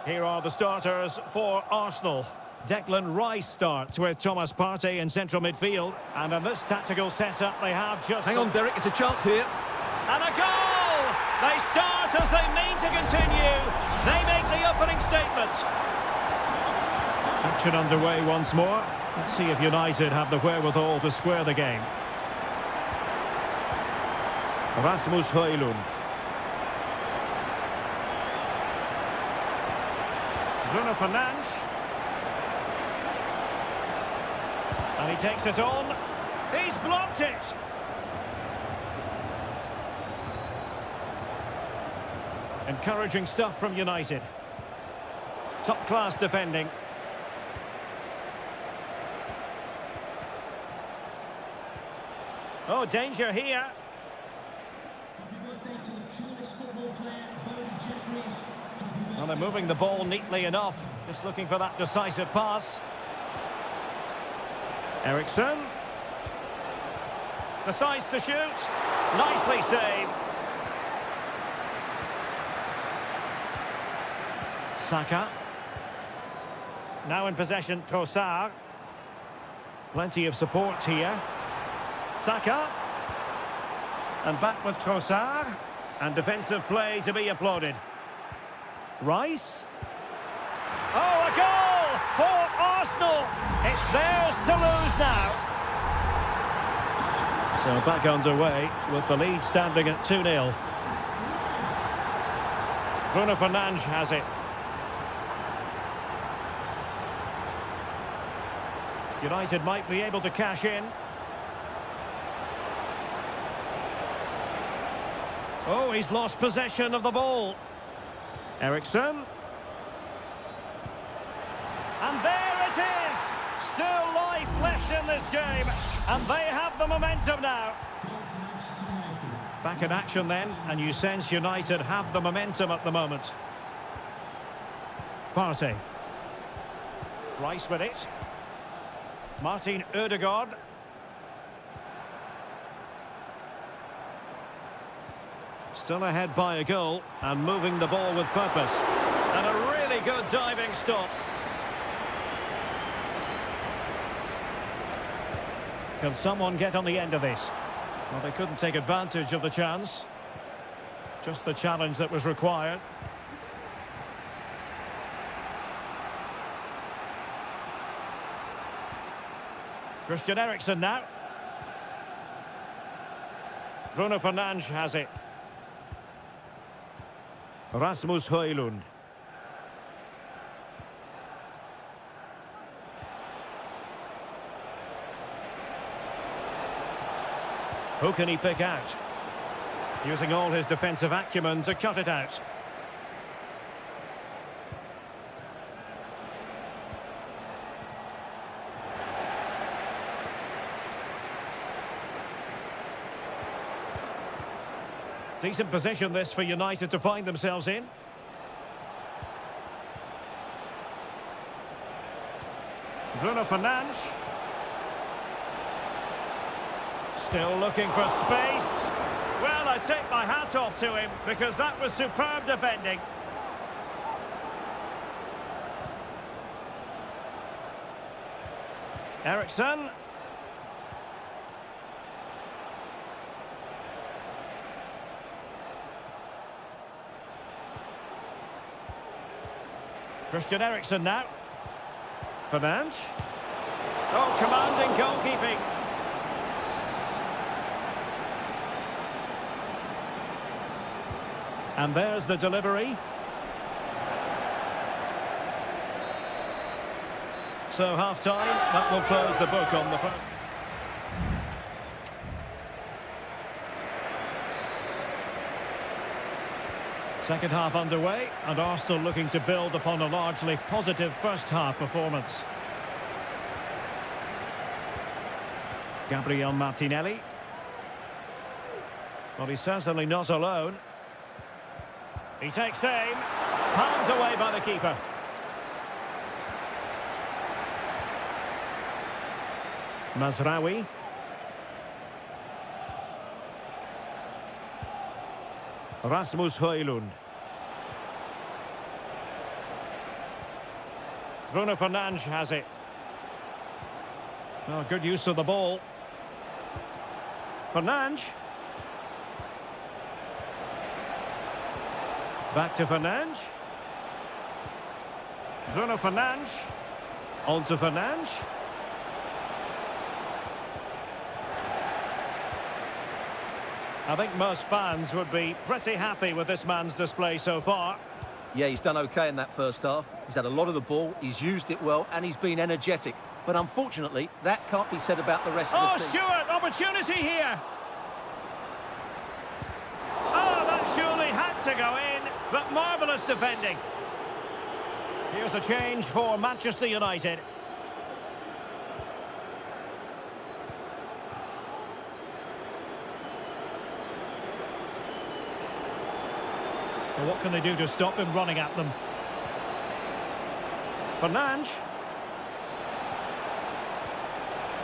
Here are the starters for Arsenal. Declan Rice starts with Thomas Partey in central midfield. And in this tactical setup, they have just... Hang on, Derek, it's a chance here. And a goal! They start as they mean to continue. They make the opening statement. Action underway once more. Let's see if United have the wherewithal to square the game. Rasmus Højlund. Bruno Fernandes. And he takes it on. He's blocked it. Encouraging stuff from United. Top-class defending. Oh, danger here. Happy birthday to the coolest football player, Bernard Jeffries. Well, they're moving the ball neatly enough. Just looking for that decisive pass. Eriksen. Decides to shoot. Nicely saved. Saka. Now in possession, Trossard. Plenty of support here. Saka. And back with Trossard. And defensive play to be applauded. Rice. Oh, a goal for Arsenal. It's theirs to lose now. So back underway with the lead standing at 2-0. Bruno Fernandes has it. United might be able to cash in. Oh, he's lost possession of the ball. Eriksen. And there it is! Still life left in this game. And they have the momentum now. Back in action then, and you sense United have the momentum at the moment. Partey. Rice with it. Martin Ødegaard. Still ahead by a goal and moving the ball with purpose. And a really good diving stop. Can someone get on the end of this? Well, they couldn't take advantage of the chance. Just the challenge that was required. Christian Eriksen now. Bruno Fernandes has it. Rasmus Højlund. Who can he pick out? Using all his defensive acumen to cut it out. Decent position this for United to find themselves in. Bruno Fernandes. Still looking for space. Well, I take my hat off to him because that was superb defending. Eriksen. Christian Eriksen now. Fernandes. Oh, commanding goalkeeping. And there's the delivery. So half-time, that will close the book on the front. Second half underway, and Arsenal looking to build upon a largely positive first half performance. Gabriel Martinelli. Well, he's certainly not alone. He takes aim. Palmed away by the keeper. Mazraoui. Rasmus Højlund. Bruno Fernandes has it. Oh, good use of the ball. Fernandes. Back to Fernandes. Bruno Fernandes. On to Fernandes. I think most fans would be pretty happy with this man's display so far. Yeah, he's done okay in that first half. He's had a lot of the ball, he's used it well, and he's been energetic. But unfortunately, that can't be said about the rest of the team. Stewart, opportunity here. Oh, that surely had to go in, but marvellous defending. Here's a change for Manchester United. Well, what can they do to stop him running at them? Fernandes.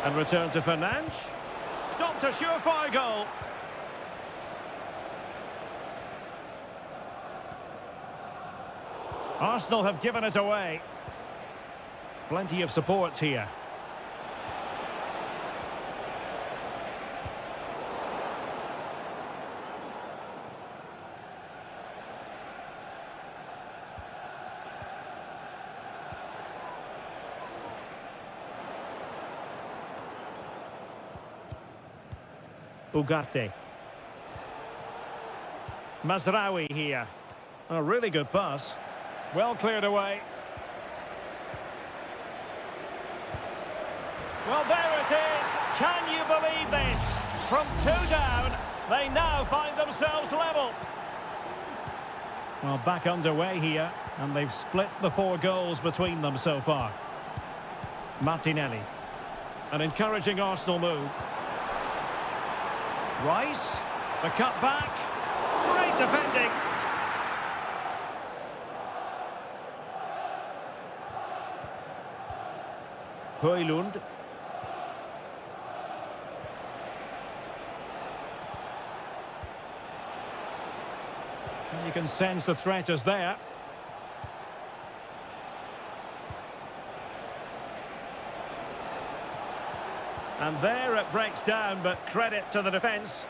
And return to Fernandes. Stopped a surefire goal. Arsenal have given it away. Plenty of support here. Ugarte. Mazraoui here. A really good pass. Well cleared away. Well, there it is. Can you believe this? From 2 down, they now find themselves level. Well, back underway here, and they've split the 4 goals between them so far. Martinelli. An encouraging Arsenal move. Rice, the cut back, great defending. Højlund. And you can sense the threat is there. And there it breaks down, but credit to the defence.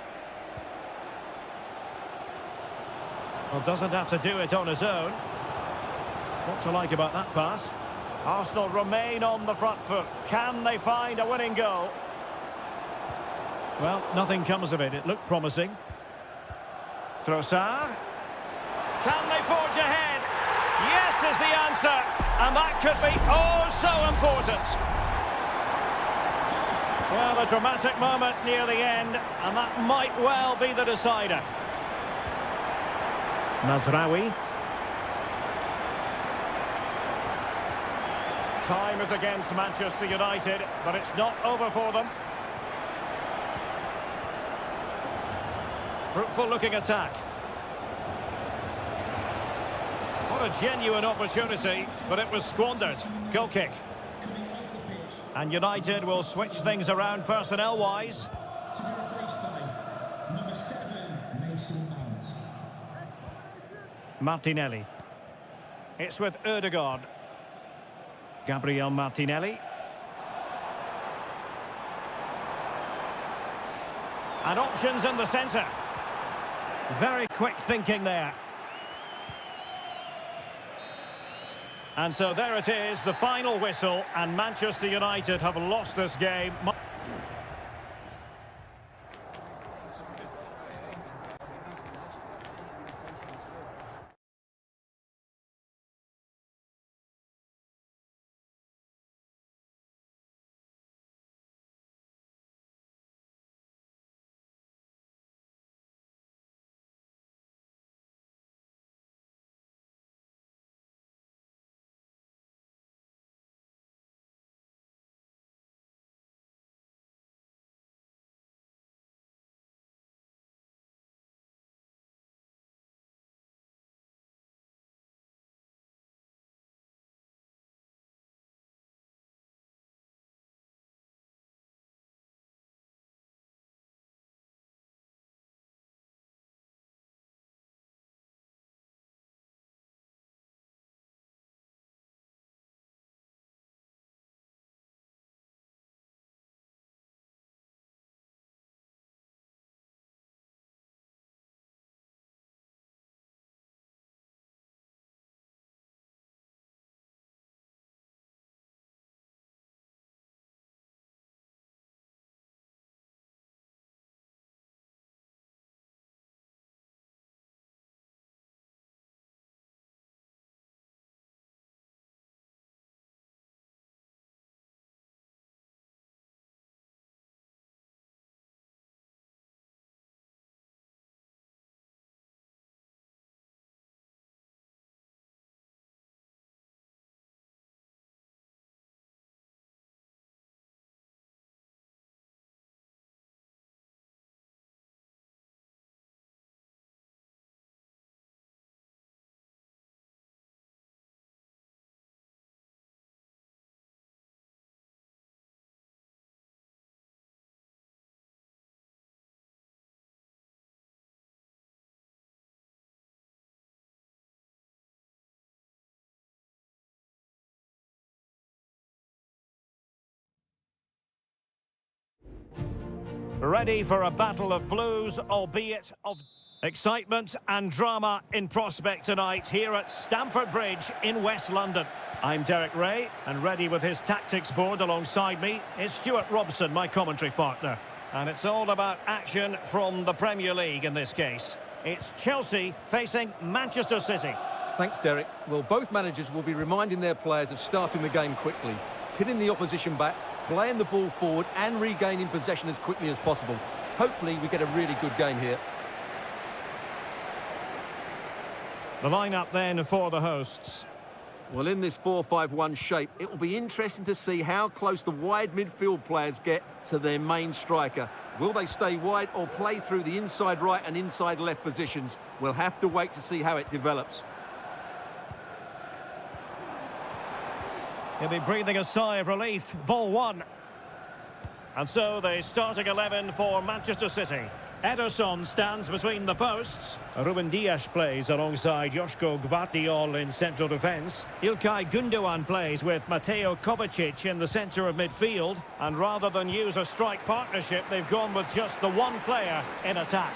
Well, doesn't have to do it on his own. What to like about that pass? Arsenal remain on the front foot. Can they find a winning goal? Well, nothing comes of it. It looked promising. Trossard. Can they forge ahead? Yes is the answer. And that could be oh so important. Well, a dramatic moment near the end, and that might well be the decider. Mazraoui. Time is against Manchester United, but it's not over for them. Fruitful looking attack. What a genuine opportunity, but it was squandered. Goal kick. And United will switch things around personnel-wise. To be replaced by number 7, Mason Mount. Martinelli. It's with Ødegaard. Gabriel Martinelli. And options in the centre. Very quick thinking there. And so there it is, the final whistle, and Manchester United have lost this game. Ready for a battle of blues, albeit of excitement and drama in prospect tonight here at Stamford Bridge in West London. I'm Derek Ray, and ready with his tactics board alongside me is Stuart Robson, my commentary partner. And it's all about action from the Premier League in this case. It's Chelsea facing Manchester City. Thanks, Derek. Well, both managers will be reminding their players of starting the game quickly, pinning the opposition back, playing the ball forward and regaining possession as quickly as possible. Hopefully we get a really good game here. The lineup then for the hosts. Well, in this 4-5-1 shape, it will be interesting to see how close the wide midfield players get to their main striker. Will they stay wide or play through the inside right and inside left positions? We'll have to wait to see how it develops. He'll be breathing a sigh of relief. Ball one. And so the starting 11 for Manchester City. Ederson stands between the posts. Ruben Dias plays alongside Joško Gvardiol in central defence. Ilkay Gundogan plays with Mateo Kovacic in the centre of midfield. And rather than use a strike partnership, they've gone with just the one player in attack.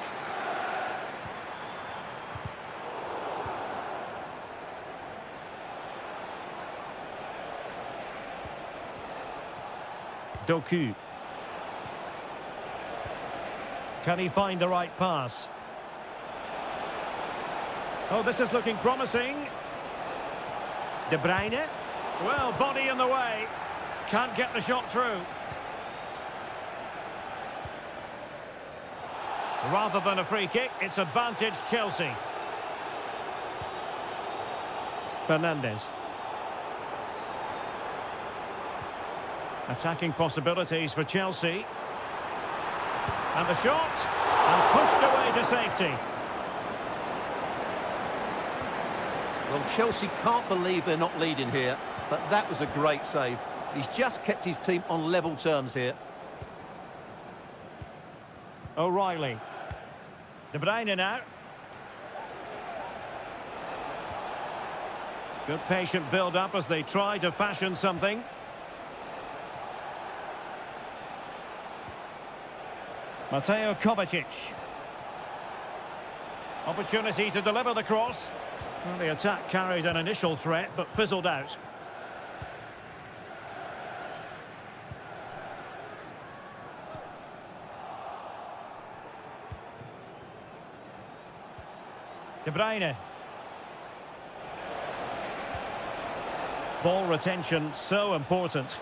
Doku. Can he find the right pass? Oh, this is looking promising. De Bruyne. Well, body in the way. Can't get the shot through. Rather than a free kick, it's advantage Chelsea. Fernandes. Attacking possibilities for Chelsea. And the shot. And pushed away to safety. Well, Chelsea can't believe they're not leading here, but that was a great save. He's just kept his team on level terms here. O'Reilly. De Bruyne now. Good patient build-up as they try to fashion something. Mateo Kovacic. Opportunity to deliver the cross. Well, the attack carried an initial threat, but fizzled out. De Bruyne. Ball retention so important.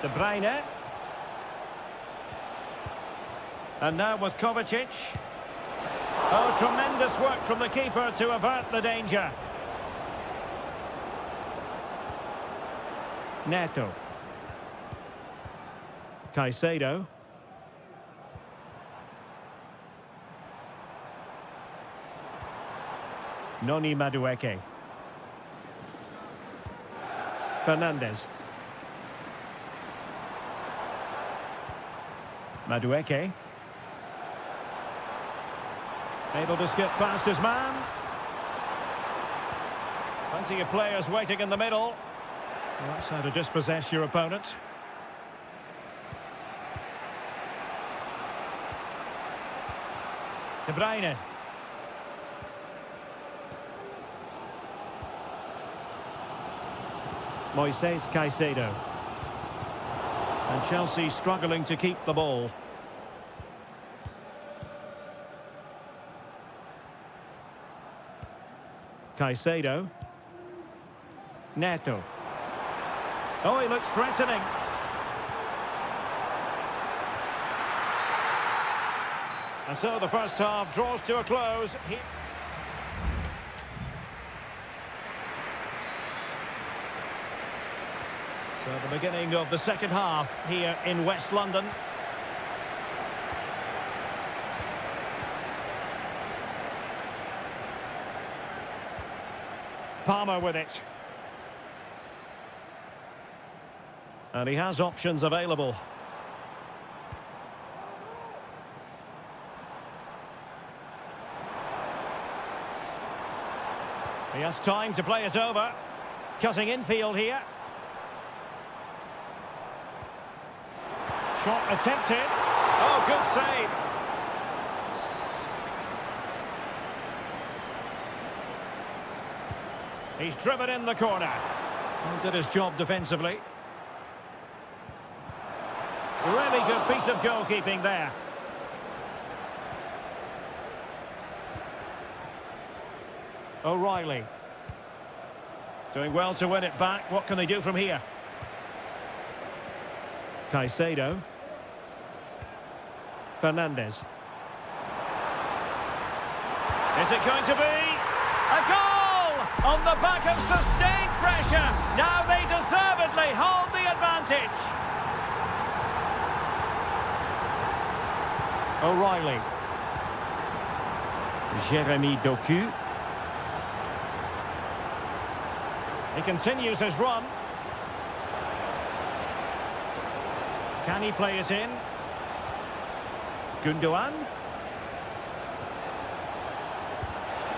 De Bruyne. And now with Kovacic. Oh, tremendous work from the keeper to avert the danger. Neto. Caicedo. Noni Madueke. Fernandes. Madueke. Able to skip past his man. Plenty of players waiting in the middle. Well, that's how to dispossess your opponent. De Bruyne. Moises Caicedo. And Chelsea struggling to keep the ball. Caicedo. Neto. Oh, he looks threatening. And so the first half draws to a close. So the beginning of the second half here in West London. Palmer with it. And he has options available. He has time to play it over. Cutting infield here. Shot attempted. Oh, good save. He's driven in the corner. And did his job defensively. Really good piece of goalkeeping there. O'Reilly. Doing well to win it back. What can they do from here? Caicedo. Fernandez. Is it going to be a goal on the back of sustained pressure? Now they deservedly hold the advantage. O'Reilly. Jeremy Doku. He continues his run. Can he play it in? Gundogan.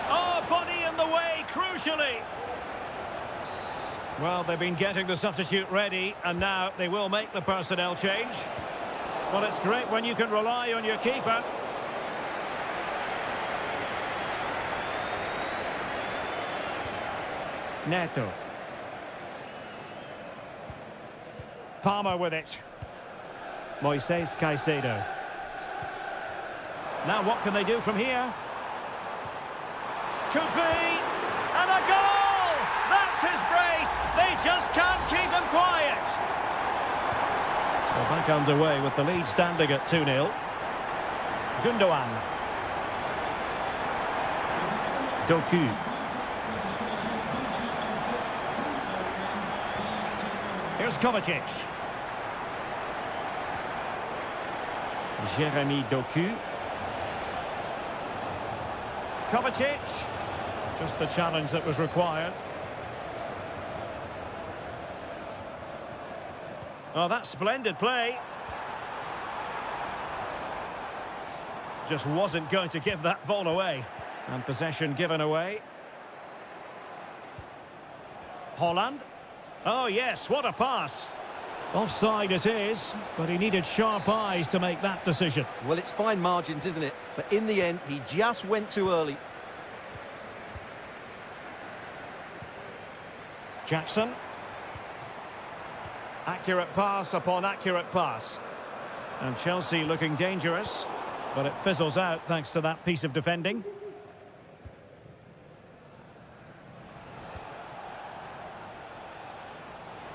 Oh, body in the way, crucially. Well, they've been getting the substitute ready, and now they will make the personnel change. Well, it's great when you can rely on your keeper. Neto. Palmer with it. Moises Caicedo. Now what can they do from here? Could be! And a goal! That's his brace! They just can't keep him quiet! So back underway with the lead standing at 2-0. Gundogan. Doku. Here's Kovacic. Jeremy Doku. Kovacic. Just the challenge that was required. Oh, that's splendid play. Just wasn't going to give that ball away. And possession given away. Holland. Oh, yes, what a pass. Offside it is, but he needed sharp eyes to make that decision. Well, it's fine margins, isn't it? But in the end, he just went too early. Jackson. Accurate pass upon accurate pass. And Chelsea looking dangerous, but it fizzles out thanks to that piece of defending.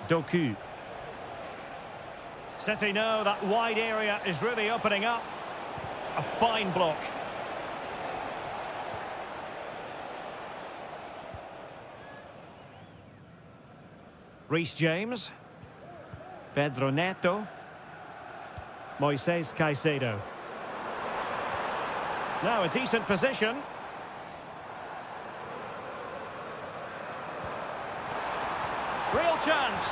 Doku. City know that wide area is really opening up. A fine block. Reece James. Pedro Neto. Moises Caicedo. Now a decent position. Real chance.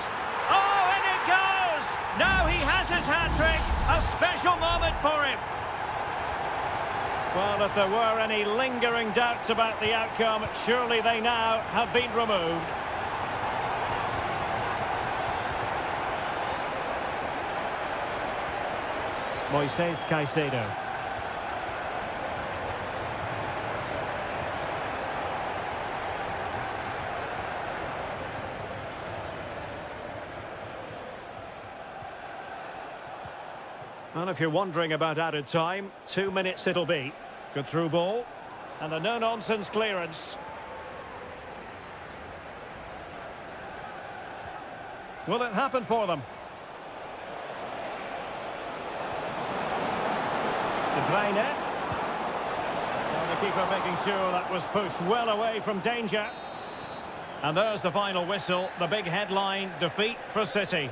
Oh, and it goes! Now he has his hat-trick. A special moment for him. Well, if there were any lingering doubts about the outcome, surely they now have been removed. Moises Caicedo. And if you're wondering about added time, 2 minutes it'll be. Good through ball. And a no-nonsense clearance. Will it happen for them? De Bruyne. And the keeper making sure that was pushed well away from danger. And there's the final whistle. The big headline, defeat for City.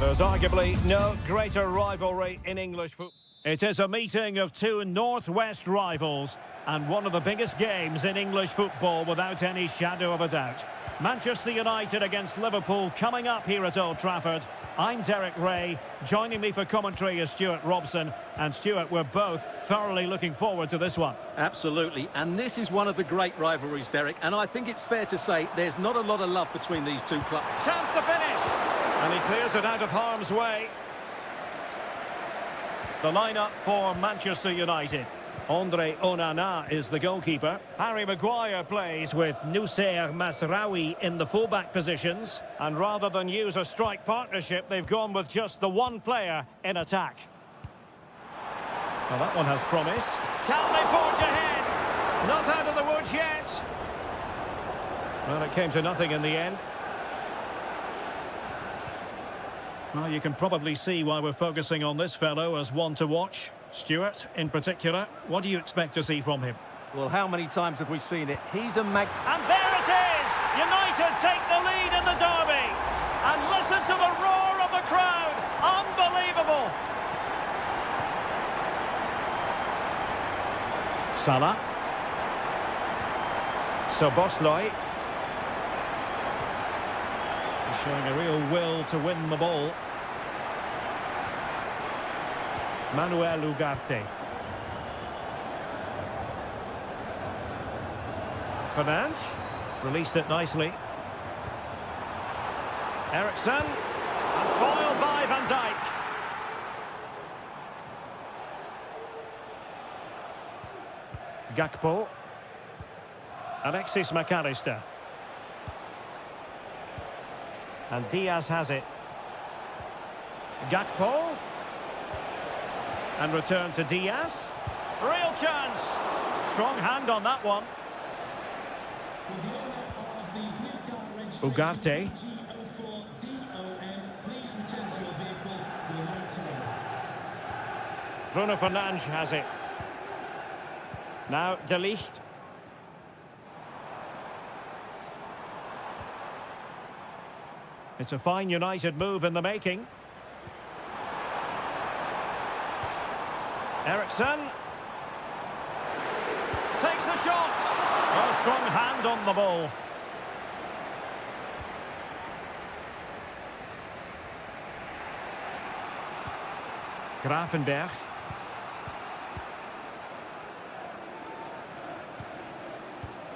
There's arguably no greater rivalry in English football. It is a meeting of two northwest rivals and one of the biggest games in English football without any shadow of a doubt. Manchester United against Liverpool coming up here at Old Trafford. I'm Derek Ray. Joining me for commentary is Stuart Robson. And Stuart, we're both thoroughly looking forward to this one. Absolutely, and this is one of the great rivalries, Derek, and I think it's fair to say there's not a lot of love between these two clubs. Chance to finish! And he clears it out of harm's way. The lineup for Manchester United. Andre Onana is the goalkeeper. Harry Maguire plays with Noussair Masraoui in the fullback positions. And rather than use a strike partnership, they've gone with just the one player in attack. Well, that one has promise. Can they forge ahead? Not out of the woods yet. Well, it came to nothing in the end. Well, you can probably see why we're focusing on this fellow as one to watch. Stuart, in particular, what do you expect to see from him? Well, how many times have we seen it? He's a mag... And there it is! United take the lead in the derby! And listen to the roar of the crowd! Unbelievable! Salah. Szoboszlai. He's showing a real will to win the ball. Manuel Ugarte. Fernandes released it nicely. Eriksen and foiled by Van Dijk. Gakpo. Alexis McAllister. And Diaz has it. Gakpo. And return to Diaz. Real chance. Strong hand on that one. Ugarte. Bruno Fernandes has it. Now De Ligt. It's a fine United move in the making. Eriksen takes the shot. Oh, strong hand on the ball. Gravenberch.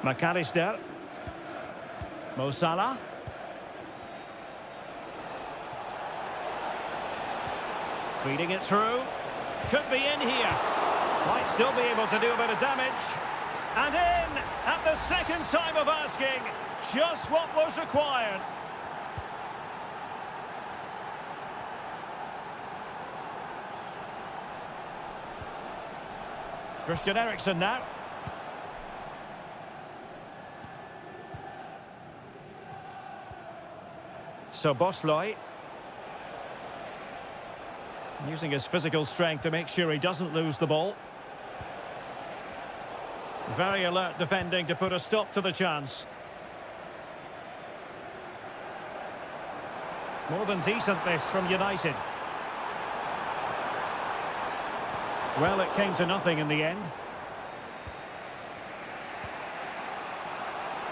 McAllister. Mo Salah. Feeding it through. Could be in here. Might still be able to do a bit of damage. And in at the second time of asking. Just what was required. Christian Eriksen now. Szoboszlai. Using his physical strength to make sure he doesn't lose the ball. Very alert defending to put a stop to the chance. More than decent this from United. Well, it came to nothing in the end.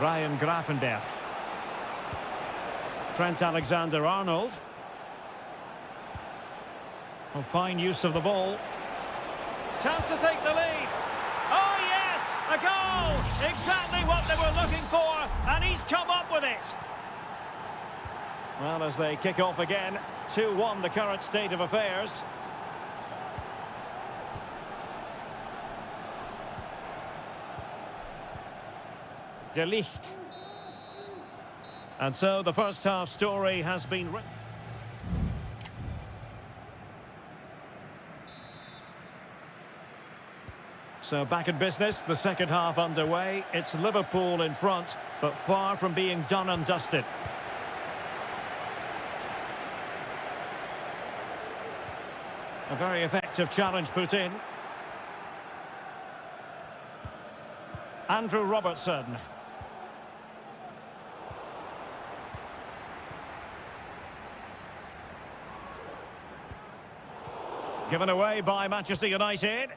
Ryan Gravenberch. Trent Alexander-Arnold. Well, fine use of the ball. Chance to take the lead. Oh, yes! A goal! Exactly what they were looking for, and he's come up with it. Well, as they kick off again, 2-1 the current state of affairs. De Ligt. And so the first half story has been written. So back in business, the second half underway. It's Liverpool in front, but far from being done and dusted. A very effective challenge put in. Andrew Robertson. Given away by Manchester United.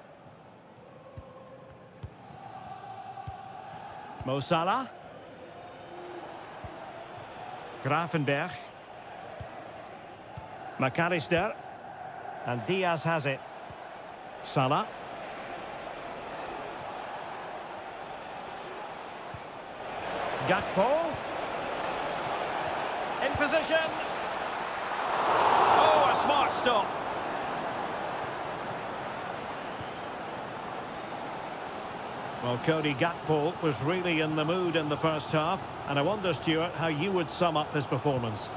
Mo Salah. Grafenberg. McAllister. And Diaz has it. Salah. Gakpo. In position. Oh, a smart stop. Well, Cody Gakpo was really in the mood in the first half, and I wonder, Stuart, how you would sum up his performance.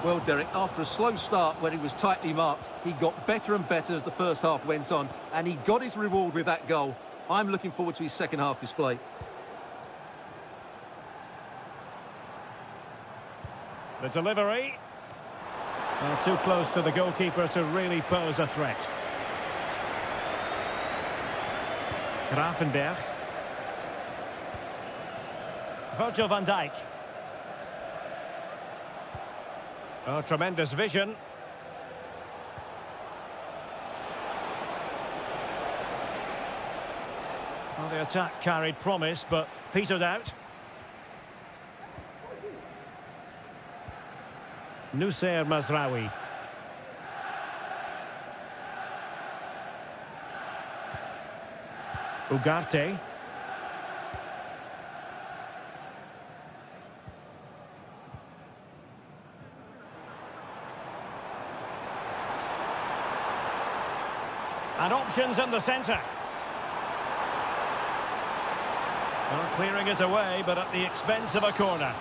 Well, Derek, after a slow start when he was tightly marked, he got better and better as the first half went on, and he got his reward with that goal. I'm looking forward to his second half display. The delivery. Well, too close to the goalkeeper to really pose a threat. Grafenberg. Virgil van Dijk. Oh, tremendous vision. Well, the attack carried promise, but petered out. Nussair Mazraoui. Ugarte. And options in the centre. Well, clearing it away, but at the expense of a corner.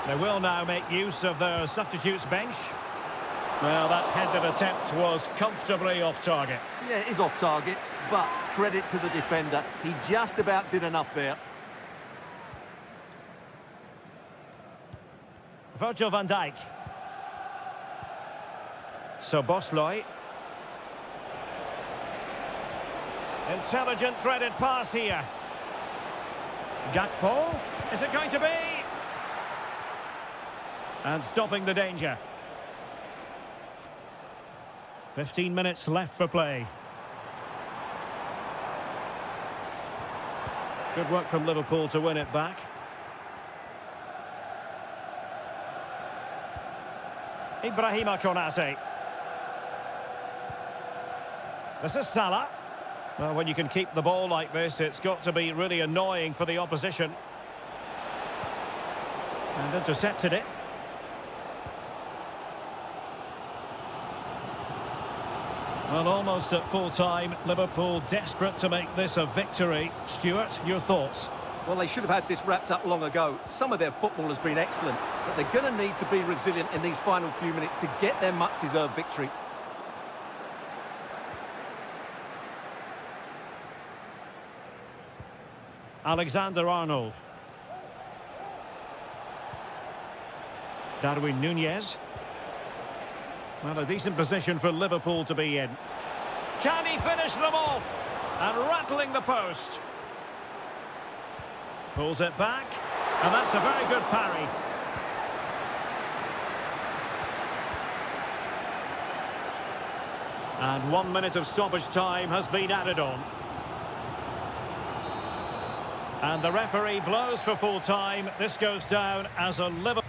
They will now make use of their substitutes bench. Well, that headed attempt was comfortably off target. Yeah, it is off target, but credit to the defender. He just about did enough there. Virgil van Dijk. Szoboszlai. Intelligent threaded pass here. Gakpo. Is it going to be? And stopping the danger. 15 minutes left for play. Good work from Liverpool to win it back. Ibrahima Konate. This is Salah. Well, when you can keep the ball like this, it's got to be really annoying for the opposition. And intercepted it. Well, almost at full time, Liverpool desperate to make this a victory. Stuart, your thoughts? Well, they should have had this wrapped up long ago. Some of their football has been excellent, but they're going to need to be resilient in these final few minutes to get their much-deserved victory. Alexander-Arnold. Darwin Núñez. Well, a decent position for Liverpool to be in. Can he finish them off? And rattling the post. Pulls it back. And that's a very good parry. And 1 minute of stoppage time has been added on. And the referee blows for full time. This goes down as a Liverpool.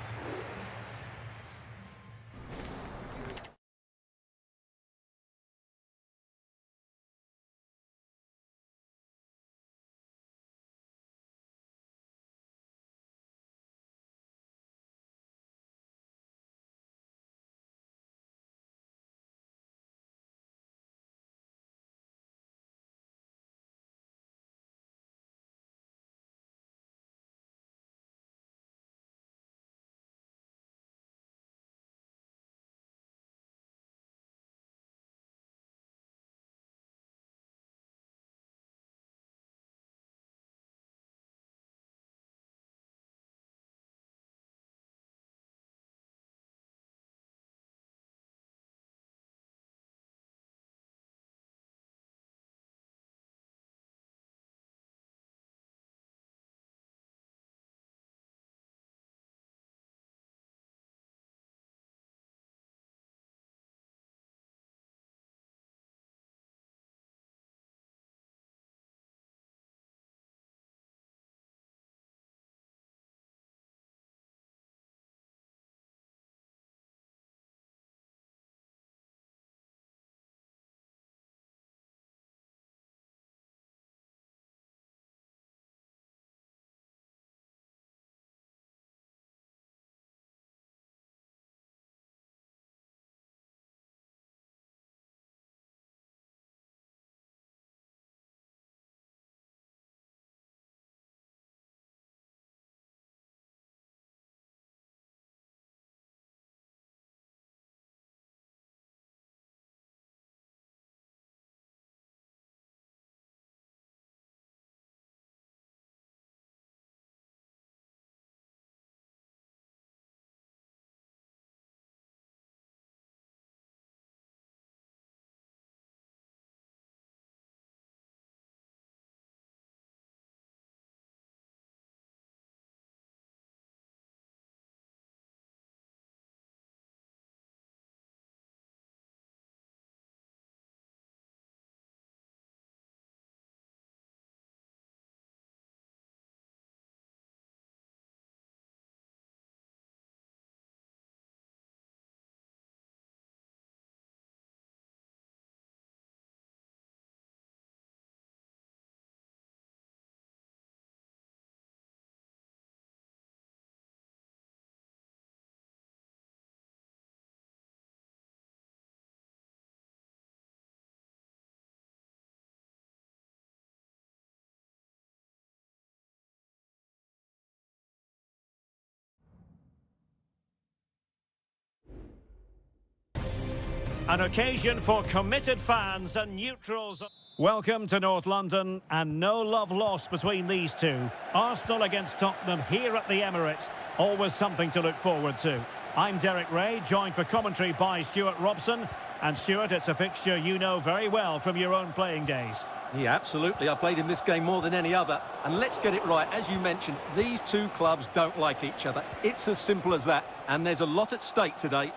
An occasion for committed fans and neutrals. Welcome to North London, and no love lost between these two. Arsenal against Tottenham here at the Emirates. Always something to look forward to. I'm Derek Ray, joined for commentary by Stuart Robson. And Stuart, it's a fixture you know very well from your own playing days. Yeah, absolutely. I played in this game more than any other. And let's get it right. As you mentioned, these two clubs don't like each other. It's as simple as that. And there's a lot at stake today.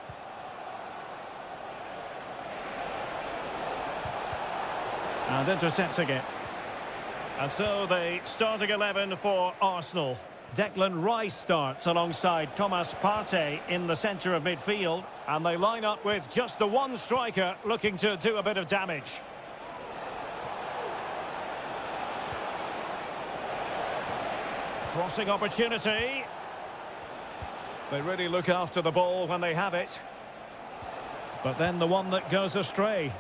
And intercepting it. And so the starting 11 for Arsenal. Declan Rice starts alongside Thomas Partey in the centre of midfield. And they line up with just the one striker looking to do a bit of damage. Crossing opportunity. They really look after the ball when they have it. But then the one that goes astray.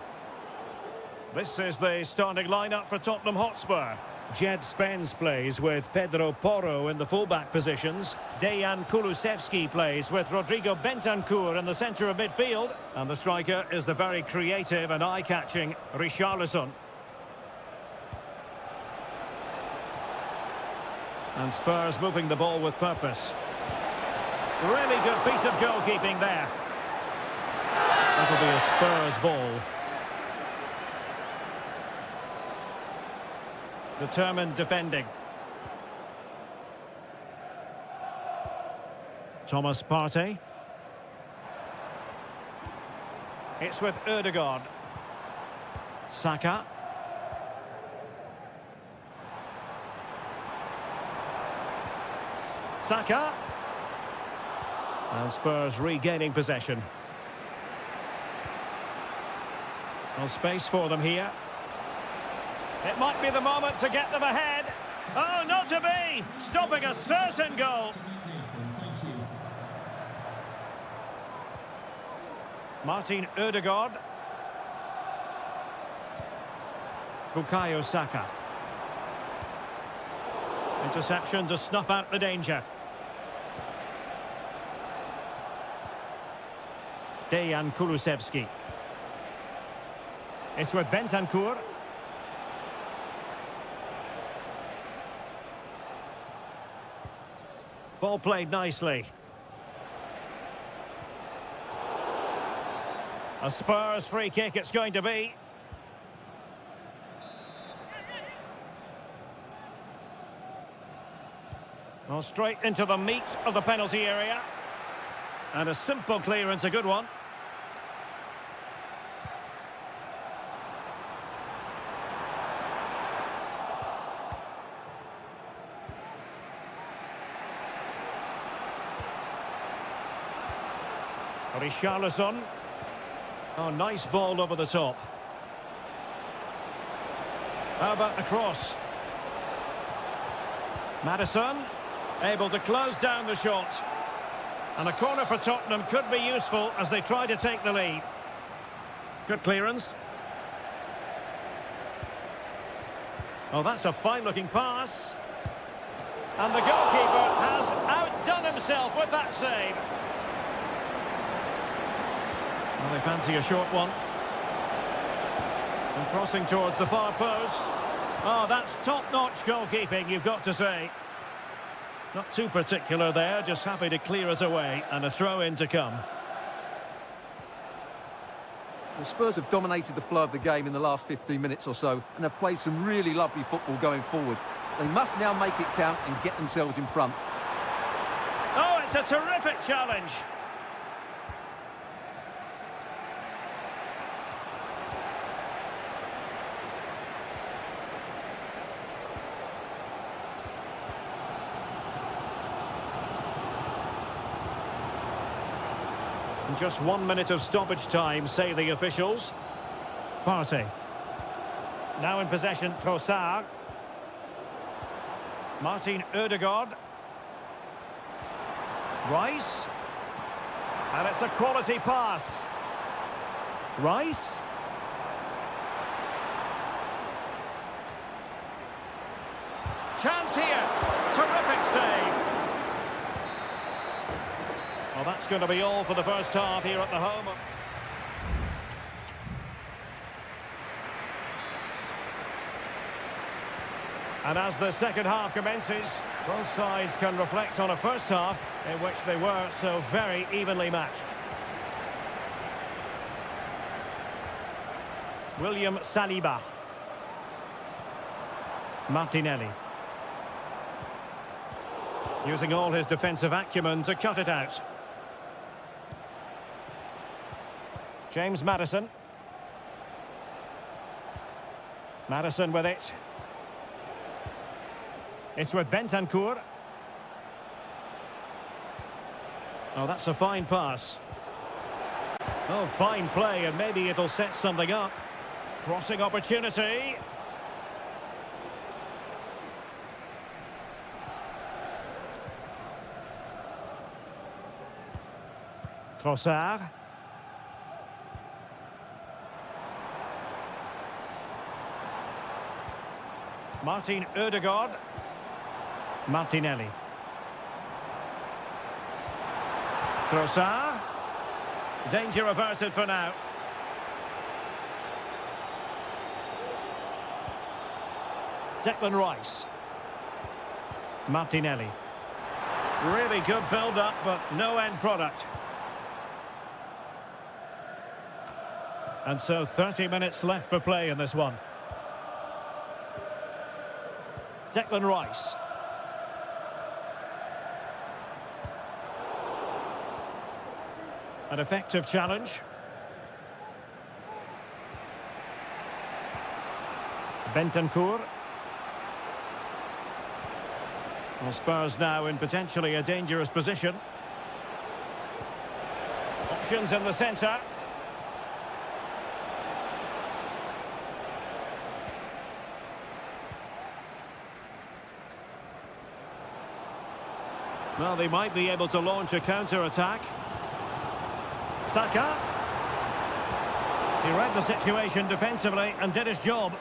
This is the starting lineup for Tottenham Hotspur. Jed Spence plays with Pedro Porro in the fullback positions. Dejan Kulusevski plays with Rodrigo Bentancur in the centre of midfield. And the striker is the very creative and eye-catching Richarlison. And Spurs moving the ball with purpose. Really good piece of goalkeeping there. That'll be a Spurs ball. Determined defending. Thomas Partey. It's with Ødegaard. Saka. Saka. And Spurs regaining possession. No space for them here. It might be the moment to get them ahead. Oh, not to be! Stopping a certain goal. Martin Ødegaard. Bukayo Saka. Interception to snuff out the danger. Dejan Kulusevski. It's with Bentancur. Ball played nicely. A Spurs free kick it's going to be. Well, straight into the meat of the penalty area. And a simple clearance, a good one. Richarlison. Oh, nice ball over the top. How about the cross? Maddison, able to close down the shot. And a corner for Tottenham could be useful as they try to take the lead. Good clearance. Oh, that's a fine-looking pass. And the goalkeeper has outdone himself with that save. Well, they fancy a short one. And crossing towards the far post. Oh, that's top-notch goalkeeping, you've got to say. Not too particular there, just happy to clear it away. And a throw-in to come. The Spurs have dominated the flow of the game in the last 15 minutes or so and have played some really lovely football going forward. They must now make it count and get themselves in front. Oh, it's a terrific challenge. Just 1 minute of stoppage time, say the officials. Partey. Now in possession, Trossard. Martin Ødegaard. Rice. And it's a quality pass. Rice. Chance here. Terrific save. Well, that's going to be all for the first half here at the home. And as the second half commences, both sides can reflect on a first half in which they were so very evenly matched. William Saliba. Martinelli. Using all his defensive acumen to cut it out. James Maddison. Maddison with it. It's with Bentancur. Oh, that's a fine pass. Oh, fine play, and maybe it'll set something up. Crossing opportunity. Trossard. Martin Ødegaard. Martinelli. Trossard. Danger averted for now. Declan Rice. Martinelli. Really good build-up, but no end product. And so 30 minutes left for play in this one. Declan Rice. An effective challenge. Bentancur. Well, Spurs now in potentially a dangerous position. Options in the centre. Well, they might be able to launch a counter-attack. Saka. He read the situation defensively and did his job.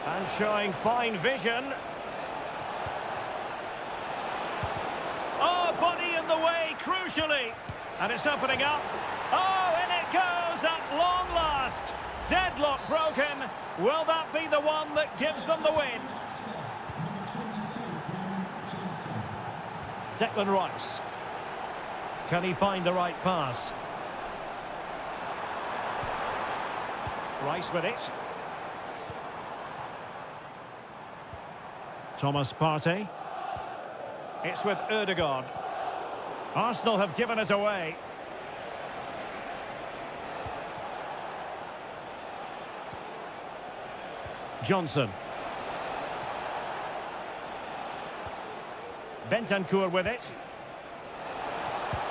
And showing fine vision. Oh, body in the way, crucially. And it's opening up. Oh, in it goes at long last. Deadlock broken. Will that be the one that gives them the win? Declan Rice. Can he find the right pass? Rice with it. Thomas Partey. It's with Ødegaard. Arsenal have given it away. Johnson. Bentancur with it.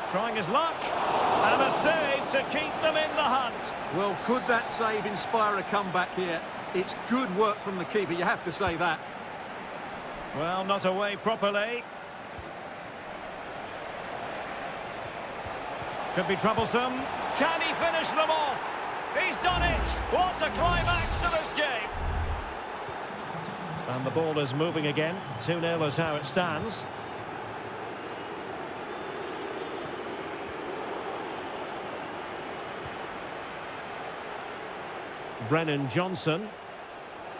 Trying his luck. And a save to keep them in the hunt. Well, could that save inspire a comeback here? It's good work from the keeper, you have to say that. Well, not away properly. Could be troublesome. Can he finish them off? He's done it! What a climax to this game! And the ball is moving again. 2-0 is how it stands. Brennan Johnson.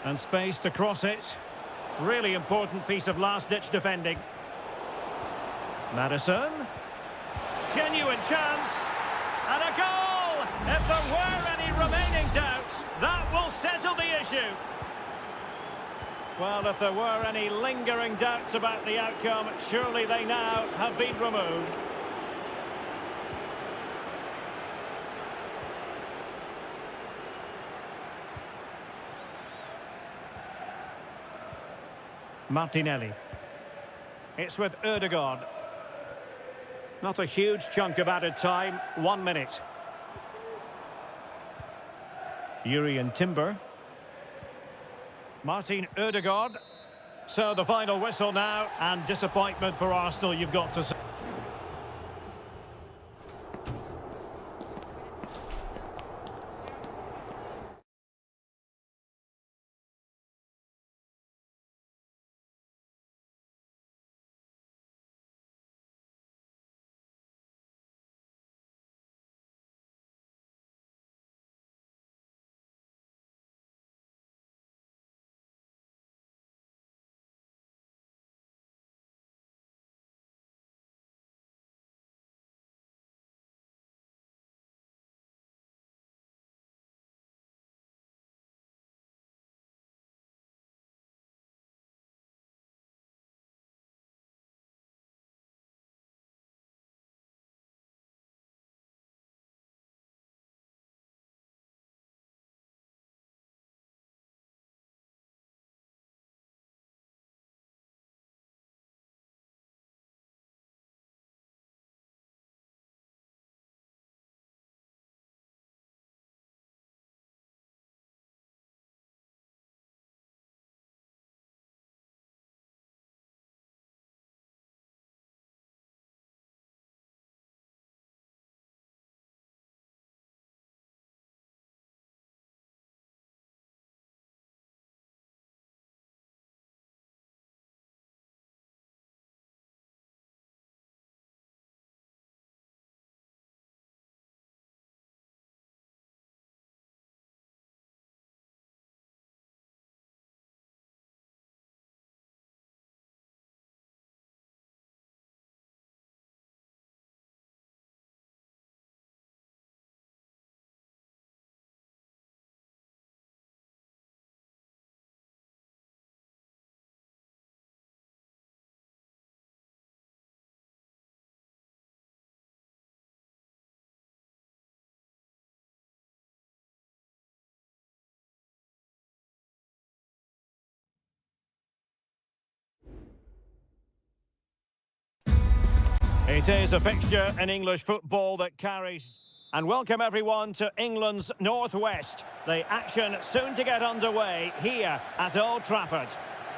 And space to cross it. Really important piece of last-ditch defending. Maddison. Genuine chance. And a goal! If there were any remaining doubts, that will settle the issue. Well, if there were any lingering doubts about the outcome, surely they now have been removed. Martinelli. It's with Ødegaard. Not a huge chunk of added time, 1 minute. Urian Timber. Martin Ødegaard. So the final whistle now, and disappointment for Arsenal, you've got to say. It is a fixture in English football that carries... And welcome everyone to England's Northwest. The action soon to get underway here at Old Trafford.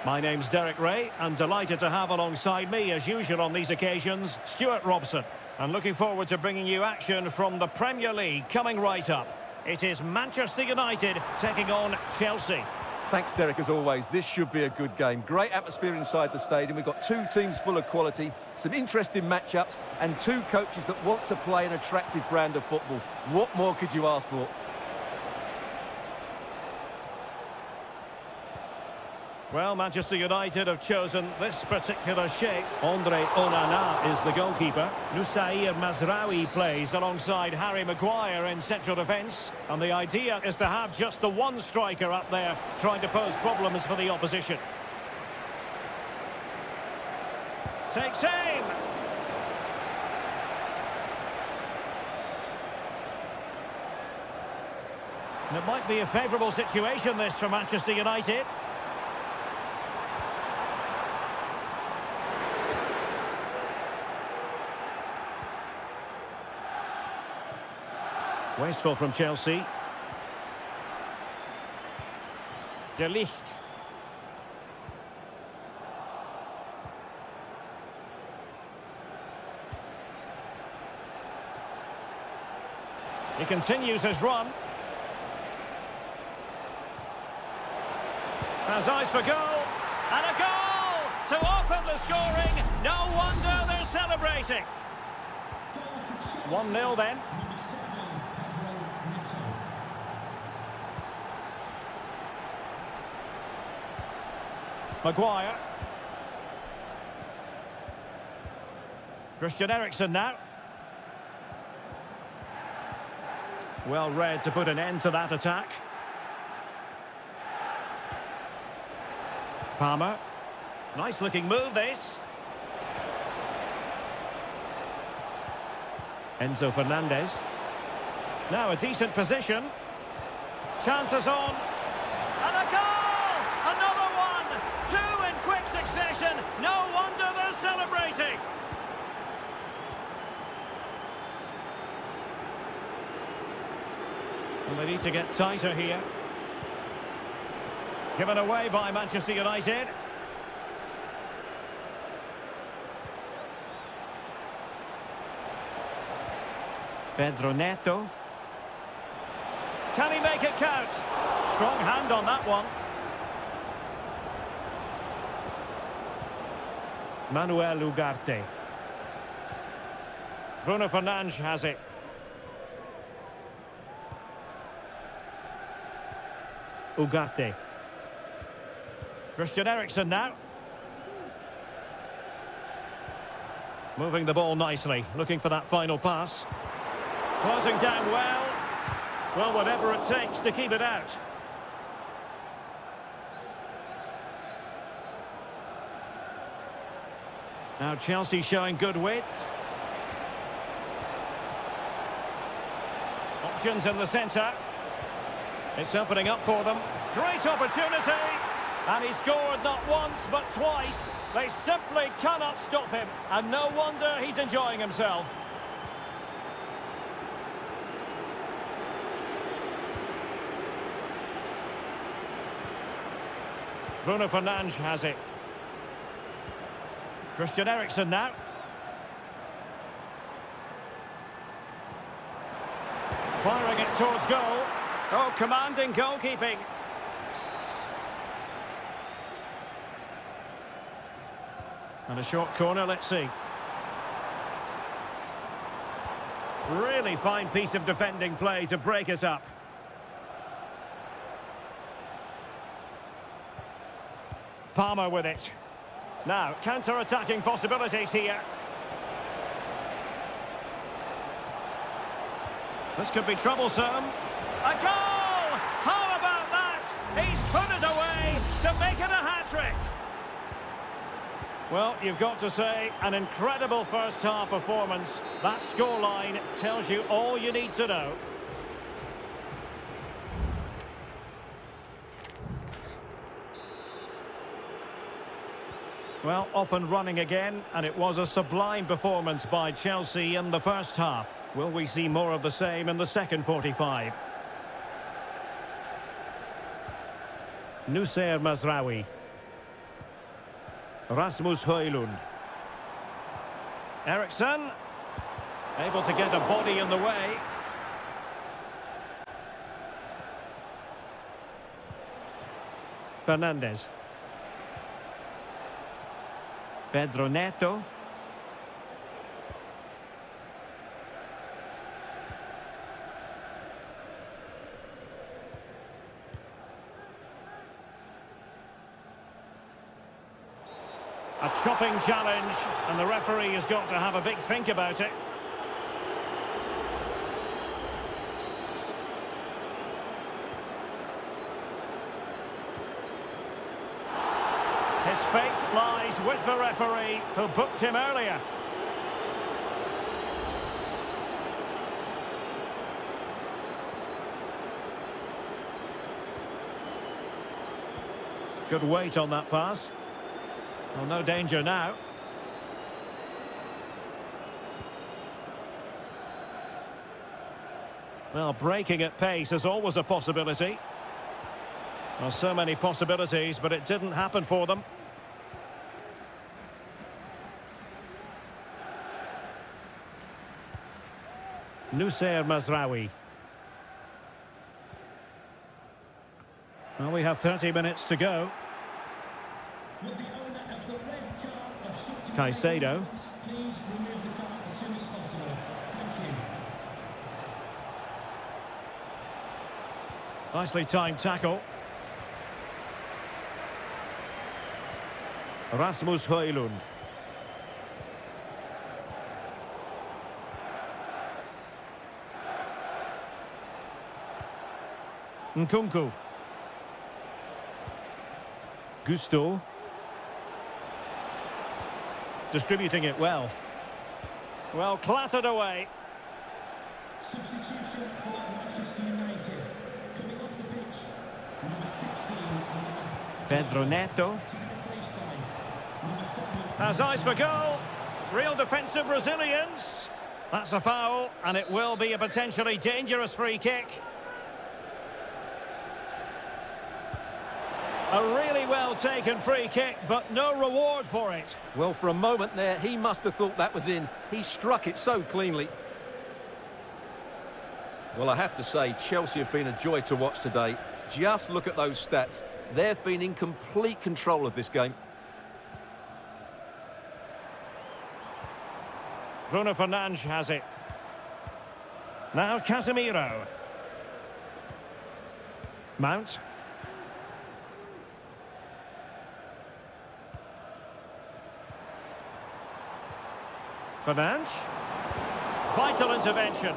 My name's Derek Ray, and delighted to have alongside me, as usual on these occasions, Stuart Robson. And looking forward to bringing you action from the Premier League coming right up. It is Manchester United taking on Chelsea. Thanks, Derek, as always. This should be a good game. Great atmosphere inside the stadium. We've got two teams full of quality, some interesting matchups, and two coaches that want to play an attractive brand of football. What more could you ask for? Well, Manchester United have chosen this particular shape. Andre Onana is the goalkeeper. Nusair Mazraoui plays alongside Harry Maguire in central defence. And the idea is to have just the one striker up there trying to pose problems for the opposition. Takes aim! And it might be a favourable situation, this, for Manchester United. Wasteful from Chelsea. De Ligt. He continues his run. Has eyes for goal. And a goal to open the scoring. No wonder they're celebrating. 1-0 then. Maguire. Christian Eriksen now. Well read to put an end to that attack. Palmer. Nice looking move, this. Enzo Fernandez. Now a decent position. Chances on. And a goal! Another one! Two in quick succession. No wonder they're celebrating. Well, they need to get tighter here. Given away by Manchester United. Pedro Neto. Can he make it count? Strong hand on that one. Manuel Ugarte. Bruno Fernandes has it. Ugarte. Christian Eriksen now. Moving the ball nicely, looking for that final pass. Closing down well. Well, whatever it takes to keep it out. Now Chelsea showing good width. Options in the centre. It's opening up for them. Great opportunity. And he scored not once but twice. They simply cannot stop him. And no wonder he's enjoying himself. Bruno Fernandes has it. Christian Eriksen now. Firing it towards goal. Oh, commanding goalkeeping. And a short corner, let's see. Really fine piece of defending play to break us up. Palmer with it. Now, counter-attacking possibilities here. This could be troublesome. A goal! How about that? He's put it away to make it a hat-trick. Well, you've got to say, an incredible first-half performance. That scoreline tells you all you need to know. Well, off and running again, and it was a sublime performance by Chelsea in the first half. Will we see more of the same in the second 45? Nussair Mazraoui. Rasmus Højlund. Eriksson. Able to get a body in the way. Fernandes. Pedro Neto. A chopping challenge, and the referee has got to have a big think about it. His fate lies with the referee, who booked him earlier. Good weight on that pass. Well, no danger now. Well, breaking at pace is always a possibility. Well, so many possibilities, but it didn't happen for them. Nussair Mazraoui. Well, we have 30 minutes to go. With the owner of the red card obstructing Caicedo. please remove the card as soon as possible. Thank you. Nicely timed tackle. Rasmus Højlund. Nkunku. Gusto. Distributing it well. Well, clattered away. Substitution for Manchester United. Coming off the pitch, number 16, Pedro Neto. to be replaced by number 7. Has eyes for goal. Real defensive resilience. That's a foul, and it will be a potentially dangerous free kick. A really well taken free kick, but no reward for it. Well, for a moment there, he must have thought that was in. He struck it so cleanly. Well, I have to say, Chelsea have been a joy to watch today. Just look at those stats. They've been in complete control of this game. Bruno Fernandes has it. Now Casemiro. Mount. Fernandes. Vital intervention.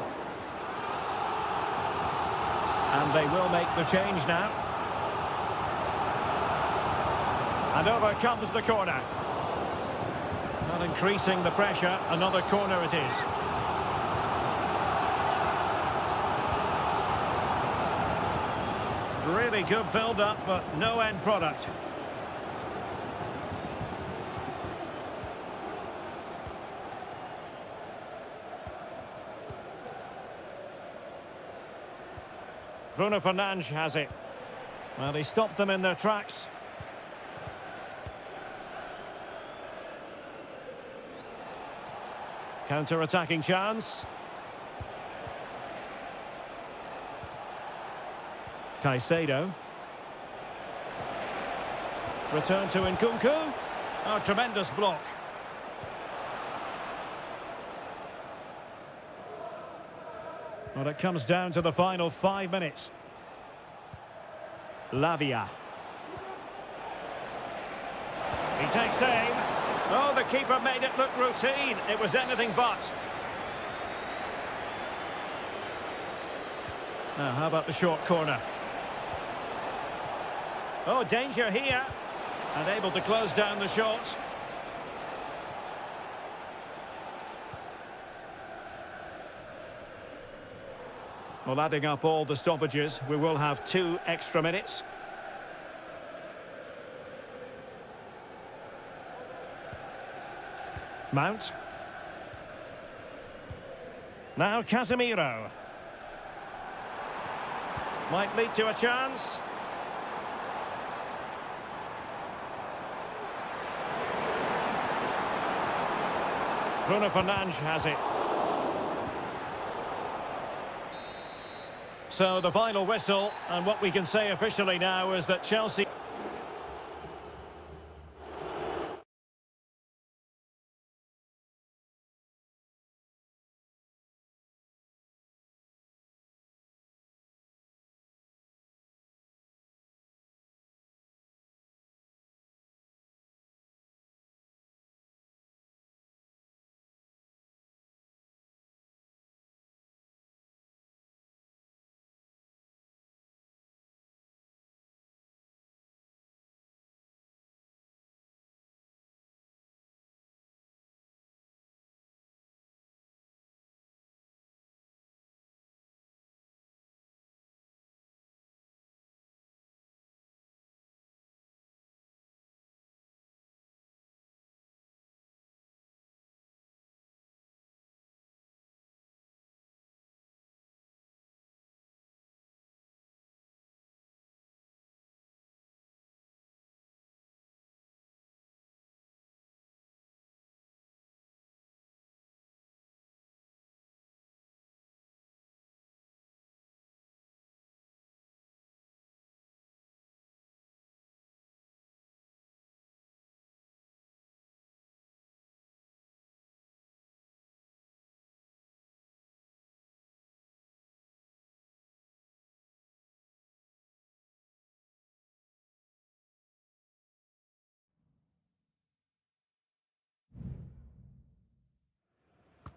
And they will make the change now. And over comes the corner. Not increasing the pressure, another corner it is. Really good build-up, but no end product. Bruno Fernandes has it. Well, he stopped them in their tracks. Counter-attacking chance. Caicedo. Return to Nkunku. Oh, tremendous block. Well, it comes down to the final 5 minutes. Lavia. He takes aim. Oh, the keeper made it look routine. It was anything but. Now, how about the short corner? Oh, danger here. And able to close down the shots. Well, adding up all the stoppages, we will have 2 extra minutes. Mount. Now Casemiro. Might lead to a chance. Bruno Fernandes has it. So the final whistle, and what we can say officially now is that Chelsea...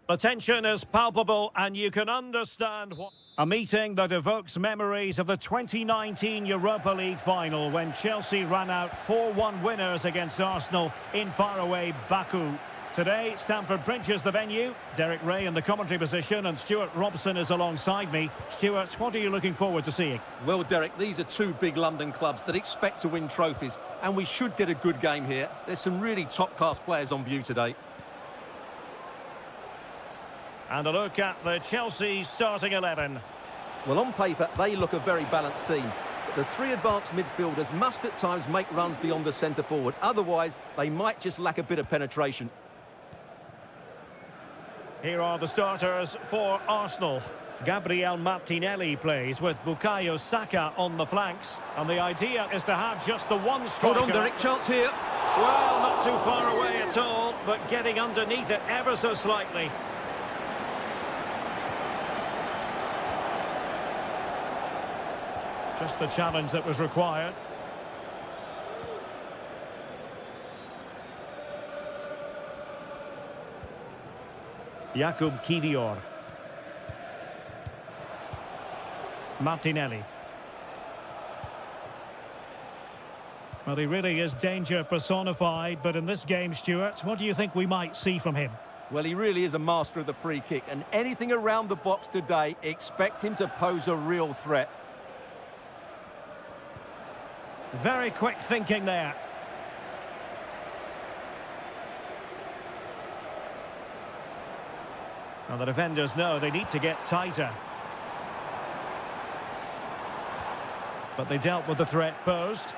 The tension is palpable, and you can understand what... A meeting that evokes memories of the 2019 Europa League final when Chelsea ran out 4-1 winners against Arsenal in faraway Baku. Today, Stamford Bridge is the venue. Derek Ray in the commentary position, and Stuart Robson is alongside me. Stuart, what are you looking forward to seeing? Well, Derek, these are two big London clubs that expect to win trophies, and we should get a good game here. There's some really top-class players on view today. And a look at the Chelsea starting 11. Well, on paper, they look a very balanced team. But the three advanced midfielders must at times make runs beyond the centre-forward. Otherwise, they might just lack a bit of penetration. Here are the starters for Arsenal. Gabriel Martinelli plays with Bukayo Saka on the flanks. And the idea is to have just the one striker. Hold on, Derek, chance here. Well, not too far away at all, but getting underneath it ever so slightly. Just the challenge that was required. Jakub Kiwior. Martinelli. Well, he really is danger personified, but in this game, Stuart, what do you think we might see from him? Well, he really is a master of the free kick, and anything around the box today, expect him to pose a real threat. Very quick thinking there. Well, the defenders know they need to get tighter. But they dealt with the threat posed.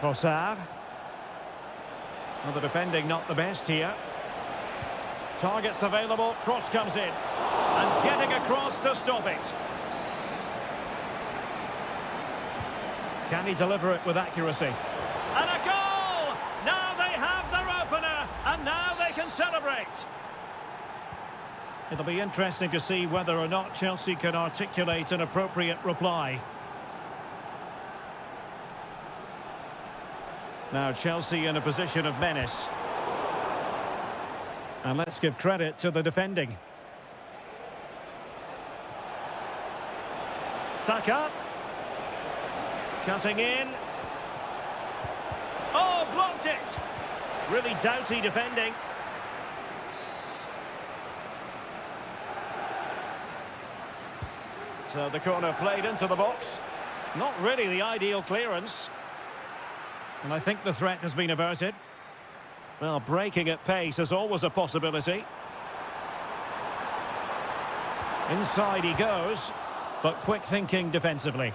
Trossard. Well, the defending not the best here. Targets available, cross comes in. And getting across to stop it. Can he deliver it with accuracy? And a goal! Now they have their opener, and now they can celebrate. It'll be interesting to see whether or not Chelsea can articulate an appropriate reply. Now Chelsea in a position of menace. And let's give credit to the defending. Saka. Cutting in. Oh, blocked it! Really doughty defending. So the corner played into the box. Not really the ideal clearance. And I think the threat has been averted. Well, breaking at pace is always a possibility. Inside he goes, but quick thinking defensively.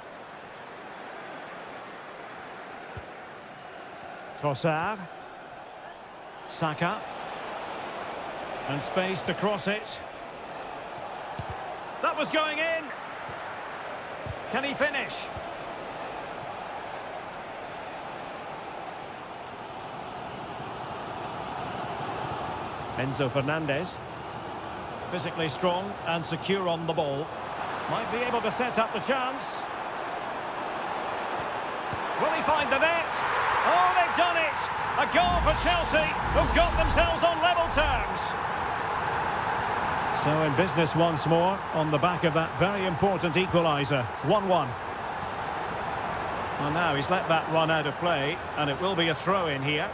Trossard. Saka. And space to cross it. That was going in. Can he finish? Enzo Fernandez. Physically strong and secure on the ball. Might be able to set up the chance. Will he find the net? Oh, they've done it! A goal for Chelsea, who've got themselves on level terms. So in business once more, on the back of that very important equaliser. 1-1. Well, now he's let that run out of play, and it will be a throw-in here.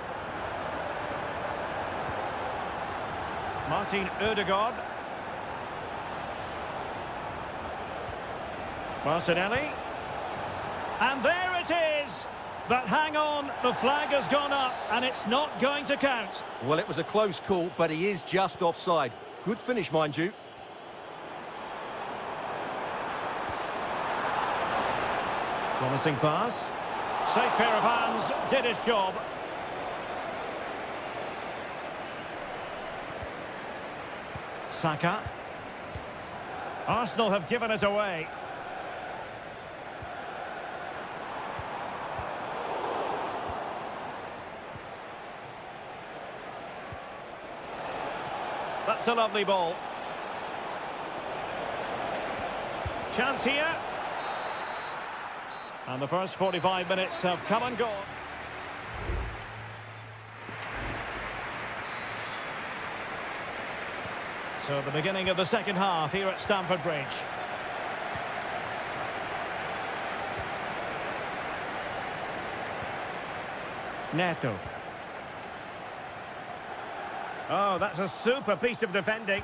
Martin Ødegaard. Martinelli. And there it is! But hang on, the flag has gone up, and it's not going to count. Well, it was a close call, but he is just offside. Good finish, mind you. Promising pass. Safe pair of hands, did his job. Saka. Arsenal have given it away. That's a lovely ball. Chance here. And the first 45 minutes have come and gone. So the beginning of the second half here at Stamford Bridge. Neto. Oh, that's a super piece of defending.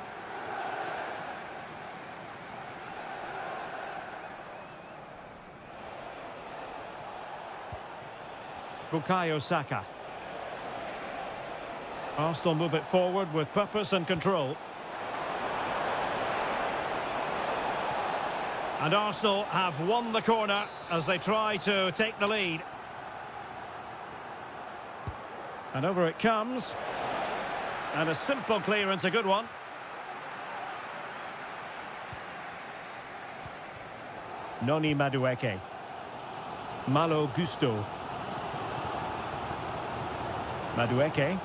Bukayo Saka. Arsenal move it forward with purpose and control. And Arsenal have won the corner as they try to take the lead. And over it comes. And a simple clearance, a good one. Noni Madueke. Malo Gusto. Madueke.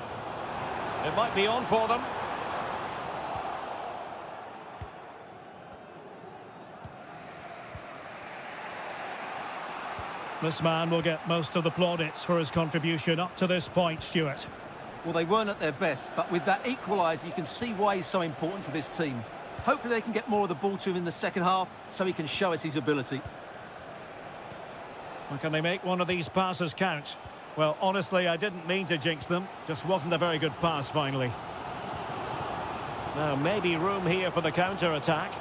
It might be on for them. This man will get most of the plaudits for his contribution up to this point, Stuart. Well, they weren't at their best, but with that equaliser, you can see why he's so important to this team. Hopefully they can get more of the ball to him in the second half so he can show us his ability. Well, can they make one of these passes count? Well, honestly, I didn't mean to jinx them. Just wasn't a very good pass, finally. Now, maybe room here for the counter-attack.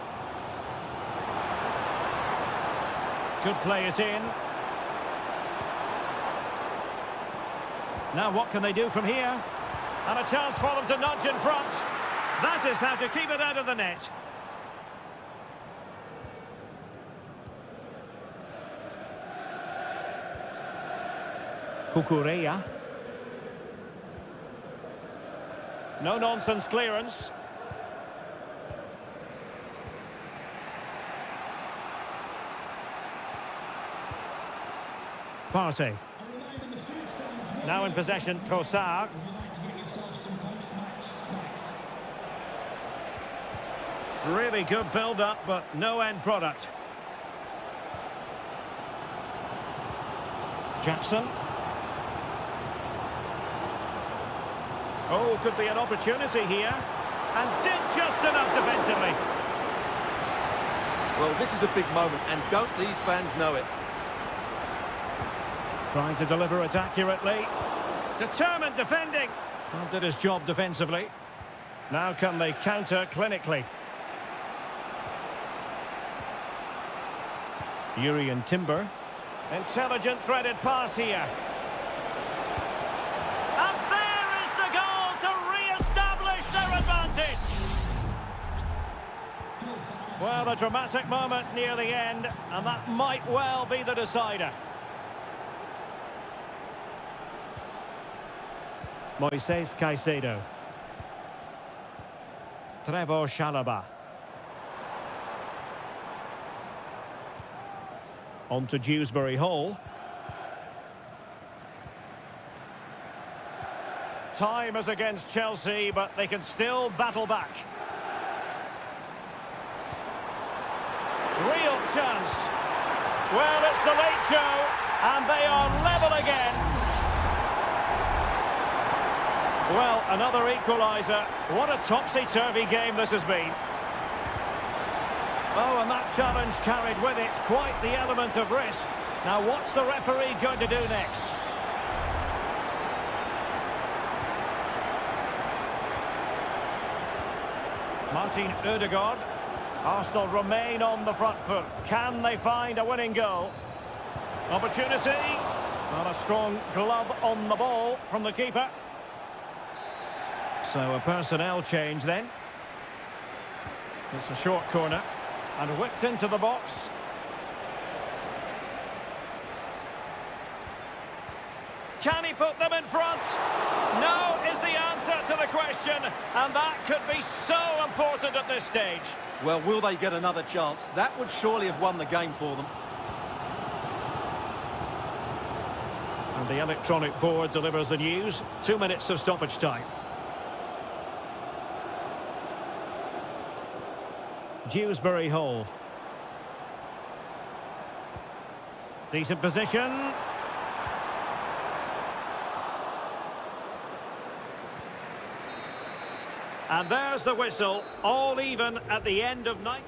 Could play it in. Now, what can they do from here? And a chance for them to nudge in front. That is how to keep it out of the net. Kukureya. No-nonsense clearance. Partey. Now in possession, Trossard. Really good build-up, but no end product. Jackson. Oh, could be an opportunity here. And did just enough defensively. Well, this is a big moment, and don't these fans know it? Trying to deliver it accurately. Determined defending. Well, did his job defensively. Now can they counter clinically? Yuri and Timber. Intelligent threaded pass here. Well, a dramatic moment near the end, and that might well be the decider. Moises Caicedo. Trevor Chalobah. On to Dewsbury Hall. Time is against Chelsea, but they can still battle back. Real chance. Well, it's the late show, and they are level again. Well, another equaliser. What a topsy-turvy game this has been. Oh, and that challenge carried with it quite the element of risk. Now, what's the referee going to do next? Martin Ødegaard. Arsenal remain on the front foot. Can they find a winning goal? Opportunity. Not a strong glove on the ball from the keeper. So a personnel change then. It's a short corner. And whipped into the box. Can he put them in front? No is the answer to the question. And that could be so important at this stage. Well, will they get another chance? That would surely have won the game for them. And the electronic board delivers the news. 2 minutes of stoppage time. Dewsbury Hall. Decent position. And there's the whistle. All even at the end of night.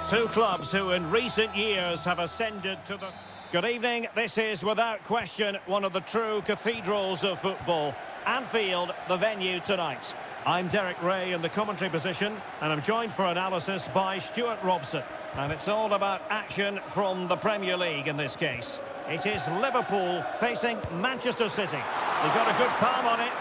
Two clubs who in recent years have ascended to the... Good evening, this is without question one of the true cathedrals of football. Anfield, the venue tonight. I'm Derek Ray in the commentary position, and I'm joined for analysis by Stuart Robson. And it's all about action from the Premier League in this case. It is Liverpool facing Manchester City. They've got a good palm on it.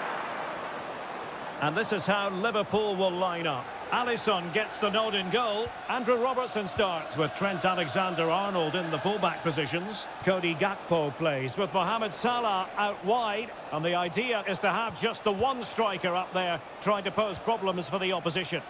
And this is how Liverpool will line up. Alisson gets the nod in goal. Andrew Robertson starts with Trent Alexander-Arnold in the fullback positions. Cody Gakpo plays with Mohamed Salah out wide. And the idea is to have just the one striker up there trying to pose problems for the opposition.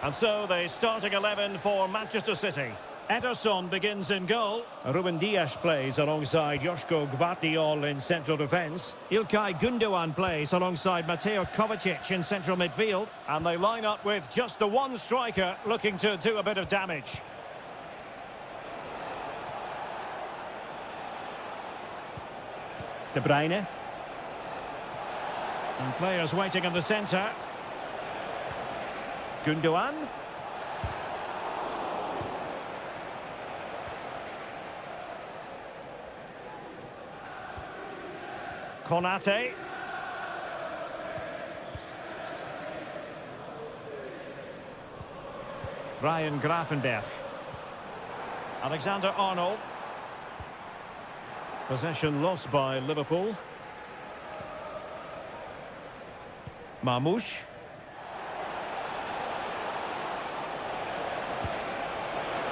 And so the starting 11 for Manchester City. Ederson begins in goal. Ruben Dias plays alongside Joško Gvardiol in central defence. Ilkay Gundogan plays alongside Mateo Kovacic in central midfield. And they line up with just the one striker looking to do a bit of damage. De Bruyne. And players waiting in the centre. Gundogan. Konate. Ryan Gravenberch. Alexander-Arnold. Possession lost by Liverpool. Marmoush.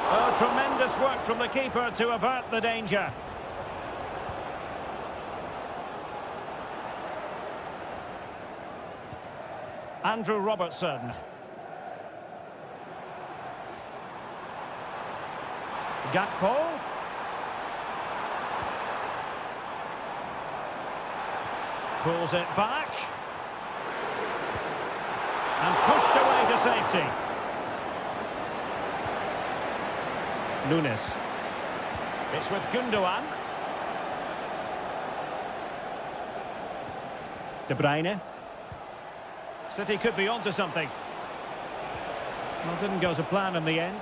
Oh, tremendous work from the keeper to avert the danger. Andrew Robertson. Gakpo. Pulls it back. And pushed away to safety. Nunes. It's with Gundogan. De Bruyne. City could be onto something. Well, didn't go to plan in the end.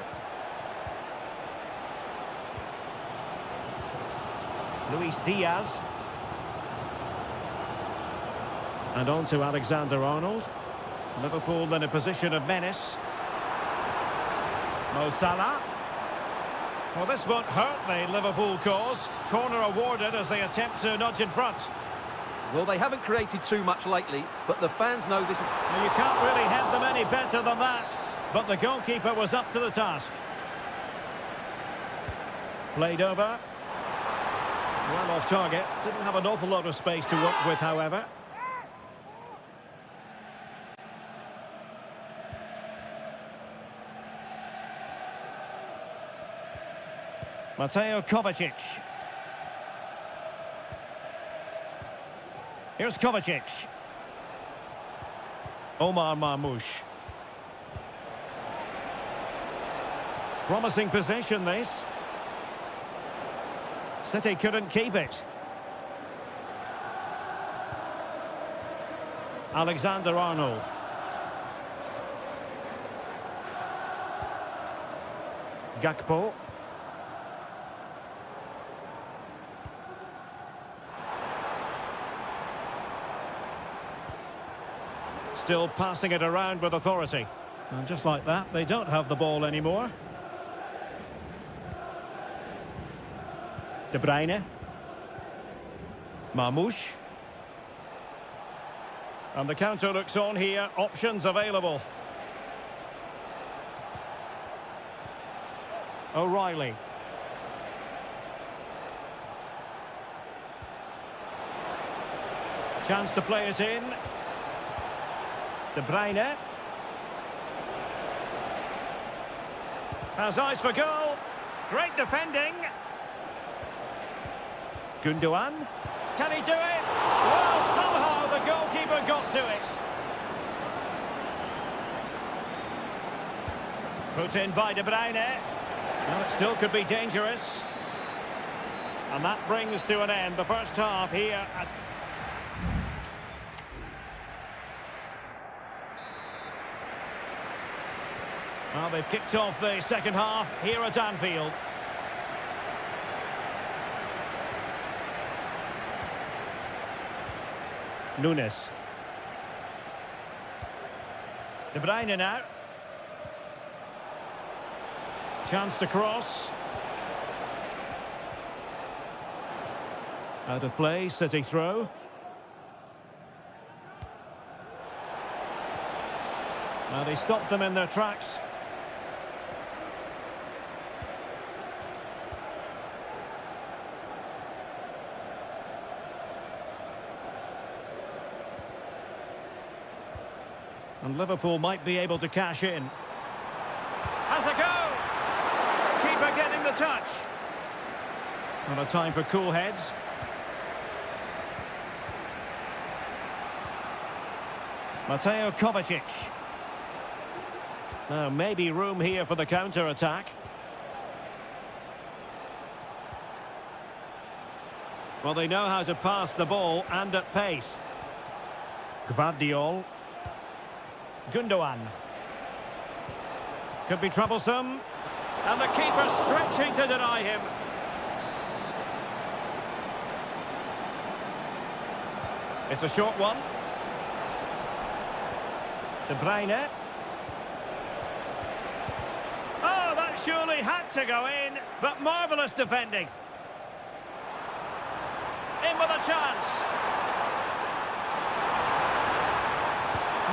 Luis Diaz. And on to Alexander-Arnold. Liverpool in a position of menace. Mo Salah. Well, this won't hurt the Liverpool cause. Corner awarded as they attempt to nudge in front. Well, they haven't created too much lately, but the fans know this is... Well, you can't really head them any better than that. But the goalkeeper was up to the task. Played over. Well off target. Didn't have an awful lot of space to work with, however. Mateo Kovacic. Here's Kovacic. Omar Marmoush. Promising possession, this. City couldn't keep it. Alexander-Arnold. Gakpo. Still passing it around with authority. And just like that, they don't have the ball anymore. De Bruyne. Marmoush. And the counter looks on here. Options available. O'Reilly. Chance to play it in. De Bruyne. Has eyes for goal. Great defending. Gundogan. Can he do it? Well, somehow the goalkeeper got to it. Put in by De Bruyne. Well, it still could be dangerous. And that brings to an end the first half here at... Well, they've kicked off the second half here at Anfield. Nunes. De Bruyne now. Chance to cross. Out of play, City throw. Now they stopped them in their tracks. And Liverpool might be able to cash in. Has a go! Keeper getting the touch. Not a time for cool heads. Mateo Kovacic. Now maybe room here for the counter-attack. Well, they know how to pass the ball and at pace. Gvardiol. Gundogan. Could be troublesome. And the keeper stretching to deny him. It's a short one. De Bruyne. Oh, that surely had to go in, but marvellous defending. In with a chance.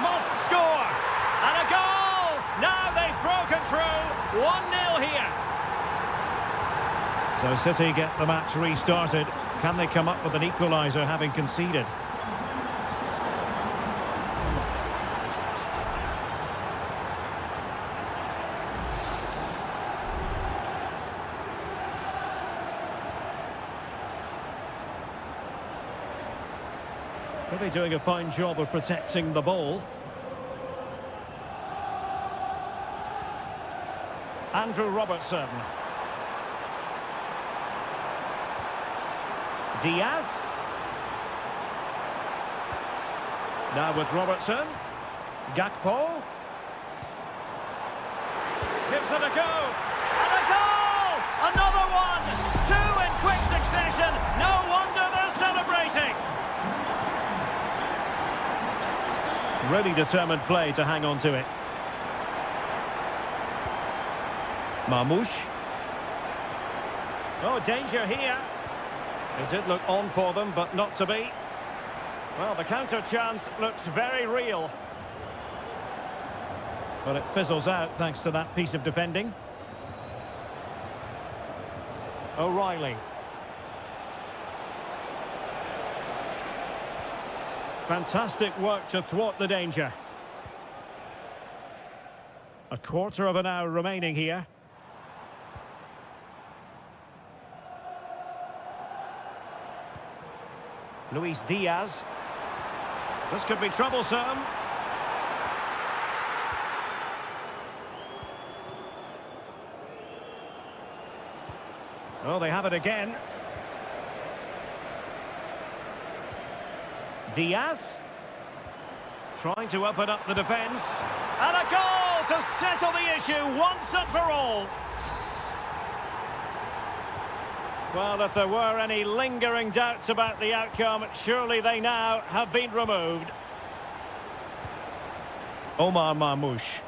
Must score. And a goal. Now they've broken through. 1-0 here. So City get the match restarted. Can they come up with an equaliser having conceded? Really doing a fine job of protecting the ball. Andrew Robertson. Diaz. Now with Robertson. Gakpo. Gives it a go. And a goal! Another one! Two in quick succession. No wonder they're celebrating. Really determined play to hang on to it. Marmoush. Oh, danger here. It did look on for them, but not to be. Well, the counter chance looks very real. But it fizzles out thanks to that piece of defending. O'Reilly. Fantastic work to thwart the danger. A quarter of an hour remaining here. Luis Diaz. This could be troublesome. Oh, they have it again. Diaz. Trying to open up the defence. And a goal to settle the issue once and for all. Well, if there were any lingering doubts about the outcome, surely they now have been removed. Omar Marmoush.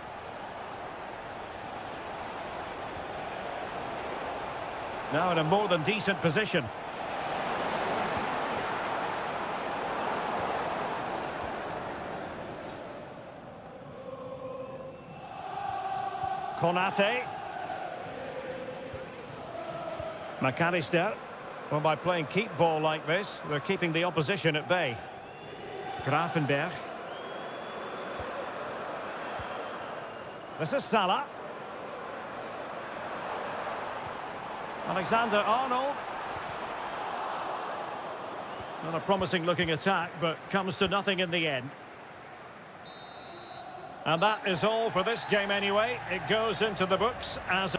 Now in a more than decent position. Konate. McAllister. Well, by playing keep ball like this, they're keeping the opposition at bay. Grafenberg. This is Salah. Alexander-Arnold. Not a promising looking attack, but comes to nothing in the end. And that is all for this game anyway. It goes into the books as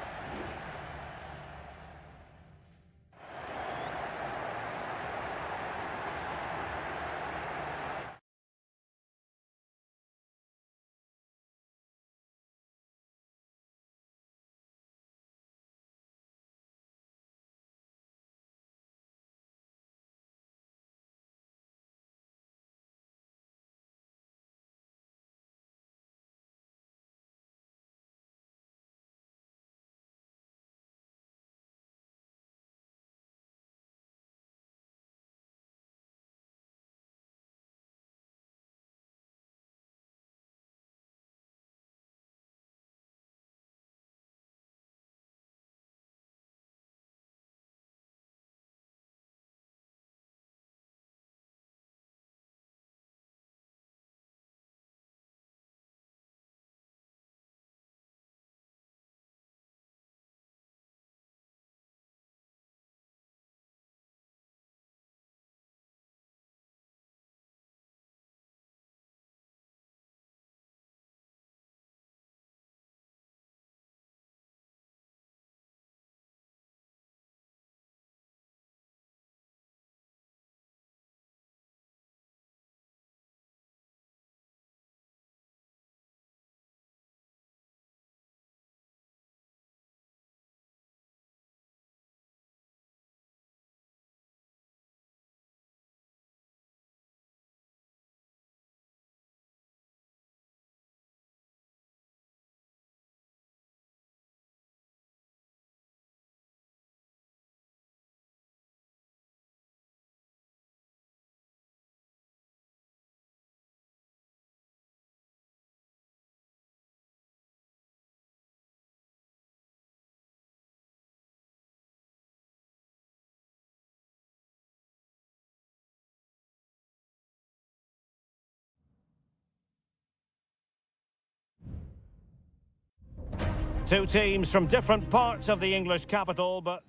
Two teams from different parts of the English capital, but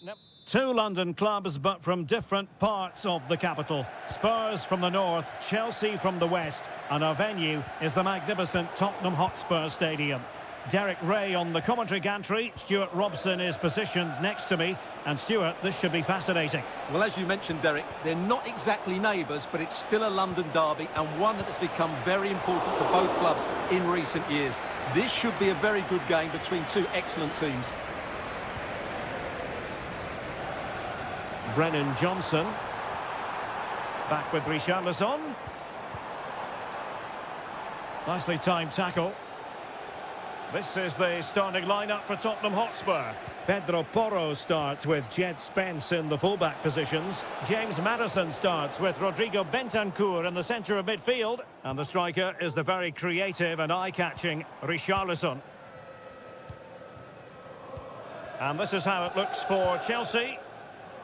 two London clubs, but from different parts of the capital. Spurs from the north, Chelsea from the west, and our venue is the magnificent Tottenham Hotspur Stadium. Derek Ray on the commentary gantry. Stuart Robson is positioned next to me. And Stuart, this should be fascinating. Well, as you mentioned, Derek, they're not exactly neighbours, but it's still a London derby and one that has become very important to both clubs in recent years. This should be a very good game between two excellent teams. Brennan Johnson. Back with Richarlison. Nicely timed tackle. This is the starting lineup for Tottenham Hotspur. Pedro Porro starts with Jed Spence in the fullback positions. James Maddison starts with Rodrigo Bentancur in the centre of midfield. And the striker is the very creative and eye-catching Richarlison. And this is how it looks for Chelsea.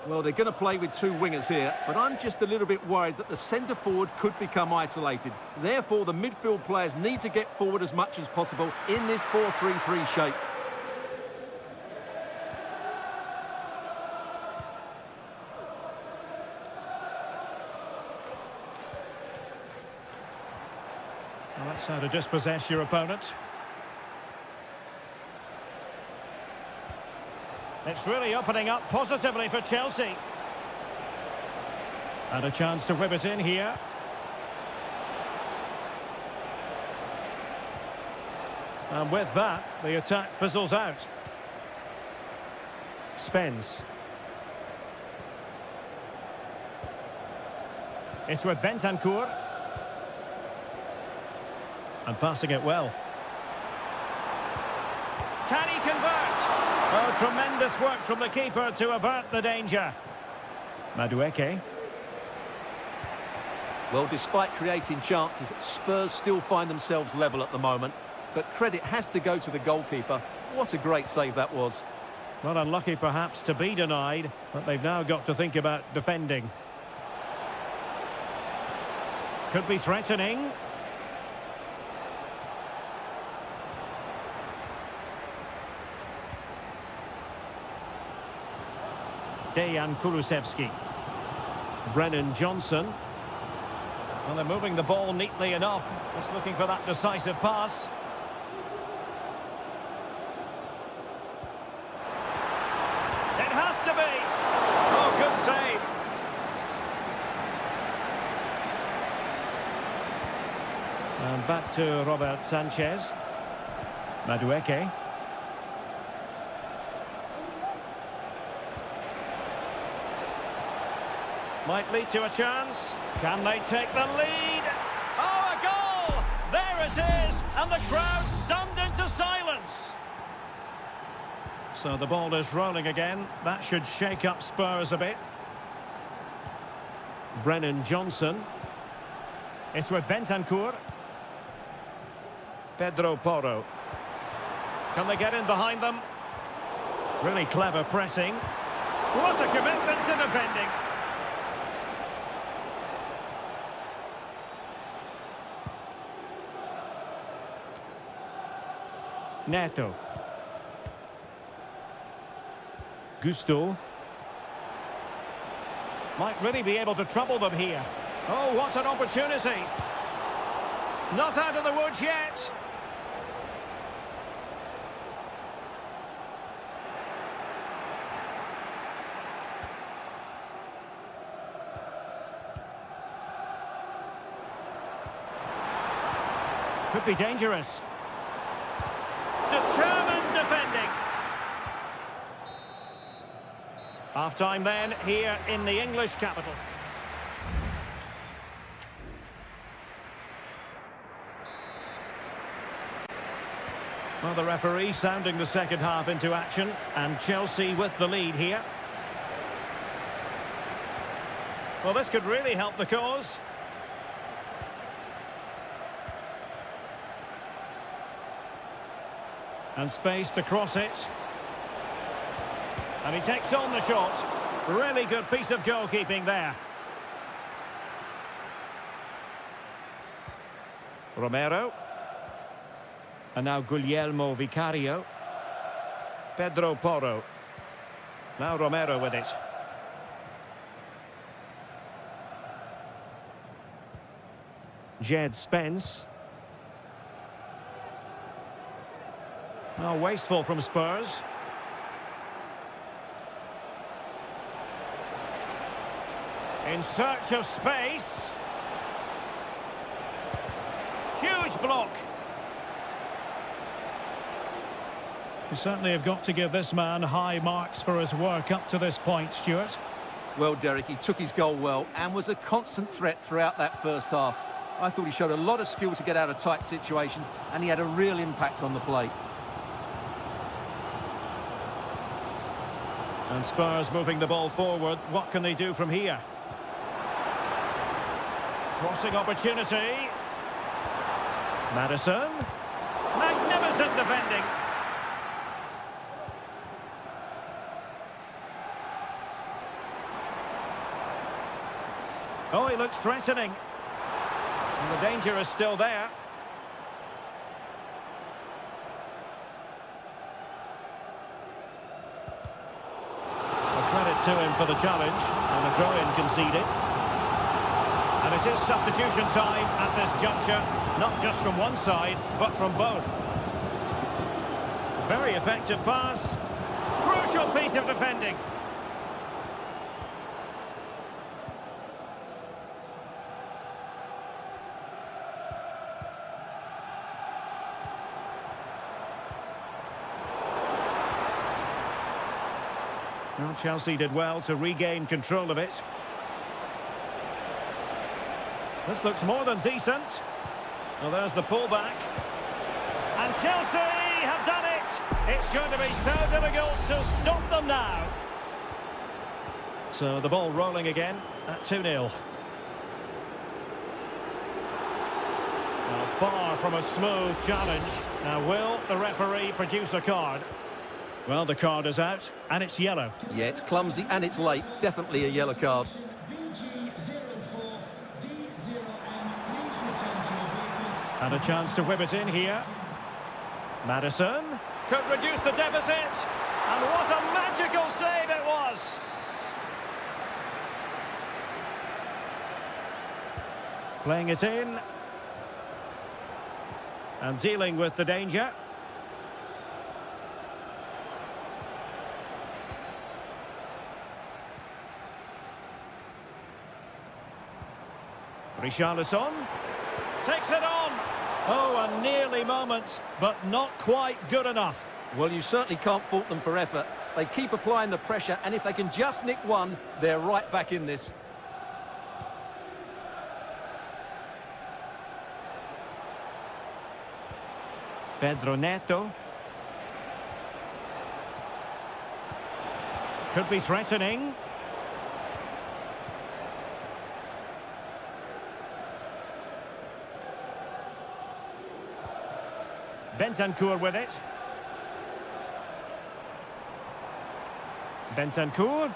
Well, they're going to play with two wingers here, but I'm just a little bit worried that the centre-forward could become isolated. Therefore, the midfield players need to get forward as much as possible in this 4-3-3 shape. Well, that's how to dispossess your opponent. It's really opening up positively for Chelsea. And a chance to whip it in here. And with that, the attack fizzles out. Spence. It's with Bentancur. And passing it well. Can he convert? Oh, tremendous work from the keeper to avert the danger. Madueke. Well, despite creating chances, Spurs still find themselves level at the moment. But credit has to go to the goalkeeper. What a great save that was. Not unlucky perhaps to be denied, but they've now got to think about defending. Could be threatening. Dejan Kulusevski. Brennan Johnson. Well, they're moving the ball neatly enough. Just looking for that decisive pass. It has to be. Oh, good save. And back to Robert Sanchez. Madueke. Might lead to a chance. Can they take the lead? Oh, a goal! There it is! And the crowd stunned into silence. So the ball is rolling again. That should shake up Spurs a bit. Brennan Johnson. It's with Bentancur. Pedro Porro. Can they get in behind them? Really clever pressing. What a commitment to defending. Neto. Gusto. Might really be able to trouble them here. Oh, what an opportunity. Not out of the woods yet. Could be dangerous. Determined defending. Half-time then, here in the English capital. Well, the referee sounding the second half into action, and Chelsea with the lead here. Well, this could really help the cause. And space to cross it. And he takes on the shot. Really good piece of goalkeeping there. Romero. And now Guglielmo Vicario. Pedro Porro. Now Romero with it. Jed Spence. Oh, wasteful from Spurs. In search of space. Huge block. You certainly have got to give this man high marks for his work up to this point, Stuart. Well, Derek, he took his goal well and was a constant threat throughout that first half. I thought he showed a lot of skill to get out of tight situations, and he had a real impact on the plate. And Spurs moving the ball forward. What can they do from here? Crossing opportunity. Maddison. Magnificent defending. Oh, he looks threatening. And the danger is still there. A credit to him for the challenge. And a throw-in conceded. And it is substitution time at this juncture. Not just from one side, but from both. Very effective pass. Crucial piece of defending. Well, Chelsea did well to regain control of it. This looks more than decent. Well, there's the pullback. And Chelsea have done it! It's going to be so difficult to stop them now. So the ball rolling again at 2-0. Now, far from a smooth challenge. Now, will the referee produce a card? Well, the card is out, and it's yellow. Yeah, it's clumsy and it's late. Definitely a yellow card. And a chance to whip it in here. Maddison could reduce the deficit. And what a magical save it was! Playing it in. And dealing with the danger. Richarlison takes it on. Oh, a nearly moment, but not quite good enough. Well, you certainly can't fault them for effort. They keep applying the pressure, and if they can just nick one, they're right back in this. Pedro Neto. Could be threatening. Bentancur with it. Bentancur.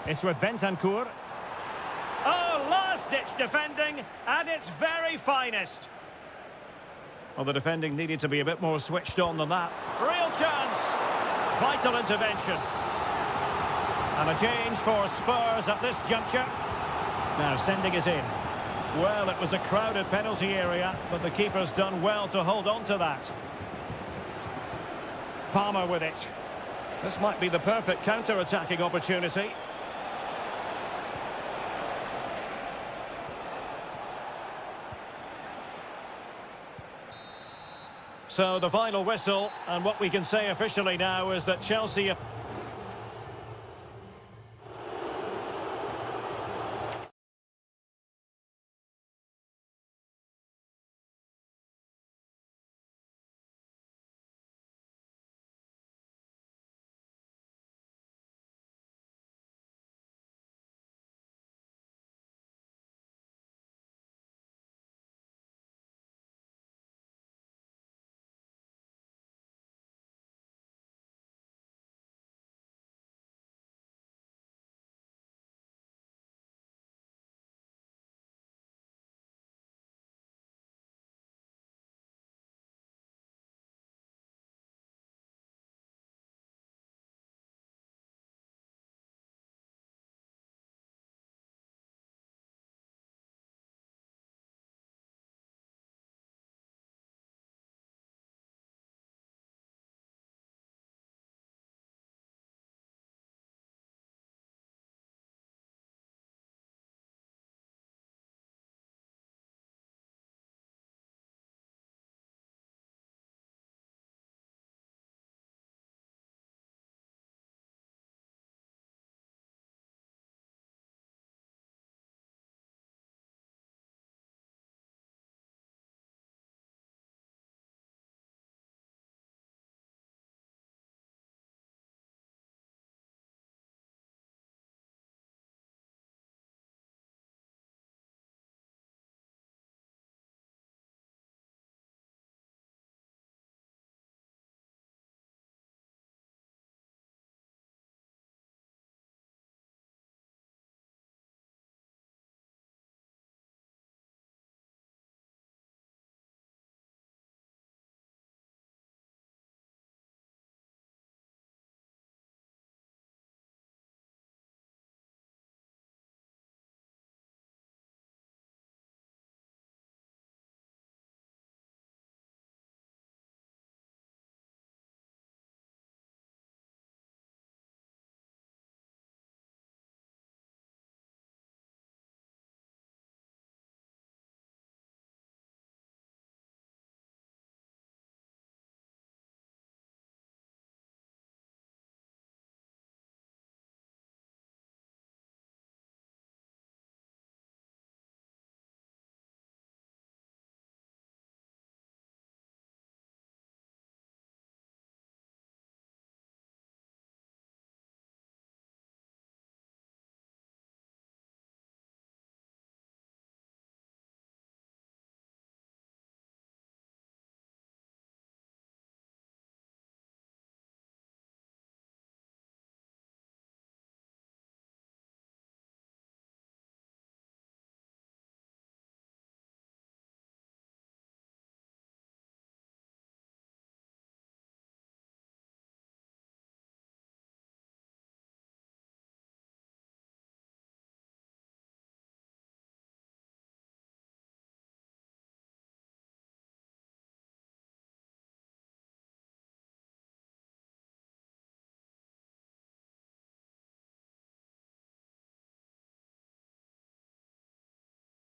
It's with Bentancur. Oh, last-ditch defending at its very finest. Well, the defending needed to be a bit more switched on than that. Real chance. Vital intervention. And a change for Spurs at this juncture. Now sending it in. Well, it was a crowded penalty area, but the keeper's done well to hold on to that. Palmer with it. This might be the perfect counter-attacking opportunity. So the final whistle, and what we can say officially now is that Chelsea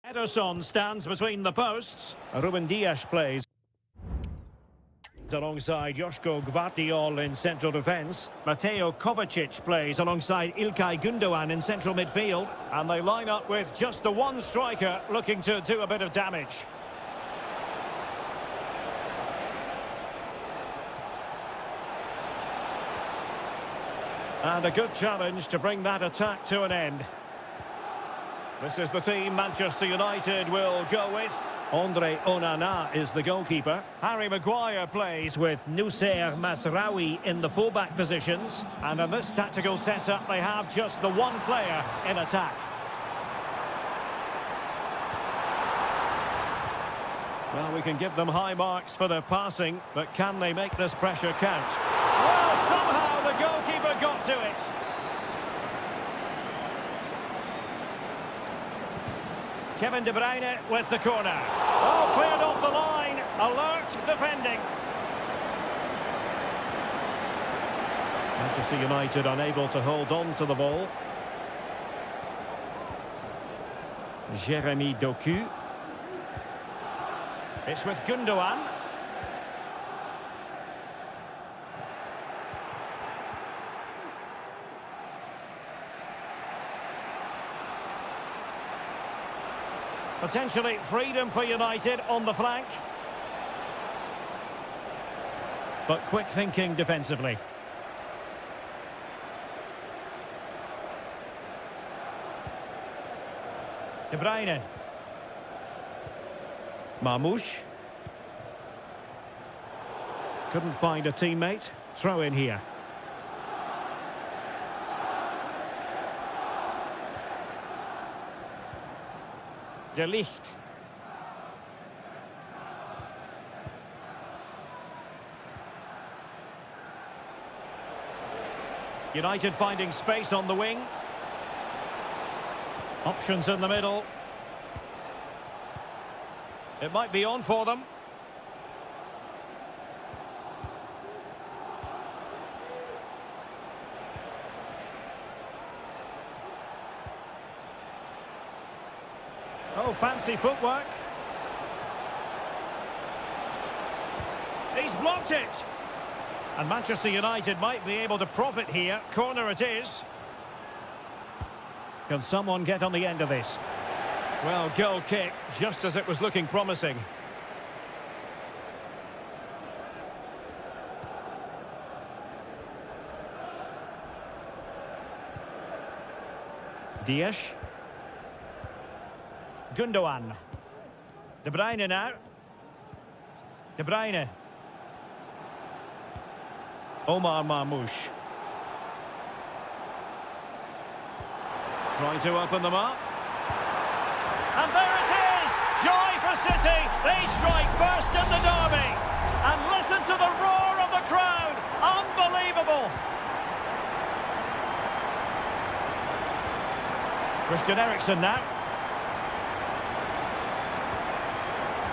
Ederson stands between the posts. Ruben Dias plays alongside Joško Gvardiol in central defence. Mateo Kovacic plays alongside Ilkay Gundogan in central midfield. And they line up with just the one striker looking to do a bit of damage. And a good challenge to bring that attack to an end. This is the team Manchester United will go with. Andre Onana is the goalkeeper. Harry Maguire plays with Noussair Mazraoui in the fullback positions. And in this tactical setup, they have just the one player in attack. Well, we can give them high marks for their passing, but can they make this pressure count? Well, somehow the goalkeeper got to it. Kevin De Bruyne with the corner. Oh, cleared off the line. Alert defending. Manchester United unable to hold on to the ball. Jeremy Doku. It's with Gundogan. Potentially freedom for United on the flank. But quick thinking defensively. De Bruyne. Marmoush. Couldn't find a teammate. Throw in here. De Ligt. United finding space on the wing. Options in the middle. It might be on for them. Oh, fancy footwork. He's blocked it. And Manchester United might be able to profit here. Corner it is. Can someone get on the end of this? Well, goal kick, just as it was looking promising. Dias. Gundogan. De Bruyne now. De Bruyne. Omar Marmoush. Trying to open them up. And there it is! Joy for City! They strike first in the derby. And listen to the roar of the crowd! Unbelievable! Christian Eriksen now.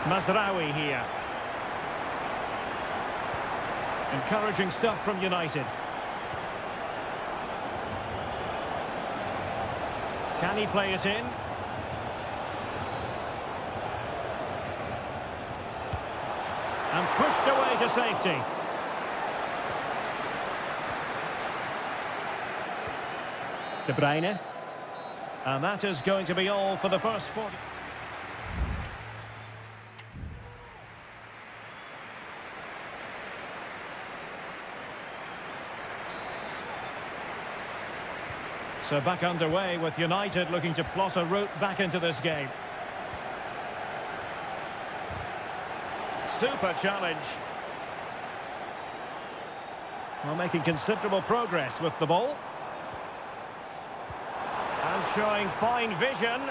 Mazraoui here. Encouraging stuff from United. Can he play it in? And pushed away to safety. De Bruyne. And that is going to be all for the first 40. So back underway with United looking to plot a route back into this game. Super challenge. Well, making considerable progress with the ball. And showing fine vision.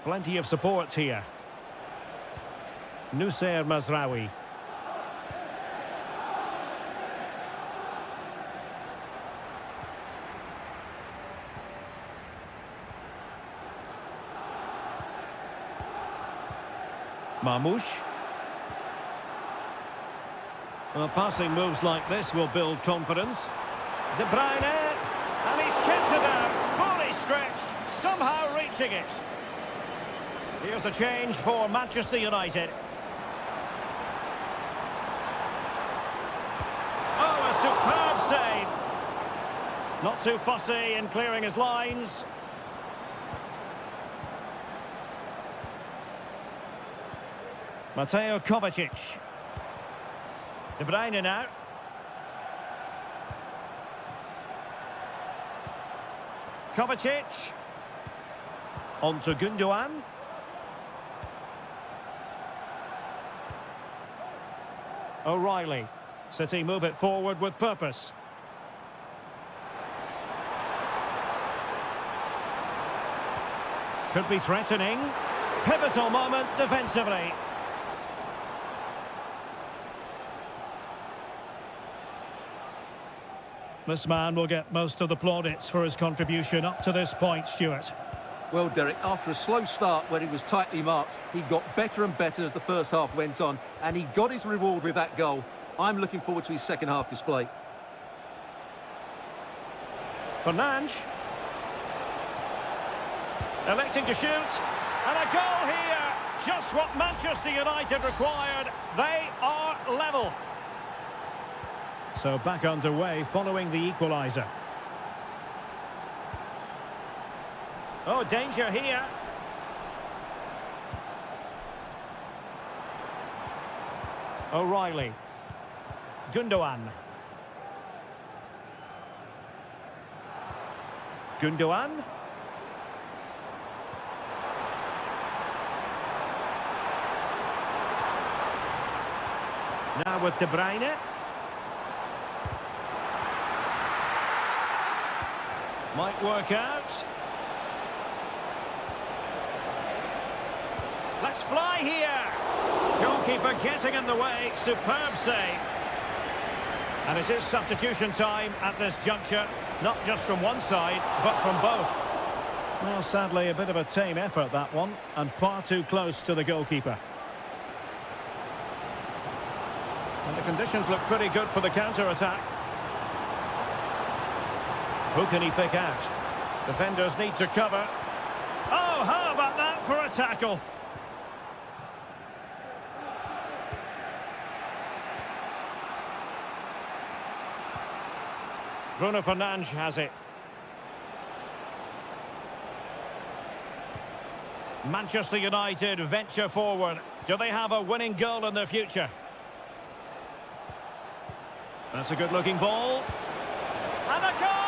Plenty of support here. Noussair Mazraoui. Marmoush. Well, passing moves like this will build confidence. De Bruyne, and he's kicked it out, fully stretched, somehow reaching it. Here's a change for Manchester United. Oh, a superb save. Not too fussy in clearing his lines. Mateo Kovacic. De Bruyne now. Kovacic. On to Gundogan. O'Reilly. City move it forward with purpose. Could be threatening. Pivotal moment defensively. This man will get most of the plaudits for his contribution up to this point, Stuart. Well, Derek, after a slow start when he was tightly marked, he got better and better as the first half went on, and he got his reward with that goal. I'm looking forward to his second half display. Fernandes. Electing to shoot. And a goal here. Just what Manchester United required. They are level. So back underway following the equaliser. Oh, danger here. O'Reilly. Gundogan. Gundogan. Now with De Bruyne. Might work out. Let's fly here. Goalkeeper getting in the way. Superb save. And it is substitution time at this juncture. Not just from one side, but from both. Well, sadly, a bit of a tame effort, that one. And far too close to the goalkeeper. And the conditions look pretty good for the counter-attack. Who can he pick out? Defenders need to cover. Oh, how about that for a tackle? Bruno Fernandes has it. Manchester United venture forward. Do they have a winning goal in their future? That's a good-looking ball. And a goal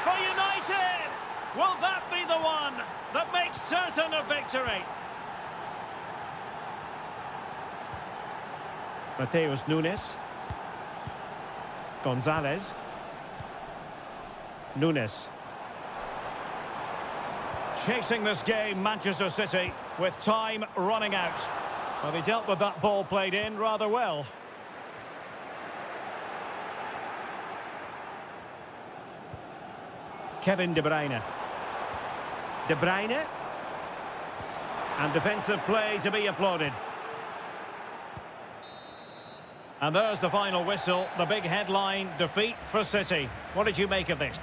for United! Will that be the one that makes certain a victory? Mateus Nunes. Gonzalez. Nunes. Chasing this game, Manchester City, with time running out. Well, he dealt with that ball played in rather well. Kevin De Bruyne. De Bruyne. And defensive play to be applauded. And there's the final whistle, the big headline, defeat for City. What did you make of this?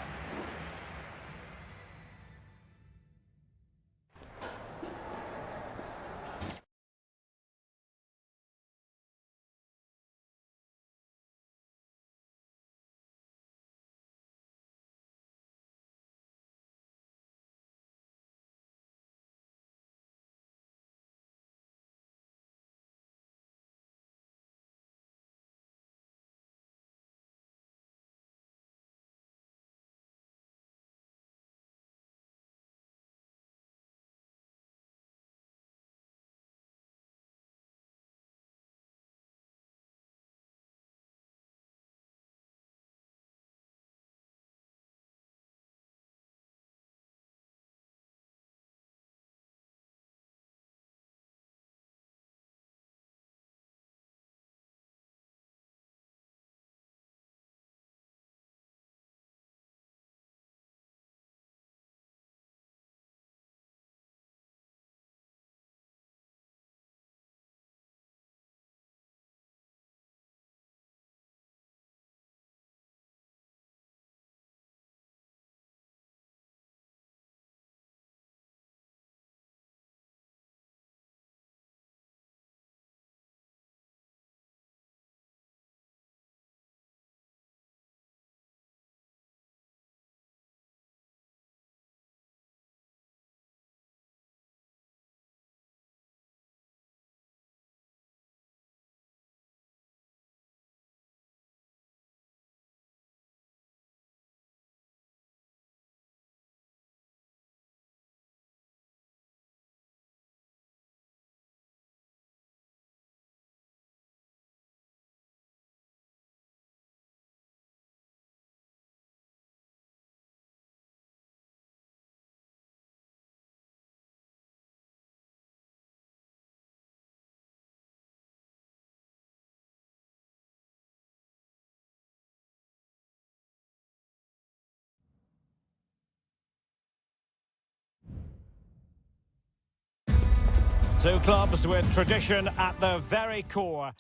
Two clubs with tradition at their very core.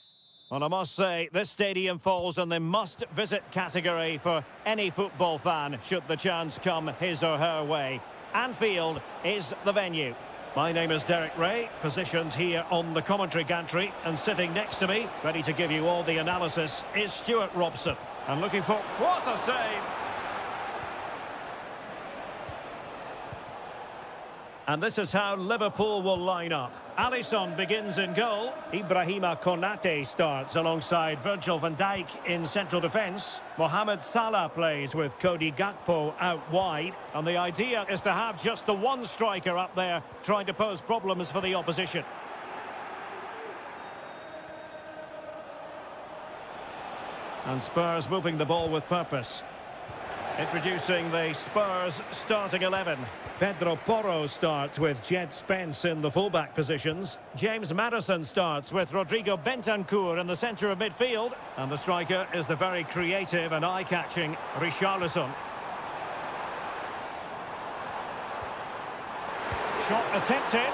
And I must say, this stadium falls in the must-visit category for any football fan, should the chance come his or her way. Anfield is the venue. My name is Derek Ray, positioned here on the commentary gantry, and sitting next to me, ready to give you all the analysis, is Stuart Robson. And looking for... What a save! And this is how Liverpool will line up. Alisson begins in goal. Ibrahima Konate starts alongside Virgil van Dijk in central defence. Mohamed Salah plays with Cody Gakpo out wide. And the idea is to have just the one striker up there trying to pose problems for the opposition. And Spurs moving the ball with purpose. Introducing the Spurs starting 11. Pedro Porro starts with Jed Spence in the fullback positions. James Maddison starts with Rodrigo Bentancur in the centre of midfield. And the striker is the very creative and eye-catching Richarlison. Shot attempted.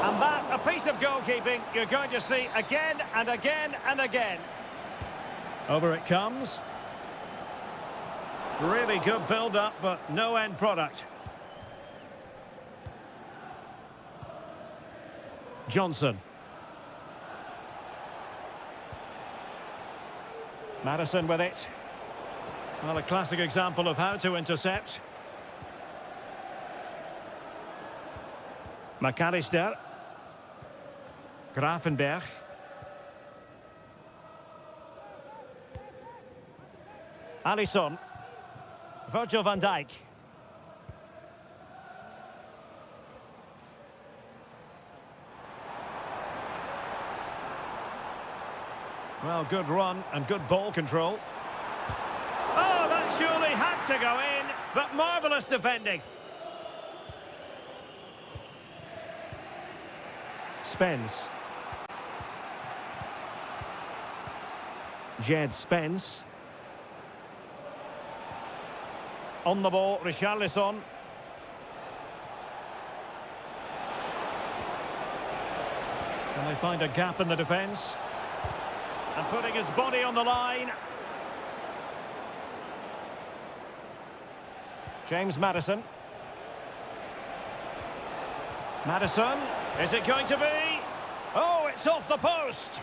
And that, a piece of goalkeeping you're going to see again and again and again. Over it comes. Really good build-up, but no end product. Johnson. Maddison with it. Well, a classic example of how to intercept. McAllister. Gravenberch. Alisson. Virgil van Dijk. Well, good run and good ball control. Oh, that surely had to go in, but marvellous defending. Spence. Jed Spence. On the ball, Richarlison. Can they find a gap in the defence? And putting his body on the line. James Maddison. Maddison, is it going to be? Oh, it's off the post.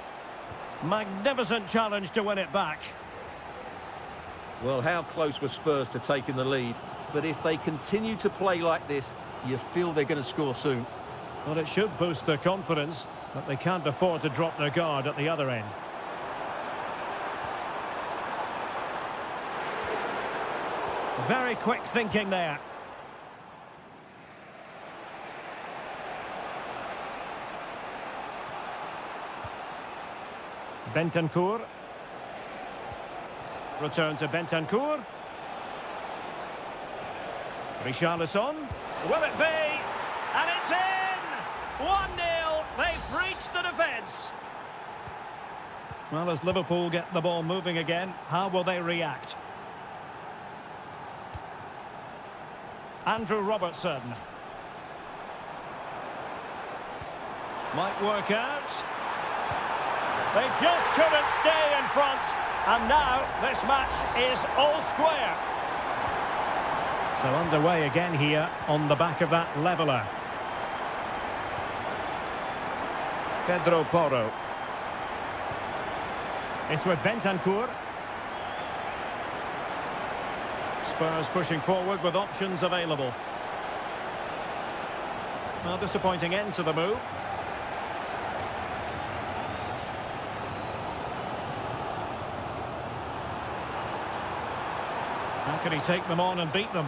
Magnificent challenge to win it back. Well, how close were Spurs to taking the lead? But if they continue to play like this, you feel they're going to score soon. Well, it should boost their confidence, but they can't afford to drop their guard at the other end. Very quick thinking there. Bentancur. Return to Bentancur. Richarlison. Will it be? And it's in! 1-0. They've breached the defence. Well, as Liverpool get the ball moving again, how will they react? Andrew Robertson. Might work out. They just couldn't stay in front. And now this match is all square. So underway again here on the back of that leveller. Pedro Porro. It's with Bentancur. Spurs pushing forward with options available. Well, disappointing end to the move. How can he take them on and beat them?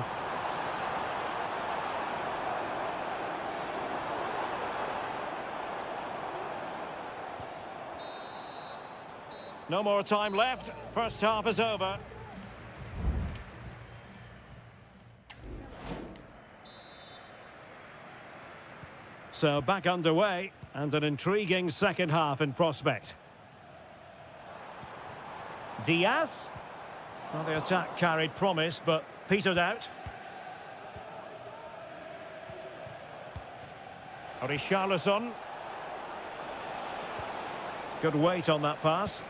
No more time left. First half is over. So back underway, and an intriguing second half in prospect. Diaz. Well, the attack carried promise, but petered out. Richarlison. Good weight on that pass.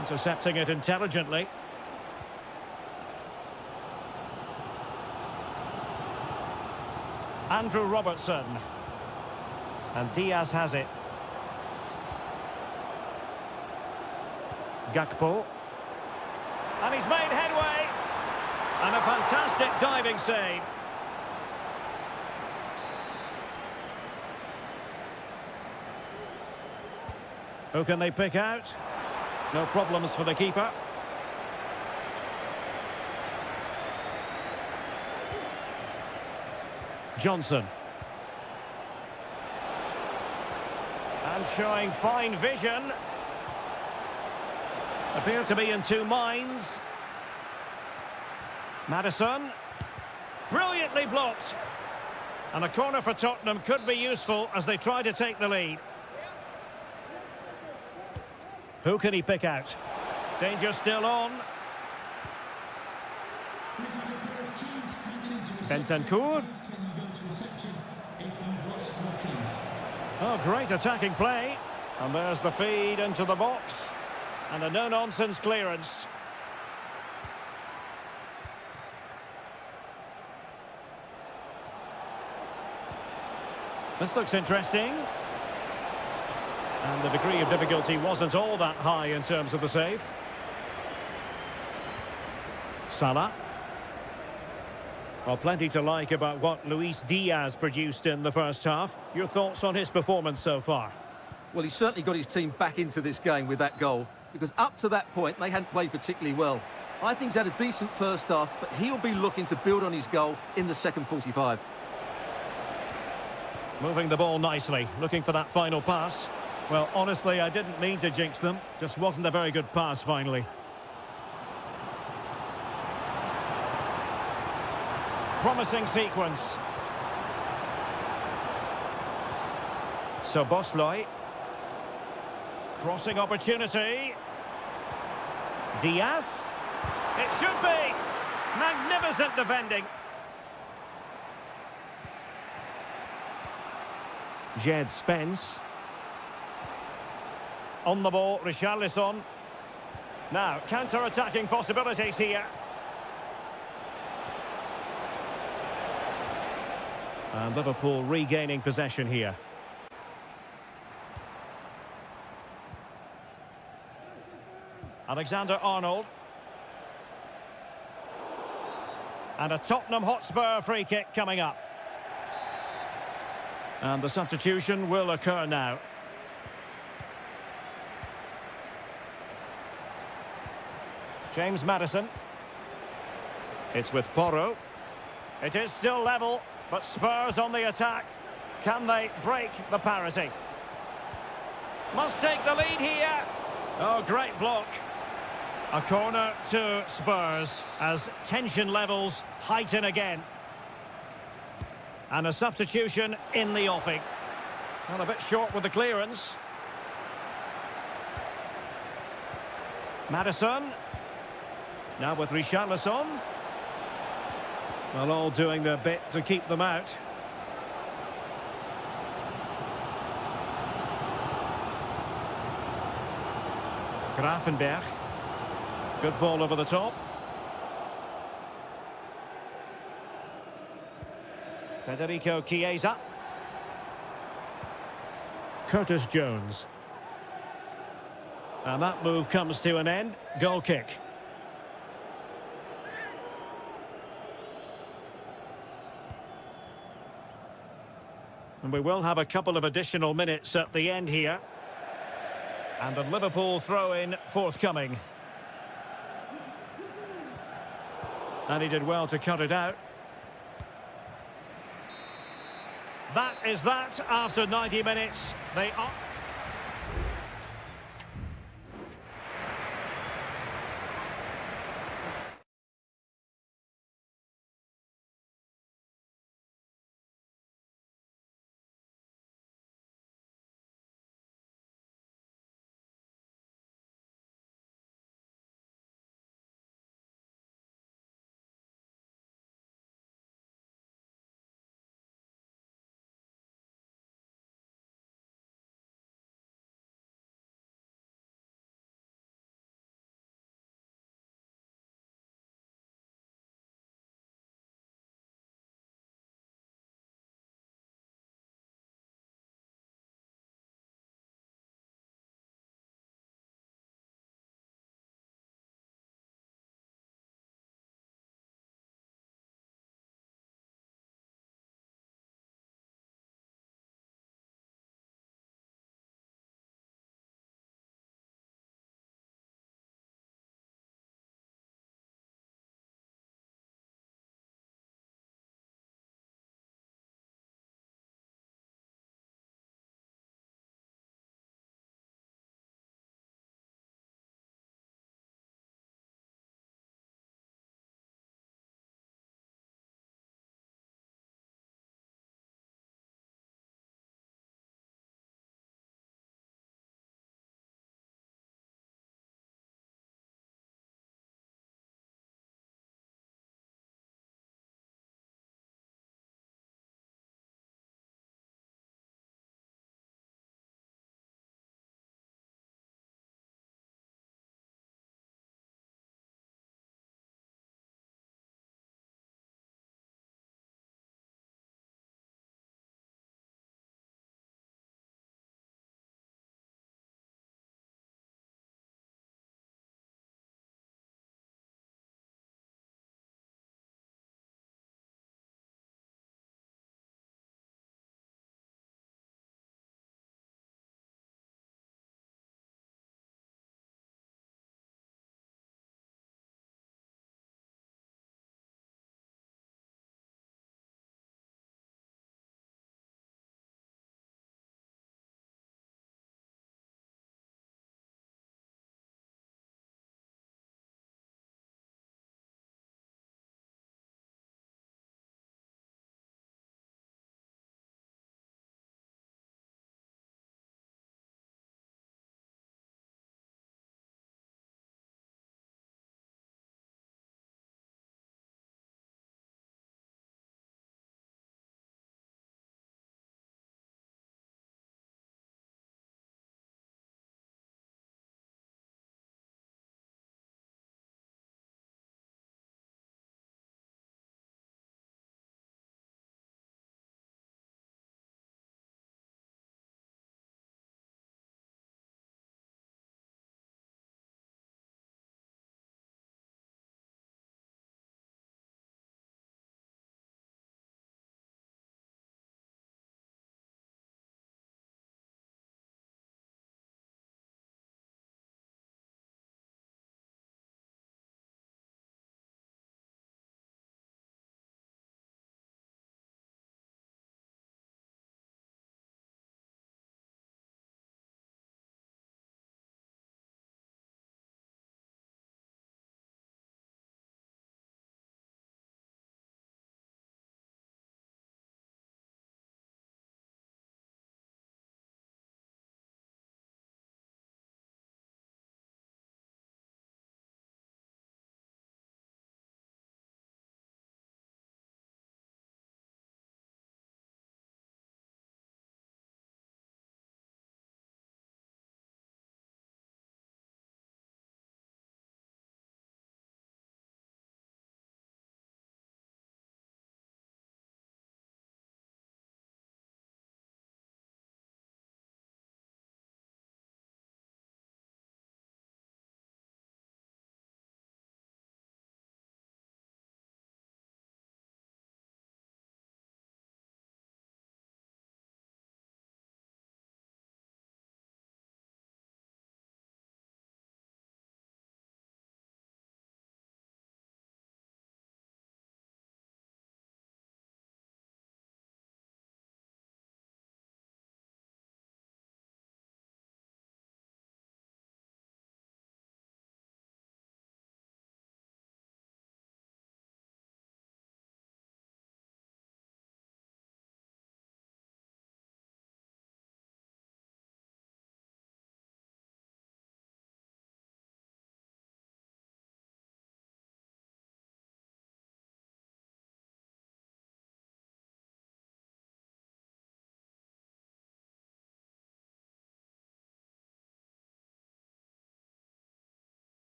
Intercepting it intelligently. Andrew Robertson. And Diaz has it. Gakpo. And he's made headway. And a fantastic diving save. Who can they pick out? No problems for the keeper. Johnson. And showing fine vision. Appear to be in two minds. Maddison. Brilliantly blocked. And a corner for Tottenham could be useful as they try to take the lead. Who can he pick out? Danger still on. Bentancur. Oh, great attacking play. And there's the feed into the box. And a no-nonsense clearance. This looks interesting. And the degree of difficulty wasn't all that high in terms of the save. Salah. Well, plenty to like about what Luis Diaz produced in the first half. Your thoughts on his performance so far? Well, he certainly got his team back into this game with that goal, because up to that point, they hadn't played particularly well. I think he's had a decent first half, but he'll be looking to build on his goal in the second 45. Moving the ball nicely, looking for that final pass. Well, honestly, I didn't mean to jinx them. Just wasn't a very good pass, finally. Promising sequence. So Bosley. Crossing opportunity. Diaz. It should be. Magnificent defending. Jed Spence. On the ball, Richarlison. Now, counter-attacking possibilities here. And Liverpool regaining possession here. Alexander-Arnold. And a Tottenham Hotspur free kick coming up. And the substitution will occur now. James Maddison. It's with Porro. It is still level, but Spurs on the attack. Can they break the parity? Must take the lead here. Oh, great block. A corner to Spurs as tension levels heighten again. And a substitution in the offing. Well, a bit short with the clearance. Maddison. Now with Richarlison. Well, all doing their bit to keep them out. Grafenberg. Good ball over the top. Federico Chiesa. Curtis Jones. And that move comes to an end. Goal kick. And we will have a couple of additional minutes at the end here. And a Liverpool throw-in forthcoming. And he did well to cut it out. That is that after 90 minutes. They are...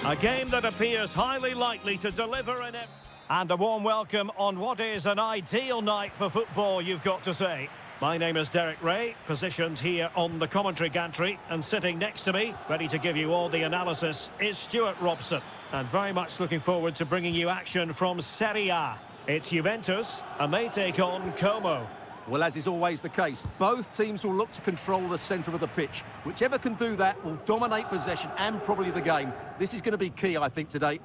A game that appears highly likely to deliver and a warm welcome on what is an ideal night for football, you've got to say. My name is Derek Ray, positioned here on the commentary gantry, and sitting next to me, ready to give you all the analysis, is Stuart Robson. And very much looking forward to bringing you action from Serie A. It's Juventus, and they take on Como. Well, as is always the case, both teams will look to control the centre of the pitch. Whichever can do that will dominate possession and probably the game. This is going to be key, I think, today.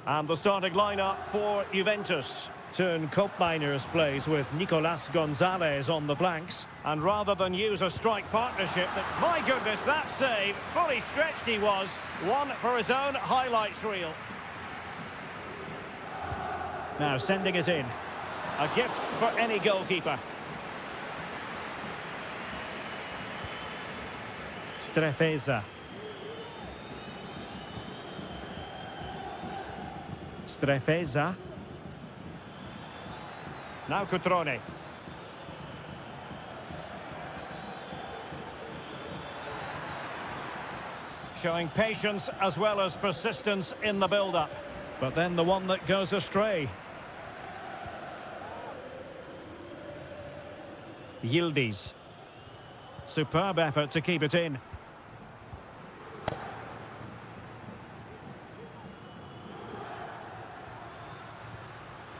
And the starting lineup for Juventus. Turn Koopmeiners plays with Nicolas Gonzalez on the flanks. And rather than use a strike partnership, my goodness, that save, fully stretched he was. One for his own highlights reel. Now sending it in. A gift for any goalkeeper. Strefeza. Strefeza. Now Cutrone. Showing patience as well as persistence in the build-up. But then the one that goes astray. Yildiz. Superb effort to keep it in.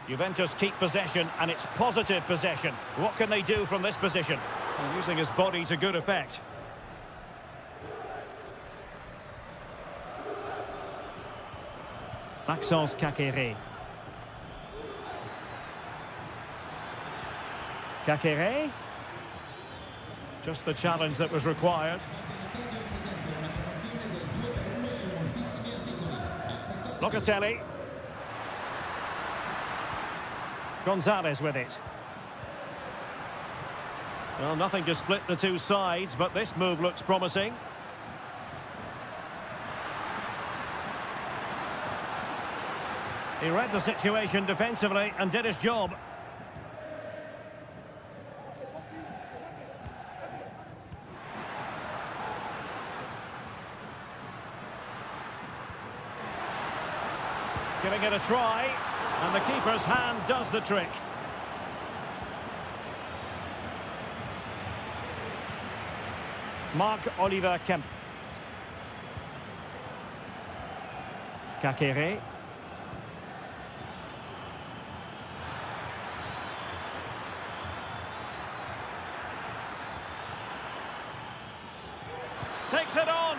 Juventus keep possession, and it's positive possession. What can they do from this position? And using his body to good effect. Maxence Caqueret. Caqueret. Just the challenge that was required. Locatelli. Gonzalez with it. Well, nothing to split the two sides, but this move looks promising. He read the situation defensively and did his job. Giving it a try, and the keeper's hand does the trick. Marc-Oliver Kempf. Caqueret. Takes it on.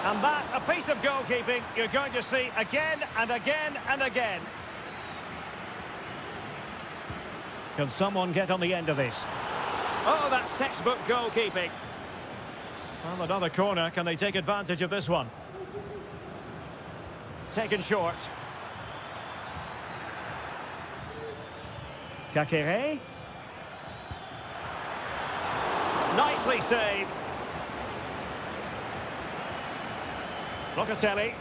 And that, a piece of goalkeeping you're going to see again and again and again. Can someone get on the end of this? Oh, that's textbook goalkeeping. Well, another corner. Can they take advantage of this one? Taken short. Caqueret. Nicely saved. Locatelli.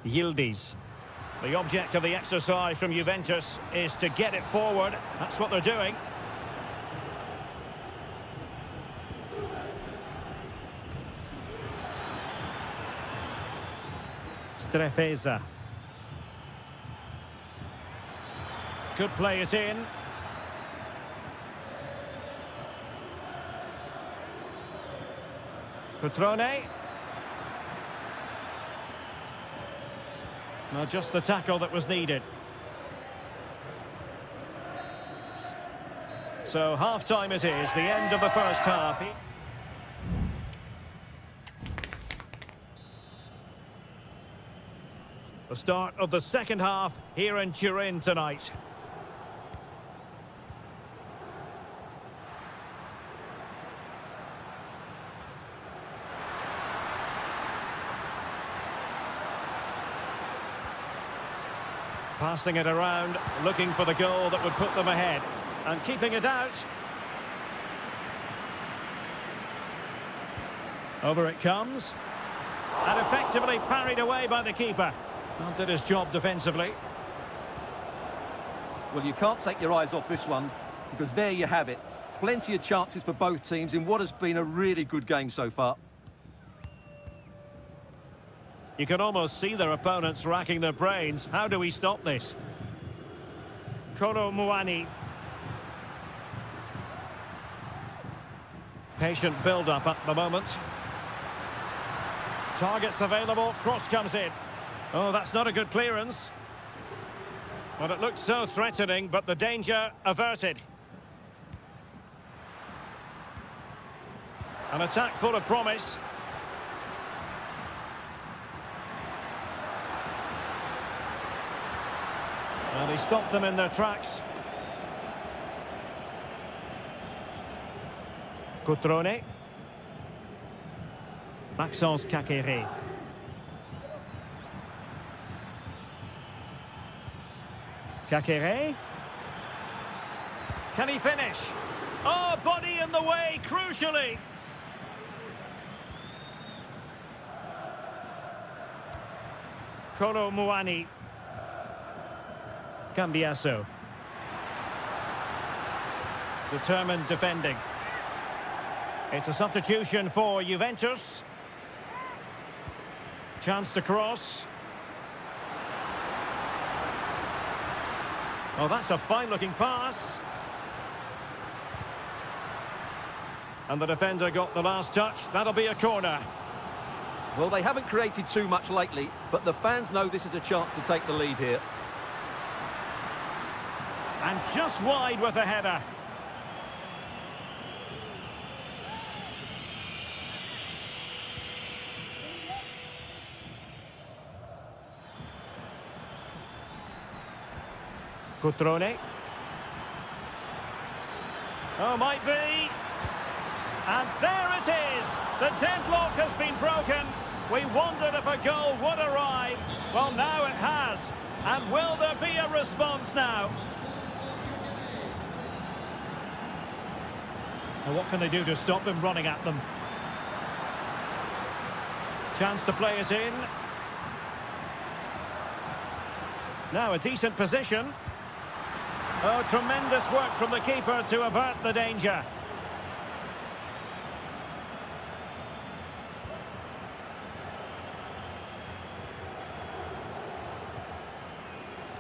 Yildiz. The object of the exercise from Juventus is to get it forward. That's what they're doing. Strefeza. Could play it in. Cutrone. Well, just the tackle that was needed. So half-time it is, the end of the first half. The start of the second half here in Turin tonight. Passing it around, looking for the goal that would put them ahead. And keeping it out. Over it comes. And effectively parried away by the keeper. Well, did his job defensively. Well, you can't take your eyes off this one, because there you have it. Plenty of chances for both teams in what has been a really good game so far. You can almost see their opponents racking their brains. How do we stop this? Kolo Muani. Patient build-up at the moment. Targets available, cross comes in. Oh, that's not a good clearance. Well, it looked so threatening, but the danger averted. An attack full of promise. And he stopped them in their tracks. Cotrone. Maxence Caqueret. Caqueret. Can he finish? Oh, body in the way, crucially. Kolo Muani. Cambiasso. Determined defending. It's a substitution for Juventus. Chance to cross. Oh, that's a fine-looking pass. And the defender got the last touch. That'll be a corner. Well, they haven't created too much lately, but the fans know this is a chance to take the lead here. And just wide with a header. Cotrone. Oh, might be. And there it is. The deadlock has been broken. We wondered if a goal would arrive. Well, now it has. And will there be a response now? Well, what can they do to stop him running at them? Chance to play it in. Now a decent position. Oh, tremendous work from the keeper to avert the danger.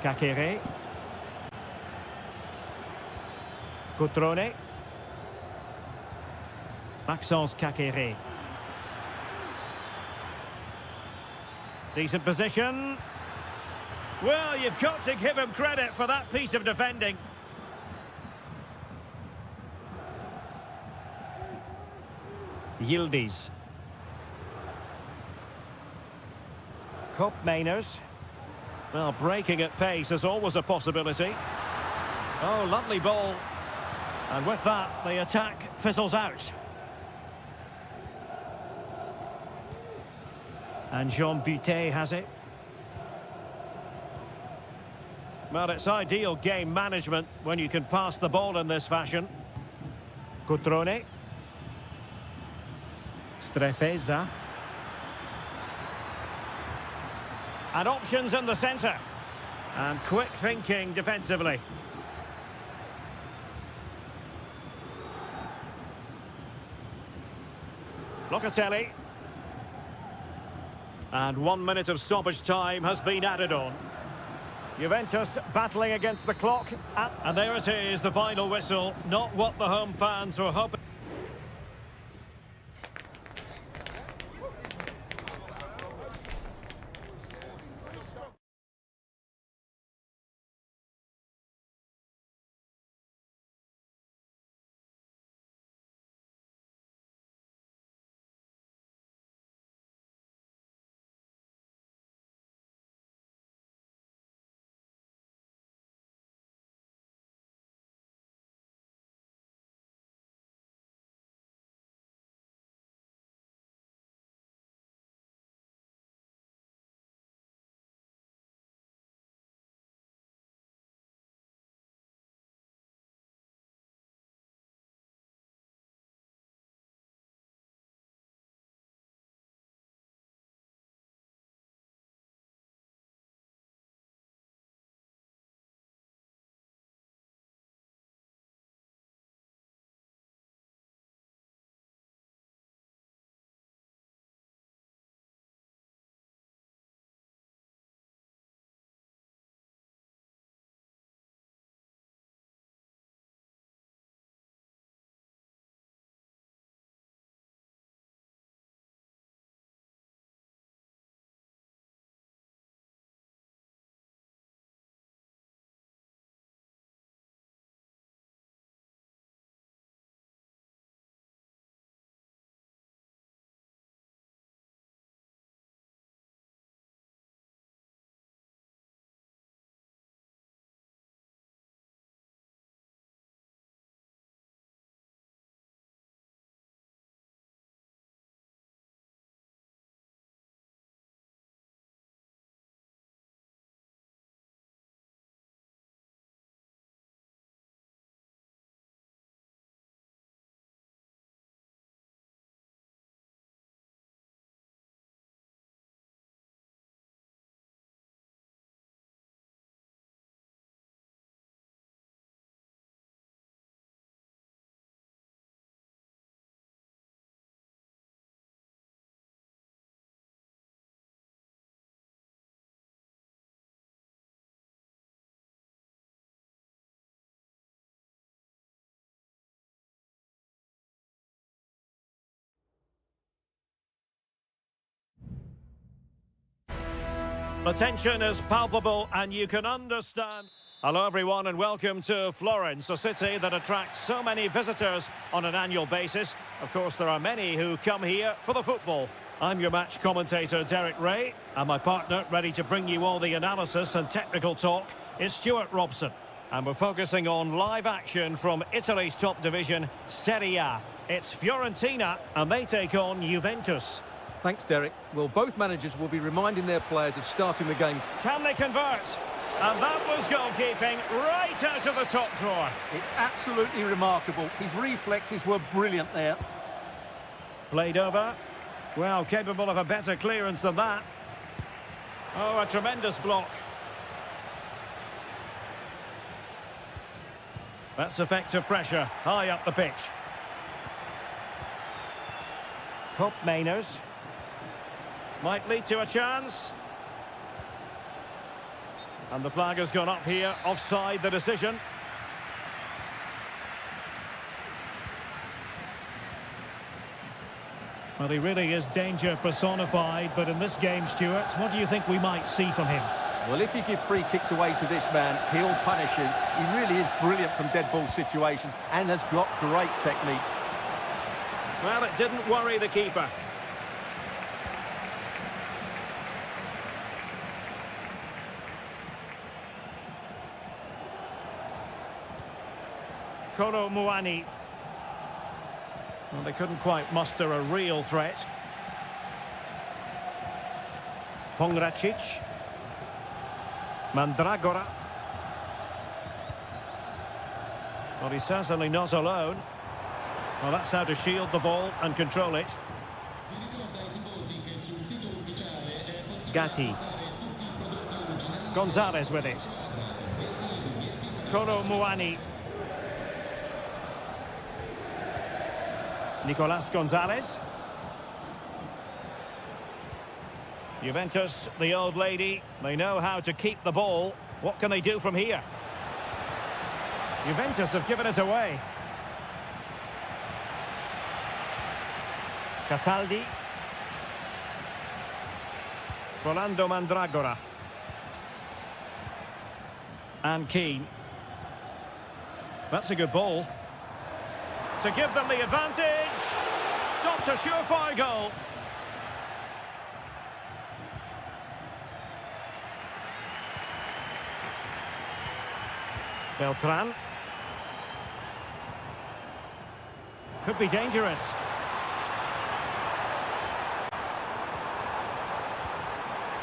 Caqueret. Cotrone. Maxence Caqueret. Decent position. Well, you've got to give him credit for that piece of defending. Yildiz. Kopp Mainers. Well, breaking at pace is always a possibility. Oh, lovely ball. And with that, the attack fizzles out. And Jean Butet has it. Well, it's ideal game management when you can pass the ball in this fashion. Cotrone. Strefeza. And options in the centre. And quick thinking defensively. Locatelli. And 1 minute of stoppage time has been added on. Juventus battling against the clock. And there it is, the final whistle. Not what the home fans were hoping. The tension is palpable and you can understand. Hello everyone and welcome to Florence, a city that attracts so many visitors on an annual basis. Of course, there are many who come here for the football. I'm your match commentator, Derek Ray, and my partner, ready to bring you all the analysis and technical talk, is Stuart Robson. And we're focusing on live action from Italy's top division, Serie A. It's Fiorentina, and they take on Juventus. Thanks, Derek. Well, both managers will be reminding their players of starting the game. Can they convert? And that was goalkeeping right out of the top drawer. It's absolutely remarkable. His reflexes were brilliant there. Played over. Well, capable of a better clearance than that. Oh, a tremendous block. That's effective pressure, high up the pitch. Cup Mainers. Might lead to a chance. And the flag has gone up here, offside the decision. Well, he really is danger personified, but in this game, Stuart, what do you think we might see from him? Well, if you give free kicks away to this man, he'll punish you. He really is brilliant from dead ball situations and has got great technique. Well, it didn't worry the keeper. Kolo Muani. Well, they couldn't quite muster a real threat. Pongracic. Mandragora. Well, he's certainly not alone. Well, that's how to shield the ball and control it. Gatti. Gonzalez with it. Kolo Muani. Nicolas Gonzalez. Juventus, the old lady, they know how to keep the ball. What can they do from here? Juventus have given it away. Cataldi. Rolando Mandragora. And Keane. That's a good ball. To give them the advantage. Stopped a surefire goal. Beltran. Could be dangerous.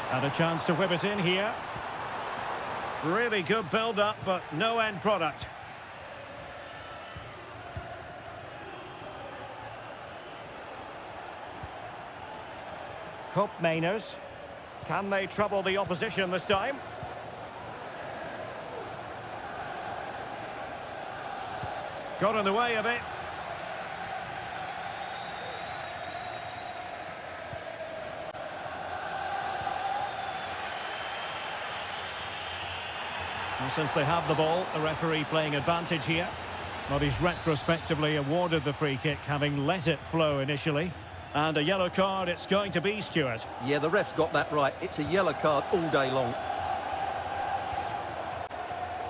Had a chance to whip it in here. Really good build-up, but no end product. Cup Mainers. Can they trouble the opposition this time? Got in the way of it. And since they have the ball, the referee playing advantage here. But he's retrospectively awarded the free kick, having let it flow initially. And a yellow card it's going to be, Stuart. Yeah, the ref's got that right. It's a yellow card all day long.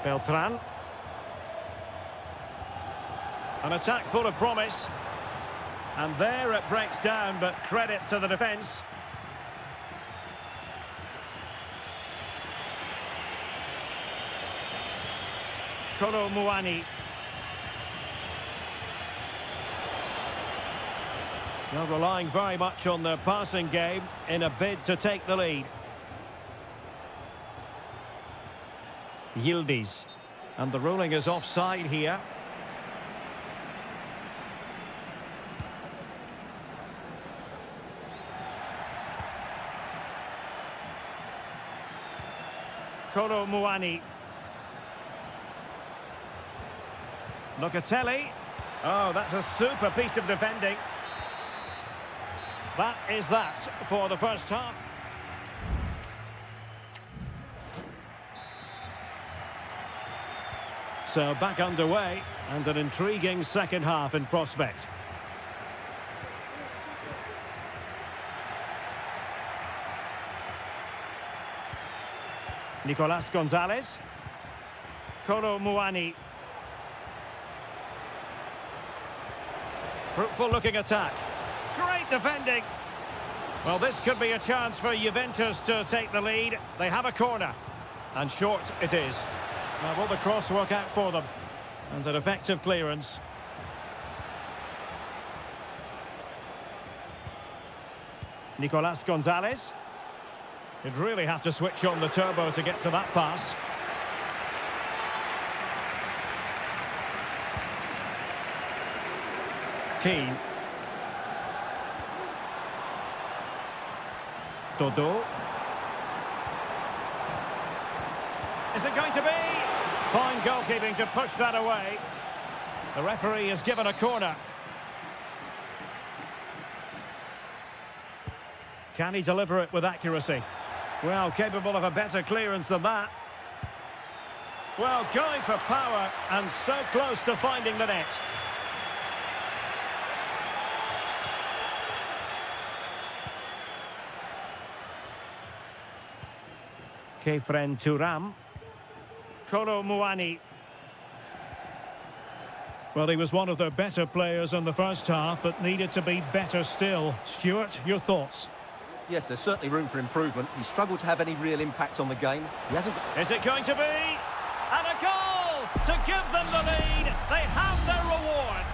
Beltran. An attack full of promise. And there it breaks down, but credit to the defence. Kolo Muani. Well, relying very much on their passing game in a bid to take the lead. Yildiz. And the ruling is offside here. Kolo Muani. Locatelli. Oh, that's a super piece of defending. That is that for the first half. So back underway and an intriguing second half in prospect. Nicolas Gonzalez. Kolo Muani. Fruitful looking attack. Great defending. Well, this could be a chance for Juventus to take the lead. They have a corner. And short it is. Now, will the cross work out for them? And an effective clearance. Nicolas Gonzalez. You'd really have to switch on the turbo to get to that pass. Keane. Dodo. Is it going to be? Fine goalkeeping to push that away. The referee has given a corner. Can he deliver it with accuracy? Well, capable of a better clearance than that. Well, going for power and so close to finding the net. Kefren Turam. Kolo Muani. Well, he was one of the better players in the first half, but needed to be better still. Stuart, your thoughts? Yes, there's certainly room for improvement. He struggled to have any real impact on the game. He hasn't... Is it going to be? And a goal to give them the lead. They have their reward.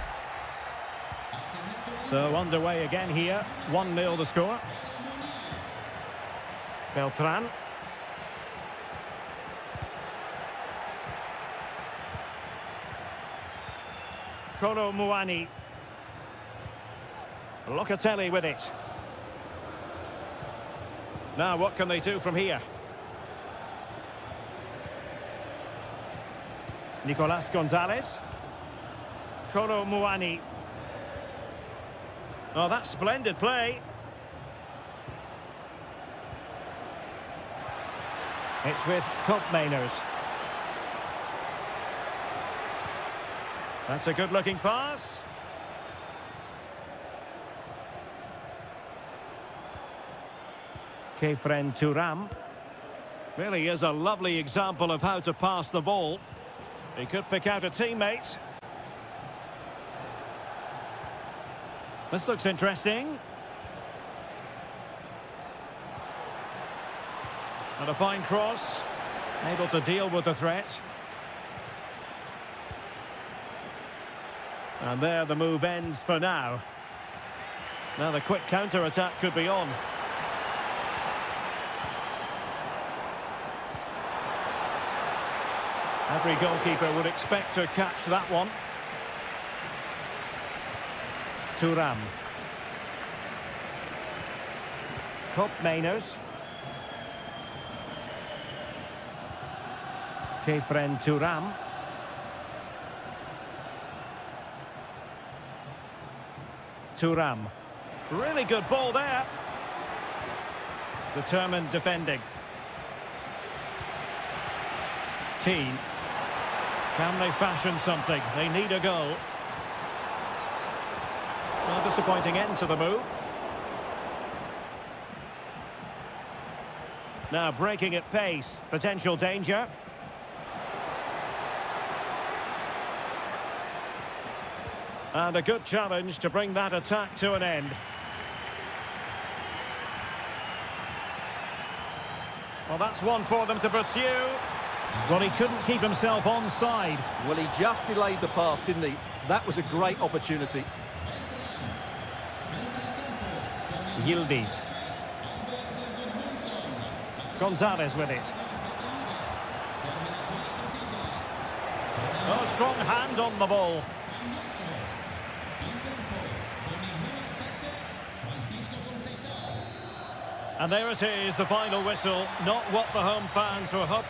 So underway again here. 1-0 the score. Beltran. Kolo Muani. Locatelli with it. Now, what can they do from here? Nicolas Gonzalez. Kolo Muani. Oh, that's splendid play. It's with Mainers. That's a good-looking pass. Kefren Turam. Really is a lovely example of how to pass the ball. He could pick out a teammate. This looks interesting. And a fine cross. Able to deal with the threat. And there the move ends for now. Now the quick counter-attack could be on. Every goalkeeper would expect to catch that one. Turam. Mainers. Kefren Turam. Turam. Really good ball there. Determined defending. Keane. Can they fashion something? They need a goal. A disappointing end to the move. Now breaking at pace. Potential danger. And a good challenge to bring that attack to an end. Well, that's one for them to pursue. Well, he couldn't keep himself onside. Well, he just delayed the pass, didn't he? That was a great opportunity. Yildiz. Gonzalez with it. Oh, strong hand on the ball. And there it is, the final whistle. Not what the home fans were hoping.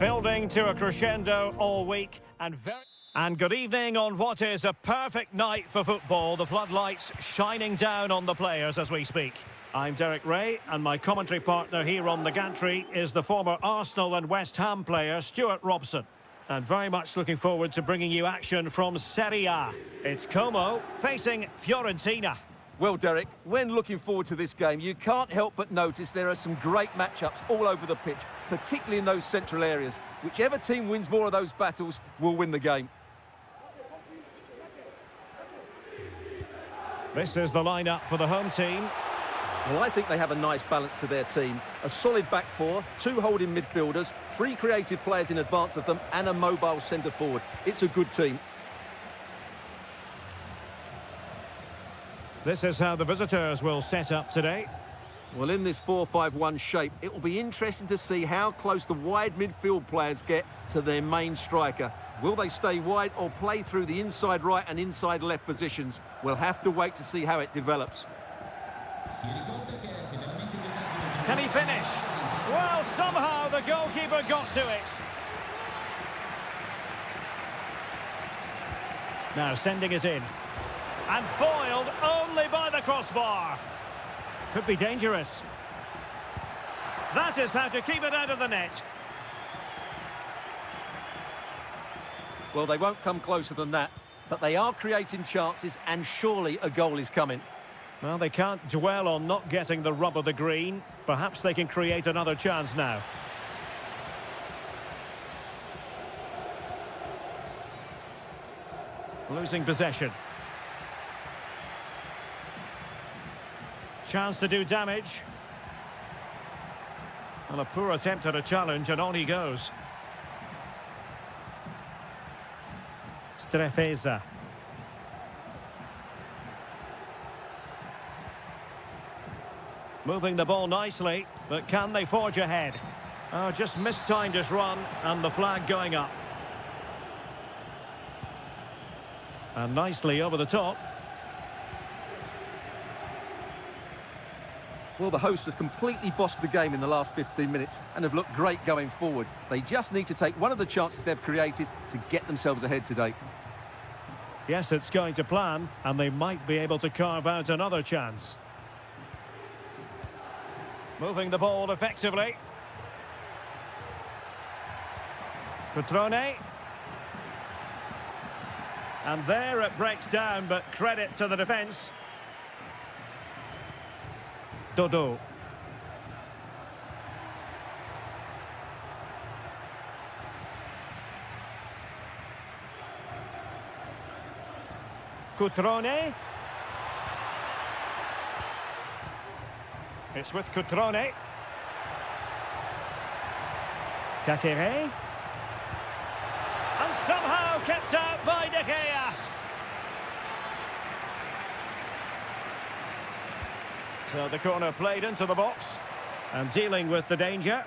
Building to a crescendo all week and good evening on what is a perfect night for football. The floodlights shining down on the players as we speak. I'm Derek Ray, and my commentary partner here on the gantry is the former Arsenal and West Ham player Stuart Robson. And very much looking forward to bringing you action from Serie A. It's Como facing Fiorentina. Well, Derek, when looking forward to this game, you can't help but notice there are some great matchups all over the pitch, particularly in those central areas. Whichever team wins more of those battles will win the game. This is the lineup for the home team. Well, I think they have a nice balance to their team. A solid back four, two holding midfielders, three creative players in advance of them, and a mobile centre-forward. It's a good team. This is how the visitors will set up today. Well, in this 4-5-1 shape, it will be interesting to see how close the wide midfield players get to their main striker. Will they stay wide or play through the inside right and inside left positions? We'll have to wait to see how it develops. Can he finish? Well, somehow the goalkeeper got to it. Now sending it in. And foiled only by the crossbar. Could be dangerous. That is how to keep it out of the net. Well, they won't come closer than that, but they are creating chances, and surely a goal is coming. Well, they can't dwell on not getting the rub of the green. Perhaps they can create another chance now. Losing possession. Chance to do damage. And a poor attempt at a challenge, and on he goes. Strefeza. Moving the ball nicely, but can they forge ahead? Oh, just mistimed his run, and the flag going up. And nicely over the top. Well, the hosts have completely bossed the game in the last 15 minutes and have looked great going forward. They just need to take one of the chances they've created to get themselves ahead today. Yes, it's going to plan, and they might be able to carve out another chance. Moving the ball effectively. Cutrone. And there it breaks down, but credit to the defence. Dodo. Cutrone. It's with Cutrone. Kakere. And somehow kept out by De Gea. So the corner played into the box and dealing with the danger.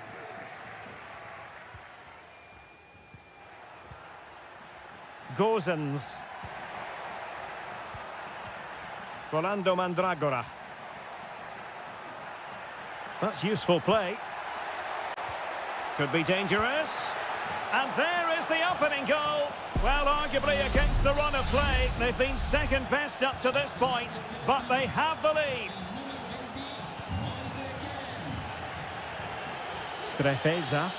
Gozens. Rolando Mandragora. That's useful play. Could be dangerous. And there is the opening goal. Well, arguably against the run of play, they've been second best up to this point, but they have the lead. Strefeza.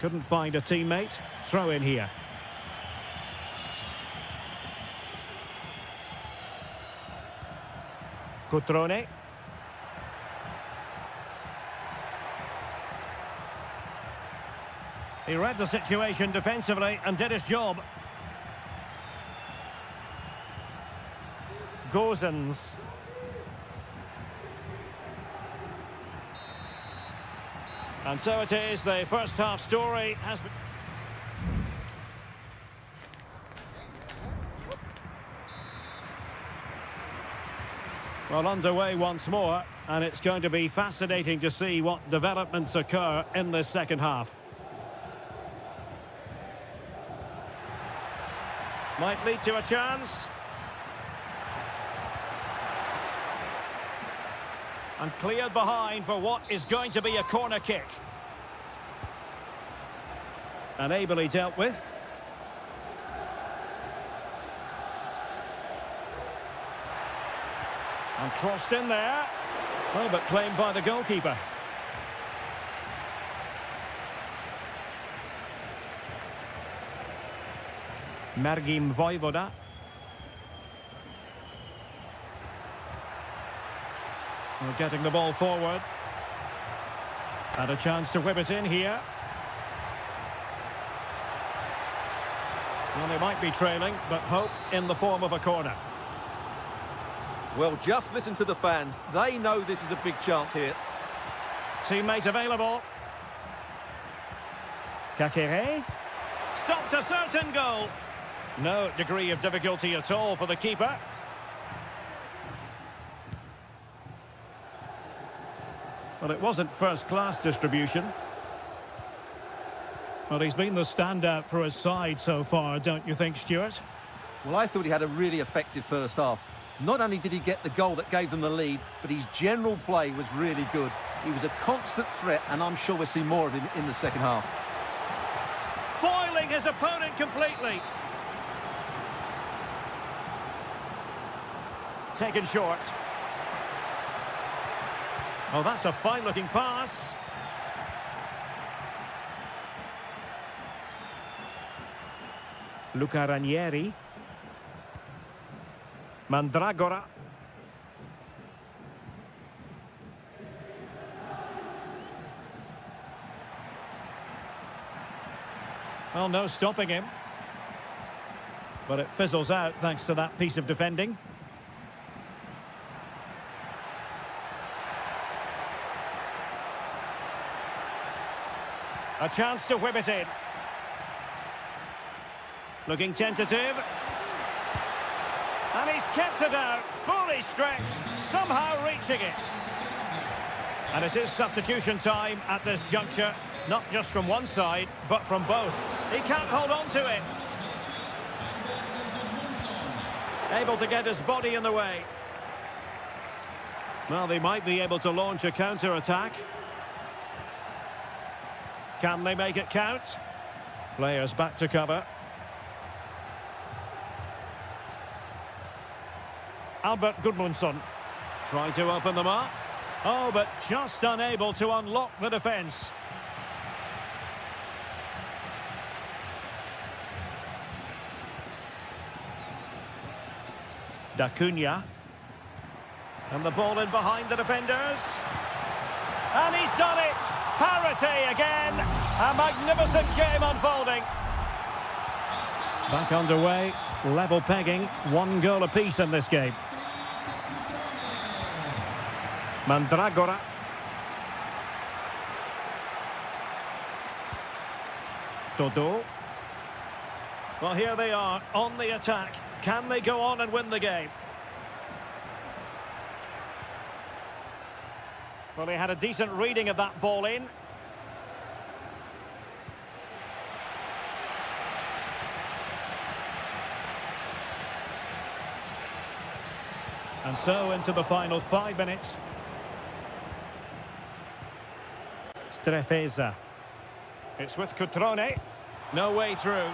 Couldn't find a teammate. Throw in here. Cutrone. He read the situation defensively and did his job. Gozens. And so it is, the first half story has been... Well, underway once more, and it's going to be fascinating to see what developments occur in this second half. Might lead to a chance. And cleared behind for what is going to be a corner kick. And ably dealt with. And crossed in there. Oh, but claimed by the goalkeeper. Mergim Vojvoda. Well, getting the ball forward. And a chance to whip it in here. Well, they might be trailing, but hope in the form of a corner. Well, just listen to the fans. They know this is a big chance here. Teammate available. Kakere. Stopped a certain goal. No degree of difficulty at all for the keeper. Well, it wasn't first-class distribution. Well, he's been the standout for his side so far, don't you think, Stuart? Well, I thought he had a really effective first half. Not only did he get the goal that gave them the lead, but his general play was really good. He was a constant threat, and I'm sure we'll see more of him in the second half. Foiling his opponent completely. Taken short. Oh, that's a fine-looking pass. Luca Ranieri. Mandragora. Well, no stopping him. But it fizzles out thanks to that piece of defending. A chance to whip it in. Looking tentative. And he's kept it out, fully stretched, somehow reaching it. And it is substitution time at this juncture, not just from one side, but from both. He can't hold on to it. Able to get his body in the way. Well, they might be able to launch a counter-attack. Can they make it count? Players back to cover. Albert Gudmundsson trying to open them up. Oh, but just unable to unlock the defence. Da Cunha. And the ball in behind the defenders. And he's done it! Parity again! A magnificent game unfolding. Back underway, level pegging, 1 goal apiece in this game. Mandragora. Dodo. Well, here they are, on the attack. Can they go on and win the game? Well, he had a decent reading of that ball in. And so into the final 5 minutes. Strefeza. It's with Cutrone. No way through.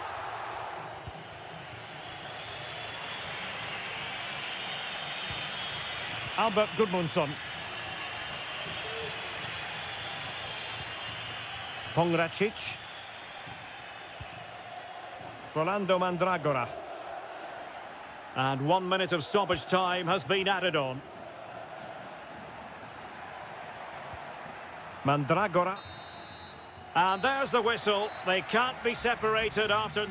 Albert Gudmundsson. Pongracic. Rolando Mandragora. And 1 minute of stoppage time has been added on. Mandragora. And there's the whistle. They can't be separated after...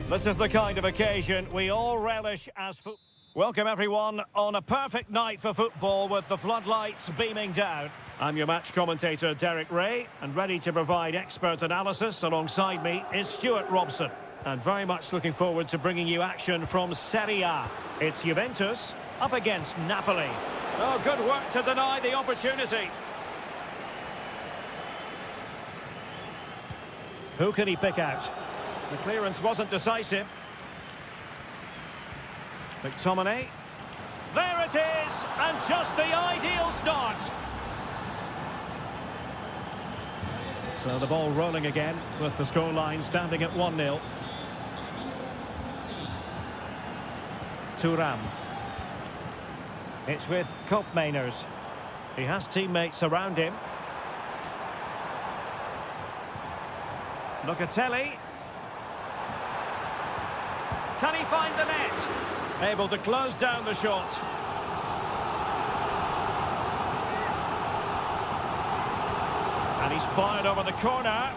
This is the kind of occasion we all relish as football. Welcome everyone on a perfect night for football with the floodlights beaming down. I'm your match commentator Derek Ray, and ready to provide expert analysis alongside me is Stuart Robson. And very much looking forward to bringing you action from Serie A. It's Juventus up against Napoli. Oh, good work to deny the opportunity. Who can he pick out? The clearance wasn't decisive. McTominay. There it is, and just the ideal start. So the ball rolling again with the scoreline standing at 1-0. Thuram. It's with Koopmeiners. He has teammates around him. Locatelli. Can he find the net? Able to close down the shot. And he's fired over the corner.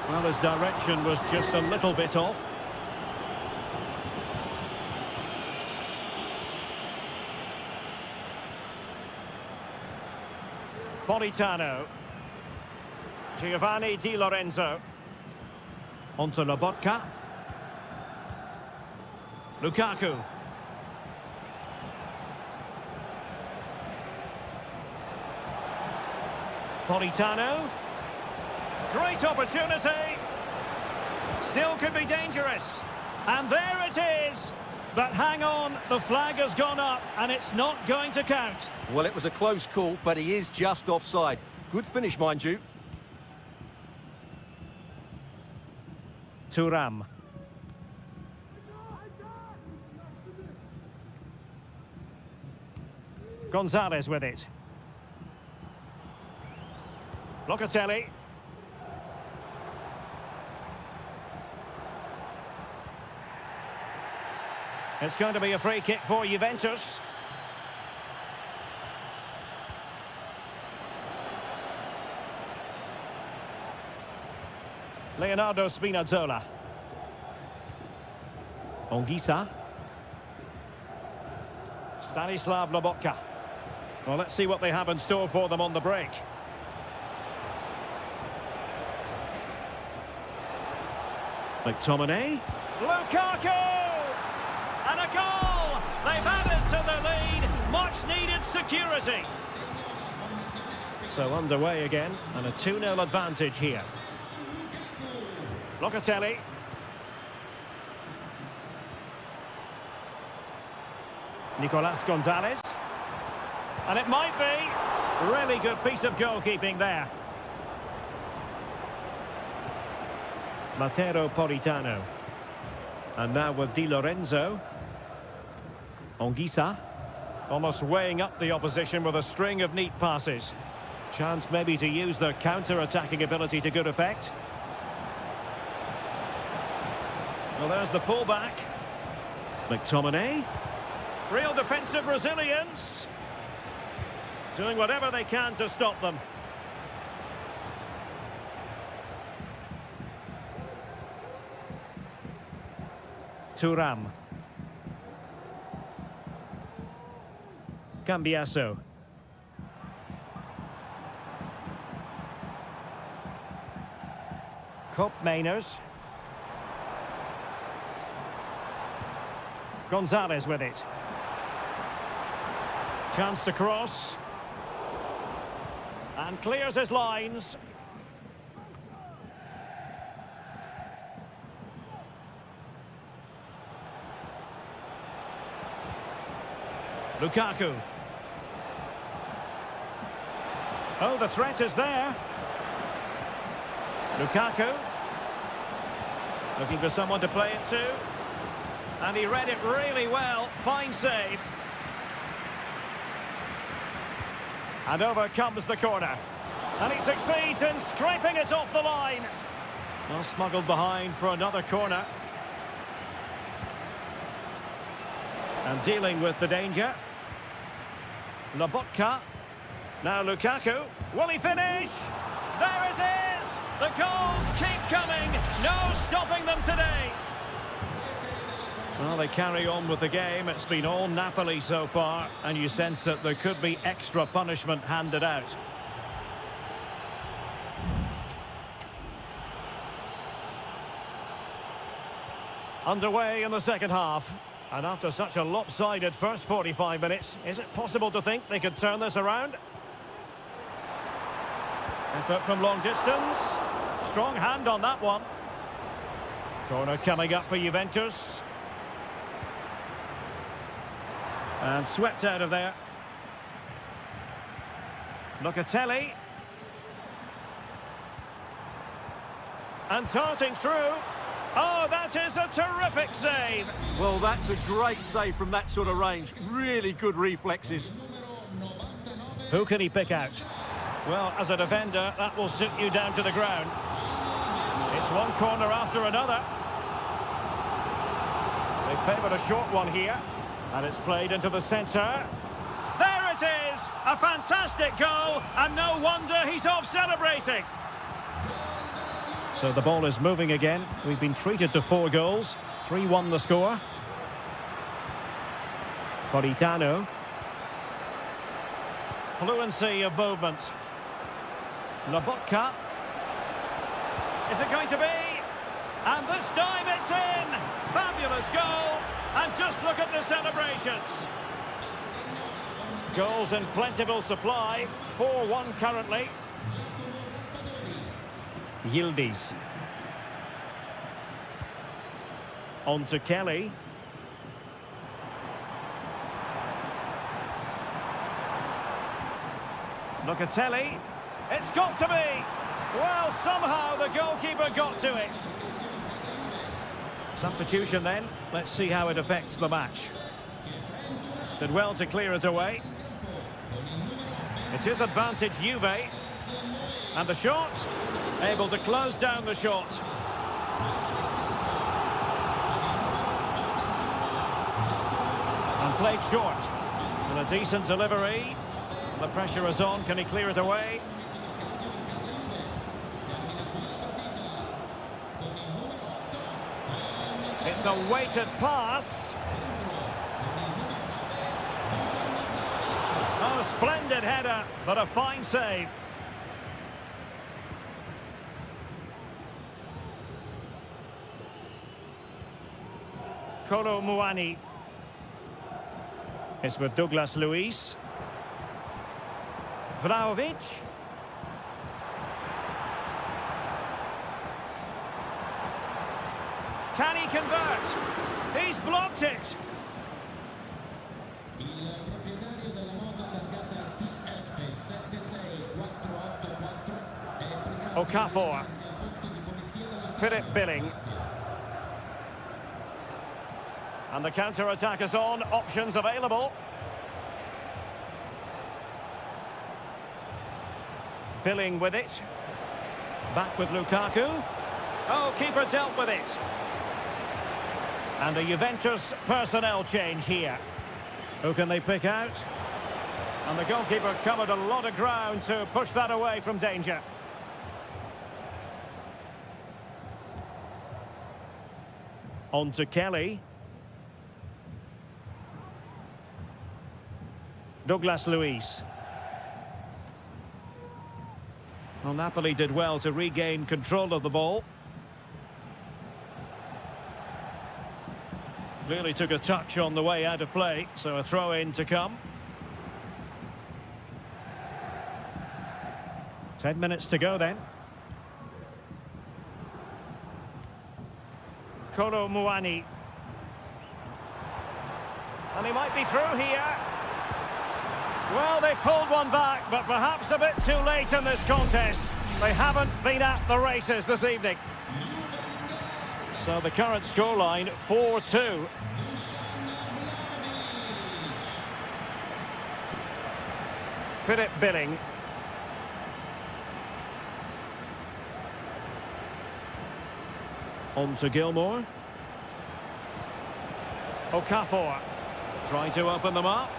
Well, his direction was just a little bit off. Politano. Giovanni Di Lorenzo. Onto Lobotka. Lukaku. Politano. Great opportunity. Still could be dangerous. And there it is. But hang on, the flag has gone up and it's not going to count. Well, it was a close call, but he is just offside. Good finish, mind you. Thuram. Gonzalez with it. Locatelli. It's going to be a free kick for Juventus. Leonardo Spinazzola. Ongisa. Stanislav Lobotka. Well, let's see what they have in store for them on the break. McTominay. Lukaku! And a goal! They've added to the lead. Much needed security. So underway again, and a 2-0 advantage here. Locatelli. Nicolas Gonzalez. And it might be. Really good piece of goalkeeping there. Matteo Politano. And now with Di Lorenzo. Ongisa. Almost weighing up the opposition with a string of neat passes. Chance maybe to use their counter-attacking ability to good effect. Well, there's the pullback. McTominay. Real defensive resilience. Doing whatever they can to stop them. Thuram. Cambiasso. Koopmeiners. Gonzalez with it. Chance to cross. And clears his lines. Lukaku. Oh, the threat is there. Lukaku. Looking for someone to play it to. And he read it really well. Fine save. And over comes the corner. And he succeeds in scraping it off the line. Well, smuggled behind for another corner. And dealing with the danger. Lobotka. Now Lukaku. Will he finish? There it is! The goals keep coming. No stopping them today. Well, they carry on with the game. It's been all Napoli so far, and you sense that there could be extra punishment handed out. Underway in the second half. And after such a lopsided first 45 minutes, is it possible to think they could turn this around? Effort from long distance. Strong hand on that one. Corner coming up for Juventus. And swept out of there. Locatelli. And darting through. Oh, that is a terrific save. Well, that's a great save from that sort of range. Really good reflexes. Who can he pick out? Well, as a defender, that will sit you down to the ground. It's one corner after another. They favoured a short one here. And it's played into the centre. There it is! A fantastic goal, and no wonder he's off celebrating. So the ball is moving again. We've been treated to 4 goals. 3-1 the score. Politano. Fluency of movement. Lobotka. Is it going to be? And this time it's in! Fabulous goal! And just look at the celebrations. Goals in plentiful supply. 4-1 currently. Yildiz. On to Kelly. Locatelli. It's got to be! Well, somehow the goalkeeper got to it. Substitution then. Let's see how it affects the match. Did well to clear it away. It is advantage Juve. And the shot. Able to close down the shot. And played short. And a decent delivery. The pressure is on. Can he clear it away? It's a weighted pass. Oh, splendid header, but a fine save. Kolo Muani. It's with Douglas Luiz. Vlahovic. Can he convert? He's blocked it. Okafor. Philip Billing. And the counter-attack is on. Options available. Billing with it. Back with Lukaku. Oh, keeper dealt with it. And a Juventus personnel change here. Who can they pick out? And the goalkeeper covered a lot of ground to push that away from danger. On to Kelly. Douglas Luiz. Well, Napoli did well to regain control of the ball. Clearly took a touch on the way out of play, so a throw-in to come. 10 minutes to go then. Kolo Muani. And he might be through here. Well, they pulled one back, but perhaps a bit too late in this contest. They haven't been at the races this evening. So the current scoreline, 4-2. Philip Billing. On to Gilmour. Okafor. Trying to open them up.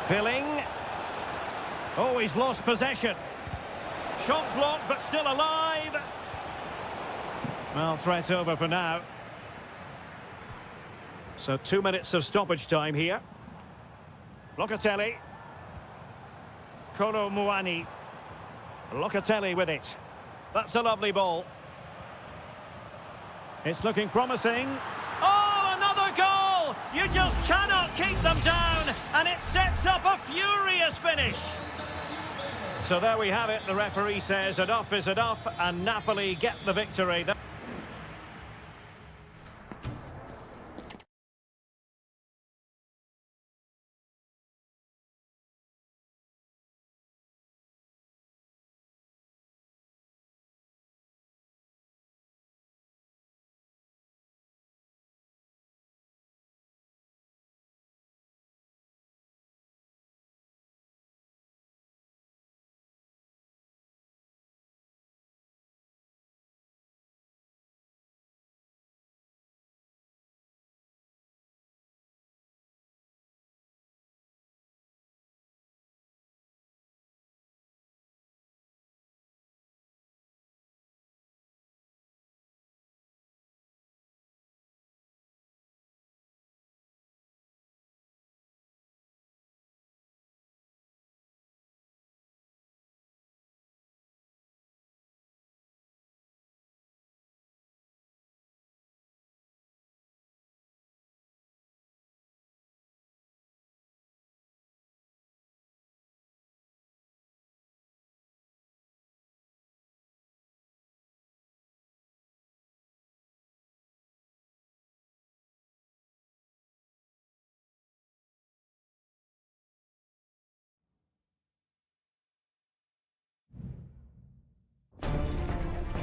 Billing. Oh, he's lost possession. Shot blocked, but still alive. Well, threat over for now. So 2 minutes of stoppage time here. Locatelli. Kolo Muani. Locatelli with it. That's a lovely ball. It's looking promising. Oh, another goal! You just cannot keep them down, and it sets up a furious finish. So there we have it. The referee says enough is enough, and Napoli get the victory.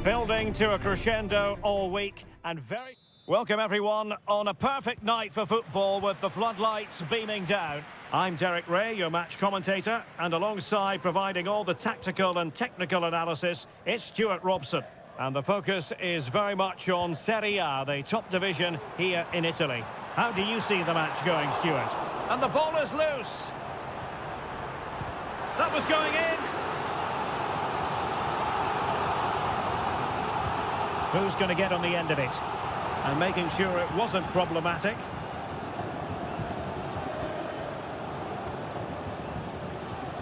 Building to a crescendo all week and very... Welcome everyone on a perfect night for football with the floodlights beaming down. I'm Derek Ray, your match commentator, and alongside providing all the tactical and technical analysis, it's Stuart Robson. And the focus is very much on Serie A, the top division here in Italy. How do you see the match going, Stuart? And the ball is loose. That was going in. Who's going to get on the end of it? And making sure it wasn't problematic.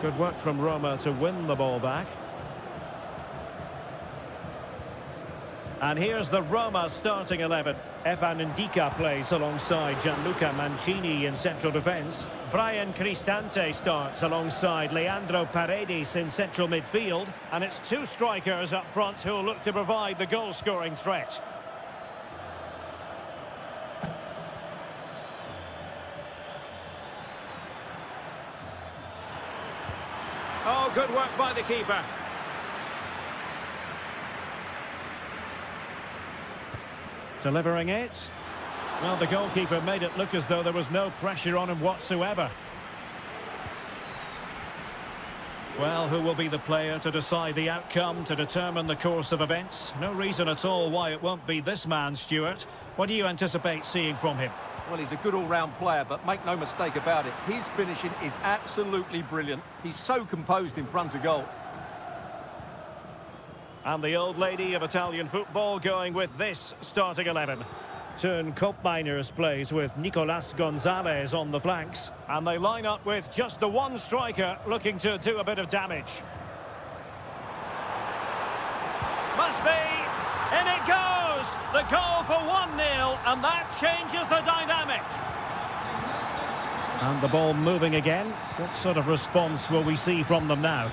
Good work from Roma to win the ball back. And here's the Roma starting 11. Evan Ndika plays alongside Gianluca Mancini in central defence. Brian Cristante starts alongside Leandro Paredes in central midfield. And it's two strikers up front who'll look to provide the goal-scoring threat. Oh, good work by the keeper. Delivering it. Well, the goalkeeper made it look as though there was no pressure on him whatsoever. Well, who will be the player to decide the outcome, to determine the course of events? No reason at all why it won't be this man, Stuart. What do you anticipate seeing from him? Well, he's a good all-round player, but make no mistake about it, his finishing is absolutely brilliant. He's so composed in front of goal. And the old lady of Italian football going with this starting 11. Turn Koopmeiners plays with Nicolas Gonzalez on the flanks. And they line up with just the one striker looking to do a bit of damage. Must be! In it goes! The goal for 1-0, and that changes the dynamic. And the ball moving again. What sort of response will we see from them now?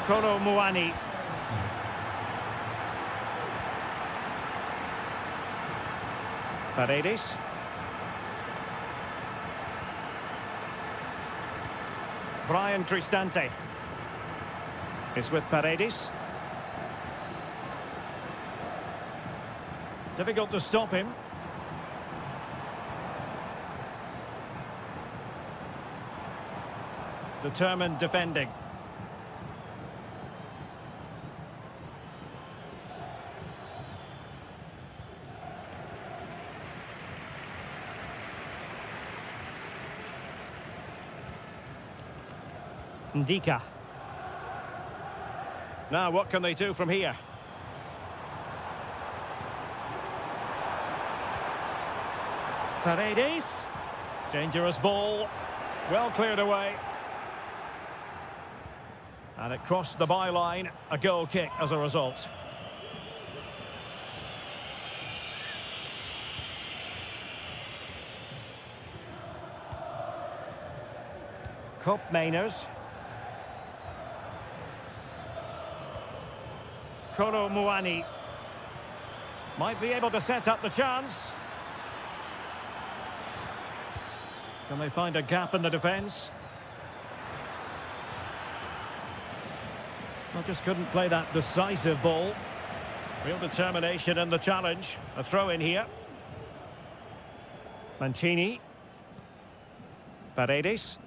Kolo Muani. Paredes. Brian Cristante is with Paredes. Difficult to stop him. Determined defending. Ndika. Now what can they do from here? Paredes. Dangerous ball. Well cleared away. And it crossed the byline. A goal kick as a result. Koopmeiners. Kolo Muani. Might be able to set up the chance. Can they find a gap in the defence? Well, just couldn't play that decisive ball. Real determination in the challenge. A throw in here. Mancini. Paredes.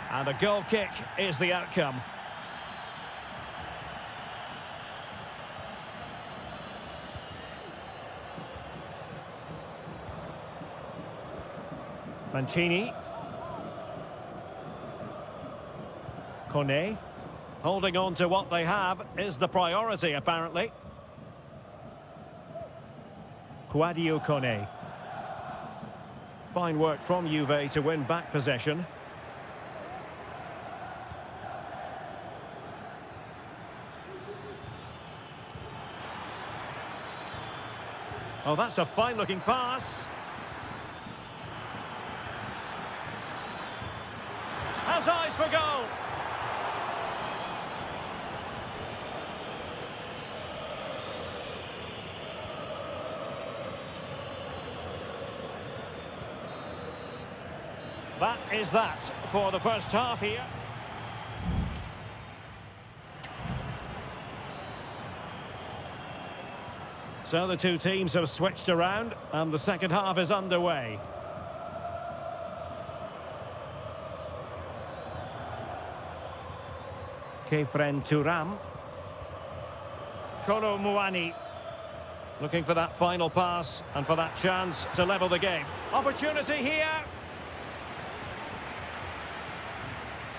And a goal kick is the outcome. Mancini. Kone. Holding on to what they have is the priority, apparently. Sadio Kone. Fine work from Juve to win back possession. Oh, that's a fine-looking pass. Has eyes for goal. That is that for the first half here. So the two teams have switched around and the second half is underway. Kefren Turam. Kolo Muani. Looking for that final pass and for that chance to level the game. Opportunity here.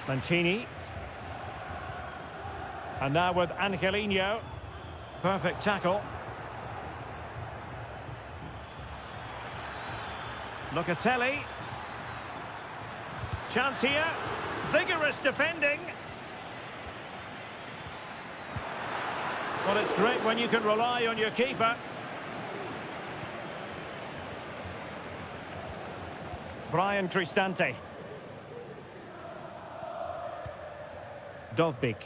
Mancini. And now with Angelino. Perfect tackle. Locatelli. Chance here. Vigorous defending. Well, it's great when you can rely on your keeper. Brian Cristante. Dovbik.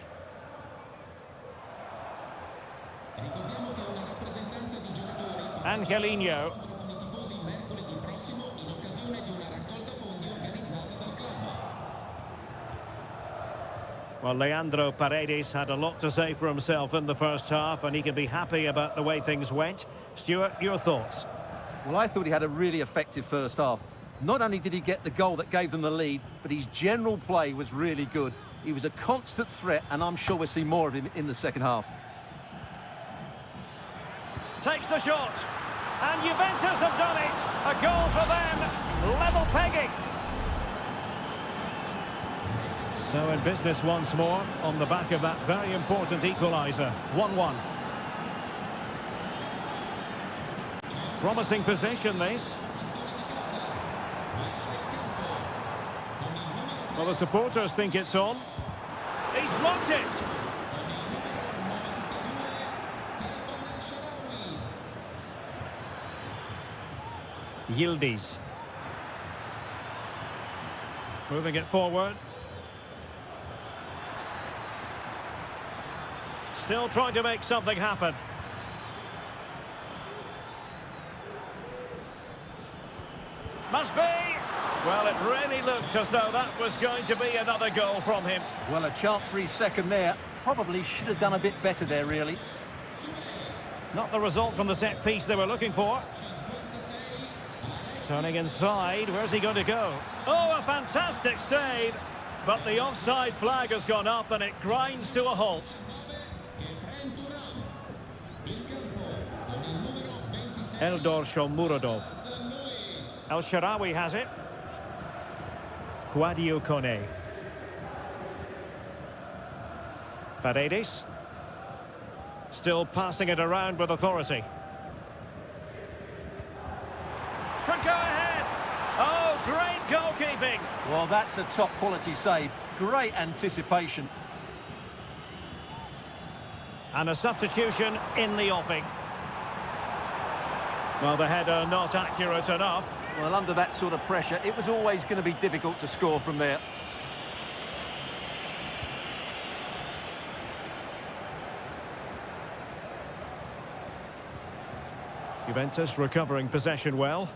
Angelino. Well, Leandro Paredes had a lot to say for himself in the first half, and he can be happy about the way things went. Stuart, your thoughts? Well, I thought he had a really effective first half. Not only did he get the goal that gave them the lead, but his general play was really good. He was a constant threat, and I'm sure we'll see more of him in the second half. Takes the shot, and Juventus have done it. A goal for them, level pegging. So in business once more, on the back of that very important equaliser. 1-1. Promising position, this. Well, the supporters think it's on. He's blocked it. Yildiz. Moving it forward. Still trying to make something happen. Must be! Well, it really looked as though that was going to be another goal from him. Well, a chance for his second there. Probably should have done a bit better there, really. Not the result from the set piece they were looking for. Turning inside, where's he going to go? Oh, a fantastic save! But the offside flag has gone up and it grinds to a halt. Eldor Shomurodov. El Shaarawy has it. Sadio Kone. Paredes. Still passing it around with authority. Well, that's a top-quality save. Great anticipation. And a substitution in the offing. Well, the header not accurate enough. Well, under that sort of pressure, it was always going to be difficult to score from there. Juventus recovering possession well.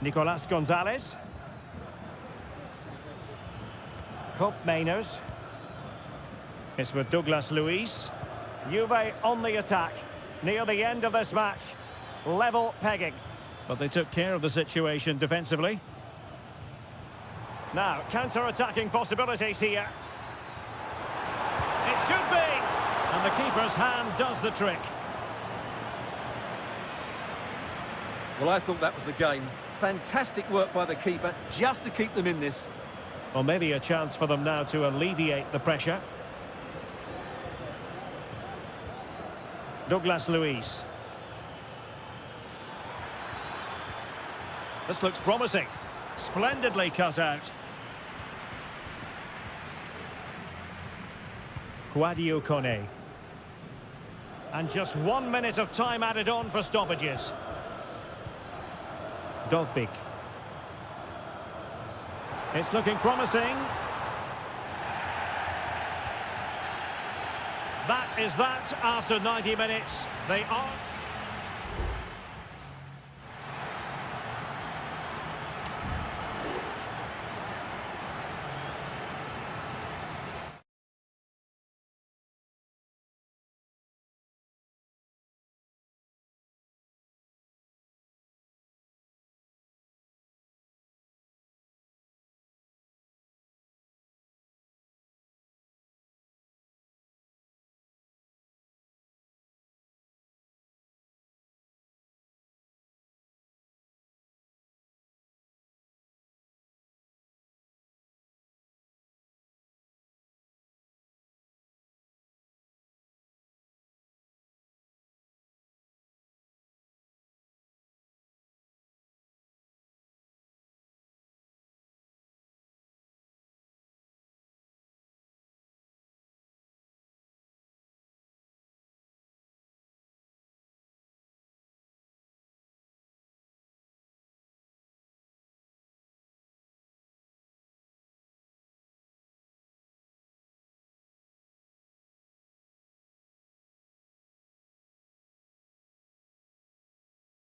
Nicolas Gonzalez. Cope Mainers. It's with Douglas Luiz. Juve on the attack. Near the end of this match. Level pegging. But they took care of the situation defensively. Now, counter-attacking possibilities here. It should be! And the keeper's hand does the trick. Well, I thought that was the game. Fantastic work by the keeper just to keep them in this. Well, maybe a chance for them now to alleviate the pressure. Douglas Luiz. This looks promising. Splendidly cut out. Quadio Kone. And just 1 minute of time added on for stoppages. Dogbik. It's looking promising. That is that after 90 minutes. They are...